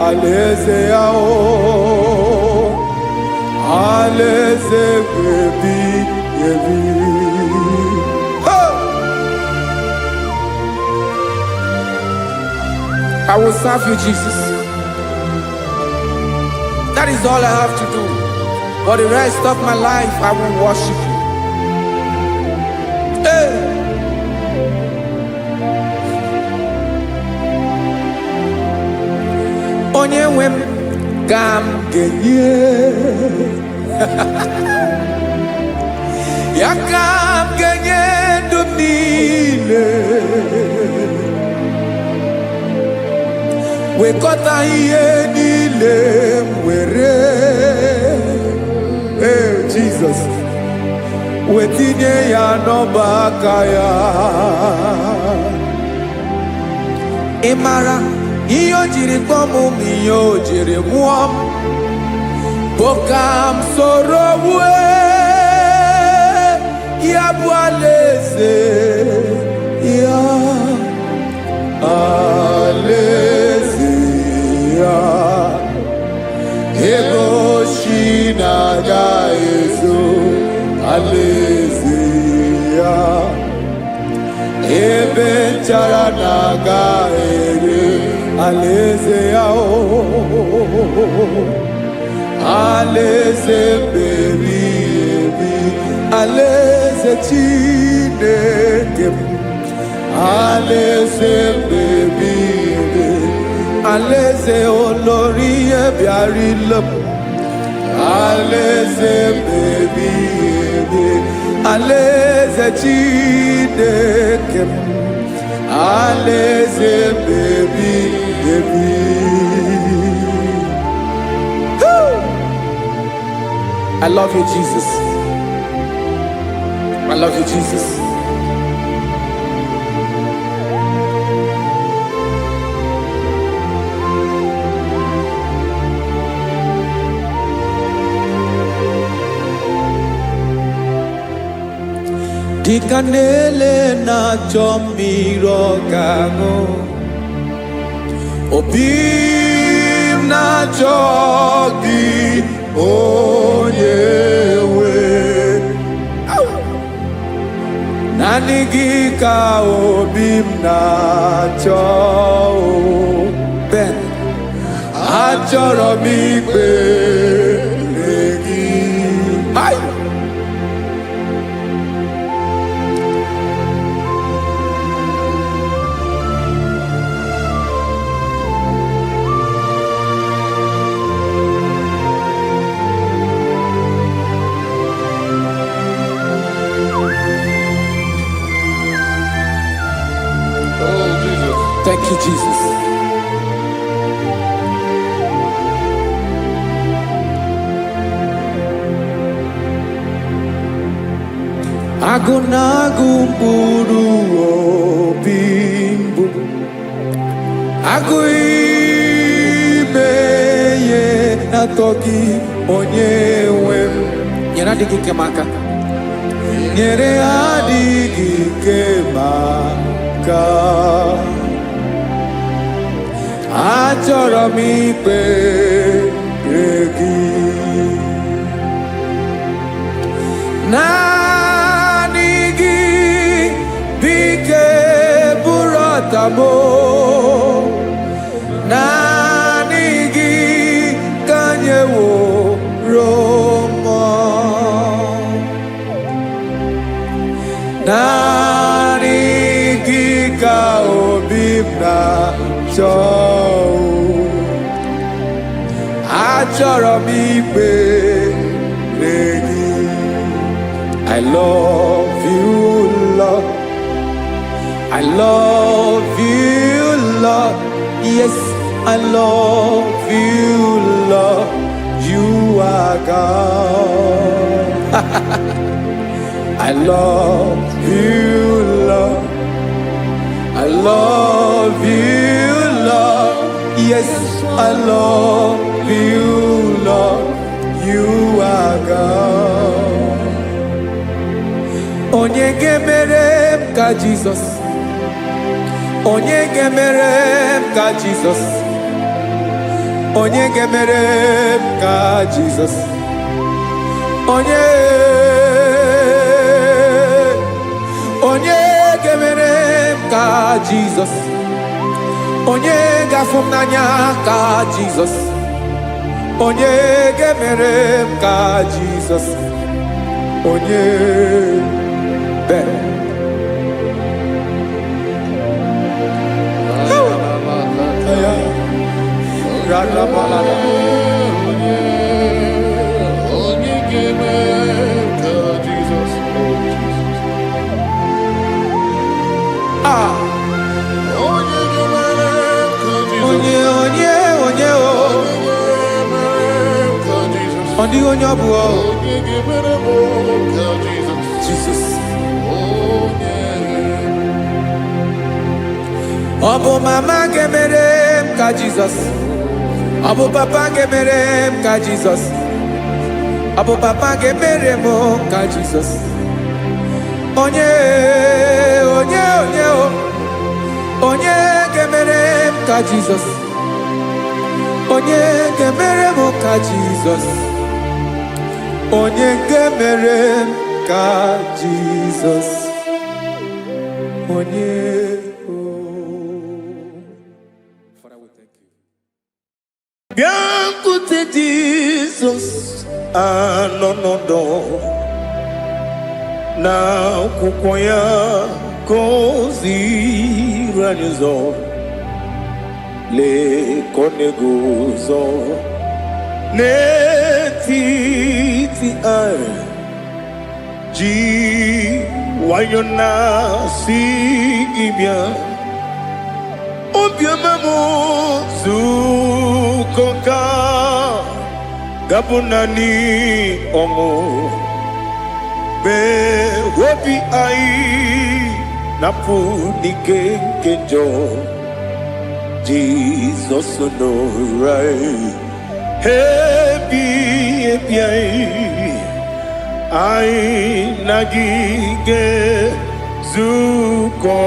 alaeze ya, o alaeze ebi ebi. I will serve you, Jesus. That is all I have to do. For the rest of my life, I will worship you. Hey. Onye nwe m ka m Genye ya ka m ga-enye ndụ m niile, wekọta ihe niile m were, Jesus, wetinye ya n'ọba aka ya. ị mara ihe o jiri kpọọ m, ihe o jiri mụọ m, bụ ka m soro wue ya bụ alaeze Ya alaeze ya, ebe ochi na-aga ezo alaeze ya, ebe nchara na-aga ere alaeze ya, o alaeze ebi ebi, alaeze Chineke m, alaeze ebi ebi, alaeze olori ebiarila m, alaeze ebi ebi, alaeze Chineke m, alaeze ebi ebi. I love you, Jesus. I love you, Jesus. Dịka na-ele na-achọ mmiri ọ ga-aṅụ, obi m na-achọ gị onye nwe, naanị gị ka obi m na-achọ. Ben, achọrọ m ikpere gị. Thank you, Jesus. Agụ na-agụ mkpụrụ obi mbụ, agụ ime ihe na-atọ gị onye nwe m. Nyere adịghị ike m aka. Nyere adịghị ike m aka. Achọrọ m ikpere gị. Naanị gị bike bụrụ ọtabo. Naanị gị ka nyeworo m. Naanị gị ka obi m na-achọ. Achọrọ m ikpere gị. I love you, Lord. I love you, Lord. Yes, I love you, Lord. You are God. I love you, Lord. I love you, Lord. Yes, I love you, Lord. You are God. onye ga-emere m ka Jizọs, onye ga-emere m ka Jizọs, onye ga-emere m ka Jizọs, onye ga-emere m ka Jizọs, onye ga-afụ m n'anya ka Jizọs, onye ga-emere m ka Jizọs, onye bere. Jesus. Obu mama gemere m ka Jesus, obu papa gemere m ka Jesus, obu papa gemere m ka Jesus, onye gemere m ka Jesus, onye gemere m ka Jesus, onye gemere m ka Jesus, onye. Biancote Jesus anonodo na kukoya kozi ranizo le konegozo ne titi ai ji wayona si ibia obiamamu zukoka gabunani omo be wobi ai napu dike kenjo Jesus no right happy ai nagige zuko.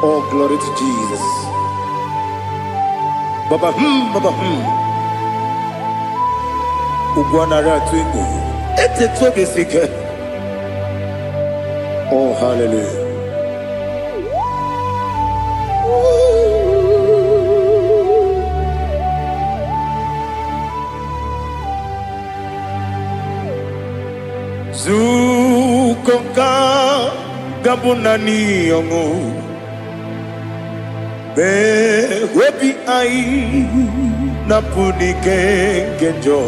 Oh, glory to Jesus. Baba Ugwanara twingo. Ete tobe sike. Oh, hallelujah. Zukoka gabunani yongo. Be wepi ai napuni kenjo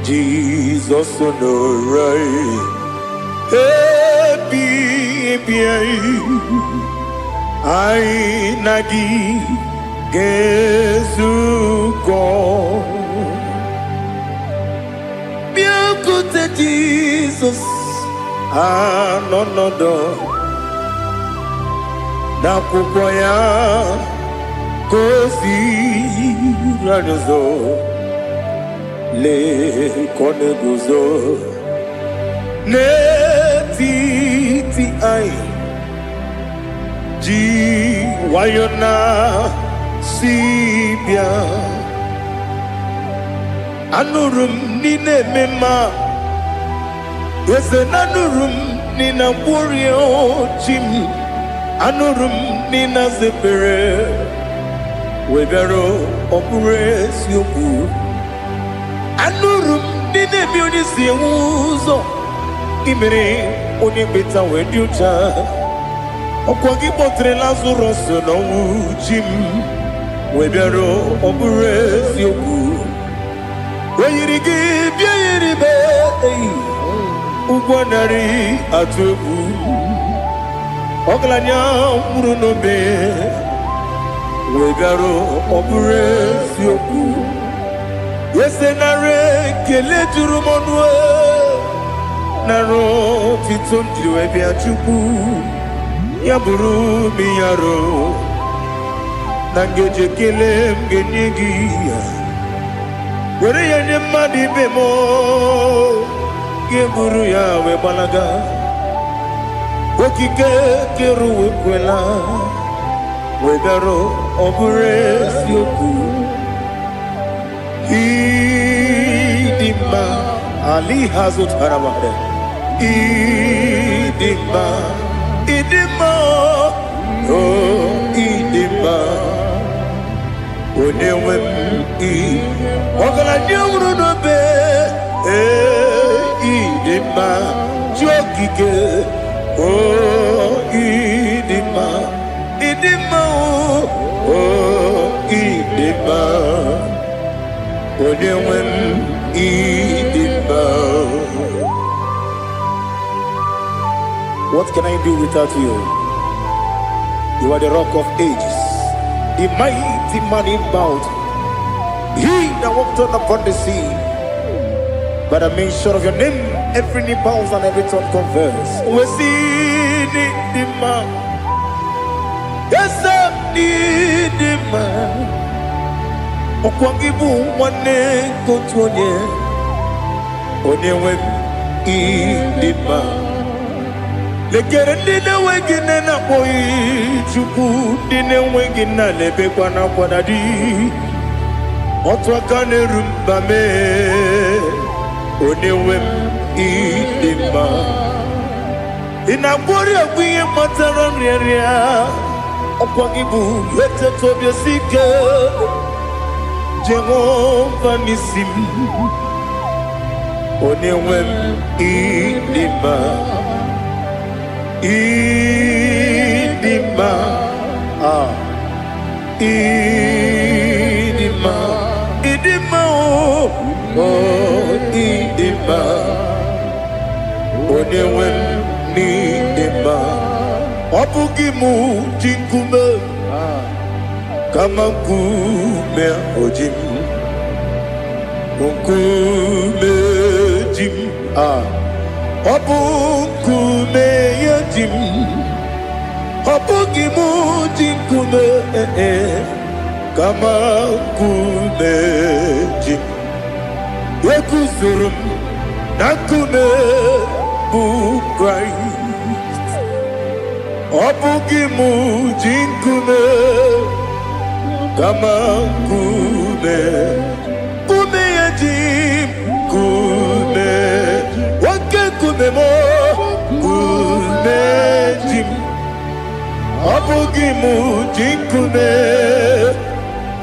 Jesus no right happy ai nagi gezuko biancote Jesus anonodo na kukoya kozi ranizo le koneguzo ne titi ai ji wayona sibia anurum nine mema ese nanurum nina burio chim anurum nina zepere webero opure sioku anurum nina bioni siuzo kimere oni beta wediucha okwagi potre Lazarus no uchim webero opure sioku weyirigi biayiribe ugwanari atubu Oglanya murunobe wegaro obure sioku yesenare kele jurumonwe naro fiton diwe biachuku yaburu miyaro nangeje kele mgenyegi were ya nye mmadụ ibe m ga-eburu ya wee gbalaga okike kere uwe kwela wee bịarụ ọ bụrụ eziokwu ịdị mma ali ha zụtara mmadụ ịdị mma ịdị mma onye nwe m ọgaranya nwụrụ n'obe ịdị mma ji okike ịdị mma ịdị mma onye nwe m ịdị mma. What can I do without you? You are the rock of ages, the mighty man in battle. He that walked on upon the sea. By the mention of your name, every knee bows and every tongue confess. We see the man. Yes, the man. Okwangibu wane kotonye. Onyewe the man. Lekere ndine wegine na boyi chuku ndine wegina lebekwa na kwanadi otwaka ne rumba me onewe idima ina gbori agbiye matara nriria okwagibu lete tobie sike Jehova nisim onewe idima Idima, Idima, Idima, Idima, Onyewe n'Idima, Obugimu jinkume, kama nkume ojim, nkume jim, Obukume yadim, Obugimu jinkume kama kume jim. Yekusurum nakume Christ. Obugimu jinkume kama kume yadim kume. Kumemo kumejim Abugimu jinkume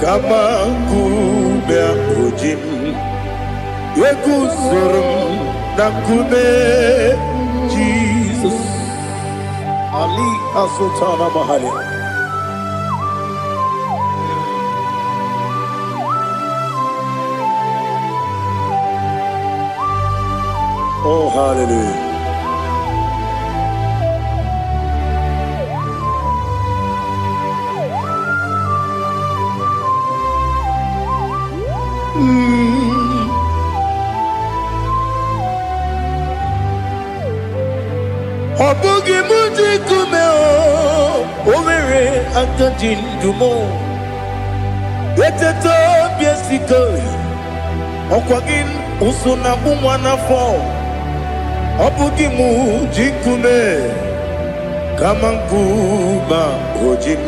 Kama kume ujim Yekusurum na kume Jesus Ali Asultana Mahali. Oh, hallelujah. Obugi muji kumeo, omere akajin dumo. Eteto biesiko, okwagin usuna umwana fo. Obugi muji kume, kamankuma ojim.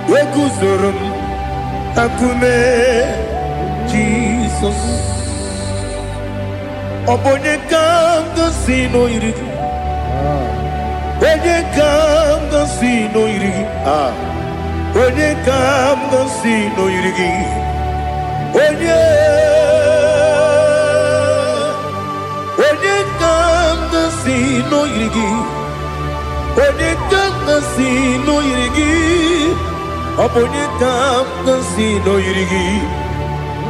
Yekuzurum akume Jesus. Obonye kanga sino irigi. Onye kanga sino irigi. Onye kanga sino irigi. Onye kanga sino irigi. Onye kanga sino irigi. Onye kanga sino irigi.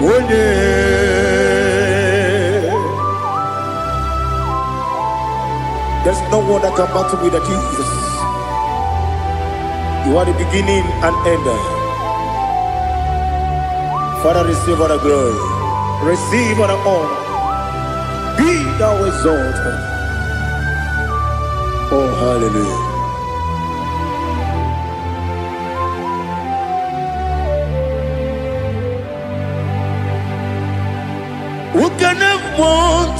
Onye. There's no one that can battle with Jesus. You are the beginning and end. Father, receive all the glory. Receive all the honor. Be thou exalted. Oh, hallelujah. can have one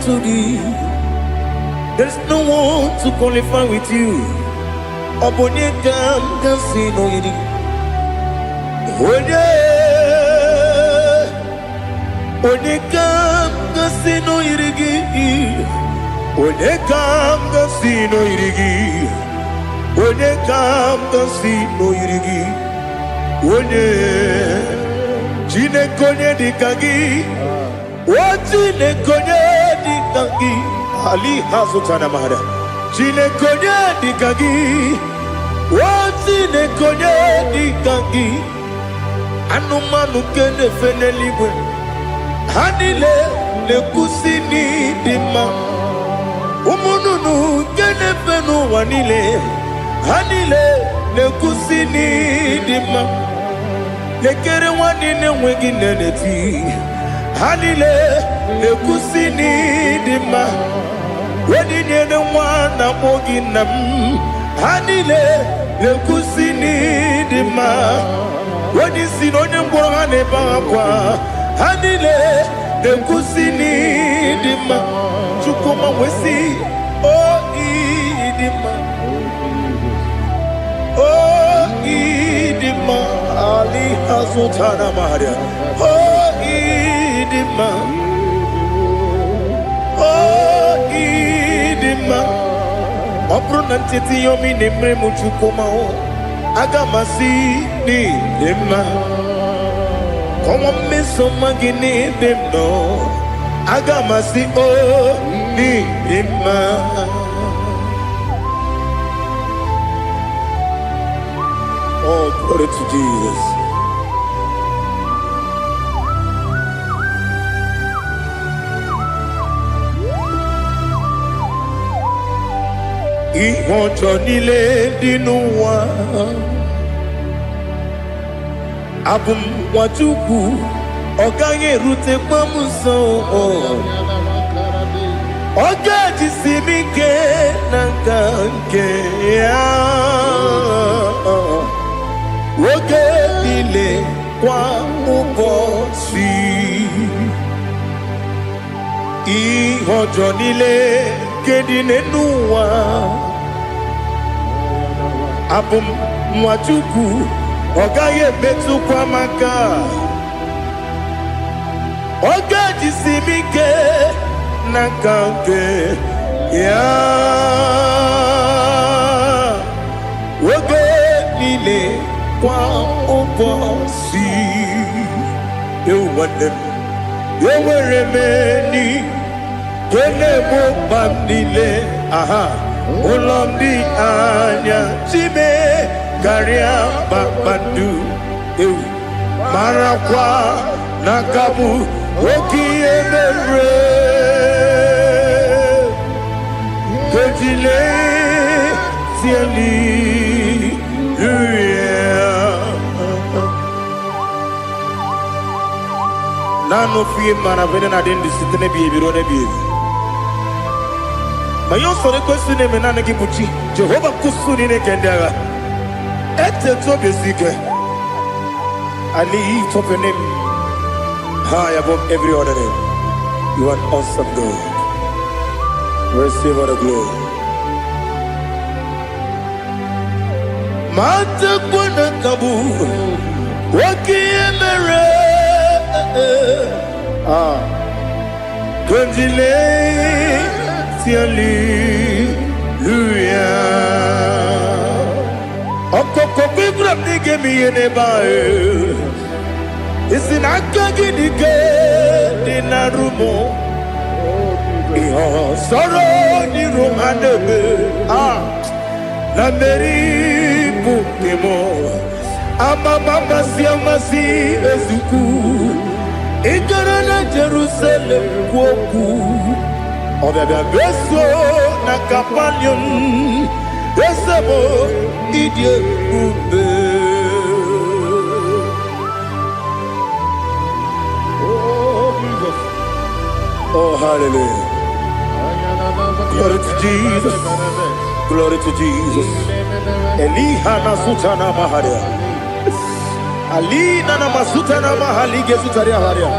to thee. There's no one to qualify with you. Obonyekam kasino yidi. Onekam kasino yirigi. Onekam kasino yirigi. Onekam kasino yirigi. One Jine konye dikagi. Wajine konye dikagi. Ali hazutana mahara. Jine konye dikagi. Wajine konye dikagi. Anumanu kene feneliwe. Hanile le kusini dima. Umununu kene fenu wanile. Hanile le kusini dima. Lekere wanine wegi neneti. Hanile le kusini dima. Wadine ne wana mogi nam. Hanile le kusini dima. Wadi sinonye mbwane bakwa. Hanile le kusini dima. Chukuma wesi oh idima. Oh idima. Ali hazutana maria. Oh idima. Oh idima. Opronantiti yomi nemre muchukuma o. Agamasi ni dima. Come on, miss some magini them no. Agamasi oh ni dima. Oh, glory to Jesus. Ihojo nile dinuwa. Abum wajuku oganye rute pamuso. Oga jisimike nankanke ya. Woge ile kwa ubosi. Ihojo nile kedine nuwa. Abum wajuku Ogaye betu kwa maka. Oga jisimike nakanke ya. Woge nile kwa ubosi. You want them. You were remaining. Kene mo bandile. Aha. Ulondi anya. Chime. Garia babandu. Marakwa nakabu. Oki emere. Kejile. Siali. Nano fiye maravene na dendi sitene biye birone biye. Mayon sore kwesune menane kibuchi. Jehova kusuni ne kendaga. Ete tobe sike. I lift up your name high above every other name. You are an awesome God. Receive all the glory. Mata kuna kabu. Waki emere. Konjile siali luya. Okoko bibra nige mi enebae. Isinaka gidike dinarumo. Iho soro ni romanebe. La meri bukemo. Ama mama si amasi ezuku. Ikarana Jerusalem kwoku. Obebe beso na kapalion. Esebo idie ube. Oh Jesus. Oh hallelujah. Glory to Jesus. Glory to Jesus. Elihana sutana maharia. Ali nana masuta na mahali gesutaria haria.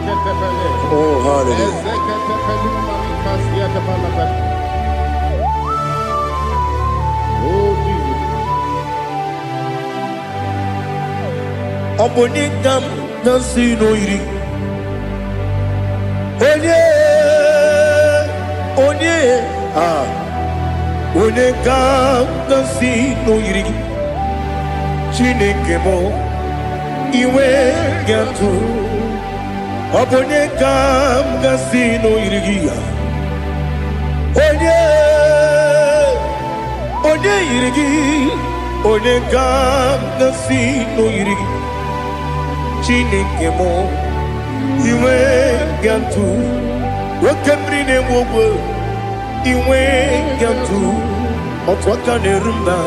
Oh, hallelujah. Oh, Jesus. Obonikam nasino iri. Onye, Onikam nasino iri. Chineke mo iwe gatu. Obonikam nasino iri. Onye iri. Onikam nasino iri. Chineke mo iwe gatu. Wakemri ne wowo iwe gatu. Otwaka ne rumba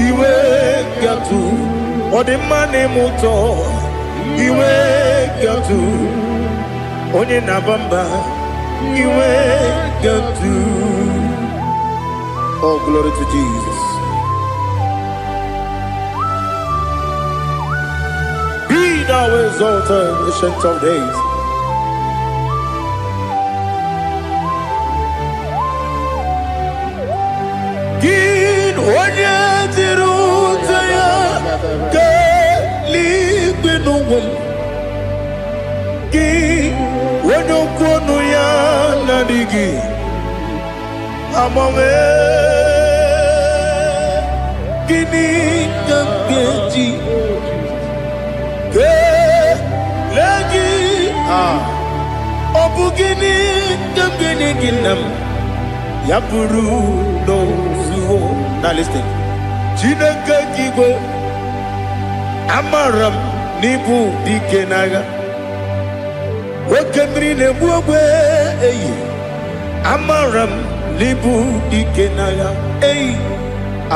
iwe gatu. Odemane moto iwe gatu. Onye nabamba iwe gatu. Oh, glory to Jesus. Be thou exalted, ancient of days. Gin onye dirutaya ke ligbinugum. Gin onye kwonu ya nadigi. Amame gini kambeji. Lagi obugini kambini ginam yapuru no suho. Now listen. Chineke kigwe amaram nibu dikenaga. Wakemri ne buwe eyi amaram nibu dikenaga. Eyi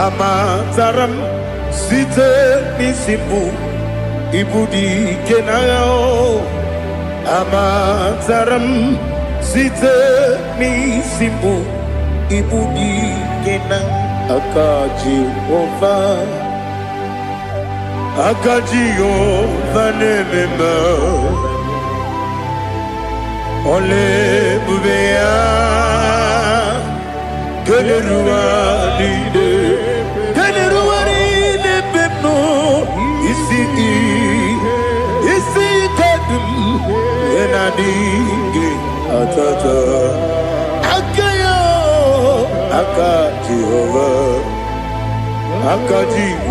amataram site nisibu. Ibudi kenao amataram site ni simbu. Ibudi kenang akaji ova nemema ole bubea geleruwa lide bebno isi kadum enadinge atata akayo akaji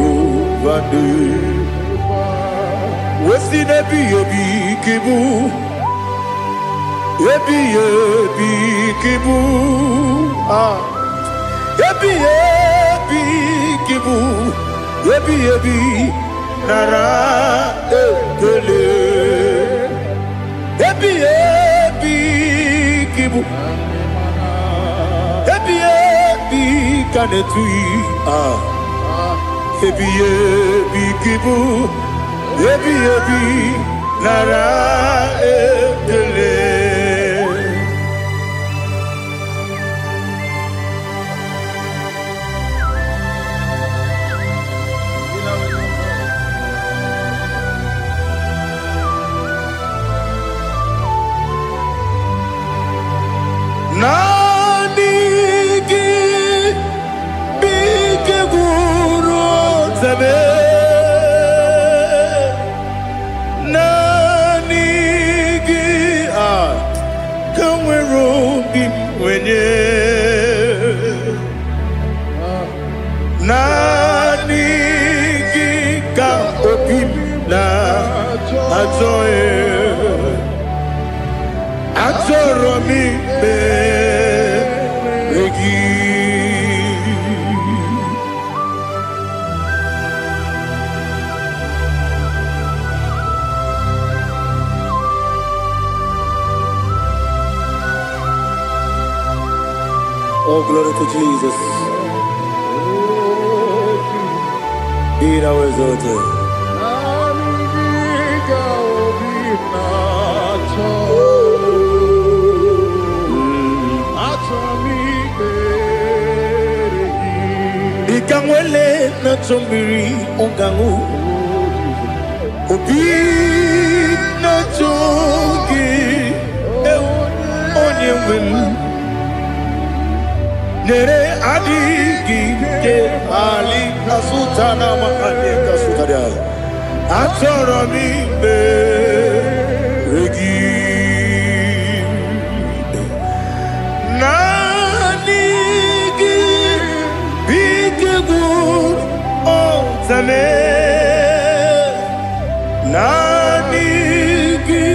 ova de wesi nebi kibu ebi kibu ebi kibu ebi nara ekele ebi kibu ebi kanetui ebi kibu ebi nara ekele. Nanigi bike guru zabe. Nanigi kamwero bimwenye. Nanigi ka opim na ajoe. Atoromi begi. Oh, glory to Jesus. Be thou exalted. Ikangwele na chombiri ongangu. Obi na chogi onye nwem nere adigi ke ali kasutana ma ali kasutaria atoro mi be regi nanigi bigegu o tame nanigi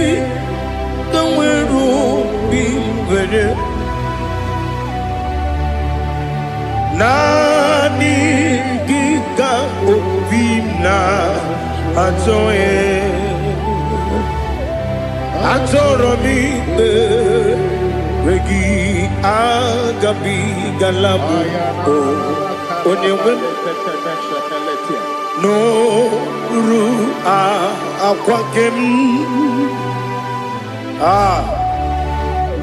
kanweru bingwere nanigi ka obina atoye atoro mi regi agabi galabu onyewe no ru akwakem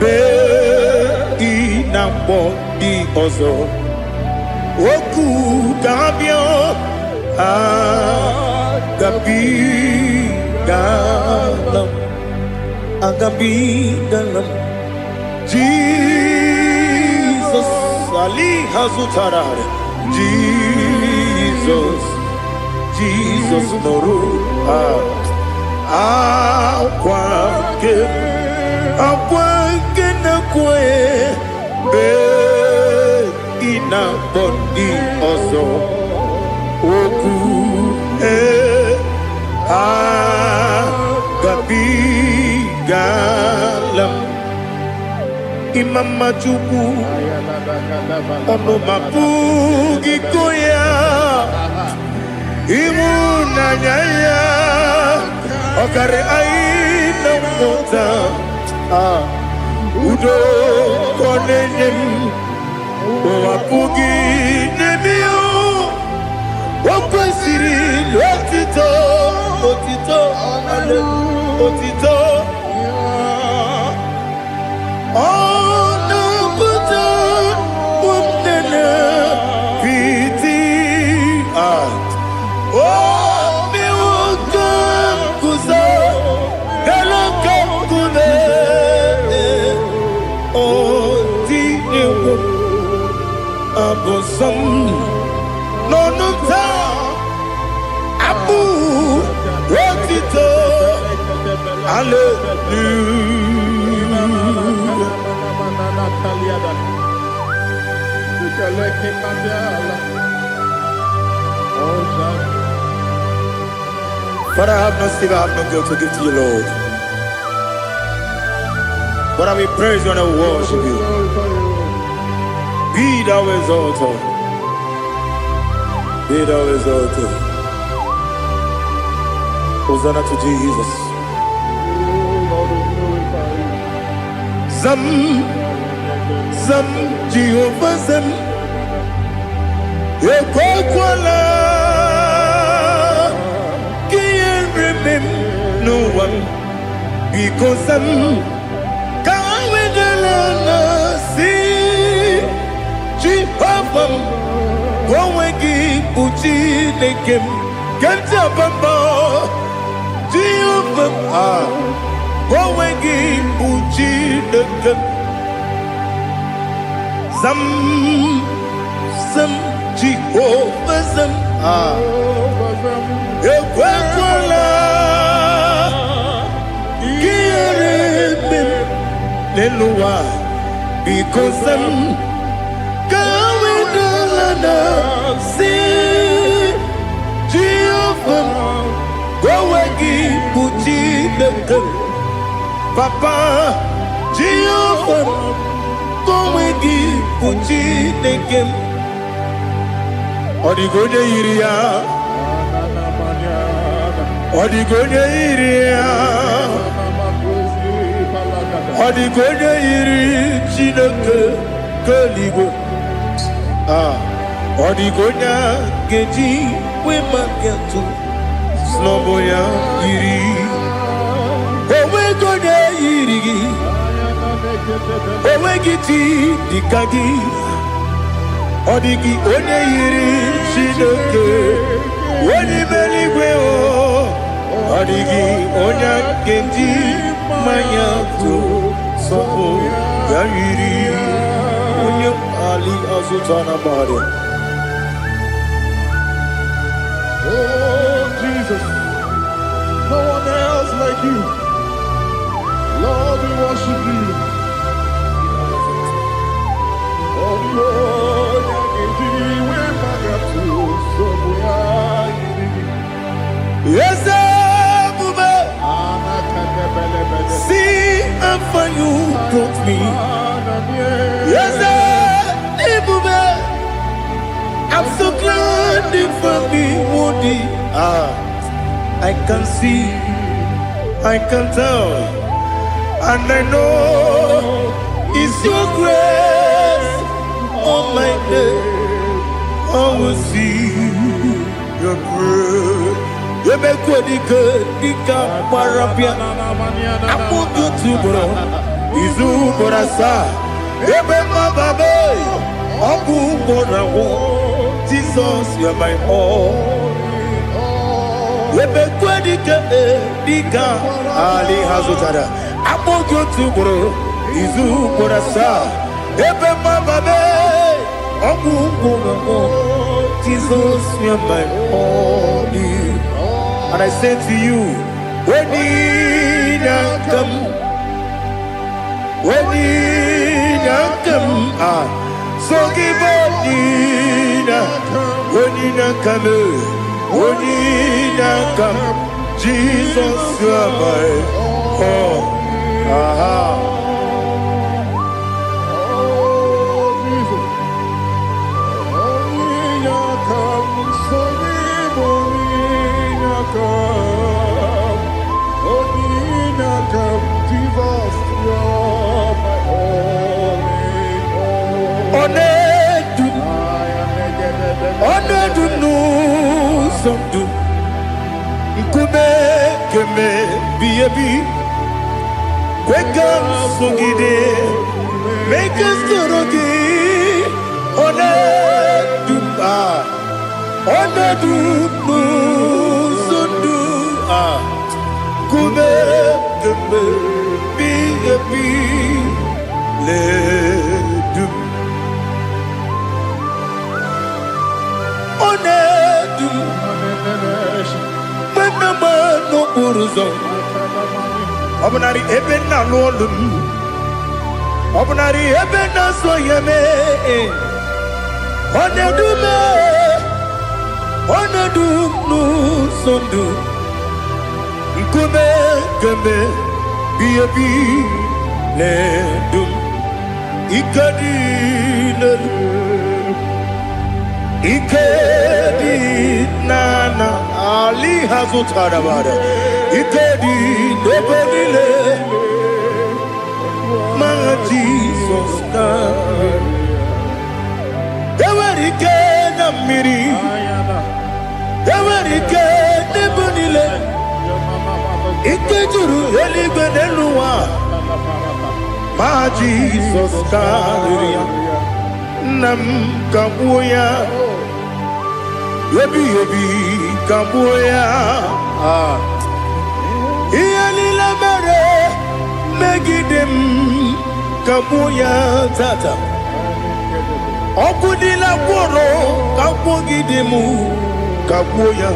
be inambo di ozo oku gabio agabi galam agabi galam Jesus Ali Hazutarare Jesus Noru Akwake na kwe be ina bondi ozo oku gabi galam Imam Majuku ono mapugi koya imu nanyaya okare aina mota udo konenem mapugi nemio wakwesiri otito Nonuta Abu Rotito Father, I have no sin, I have no guilt to give to you, Lord. But I will praise you and I will worship you. Be thou exalted. Be thou exalted. Hosanna to Jesus. Zam Jehovah Zam Ekwakwala Can't remember no one because Zam Can't wait see Jehovah Gowegi Uchi Nekem Kantabamba Jehovah Gowegi Uchi Nekem Zam Jehovah Zam Ekwakwala Kieremem Nelua because Zam Kawedalana See Jehovah Gowegi Uchi Nekem Papa Jehovah Gowegi Uchi Nekem Odigoje iria Odigoje iri Chineke Keligo Odigonya Geji Wemaketu Sloboya iri Owegoje iri Owegiti Dikagi Odigi onye yiri Chineke Oni meligwe o Adigi onya kenji manya tu sopo yayiri onya ali azutana mare. Oh, Jesus. No one else like you. Lord, we worship you. Oh, Lord, yes, see how far you brought me. Yes, I'm so glad for me, Woody. I can see, I can tell, and I know it's your grace. Oh my day, I will see your grace. You make what you could, you can't parapia. I put you to bro, Izu Borasa. You make my baby, Abu Borawo. Jesus, you're my all. You make what you could, Ali Hazutara. I put you to bro, Izu Borasa. You make my baby, Abu Borawo. Jesus, you're my all. And I say to you, when you come, so give when you come, Jesus, you're my all. Make us Obnari ebena lolum Obnari ebena soyeme Onedu nu sondu Nkume keme biyebi ledum Ikadi nana Ali hazutara bada Ikedi nebodile Ma Jesus God Ewerike na miri Ewerike nebodile Ikejuru eligwe neluwa Ma Jesus God Nam kabuya Yebi kabuya Iyalila mere megidem kabuya tata Okudila kworo kabugidemu kabuya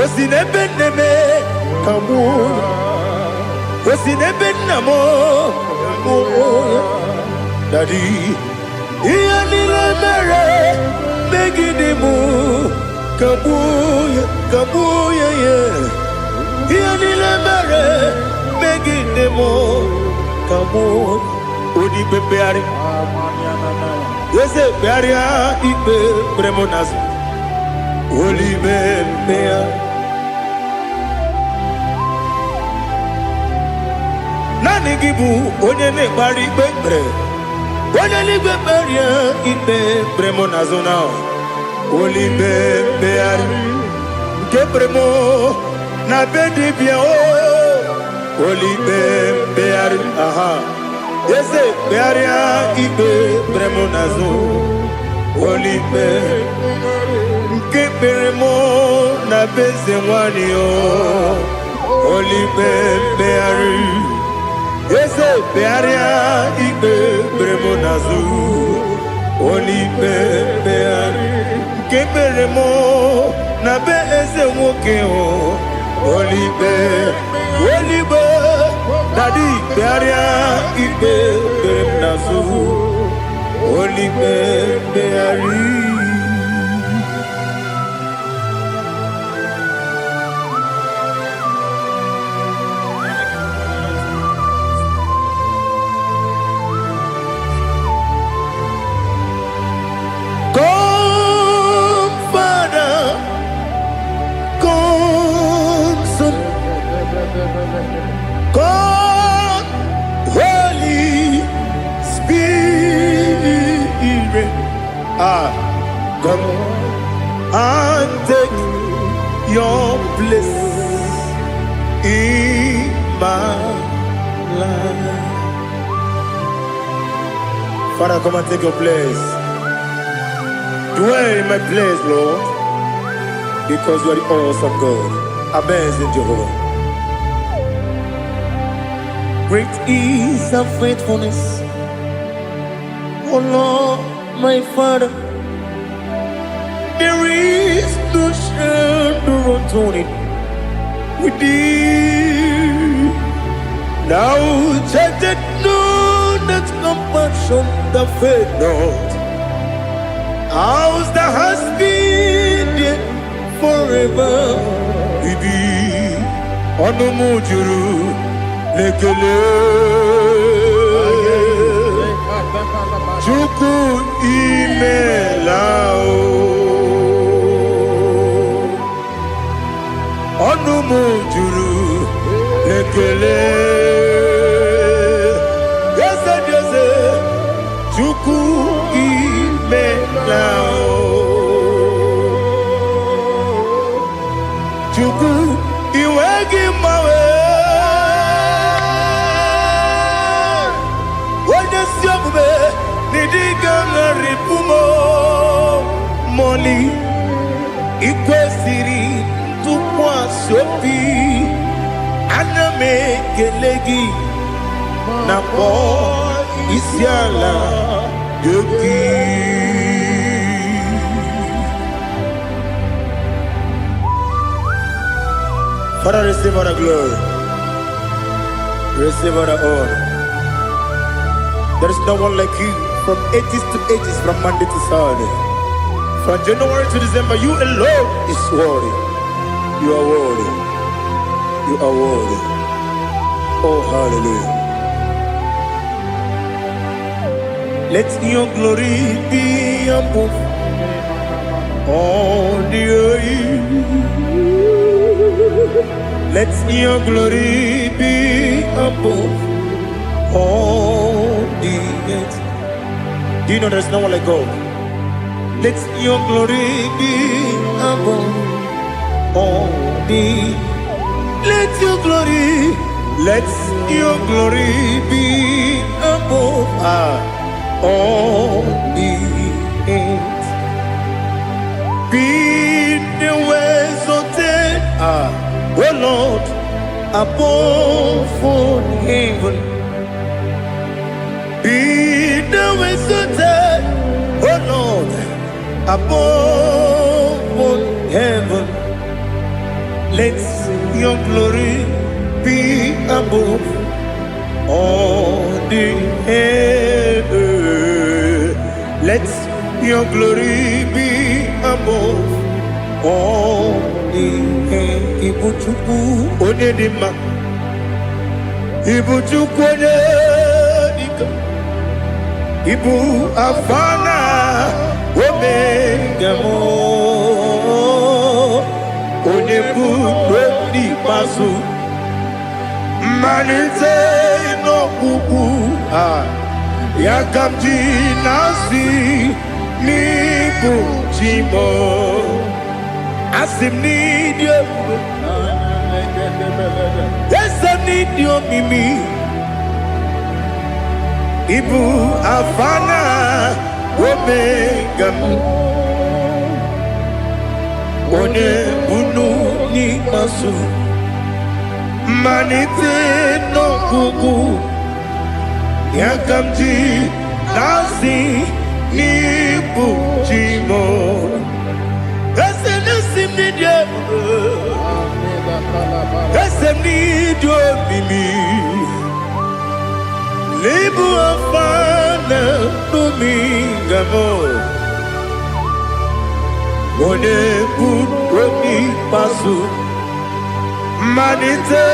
Osinebenneme kabuya Osinebennamo kabuya Daddy Iyalila mere megidemu kabuya yeah Iyalila mere megidemu kabuya Odi bebeari Yese bearia ibe bremonas Oli bebea Nani gibu onye ne bari bebre Onye li beberia ibe bremonas now Oli bebeari Ke bremo na bedi bia o Oli bebeari aha Yese bearia ibe bremonazo Olipe Ke beremo na bezenwanio Oli beari Ese bearia Igbe beremo nazu Oli beari Ke beremo na bezenwokeo Oli be Daddy bearia Igbe beremo nazu Oli beari God, Holy Spirit, come and take your place in my life. Father, come and take your place. Dwell in my place, Lord, because you are the awesome God. Amazing Jehovah. Great is thy faithfulness, O Lord, my Father. There is no shadow of turning with thee. Now check that know that compassion that faith not. Ours that has been there forever. Bibi, Onomujuru. Lekele Chuku imelao Onumujuru Lekele Yese Chuku imelao Chuku iwegi mawe Moli Ikwesiri Tukwa Sopi Aname Kelegi Napo Isiala Yoki Father, receive all the glory, receive all the honor. There is no one like you. From ages to ages, from Monday to Saturday, from January to December, you alone is worthy. You are worthy. You are worthy. Oh, hallelujah. Let your glory be above all the earth. Let your glory be above all the earth. Do you know there's no one like God? Let your glory be above all the. Let your glory be above all the earth. Be the ways of death, oh Lord, above all heaven. Be the visited, oh Lord, above all heaven. Let your glory be above all the earth. Let your glory be above all the earth. Ibuchuku onedima, Ibuchuku onedika. Ibu afana omega mo onebu di pasu manite no kuku yakamji nasi ni bujimo asim ni dio esa ni dio mimi Ibu afana omega One bunu ni masu manite no gugu yakamji nasi ni bujimo esenesim ni die esem ni do mimi lebu afana numingamo one buoni pasu manite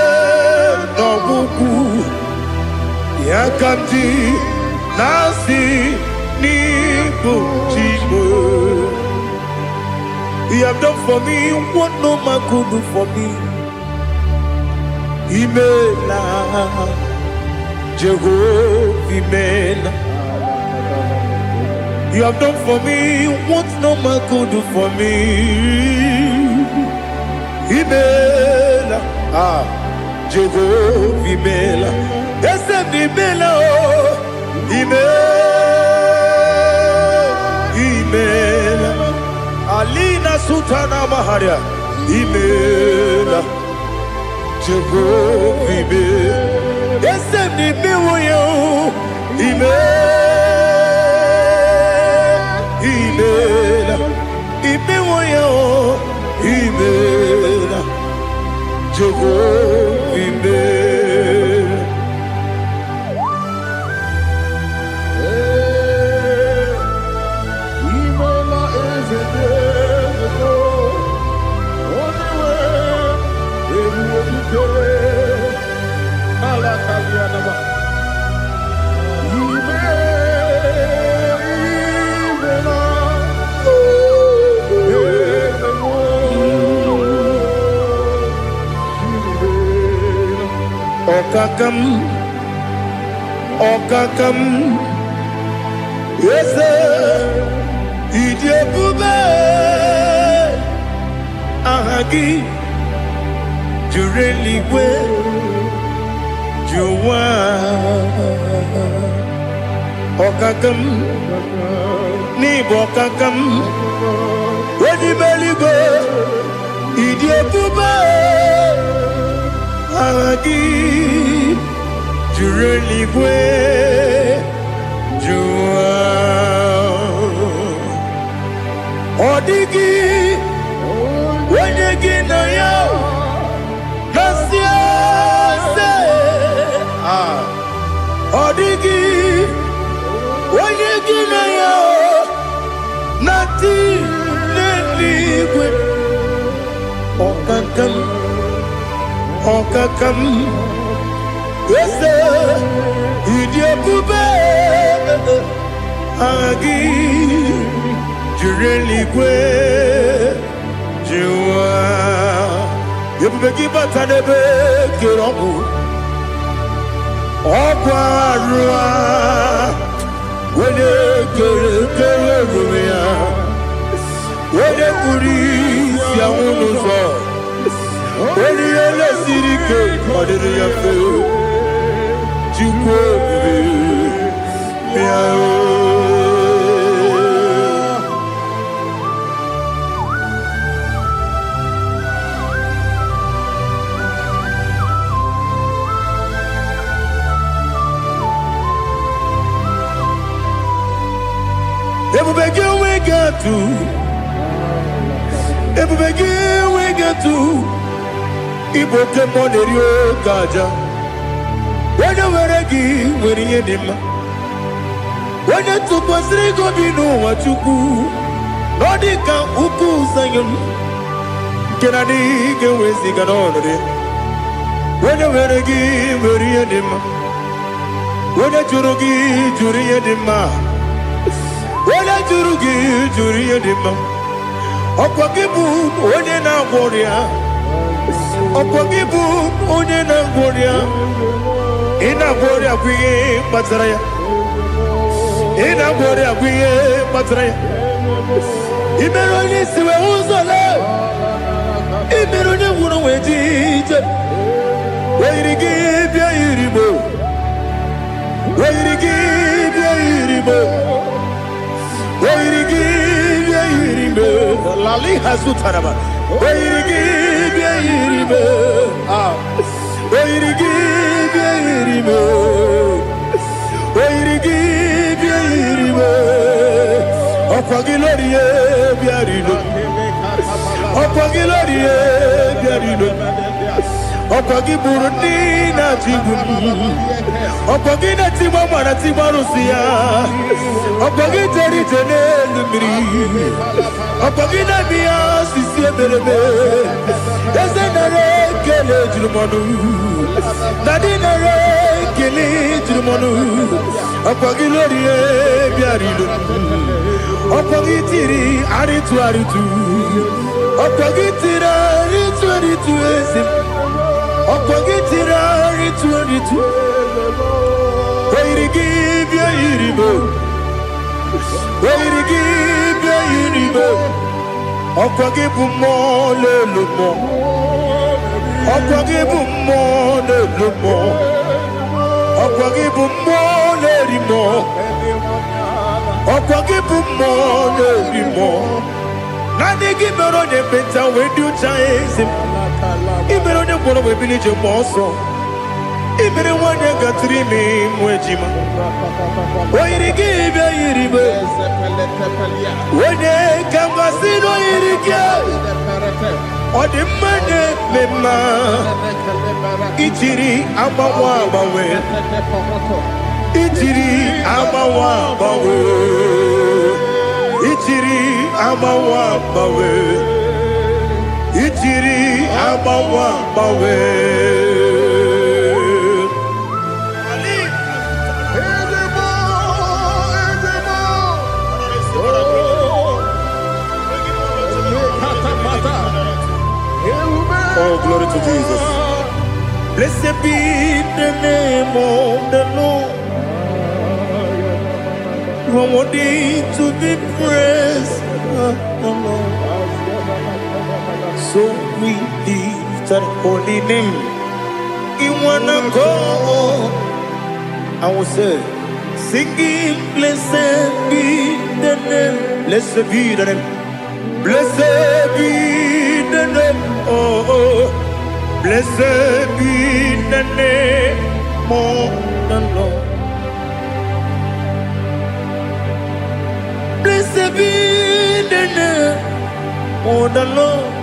no buku yakamji nasi ni bujimo. He have done for me what no man could do for me. Imela Jehovah Imela. You have done for me what no man could do for me. Imela, Jehovah Imela. Yes, Imela, Imela, Alina Sutana Maharia. Imela, Jehovah Imela. Yes, Imela, Imela, Imela, Jehovah Imela. Imela is a devil. Only way it will be good. Alakalianaba. Okakam, Okakam, yes, Idiabube, Ahagi, Jureli, Juwa, Okakam, Nibokakam, Wedi Beligo, Idiabube. Ahagi, Jureli Bwe, Jua, Odigi, Wenegi na yo, Nasia se, Odigi, Wenegi na yo, Nati Neligwe, Okakam. Okakam, yes, Idiabube, Agi, Jureli Gwe, Jua, Yabeki Batanebe, Kirobu, Okwarua, Wede Kerumia, Wede Kuri, Yamunuzo. When you let Sirike, what did you feel? Chukwu, everybody we got to. Everybody we got to. Igbo kemone rio kaja. Wene weregi weri yedima. Wene tukwa srigo binu wachuku. Nodika uku sanyon. Kenani gewezi ganonore. Wene weregi weri yedima. Wene jurugi juri yedima. Wene jurugi juri yedima. Okwa kibu wene na warrior. Opogibu onye na ngworia ina ngworia kwiye patraya ina ngworia kwiye patraya imero ni siwe uzole imero ni wuro wejije weirigi bia iribo weirigi bia iribo weirigi bia iribo Ali Hazutaraba. Oirigi, ah. Oirigi, Oirigi, Opagilorie, Biarino. Opagilorie, Biarino. Opagi Burundi na Jibuni. Opagi na Timama na Timarusia. Opagi Teri Tenelumri. Opagi na Mia Sisi Berebe. Ezenare Kele Jumanu. Nadinare Kele Jumanu. Opagi Lorie Biarino. Opagi Tiri Aritu Aritu. Opagi Tira Aritu Aritu Esim. Opagitira ritu Oirigi bia iribo Oirigi bia iribo Opagibu mo le lumo Opagibu mo le lumo Opagibu mo le rimo Opagibu mo le rimo Nani gibero ne beta wedu chaizim Ibero ne kono we village moso. Ibere wanya gatrimi mwejima. Oirigi be iribe. Wene kamasino irige. Odimane mema. Ichiri amawa bawe. Ichiri amawa bawe. Ichiri amawa bawe. Ichiri amawa bawe. Ali, oh, glory to Jesus. Blessed be the name of the Lord. You are worthy to be praised, the Lord. So we lift our holy name. You wanna go? I will say, singing, blessed be the name. Blessed be the name. Blessed be the name. Oh, oh. Blessed be the name of the Lord. Blessed be the name of the Lord.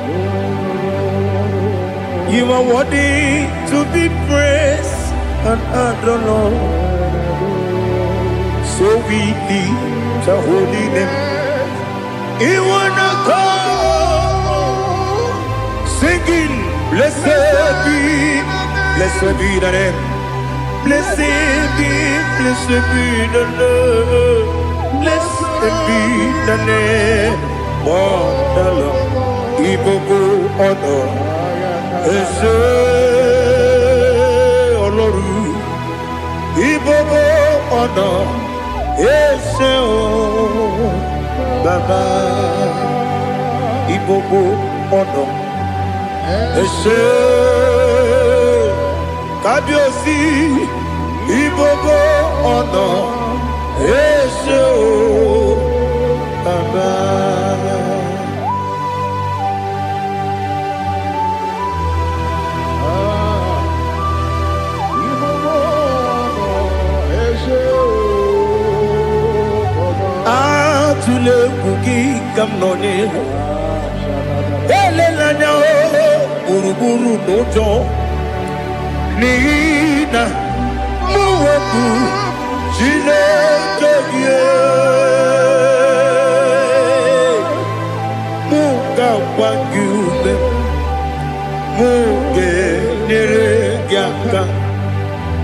You are worthy to be praised and adored, Lord. So we lift your holy name. You wanna call, singing, blessed be the name. Blessed be the Lord. Blessed be the name of the Lord. Igbo honor. Ese Oloru Ibobo ọ̀nà Ese o Baba Ibobo ọ̀nà Ese Kábíyèsí Ibobo ọ̀nà Ese o Baba. Tule kuki kamnoni ele lanya o buruburu nojo nina muweku jine keye muga wangume muge nere gyaka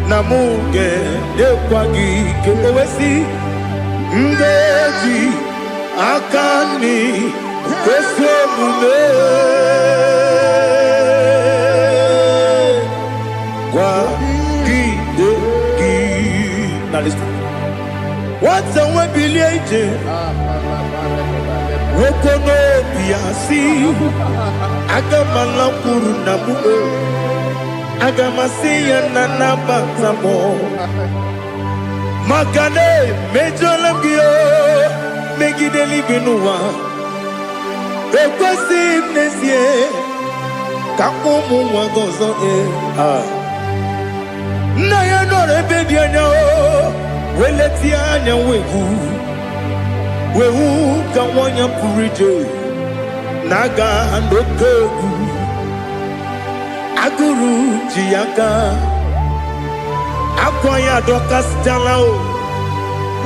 na muge dekwagi kewesi ndeji akani kwesemume kwa gidegi. Now listen. What's the way bilieje? Wokono biasi agamala kuru namu agamasiya nanabatamo makane mejolamgio megideli binuwa Ekwesị n'ezie ka ụmụ nwa gọzọ nna ya nọrọ ebe dị anya weleti anya wehu ka nwanya pụrụ ije na-aga n'oke egwu agụrụ ji ya ga akwa ya dọkasịtala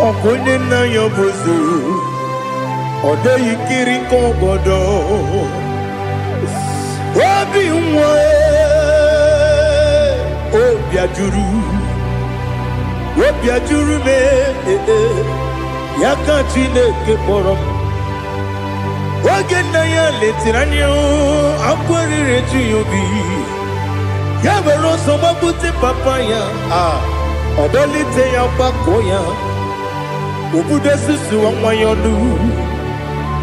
ọkụ onye nna ya bụzu ọ dịghị kiri ka ọgọdọ obi nwa obi ajuru me ya ka Chineke kpọrọ m oge nna ya letiri anya akwarịrị eju ya obi ya were ọsọ gbapute papa ya ọ dọlite ya gbakọ ya obodo susuwa nwa ya ọnụ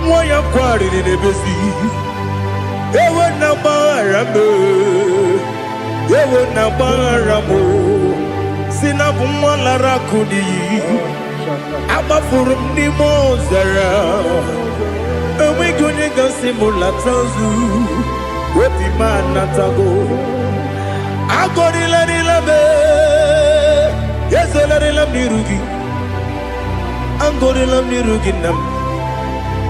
nwa ya kwarịrị n'ebezi ewe na gbaghara m si na bụ nwa lara akụ n'iyi agbafuru m n'ime ọzara enweghị onye gasị m lata ozu obi m anatago agọrịlarịla m ezolarịla m n'iru gị agọrịla m n'iru gị nna m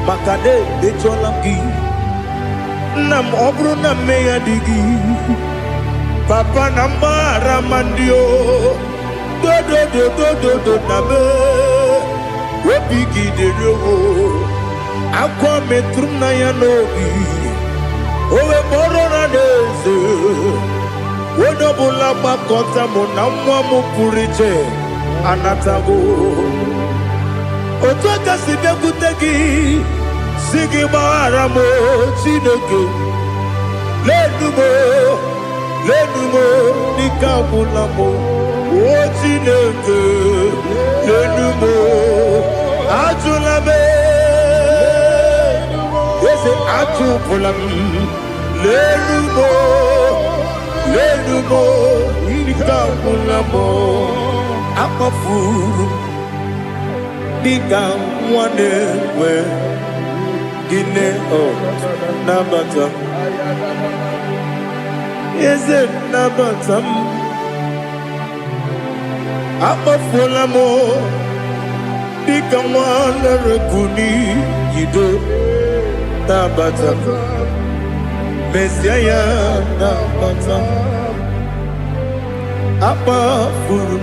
maka na echọla m gị nna m ọ bụrụ na mmehie dị gị papa na mgbaghara ma ndị dodododododo na me obi gị dịrị owo akwa metụrụ m na ya n'obi owe kpọrọ na n'eze onye ọbụla gbakọta mụ na nwa m pụrụ iche anatago otu aka si bịakwute gị si gị gbaghara m Chineke lenumo dịka agwụla m o Chineke lenumo ajụla m eze ajụpụla m lenumo dịka agwụla m akpafuru dịka nwa na-enwe gịnị nabata eze nabata m akpafuola m dịka nwa na-erekwu n'iyido nabata mesia ya nabata akpafuru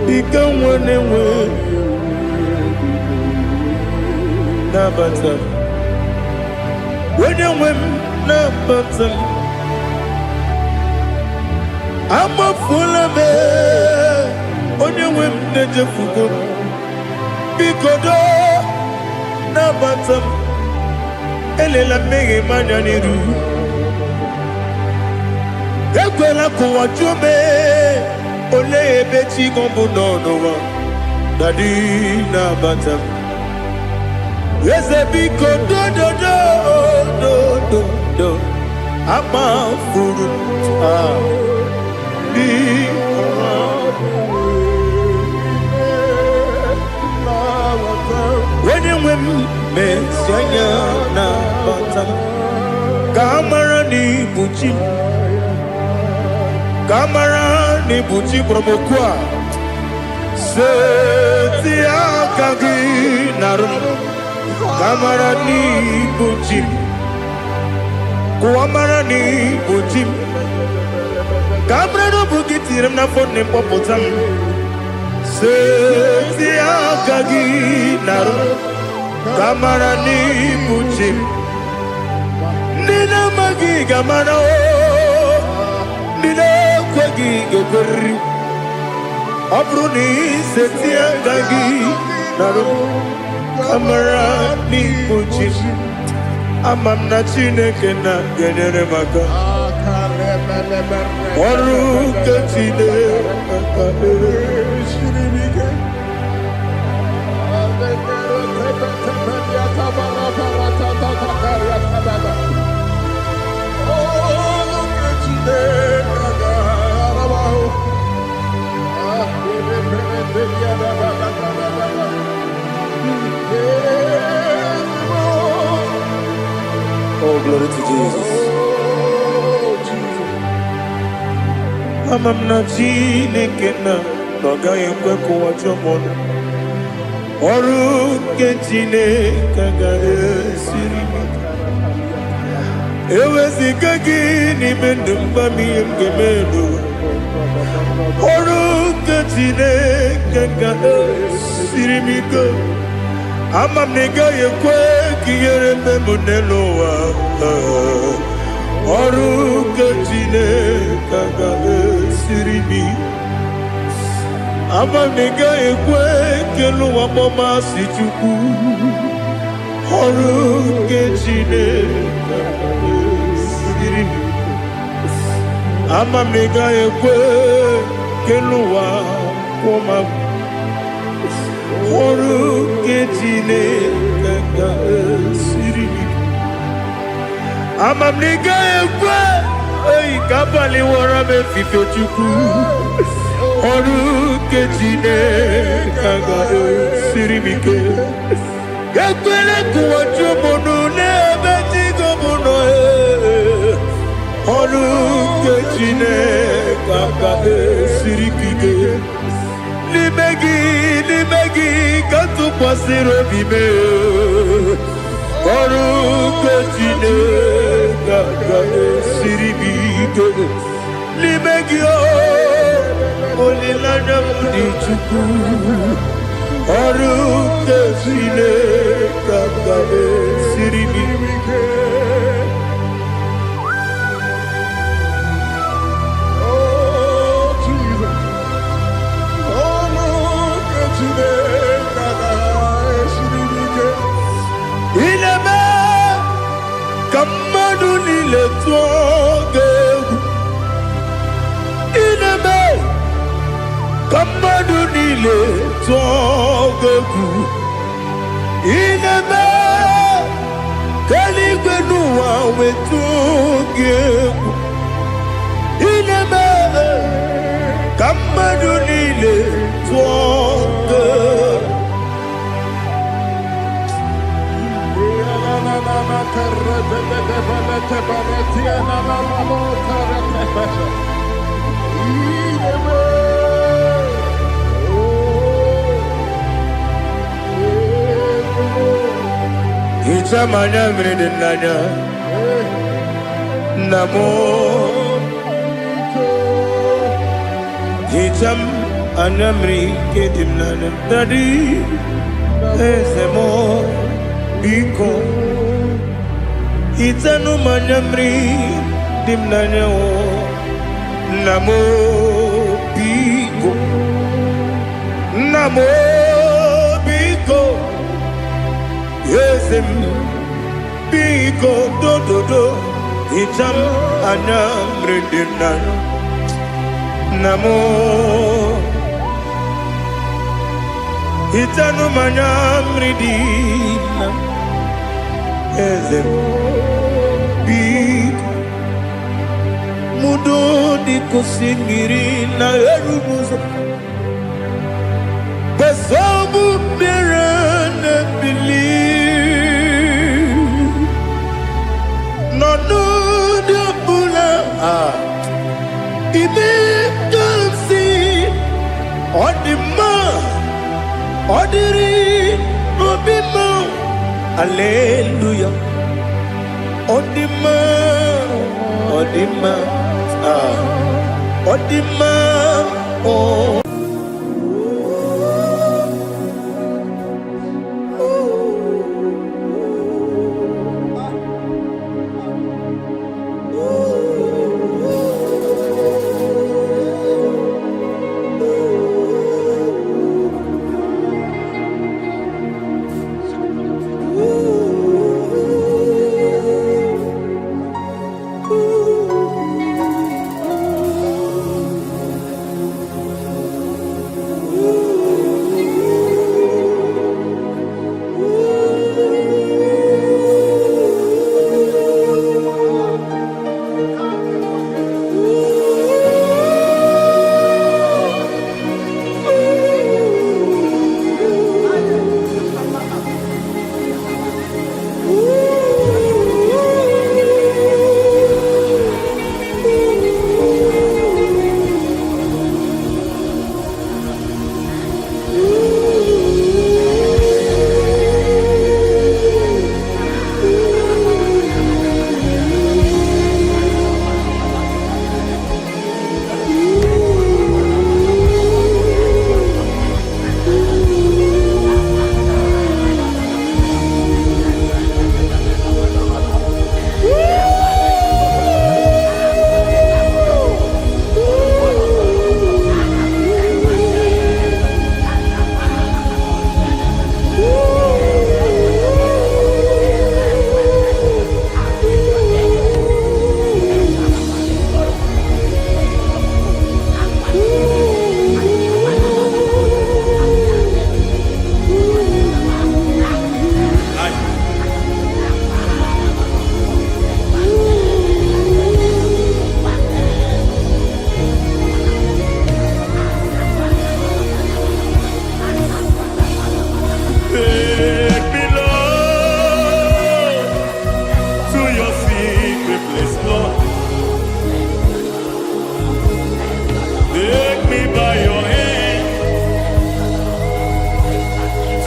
dịka nwa na-enwe nabata onye nwe m nabata m amafuola m onye nwe m na-ejefugo m biko nabata m elela mmehie m anya n'iru ekwela ka ụwa jụọ m olee ebe chi gị bụ n'ụwa dadi nabata m eze biko do akpafuru onye nwe m mesi anya nabata m ka amara n'ibu chi ka amara n'ibu chi kpọrọ m okwu a seti aka gị narụ kamara n'ibu chi m kụwamara n'ibu chi m kamara n'obu gị tiri m n'afọ nne mkpọpụta m seti aka gị narụ kamara n'ibu chi m ndị na-amaghị ga-amara ndị na-ekweghị ga-ekweriri ọ bụrụ na iseti aka gị narụ kamara n'ibu chi m ama m na Chineke na-enyere m aka ọrụ nke Chineke Oh, glory to Jesus. Amam na Chineke na n'ọgaghị ekwe ka ụwa jọọ m. Ọrụ nke Chineke ga-esiri m. Eweziga gị n'ime ndụ m ihe m ga-eme. Ọrụ nke Chineke ga-esiri m ike. Ama m na ị gaghị ekwe ka ihere mee m n'elu ụwa. Ọrụ nke Chineke ga-esiri m ike. Ama m na ị gaghị ekwe ka elu ụwa gbamasị Chukwu. Ọrụ nke Chineke ga-esiri m ike. Ama m na ị gaghị ekwe ka elu ụwa gbamasị. Ọrụ nke Chineke ga-esiri m ike. Ama m na ị gaghị ekwe ka abalị wara m efife Chukwu. Ọrụ nke Chineke ga-esiri m ike. Ekwela ka ụwa jụọ m n'ebe Chigo m nọ. Ọrụ nke Chineke ga-esiri m ike. N'ime gị ka tụkwasịrị obi m. Ọrụ nke Chineke ga-esiri m ike. N'ime gị olileanya m dị Chukwu. Ọrụ nke Chineke ga-esiri m ike. Ineme ka mmadụ niile tụọ gị egwu. Ineme ka mmadụ niile tụọ gị egwu. Ineme ka eluigwe n'ụwa wee tụọ gị egwu. Ineme ka mmadụ niile tụọ gị egwu. Hicham anya mmiri dị n'anya nna m. Hicham anya mmiri nke dị m n'anya Daddy, eze m biko. Hichanụ m anya mmiri dị m n'anya nna m biko. Nna m biko. Eze m biko dododo. Hicham anya mmiri dị m n'anya nna m. Hichanụ m anya mmiri dị m. Eze m biko. Mudo di kusimiri na erubuzo. Besobu mirane believe. No no de bula. Ibe kansi. Odima. Odiri. Obima. Hallelujah. Odima. Odima. Odima. Oh.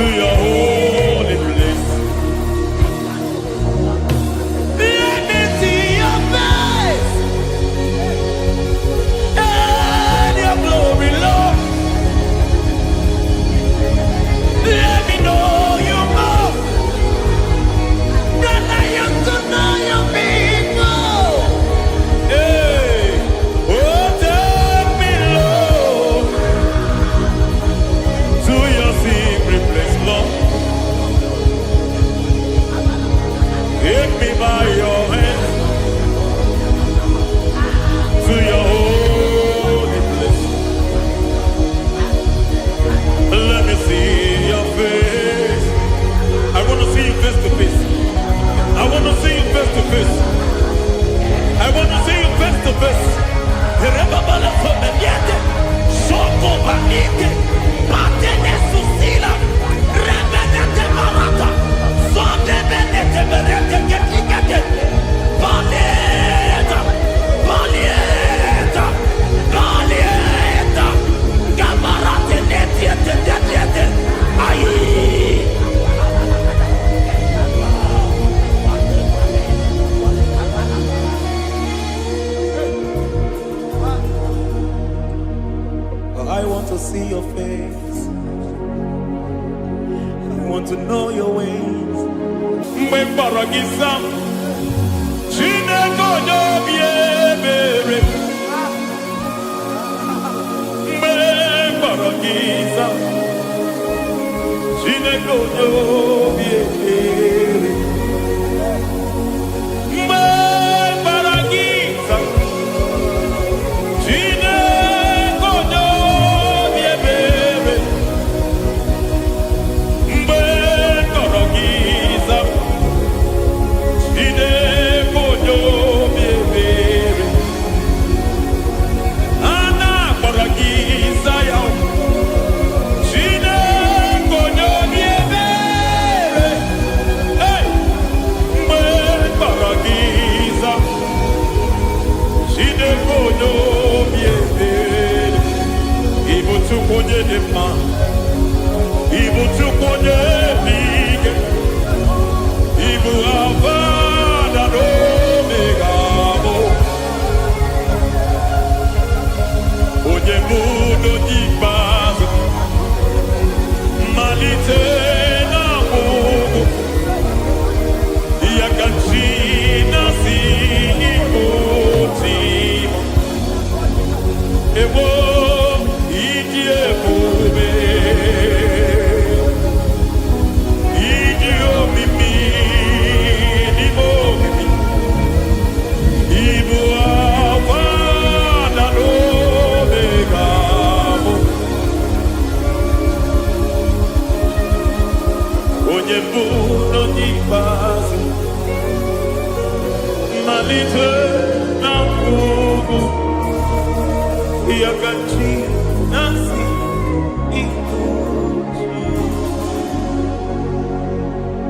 to your holy place. Let me see your face and your glory, Lord. Let me know you more than I used to know you before. Hey, oh, take me, Lord, to your secret place, Lord. Take me by your hand to your holy place. Let me see your face. I want to see you face to face. I want to see you face to face. I want to see you face to face. Rebabala Fomeniate, Shoko Banite, Patene Susila, Rebenete Marata, Sonde Benete Berete Getigate, Paleta, Paleta, Paleta, Gamarate Netiete, Aye. I want to see your face. I want to know your ways. Mbaragisa, Chineko Biebere. Mbaragisa, Chineko Biebere. Mbaragisa,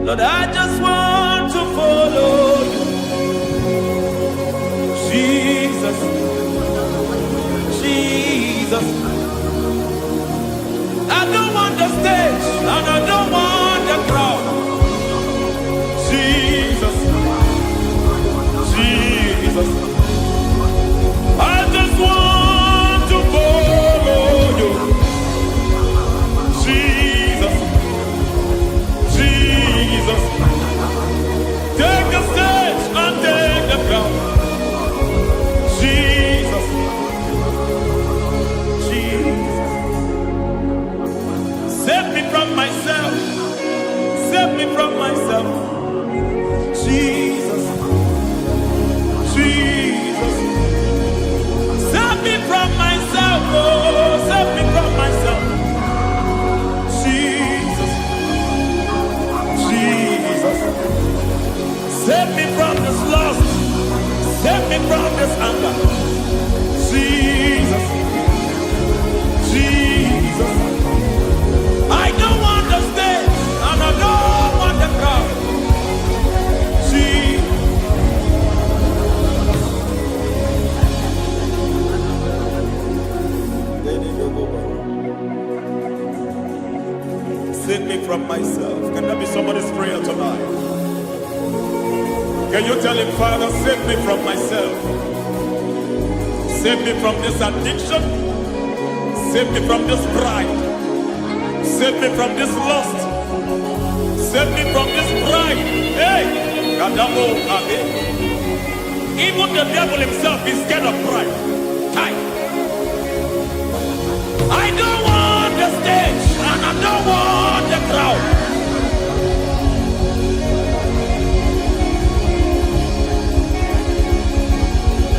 Lord, I just want to follow you. Jesus, Jesus. I don't want the stage and I don't want the crowd. Jesus, Jesus. I just want to follow you. Jesus, Jesus. Take the stage and take the crown. Jesus, Jesus. Save me from myself. Save me from myself. Jesus, Jesus. Save me from myself. Oh, save me from myself. Jesus, Jesus. Save me from this lust. Save me from this anger. Jesus, Jesus. I don't want the stage and I don't want the crowd. Jesus. Save me from myself. Can that be somebody's prayer tonight? Can you tell him, Father, save me from myself? Save me from this addiction. Save me from this pride. Save me from this lust. Save me from this pride. Hey! Kadamo Abe. Even the devil himself is scared of pride. Hi. I don't want the stage and I don't want the crowd.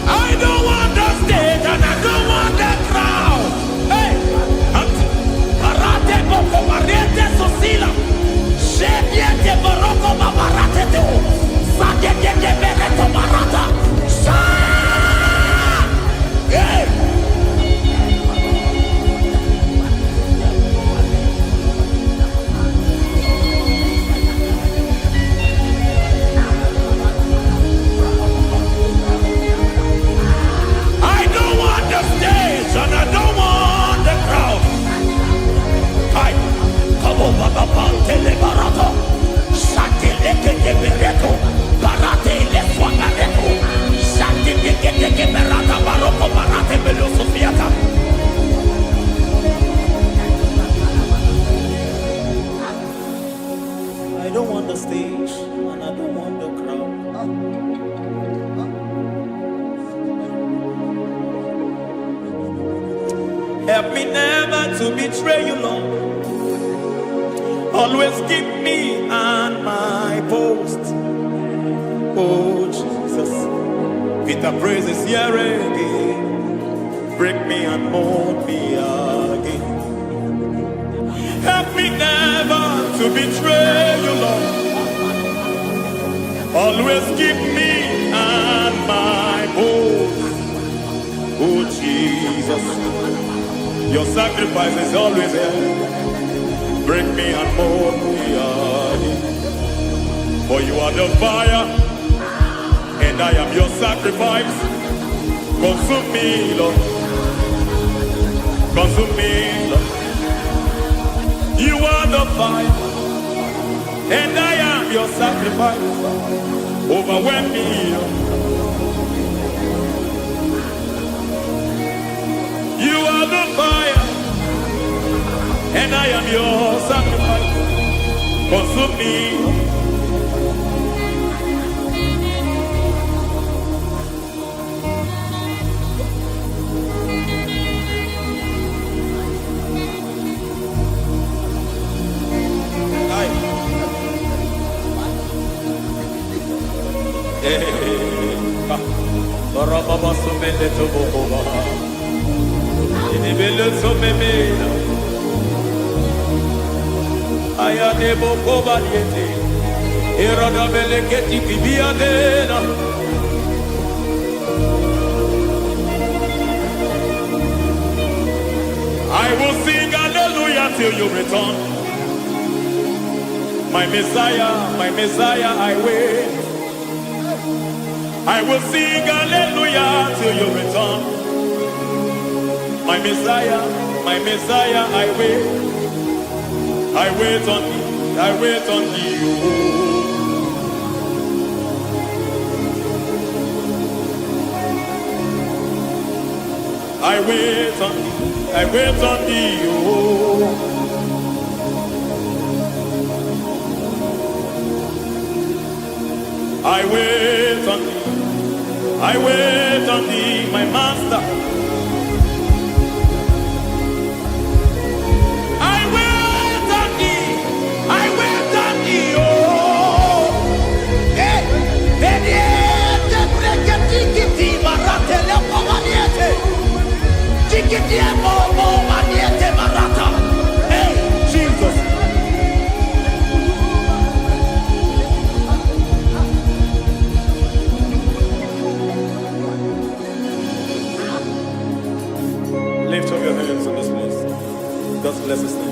I don't want the stage and I don't want the crowd. Hey, Barate Boko Barete Sosila. Shebiete Baroko Babarate Teo. Sadete Bereto Barata. Hey. And I don't want the crowd. Hi, come over the Pantele Barato. Satileke de Bereto. Barate le Swagareto. Satileke de Berata Baroko Barate Belosofiata. I don't want the stage and I don't want the crowd. Help me never to betray you, Lord. Always keep me on my post. Oh, Jesus. Peter praises here again. Break me and mold me again. Help me never to betray you, Lord. Always keep me on my post. Oh, Jesus. Your sacrifice is always there. Break me and mold me again. For you are the fire, and I am your sacrifice. Consume me, Lord. Consume me, Lord. You are the fire, and I am your sacrifice. Overwhelm me, Lord. You are the fire, and I am your sacrifice. Consume me. I will sing hallelujah till you return. My Messiah, I wait. I will sing hallelujah till you return. My Messiah, I wait. I wait on thee, I wait on thee. I wait on thee, I wait on thee. I wait on thee, I wait on thee, my master. I wait on thee, I wait on thee, oh. Hey, Beniete, Breketiki, Maratele, Pomaniete, Tikitiemo, Pomaniete, Marata. Hey, Jesus. Lift up your hands in this place. God bless his name.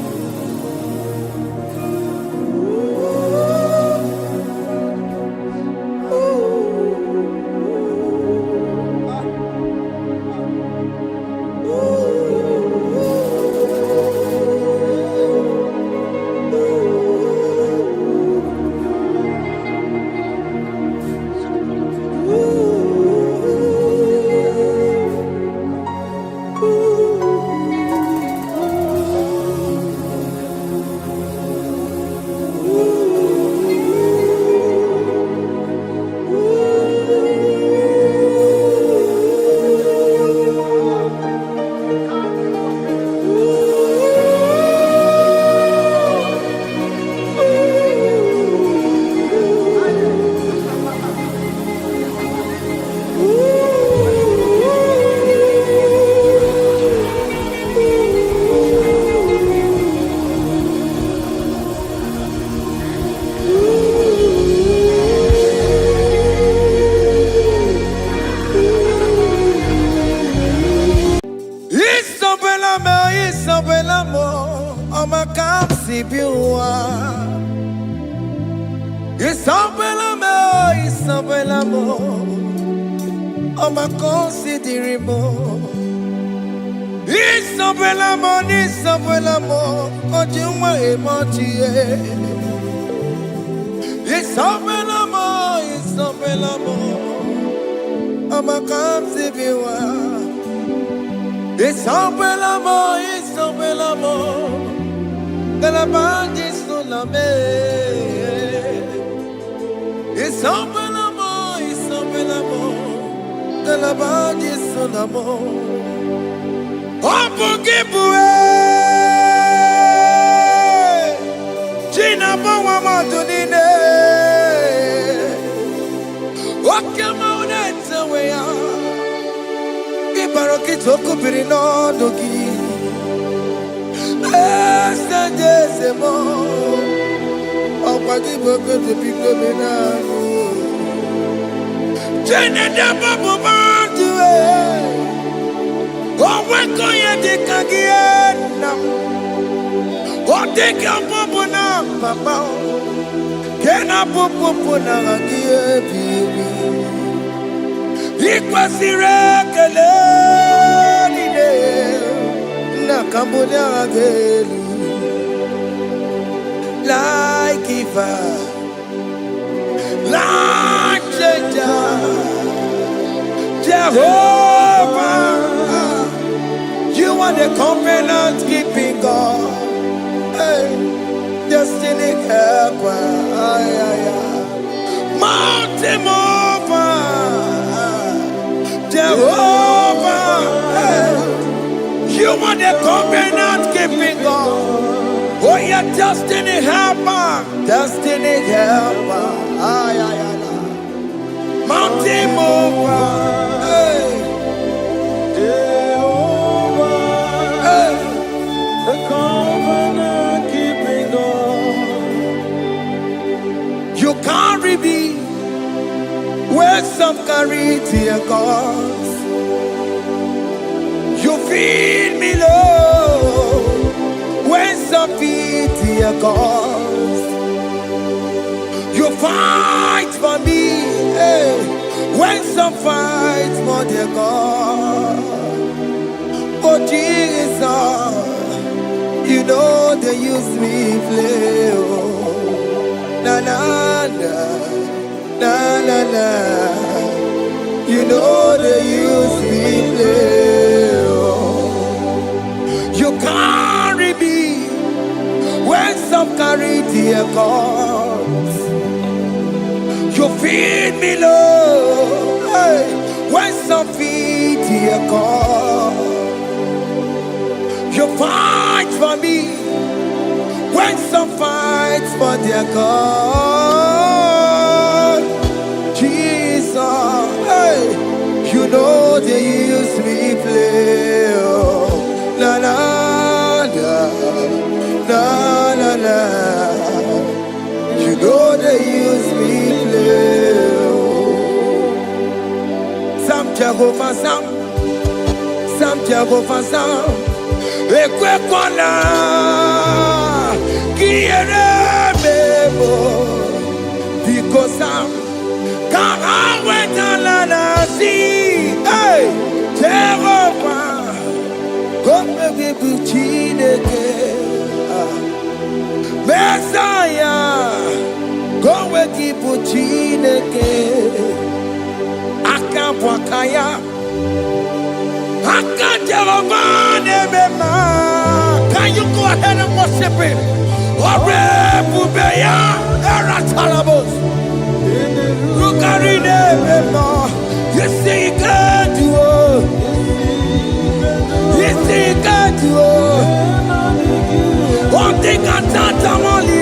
Isabelamo, oh my considerable. Isabelamo, oh Juma emotie. Isabelamo, oh my considerable. Isabelamo, de la bande solame. Isabelamo, de la bande solamo. Opugibue, Gina Bawa Madunine, Wakamoneta Wea, Ibarokitoku Pirino Dogi, Estadezemo, Opagiboko to Picomina. Jenna Babu Mandue, oh, when go you take again now? Oh, take your papa now, Papa. Can I papa now again, baby? It was the regular Nakambuda again, like Eva. Like Jehovah, you are the covenant keeping God, hey, destiny helper, mountain mover, Jehovah, hey, you are the covenant keeping God. Oh, your destiny helper, mountain mover, hey, Jehovah, hey, the covenant keeping God. You carry me where some carry tear gas. You feed me low when some feed tear gas. You fight for me, hey, when some fight for their God. Oh Jesus, you know they use me play. Oh, na na na, na na na. You know they use me play. Oh, you carry me when some carry their God. You feed me low, hey, when some feed your God. You fight for me when some fight for their God. Jesus, hey, you know they use me play. Oh, la la la, la la la. You know they use me play. Some Jehovah, some Jehovah, some. Ekwekwana, kiere mebo, because some can't wait on see. Hey, Jehovah, come baby, buchineke. Messiah, go with the Puchineke. Akapwakaya, Akajavanema. Can you go ahead and worship him? Ore Bubeya, Eratalabos. Rukarine Mema. You see, you can do it. You see, you can do it. One thing I thought I only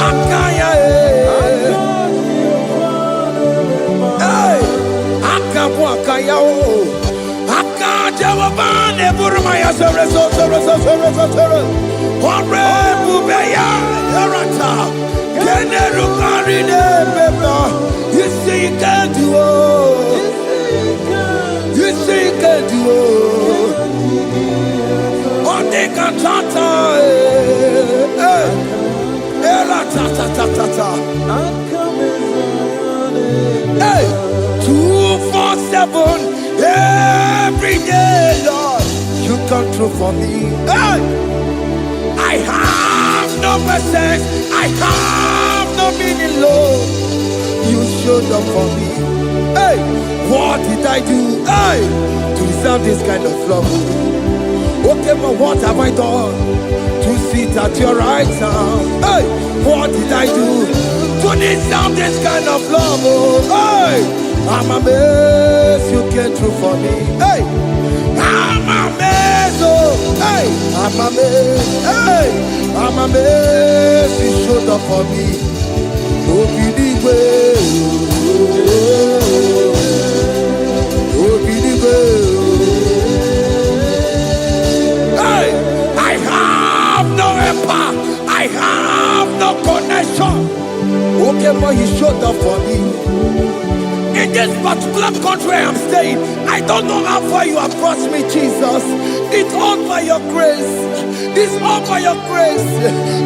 Akaya Akabwakaya Akajawabane Burmaya Sore Ore Bubeya Yarata Keneru Karine Beba. You see you can do it. You see you can do it. Ikatata, Ela tata tata tata. Hey, 247 every day, Lord. You come through for me. Hey, I have no presence. I have no meaning, Lord. You showed up for me. Hey, what did I do? Hey, to deserve this kind of love? Okay, but what have I done to sit at your right hand? Hey, what did I do to deserve this kind of love? Oh, hey, I'm amazed you came through for me. Hey, I'm amazed. Oh, hey, I'm amazed. Hey, I'm amazed you showed up for me. Oh, believe it. Oh, believe it. I have no helper. I have no connection. Okay, but you showed up for me. In this particular country I'm staying, I don't know how far you have brought me, Jesus. It's all by your grace. It's all by your grace.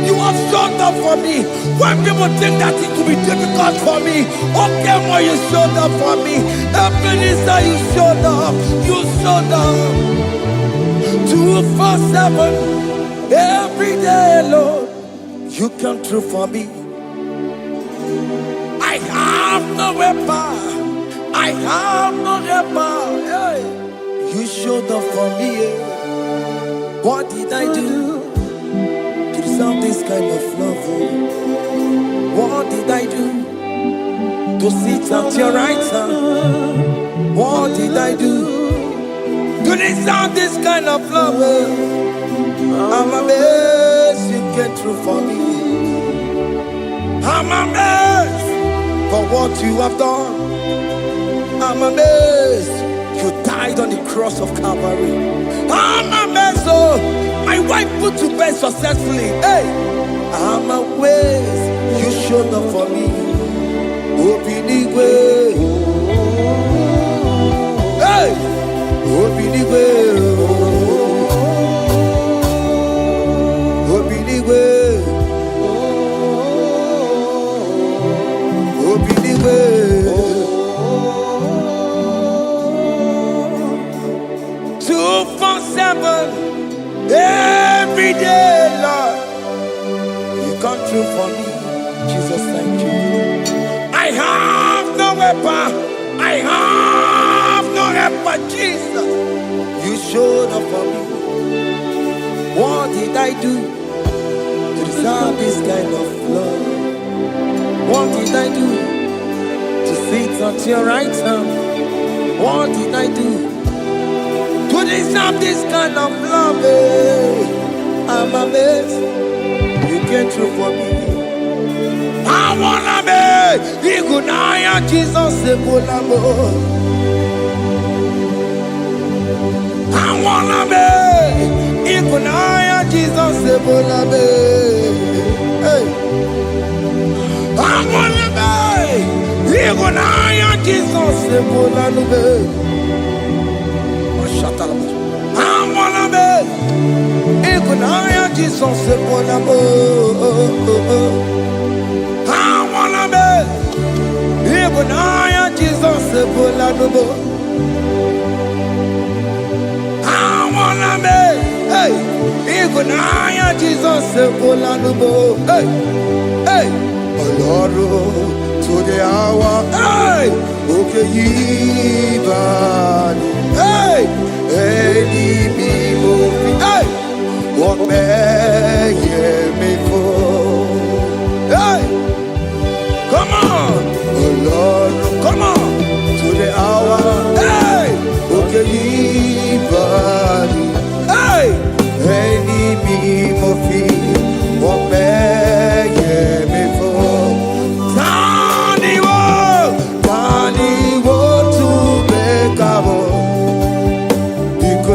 You have showed up for me. When people think that it will be difficult for me, okay, but you showed up for me. Ebenezer, you showed up. You showed up. 247 every day, Lord, you come through for me. I have no weapon. I have no weapon. Hey, you showed up for me. What did I do to deserve this kind of love? What did I do to sit at your right hand? What did I do to deserve this kind of love? I'm amazed you came through for me. I'm amazed for what you have done. I'm amazed you died on the cross of Calvary. I'm amazed, oh, my wife put to bed successfully. Hey, I'm amazed you showed up for me. Open the way. Hey, open the way. Open the way. Open the way. 247 every day, Lord. You come through for me. Jesus, thank you. I have no weapon. I have no weapon, Jesus. You showed up for me. What did I do to deserve this kind of love? What did I do to sit at your right hand? What did I do to deserve this kind of love? I'm amazed you came through for me. I wanna be Igunaya Jesus Ebolamo. I wanna be Igunaya Jesus Ebolamo. Hey, I wanna be Igunaya Jesus Ebolamo. I wanna be Igunaya Jesus Ebolamo. I wanna be Igunaya Jesus Ebolamo. I wanna be, hey, Igunaya Jesus Ebolamo. Hey, hey, Oloro to the hour. Hey, okay, Ibani. Hey, Igbo. Hey, what may me for? Hey, come on, oh Lord, come on to the hour. Hey, okay, Ibani. Hey, Igbo. What may me for? Tani wo to make up.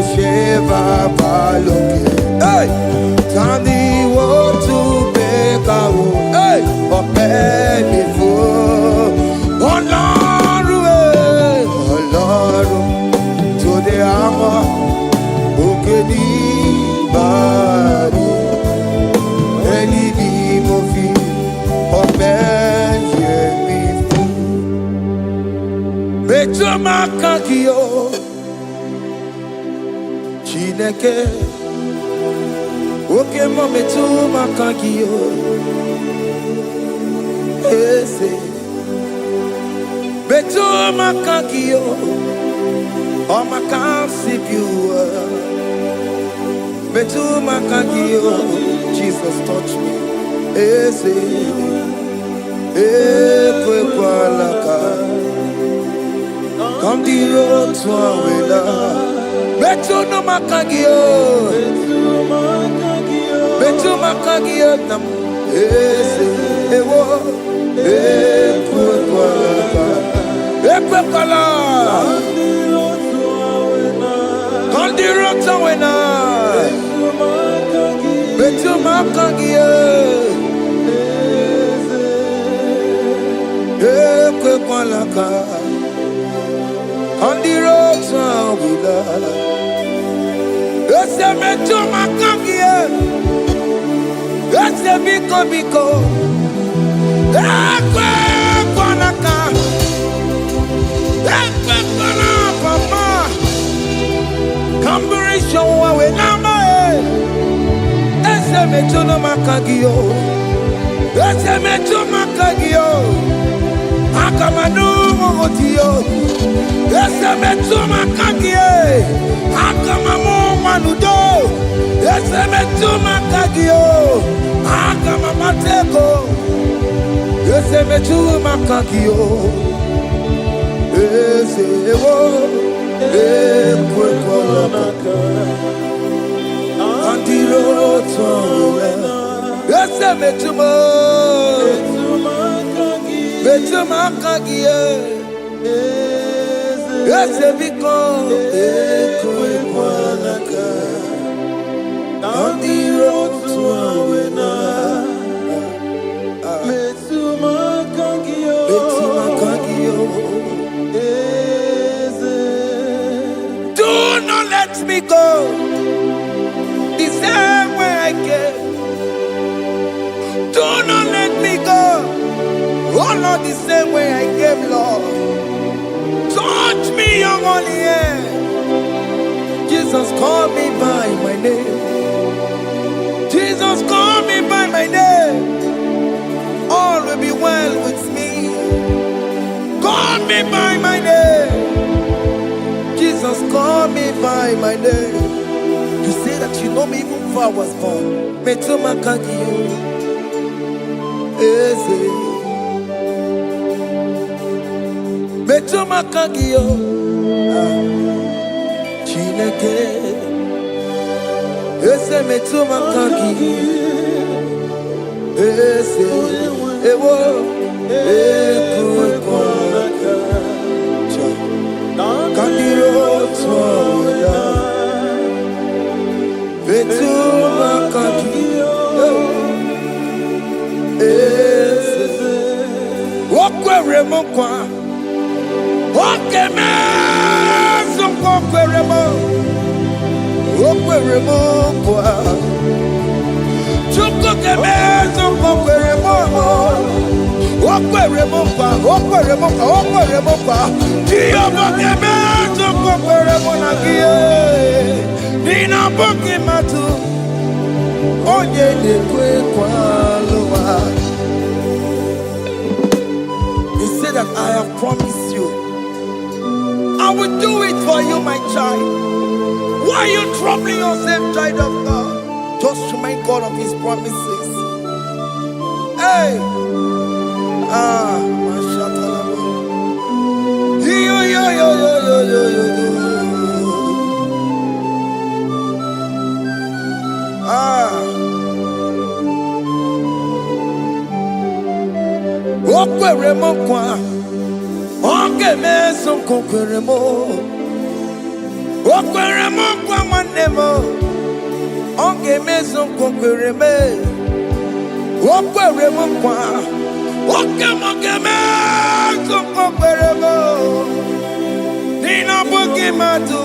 Sheva ba makagio Chineke Oke mo metu makagio Ese Metu makagio Oh makasibiwa Metu makagio Jesus touch me Ese Ekwe kwa laka Come the road to Awela Metu no makagio Metu makagio nam Ese Ewo Ekwe kwa laka Ekwe kwa laka Come the road to Awela Metu makagio Ekwe kwa laka On the road to Awila Ese metu makagie Ese biko Ekwe kwa laka Ekwe kwa laka papa Kamburisho wawe nama Ese metu no makagio Ese metu makagio Akamanu mogotiyo Ese metu makagie Akamamu manudo Ese metu makagio Akamamateko Ese metu makagio Ese ewo Ekwe kwa laka Andiro towe Ese metu Metu makagie Ese biko Ekwe kwa laka Andiro towe Metu makagio Do not let me go the same way I came. Do not let me go. Oh Lord, the same way I came, Lord. Touch me, your holy hand. Jesus, call me by my name. Jesus, call me by my name. All will be well with me. Call me by my name. Jesus, call me by my name. You say that you know me even before I was born. Metu makagio. Eze. Metu makagio. Chineke. Eze metu makagio. Eze. Ewo. Ekwe kwa laka. Kandiro twa. Metu makagio. Eze. Wokwere mokwa. Okeme zonko kwere mo. Wokwere mokwa. Chuko keme zonko kwere mo. Wokwere mokwa. Wokwere mokwa. Wokwere mokwa. Diyo keme zonko kwere mo nagie. Nina boki matu. Onye dekwe kwa loa. He said that I have promised you. I will do it for you, my child. Why are you troubling yourself, child of God? Just remind God of His promises. Hey! Mashatalabo. Yo. Okwere mo kwa. Oke meso kokwere mo. Okwere mo kwa manemo. Oke meso kokwere me. Okwere mo kwa. Oke mo ke meso kokwere mo. Nina boki matu.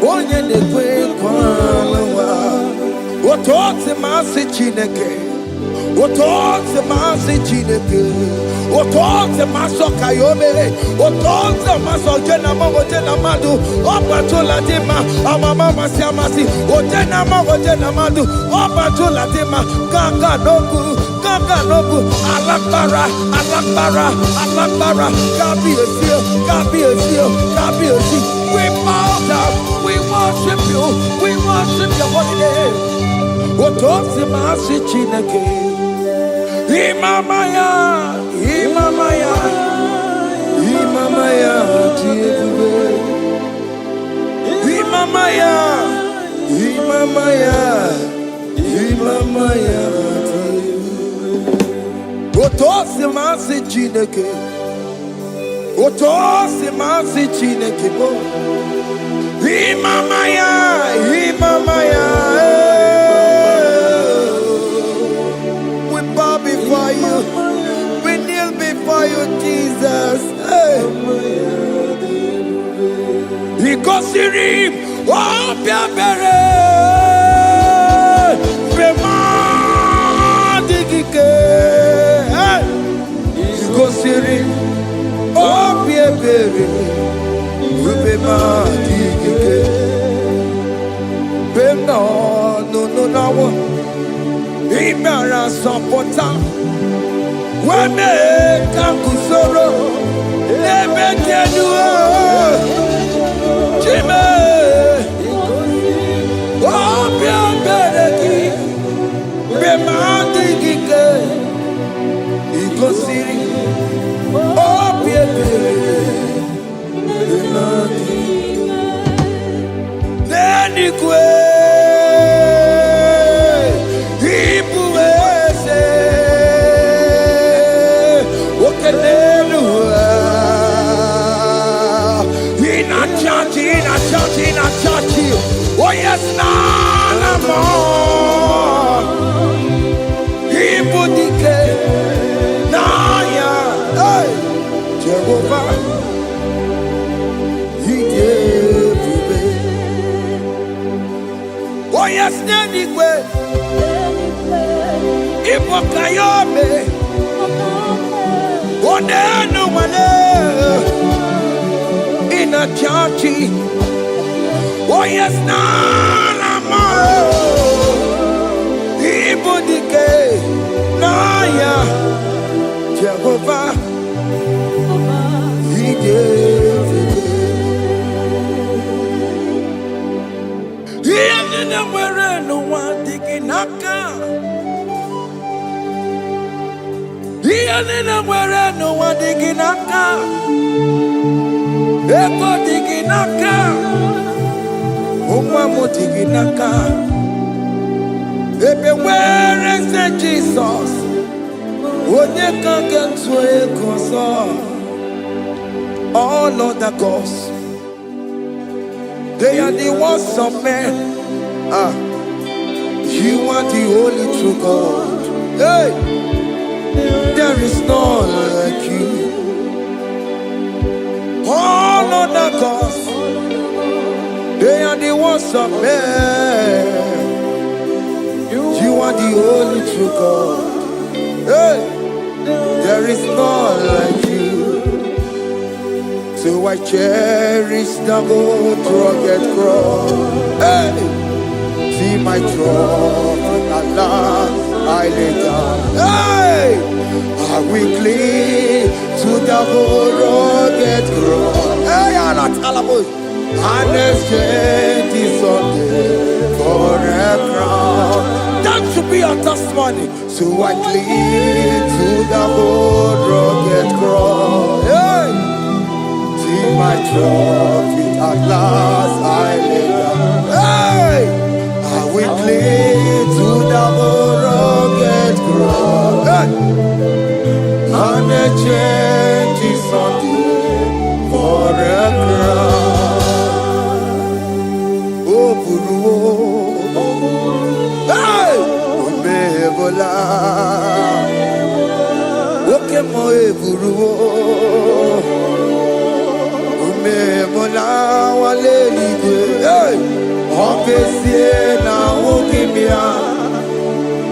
Onye nekwe kwa lewa. Otote masi Chineke. Otoze masi chineke, otoze maso kayome, otoze maso jena madu, opatola dema, amama masi amasi, ojena madu, opatola dema, ganga nogu, alakbara, kabi esio. We bow down, we worship your holy name. Otoze masi chineke. Imamaya, Otosi masi chineke bo. Imamaya. We bow before you. We kneel before you, Jesus. Ikosirim, oh biabere, bemadikike. Ikosirim, oh biabere, bemadikike. No. Imara sopota, wame kakusoro, ebe kedua, chime, obia bereki, bemandi gike, ikosiri, obia bereki, neni kwe. Oh yes, nana more. Ibudike, naya, hey, Jehovah, he gave me. Oh yes, nanigwe, Ibokayobe, oh nenu mane, in a churchy. Oh yes, nana more. Ibudike, naya, Jehovah, he gave it. He ended up where no one digging naka. He ended up where no one digging naka. Eko digging naka. Naka. Ebe where is the Jesus? Onye can get to a console. All other gods, they are the ones of men. You are the only true God. Hey, there is none like you. All other gods, they are the ones of men. You are the only true God. Hey, there is none like you. So I cherish the old rugged cross. Hey, see my throne, Allah, I lay down. Hey, I will cling to the old rugged cross. Hey, Allah, Talamus. And exchange is Sunday for a crown. That should be our testimony. So I cling to the old rugged cross. Hey, see my trophy at last I lay down. Hey, I will cling to the old rugged cross. Hey, and exchange is Sunday for a crown. Hey, Omebola, Okemo eburu, Omebola wale ligwe. Hey, Opesie na okimia,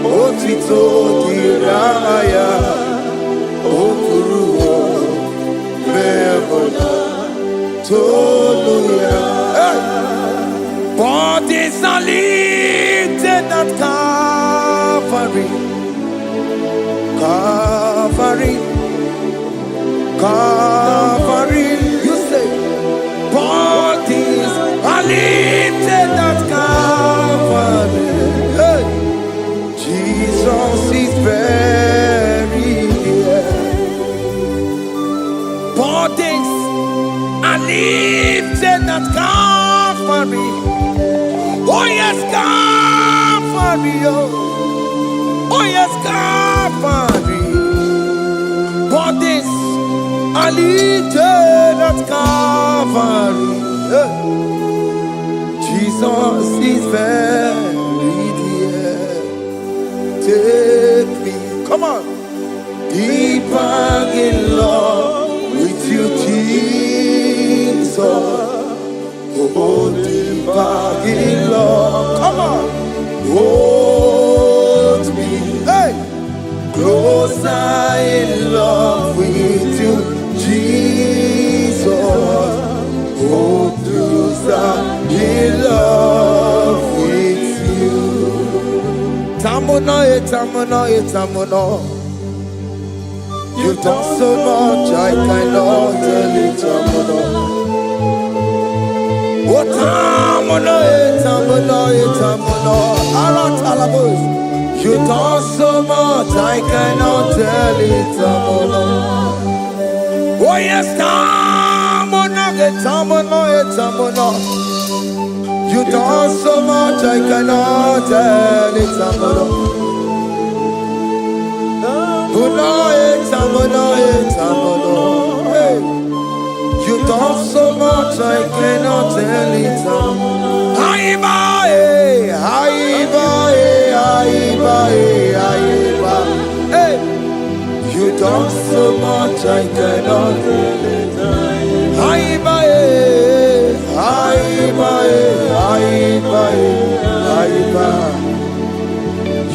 otito di lifted at Calvary, Calvary, Calvary. You say, bodies are lifted at Calvary. Hey. Jesus is very near. Bodies are lifted at Calvary. Oh yes, Calvary. Oh yes, Calvary. Bodies are lifted at Calvary. Jesus is very dear. Take me, come on, deeper in love with you, Jesus. Oh, deeper in love, come on, hold me, hey, closer in love with you, Jesus. Oh, closer in love with you. Tamuno, tamuno, tamuno. You've done so much, I cannot tell it, tamuno. Oh, tamuno, tamuno, tamuno. Aratalabos. You've done so much, I cannot tell it, tamuno. Oh yes, tamuno, tamuno, tamuno. You done so much, I cannot tell it, tamuno. Tamuno, tamuno, tamuno. Hey, you done so much, I cannot tell it, tamuno. Aiba, aiba, aiba, aiba. Hey, you done so much, I cannot tell it, tamuno. Aiba, aiba, aiba, aiba.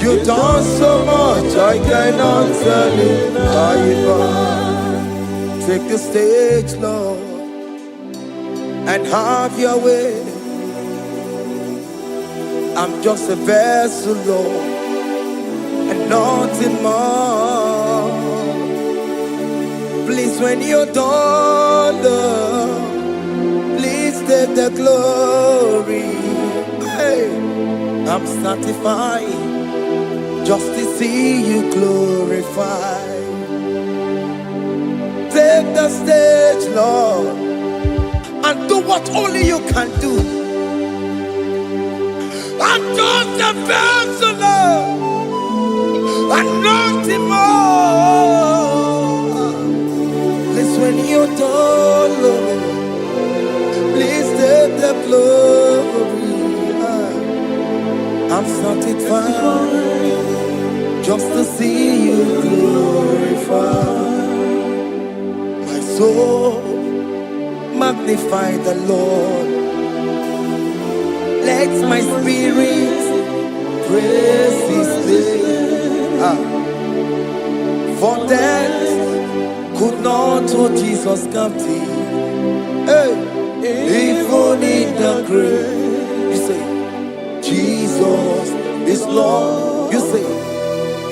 You done so much, I cannot tell it, aiba. Take the stage, Lord, and have your way. I'm just a vessel, Lord, and nothing more. Please, when you're done, Lord, please take the glory. Hey, I'm satisfied just to see you glorified. Take the stage, Lord, and do what only you can do. I'm just a vessel, Lord, and nothing more. Please, when you're done, Lord, please take the glory. I'm satisfied just to see you glorified. My soul magnify the Lord. Let my spirit praise His name. For death could not hold Jesus captive. Hey, even in the grave, you say, Jesus is Lord. You say,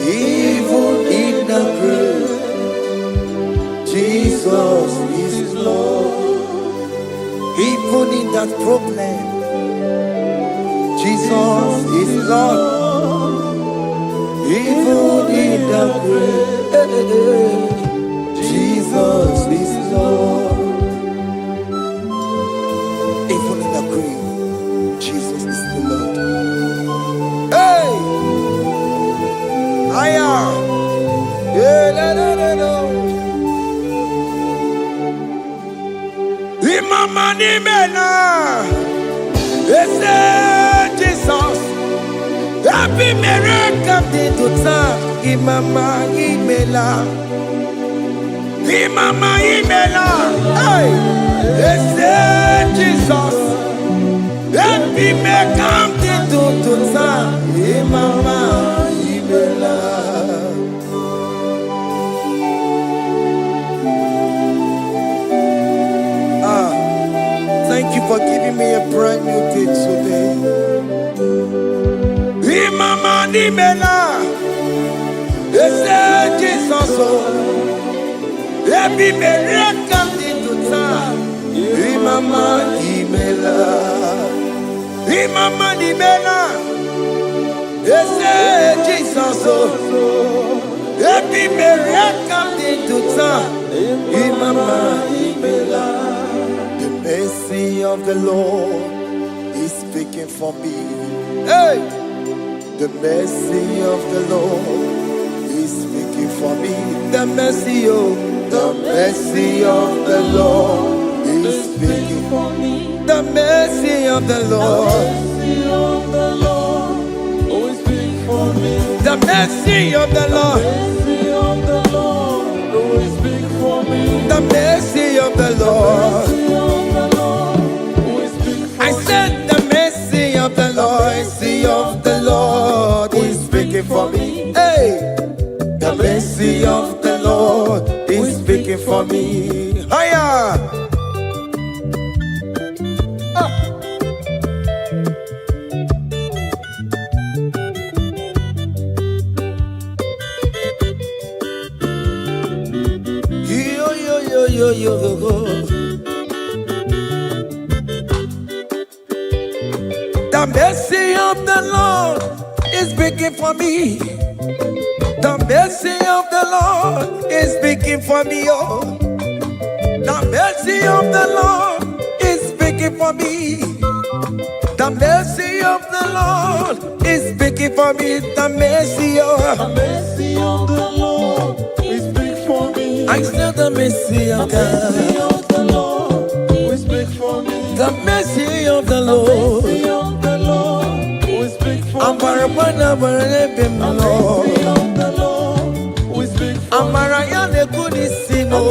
even in the grave, Jesus is Lord. Even in that problem, Jesus is Lord. Even in the grave, Jesus is Lord. Even in the grave, Jesus is the Lord. Hey! I am. Imama ni mena, ese Jesus. Happy miracle de tuta. Imama imela, Imama imela. Hey, ese Jesus. Happy miracle de tuta. Imama imela. Thank you for giving me a brand new day today. Imani mela, ese Jesus ebi mereka dituta. Imama di mela, ese Jesus ebi mereka dituta. Imama di mela. The mercy of the Lord is speaking for me. Hey, the mercy of the Lord is speaking for me. The mercy of the Lord is speaking for me. The mercy of the Lord, always speak for me. the mercy of the Lord, Always speak for me. the mercy of the Lord. Always speak for I said the mercy of the Lord is speaking for me. Hey, the mercy of the Lord is speaking for me. Higher. Yo. The mercy of the Lord is speaking for me. The mercy of the Lord is speaking for me. Oh, the mercy of the Lord is speaking for me. The mercy of the Lord is speaking for me. The mercy of the Lord is speak for me. I said the mercy of God. The Lord will speak for me. The mercy of the Lord. The Lord will speak for me. Amarabana barebem Lord. The Lord will speak for me. Amarayane kunisino.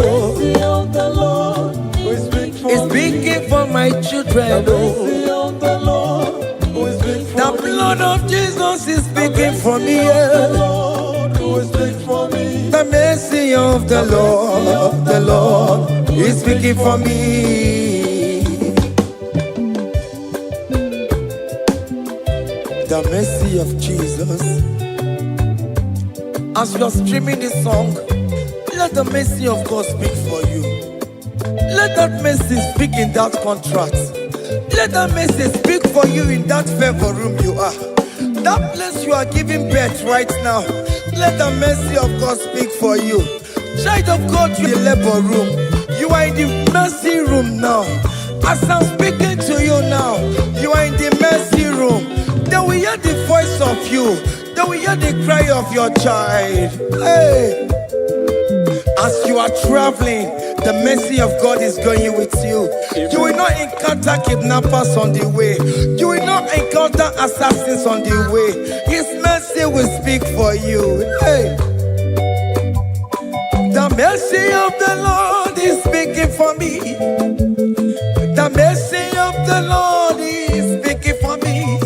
The Lord will speak for me. It's speaking for my children. The Lord will speak for The me. blood of Jesus is speaking for me. The Lord will speak for me. The mercy of the Lord is speaking for me. The mercy of Jesus. As you are streaming this song, let the mercy of God speak for you. Let that mercy speak in that contract. Let that mercy speak for you in that favor room you are. That place you are giving birth right now. Let the mercy of God speak for you. Child of God, you are in the labor room. You are in the mercy room now. As I'm speaking to you now, you are in the mercy room. They will hear the voice of you. They will hear the cry of your child. Hey. As you are traveling, the mercy of God is going with you. You will not encounter kidnappers on the way. You will not encounter assassins on the way. His mercy will speak for you. Hey. The mercy of the Lord is speaking for me. The mercy of the Lord is speaking for me.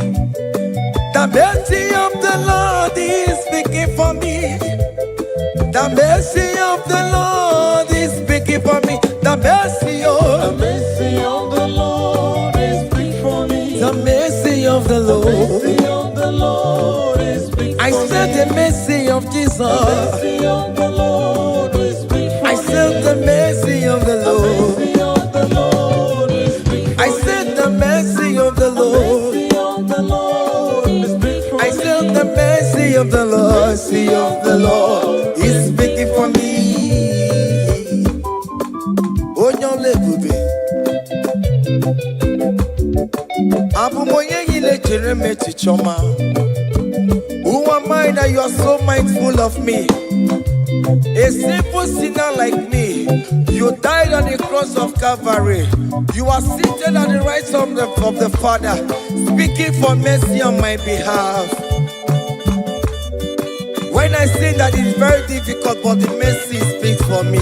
The mercy of the Lord is speaking for me. The mercy of the Lord is speaking for me. The mercy of the Lord is speak for me. the mercy of the Lord is speak for me. I said the mercy of Jesus. The Lord is speak for me. I said the mercy of the Lord. The Lord is speak for me. I said the mercy of the Lord. The Lord is speak for me. I said the mercy of the Lord is speaking for me. Oh, your lebube. Abu moye yile jereme chichoma. Who am I that you are so mindful of me? A simple sinner like me. You died on the cross of Calvary. You are seated at the right side of the Father, speaking for mercy on my behalf. When I say that it's very difficult, but the mercy speaks for me.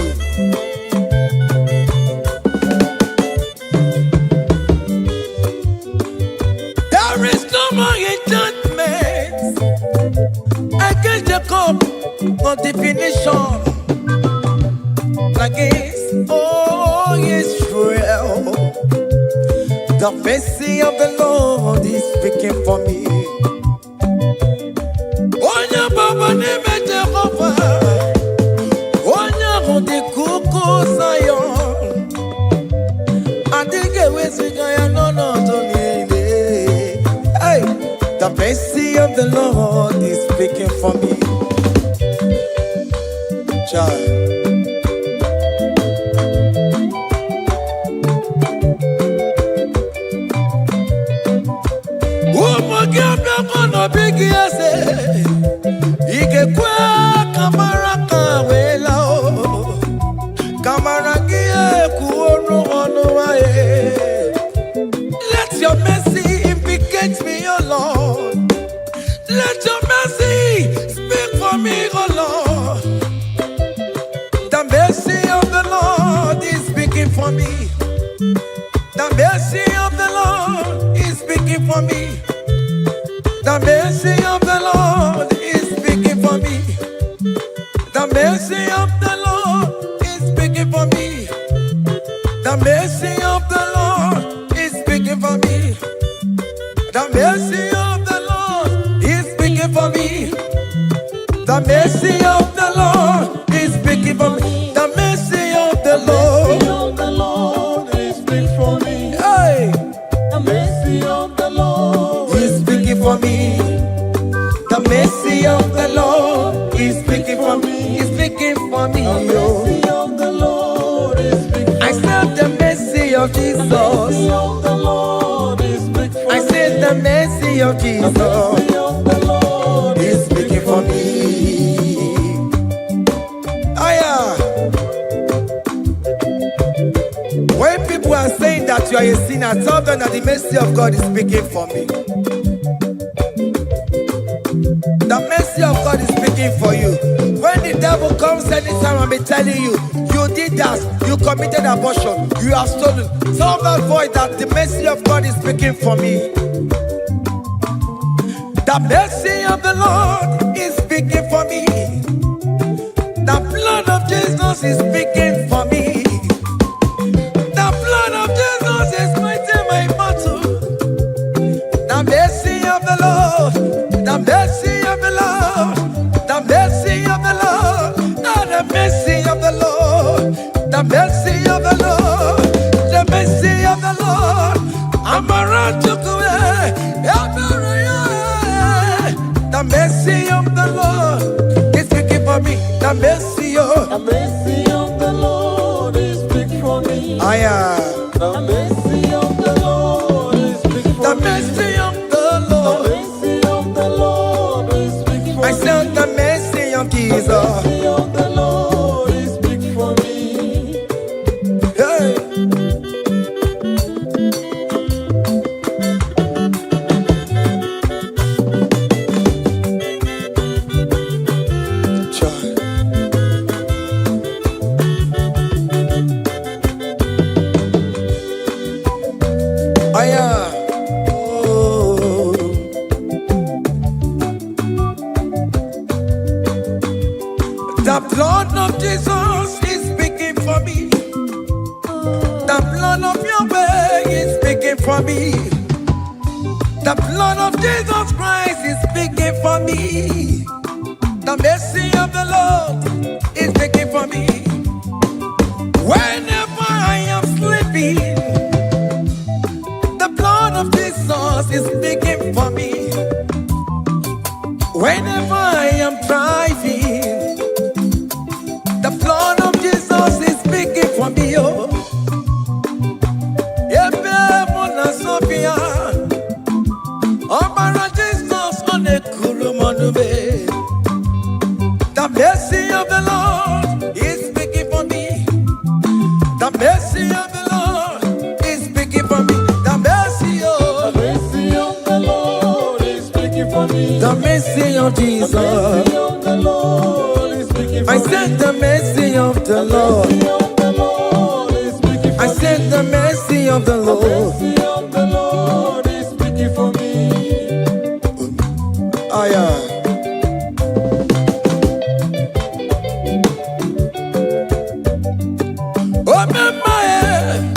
There is no more enchantment against Jacob, no definition against all Israel. The mercy of the Lord is speaking for me. the Lord is speaking for me. Child. Let your mercy implicate me, O Lord. Let your mercy speak for me, O Lord. The mercy of the Lord is speaking for me. The mercy of the Lord is speaking for me. The mercy of the Lord is speaking for me. The mercy of the Lord is speaking for me. The mercy of the Lord is speaking for me. The mercy of the Lord is speaking for me. The mercy of the Lord is speaking for me. The mercy of the Lord is speaking for me. Hey. The mercy of the Lord is speaking for me. The mercy of the Lord is speaking for me. Is speaking for me. The mercy of the Lord is speaking for me. I said the mercy of Jesus. The mercy of the Lord is speaking for me. I said the mercy of Jesus. The mercy of the Lord is speaking for me. Aya. When people are saying that you are a sinner, tell them that the mercy of God is speaking for me. The mercy of God is speaking for you. When the devil comes anytime and be telling you, you did that, you committed abortion, you have stolen, tell that voice that the mercy of God is speaking for me. The mercy of the Lord is speaking for me. The blood of Jesus is speaking for me. The blood of Jesus is fighting my battle. The mercy of the Lord. The mercy of the Lord. The mercy of the Lord. Oh, the mercy of the Lord. The mercy of the Lord. The mercy of the Lord. I'm around to go away. The mercy of the Lord is speaking for me. The mercy of the Lord is speaking for me. I am. The mercy of the Lord is speaking for The me. mercy of the Lord. The mercy of the Lord is speaking for me. I said the mercy of Jesus. The mercy of the Lord is speaking for me. Hey. Child. I am. Oh. The blood of Jesus is speaking for me. The blood of Yahweh is speaking for me. The blood of Jesus Christ is speaking for me. The mercy of the Lord is speaking for me. Whenever I am sleeping, the blood of Jesus is speaking for me. Whenever I am driving, the blood of Jesus is speaking for me. Oh, Ebe Mona Sophia, Obara Jesus on a Kurumonube. The mercy of the Lord is speaking for me. The mercy of the Lord is speaking for me. The mercy of The Lord is speaking for me. the mercy of Jesus. The mercy of the Lord is speaking for I me. said the mercy of the Lord. The mercy of the Lord is speaking for I me. said the mercy of the The Lord. mercy of the Lord is speaking for me. I am. Oh, me, my,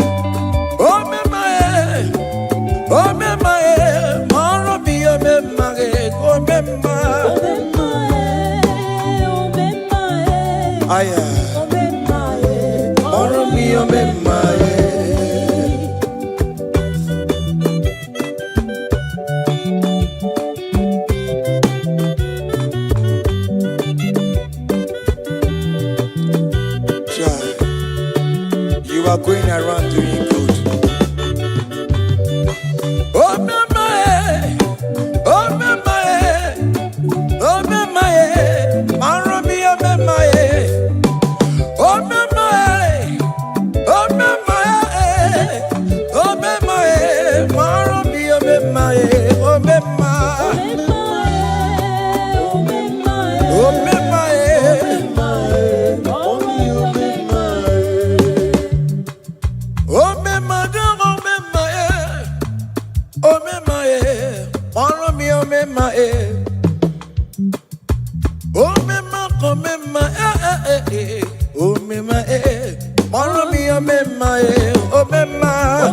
oh, me, my, oh, me, my, more of you, me, my, oh, me, my. I am. More of me, oh, me, my. are going around doing good. Oh, mama, oh, mama, oh, mama, Maromi, oh, mama, oh, mama, oh, mama, oh, mama, Maromi, oh, mama, oh, mama.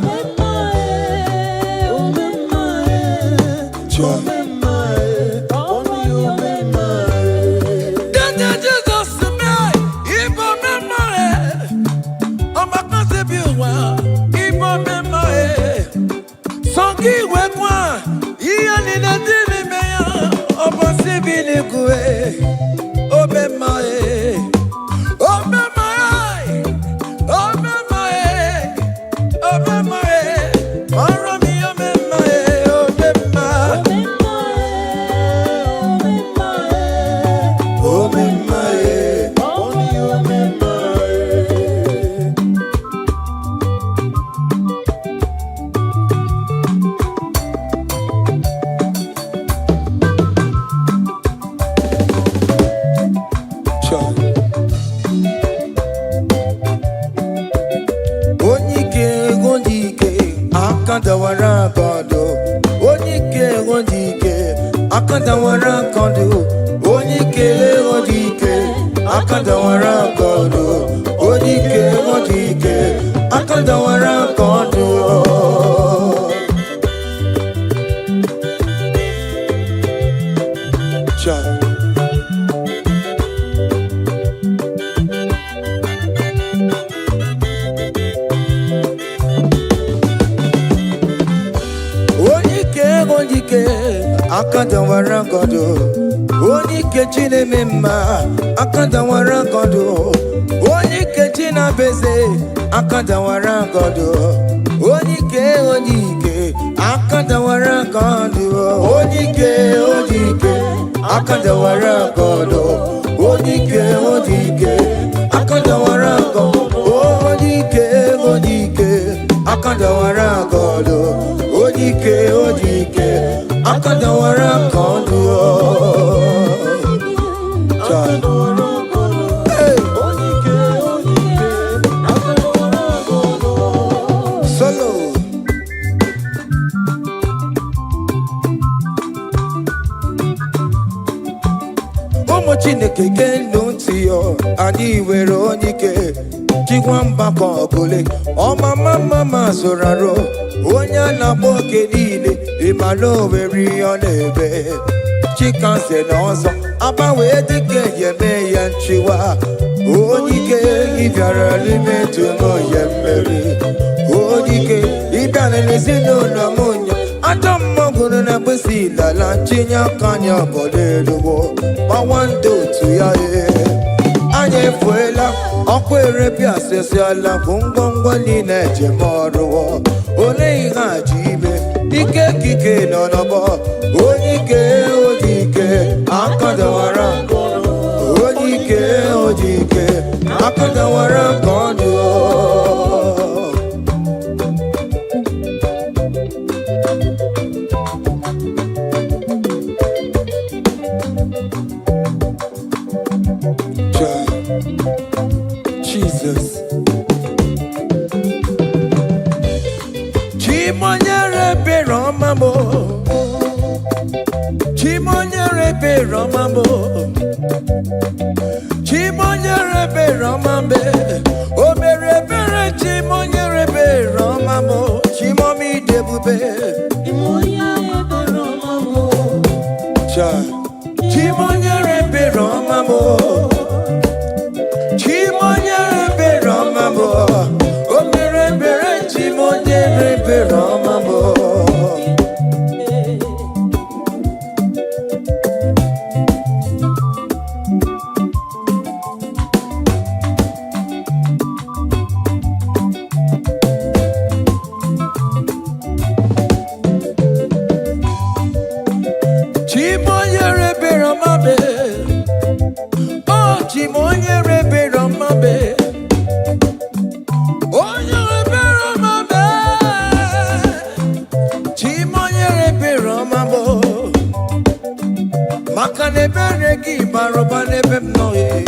gi baroba nebem noye.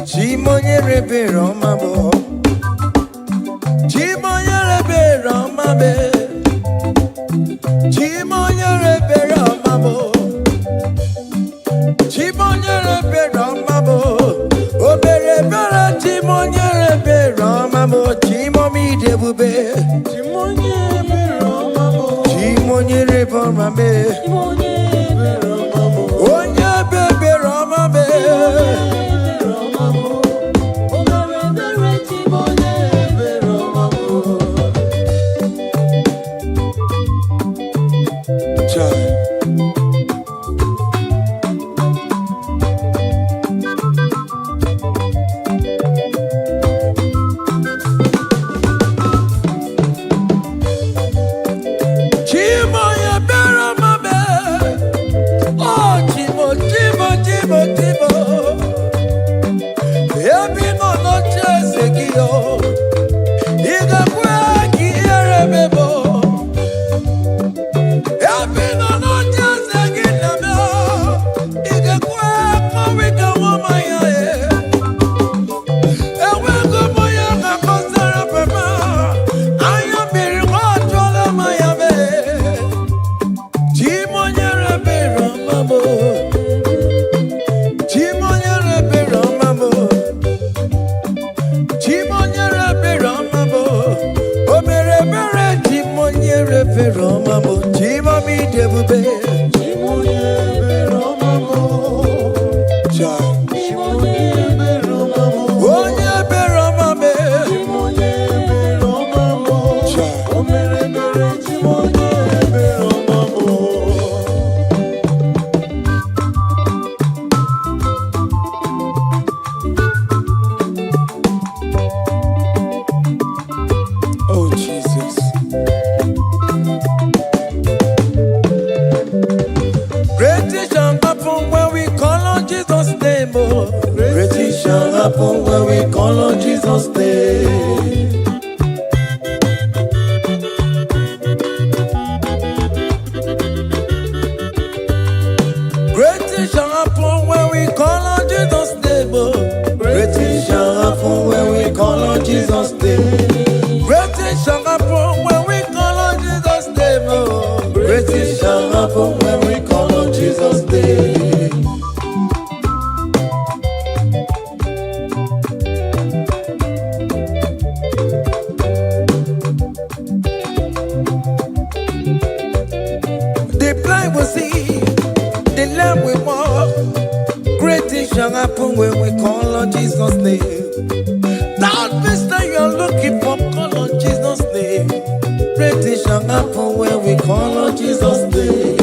Chimonye rebe romabo. Chimonye rebe romabe. Chimonye rebe romabo. Chimonye rebe romabo. Obere bere chimonye rebe romabo. Chimomi debube. Chimonye rebe romabo. Chimonye rebe romabe. Onye bebe romabe. When we call on Jesus' name. Great things shall happen when we call on Jesus' name. Great things shall happen when we call on Jesus' name. Great things shall happen when we call on Jesus' name. Great things shall happen when we call on Jesus' name. Happen when we call on Jesus' name. That mister you're looking for, call on Jesus' name. Great things shall happen when we call on Jesus' name.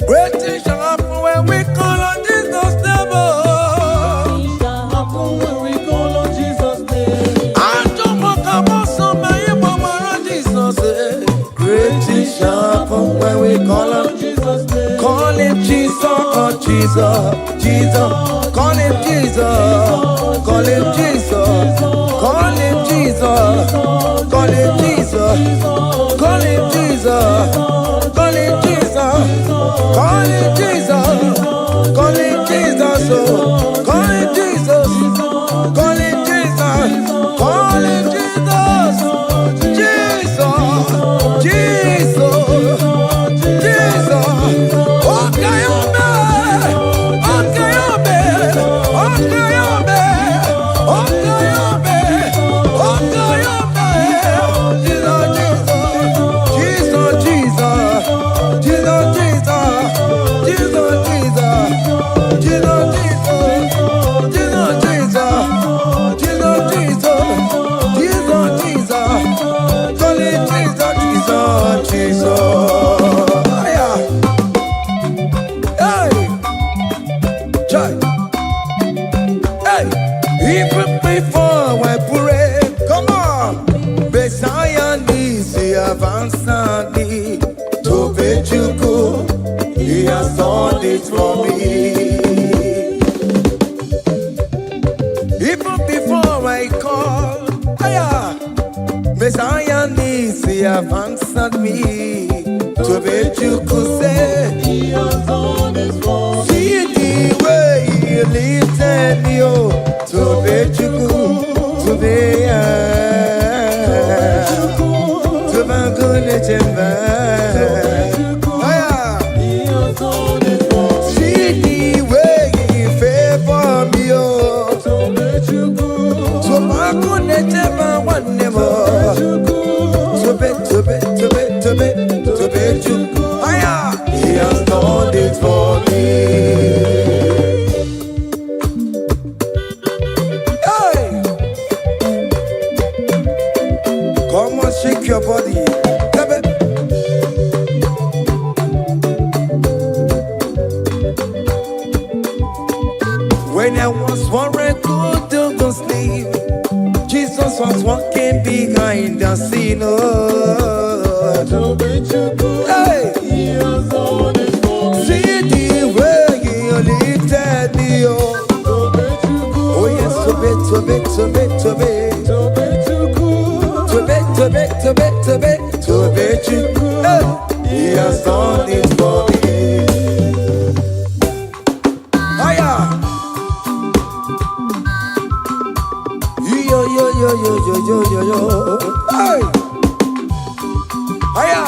Great things shall happen when we call on Jesus' name. Happen when we call on Jesus' name. I don't want to about somebody, but on Jesus' name. Great things shall happen when we call on Jesus' name. Call him Jesus, oh Jesus, Jesus. Call him Jesus, call him Jesus, call him Jesus, call him Jesus, call him Jesus, call him Jesus, call him Jesus, call him Jesus, call him Jesus, call him Jesus, call him Jesus, Jesus, Jesus. Even before I pray, come on, Messiah needs the advance to Bejuku. He has done it for me. Even before I call, Messiah needs the advance me to Tobechuku say He has done this for me. see the way you lifted me, oh. Tobechuku, Tobeya, Tobagone Chemba. He has done this for me. See the way you favor me, oh. Tobagone Chemba one more. Tobechuku, he has done it for me. Hey! Come on, shake your body. When I was worried, good to sleep, Jesus was walking behind the scene. Hey! He has done this for me. See the way you lifted me, oh. Oh yes, Tobe. Hey, he has done it for me. Hiya. Yo. Hey. Hiya.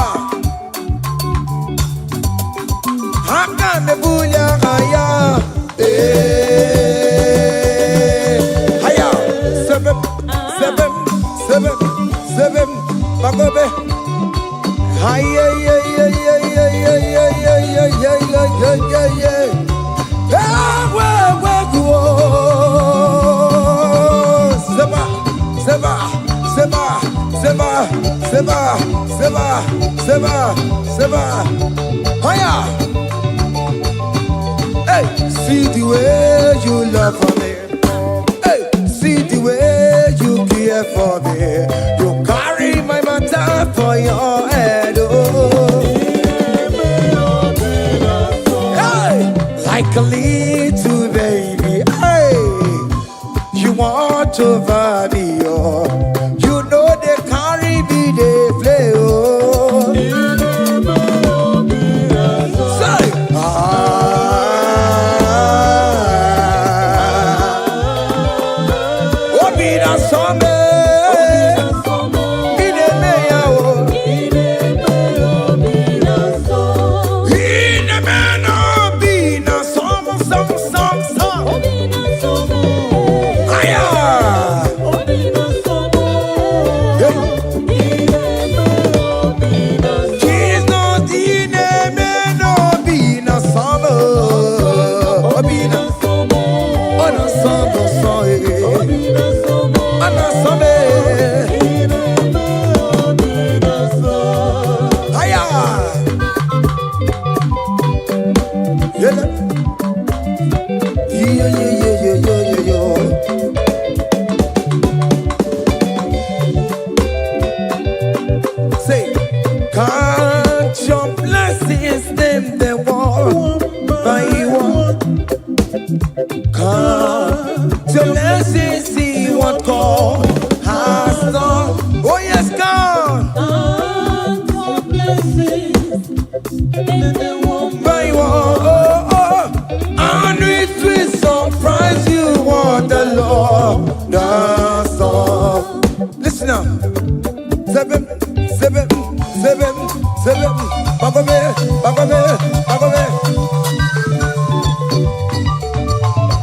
Hanga me bunya hiya. Hiya. Seven. Bagobe. Hiya. Seba. Hiya. Hey, see the way you love for me. Hey, see the way you care for me. You carry my matter for your head. Oh. Hey, like a little baby. Hey, you want over me. Oh. You know they carry me, they play. Oh. Say, Say, count your blessings, them they one by one. Count your blessings, see what God has done. Oh yes, God. Count your blessings, By one, and it will surprise you what the Lord does. Listen now. Seven. Bagobe.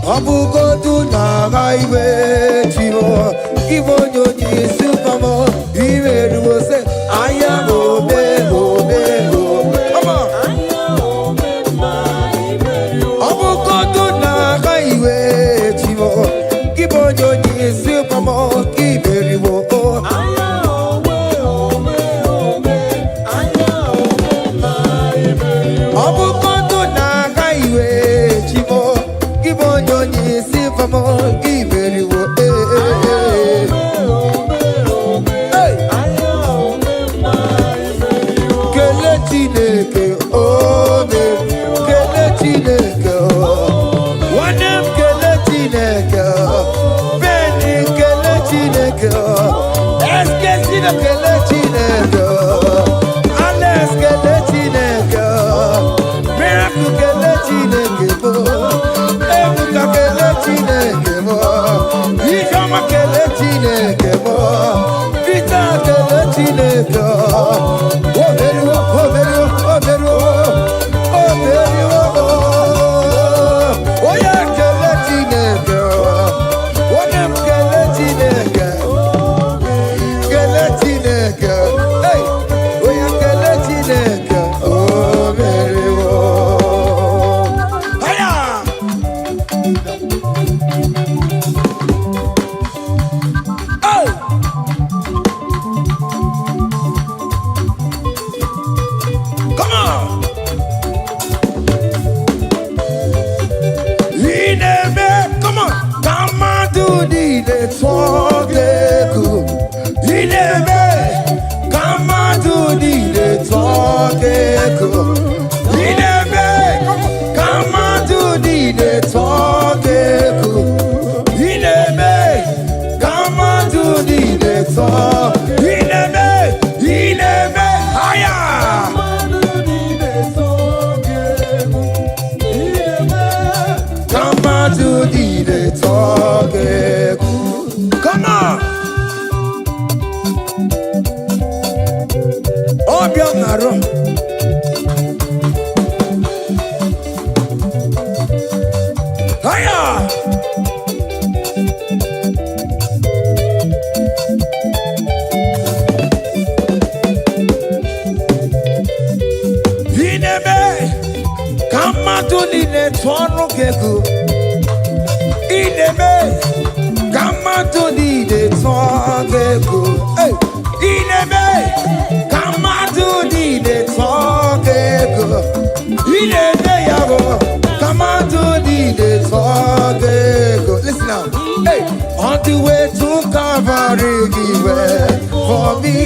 Abugo do na highway chivo. Ivo nyonyi supamo. Iwe do say aya obe. Come on. Abugo do na highway chivo. Ivo nyonyi supamo. Iwe do to the talk. Come on to the talk. Come on to the talk. Come on to the talk. Higher. Come on to the talk. Come on. Oh, Bianaro. Higher. Come on to the tono keku. Ineme. Come on to the tono keku. Hey. Ineme. Come on to the tono keku. Ineme yago. Come on to the tono keku. Listen now. Hey. On the way to Calvary, he went for me.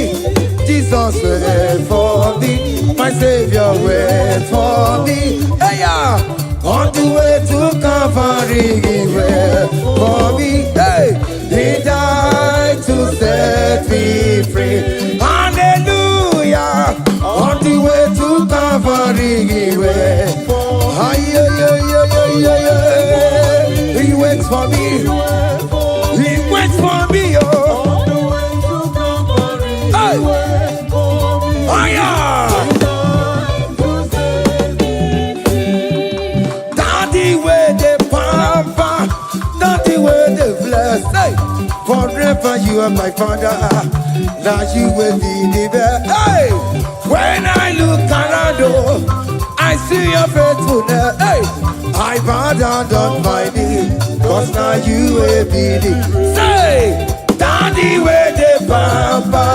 Jesus went for me, my Savior went for me. Hey, yeah. On the way to Calvary, he went for me. Hey, he died to set me free. Hallelujah. On the way to Calvary, he went. He waits for me. He waits for me, oh. Daddy where the pamper, daddy where the bless. Hey, forever you are my father. Now you will be the best. Hey, when I look around, oh, I see your faithfulness. Hey, I bow down on my knees, cause now you will be the. Say, daddy where the pamper.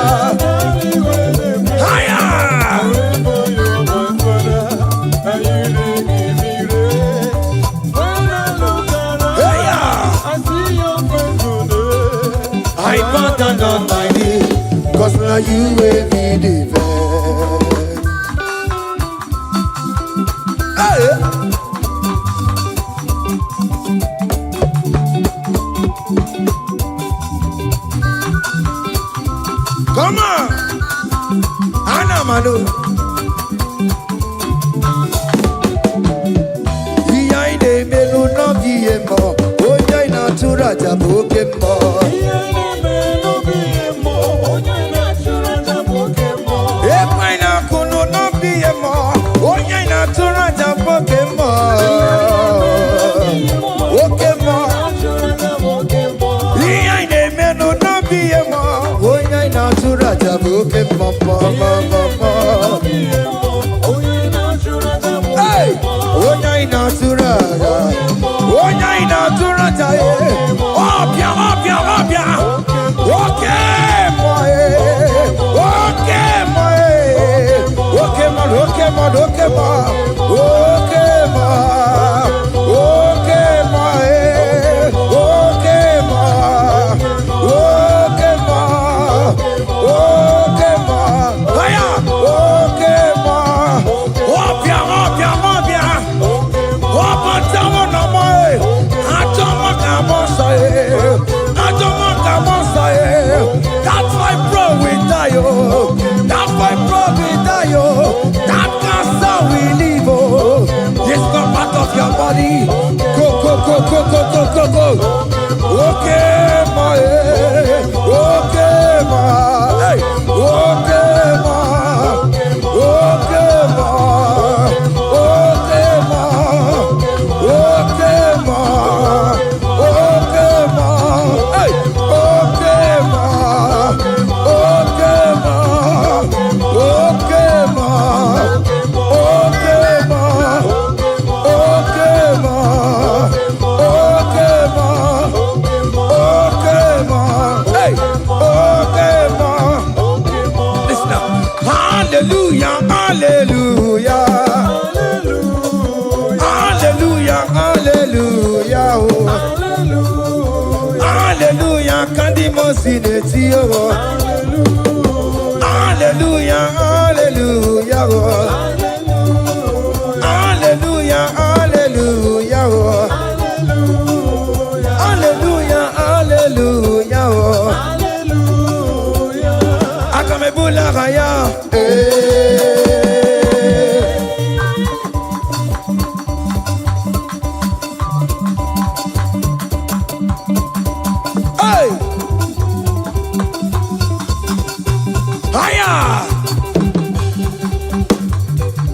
I bow down on my knees, cause now you will be the best. Hey. Come on, Anna Manu. Iya ide melu no giemo, oya ina tura jabokemo. Hey, that's why bro we die, oh. That's why bro we die, oh. That cancer we live, oh. It's not part of your body. Go, go, go, go, go, go, go, go. Okay, my, okay, my, hey, okay, my, okay, my, okay, my, okay, my, okay, my, hey, okay, my, okay, my, okay, my, okay, my, okay, my. Hallelujah, hallelujah, hallelujah, hallelujah, hallelujah, hallelujah. Akamebula raya.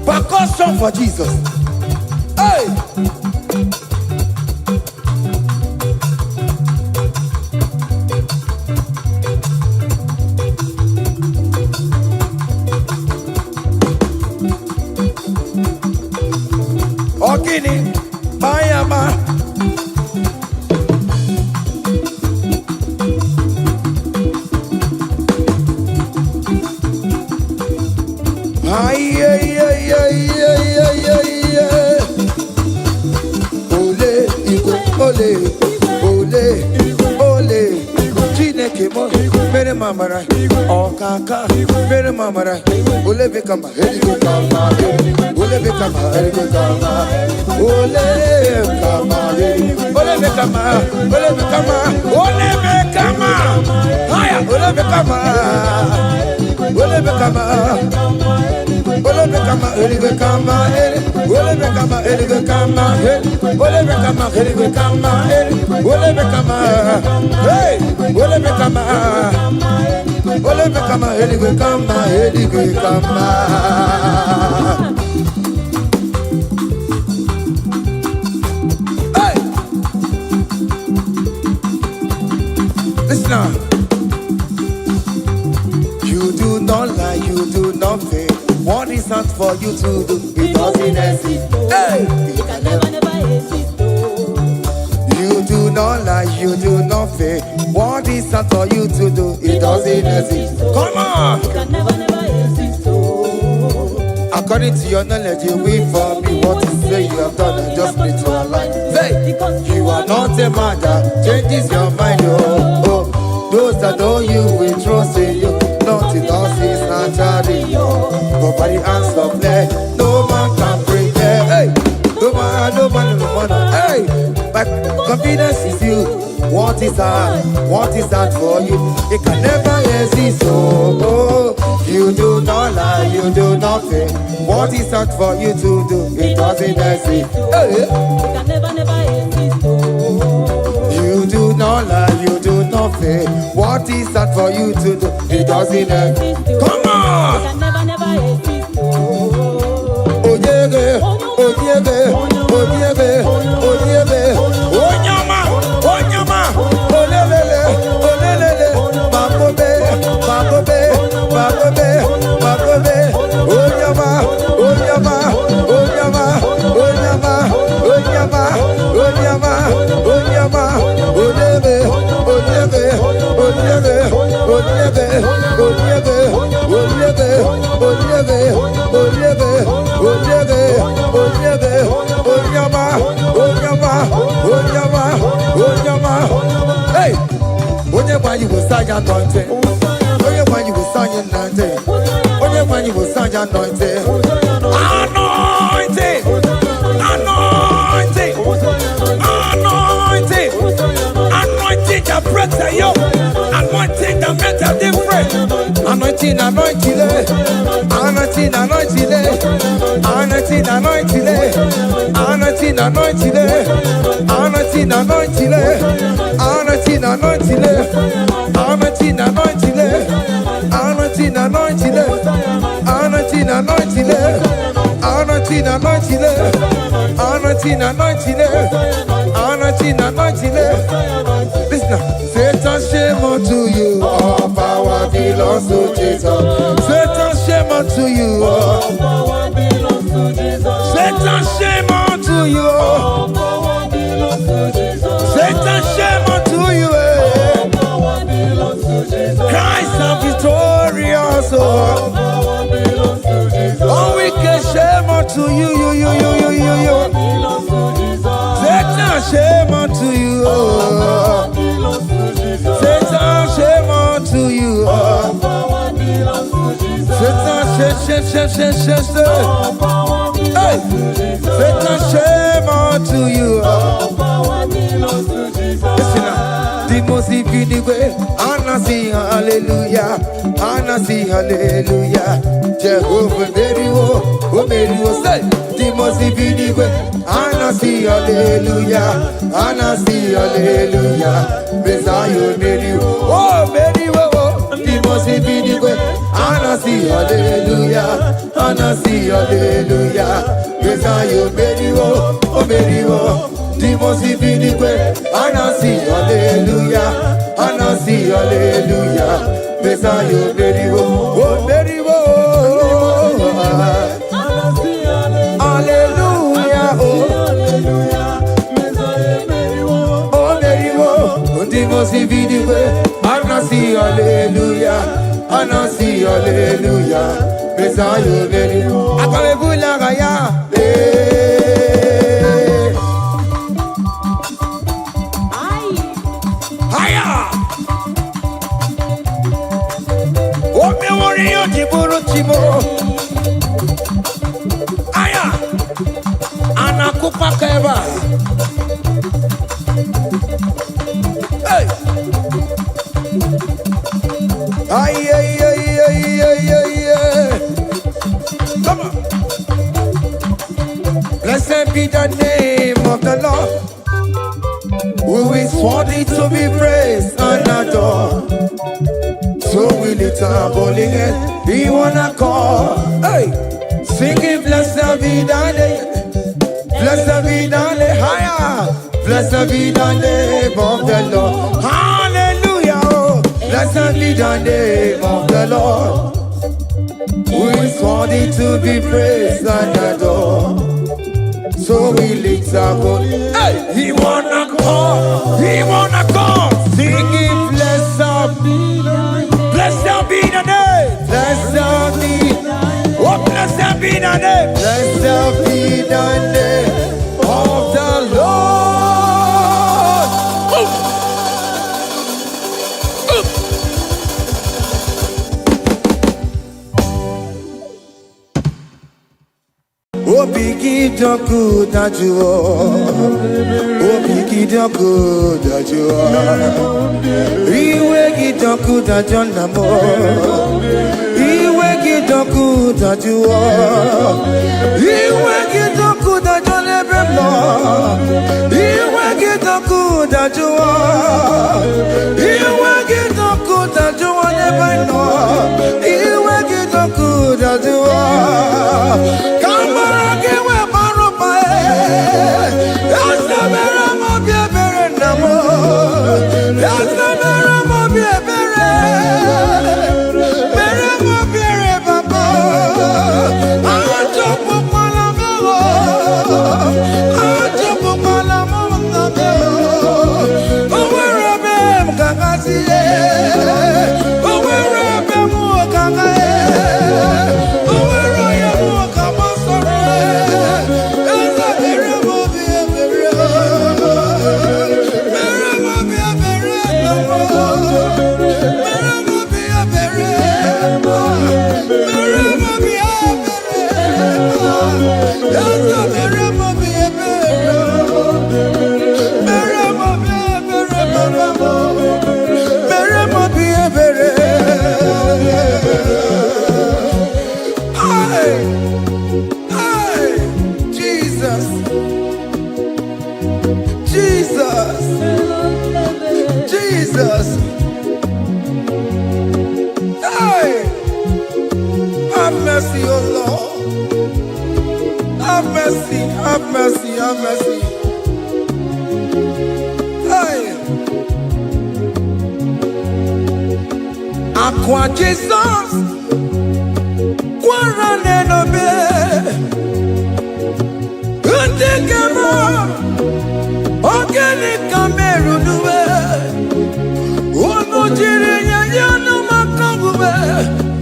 Percussion for Jesus. Hey! Ogini, Mayama. Mere mamara, oh kaka, mere mamara, ole bekama, hele kama, ole bekama, hele kama, ole kama, ole bekama, ole bekama, ole bekama, haya, ole bekama, ole bekama, ole bekama, hele kama, ole bekama, hele kama, ole bekama, hele kama, ole bekama, hey, ole bekama. Ole bekama, eligwe kama, eligwe kama. Hey! Listen now. You do not lie, you do not fake. What is not for you to do, it doesn't exist. Hey! It can never exist. You do not lie, you do not fake. What is that for you to do? It doesn't exist. Come on! It can never exist. According to your knowledge, you will for me. What you say you have done, I just need to align. Hey, you are not a man that changes your mind. Oh, those that know you will trust in you. Nothing else is naturally. But by the hands of flesh, no man can break them. Hey, no man, no man, no man. Hey, my confidence is you. What is that? What is that for you? It can never exist. Oh, you do not lie, you do not fake. What is that for you to do? It doesn't exist. Hey. It can never exist. You do not lie, you do not fake. What is that for you to do? It doesn't exist. Come on! It can never exist. Oh yeah, oh yeah, oh yeah, oh yeah, oh nyama, olelele, bakobe, oh nyama, hey, why you will sign anointing? Why you will sign anointing? Why you will sign anointing? Anointing! Anointing! Anointing! Anointing that breaks the yoke. Anointing that makes a difference. Anointing, anointing, anointing, anointing, anointing, anointing, anointing, anointing, anointing, anointing, anointing, anointing, anointing, anointing, anointing, anointing, anointing, anointing. Listen now. Satan, shame unto you. All power belongs to Jesus. Satan, shame unto you. All power belongs to Jesus. Satan, shame unto you. All power belongs to Jesus. Satan, shame unto you. All power belongs to Jesus. Christ is victorious. All power belongs to Jesus. Oh, we can shame unto you. Satan, shame unto you. Satan, shame All power belongs to Jesus. Satan, shame unto you. All power belongs to Jesus. Listen now. The most infinite way. Anna sing hallelujah. Anna sing hallelujah. Jehovah made you. Say. The most infinite way. Anna sing hallelujah. Anna sing hallelujah. Messiah made you. Oh, made you. The most infinite way. Anna sing hallelujah. Anna sing hallelujah. Messiah made you. Oh, made you. The most infinite way, and I see hallelujah, and I see hallelujah. Messiah, Mary, oh, Mary, oh, hallelujah, oh, Messiah, Mary, oh, Mary, oh, the most infinite way, and I see hallelujah, and I see hallelujah. Messiah, Mary, oh, hallelujah, Aya, anakupa keva. Hey, ay, ay, ay, ay, ay, ay, ay. Come on. Blessed be the name of the Lord, who is worthy to be praised and adored. So we lift our holy hand, we wanna call, hey, singing blessed be the name, blessed be the name, higher, blessed be the name of the Lord, hallelujah, oh, blessed be the name of the Lord, who is worthy to be praised and adored. So we lift our holy hand, hey, we wanna call, singing blessed be the name. Blessed be the name. Blessed be. Oh, blessed be the name. Blessed be the name of the Lord. Oh, biggie, the good that you are. Oh, biggie, the good that you are. Iwe kidoku da jona mo. Iwe kidoku da juo. Iwe kidoku da jona bemo. Iwe kidoku da juo. Iwe kidoku da juo nebeno. Iwe kidoku da juo. Kamara kewe maropa e. Asabera mo biebere namo. Asabera mo biebere. Bere mo biere baba. Ajopo malamo. Ajopo malamo nabe. Owerebe mkakasiye. Owerebe mukakaye. Oweroye mukamasore. Asabera mo biebere. Bere mo biebere namo. Bere mo biebere. Bere mo biebere. Asabera mo biebere. Bere mo biebere baba. Bere mo biebere. Hey, hey, Jesus, Jesus, Jesus. Hey, have mercy, oh Lord. Have mercy, have mercy, have mercy. Hey, Aqua Jesus, Quarane no be, Untekemo, Organic Cameru nuwe, Uno jirinya yanu makangube,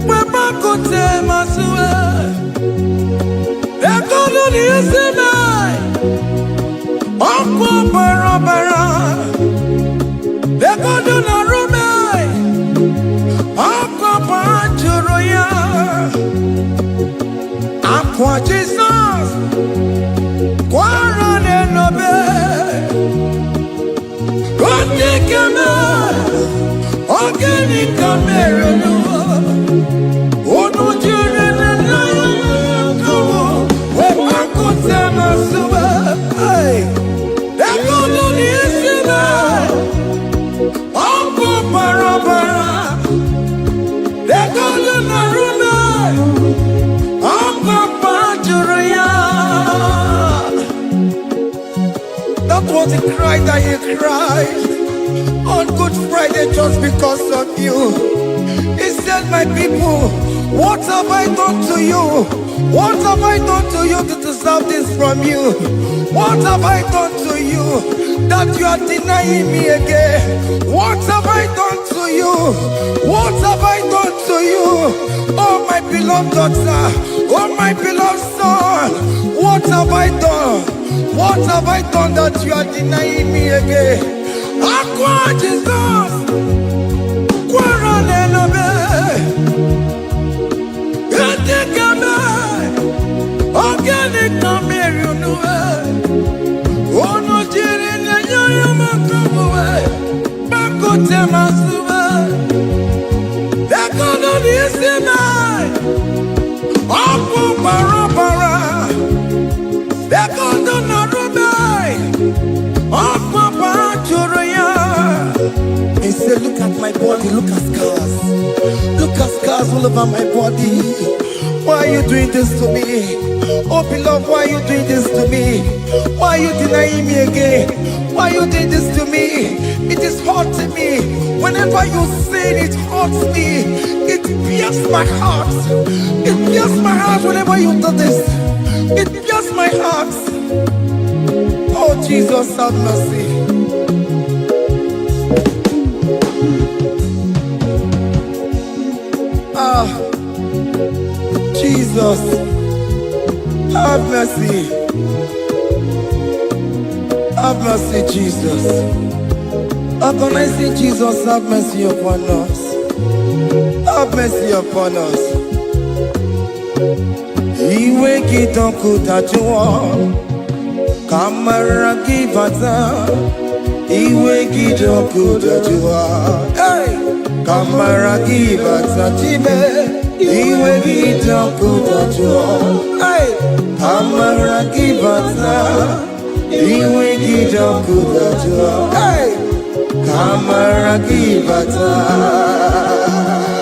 Webakote masue, Ekono ni esime, Okwa barabara, Ekono na rume, Okwa panchuru ya, That was the cry that he cried on Good Friday just because of you. He said, my people, what have I done to you? What have I done to you to deserve this from you? What have I done to you that you are denying me again? What have I done to you? What have I done to you? Oh, my beloved daughter, oh, my beloved son, what have I done? What have I done that you are denying me again? Aqua Jesus, Quaranelabe, Etikame, Organic Cameroon, Ono Jirin, Yamakawe, Bakote Masuba, Economy is in my Apu Parapara, Economy. He said, look at my body, look at scars. Look at scars all over my body. Why are you doing this to me? Oh beloved, why are you doing this to me? Why are you denying me again? Why are you doing this to me? It is hurting me. Whenever you sin, it hurts me. It pierces my heart. It pierces my heart whenever you do this. It pierces my heart. Oh Jesus, have mercy. Jesus, have mercy. Have mercy, Jesus. Upon I say, Jesus, have mercy upon us. Have mercy upon us. Iwe kitonku tajuwa, kamara kibata. Iwe kitonku tajuwa, hey, kamara kibata tibe. Iwe kitonku tajuwa, hey, kamara kibata. Iwe kitonku tajuwa, hey, kamara kibata.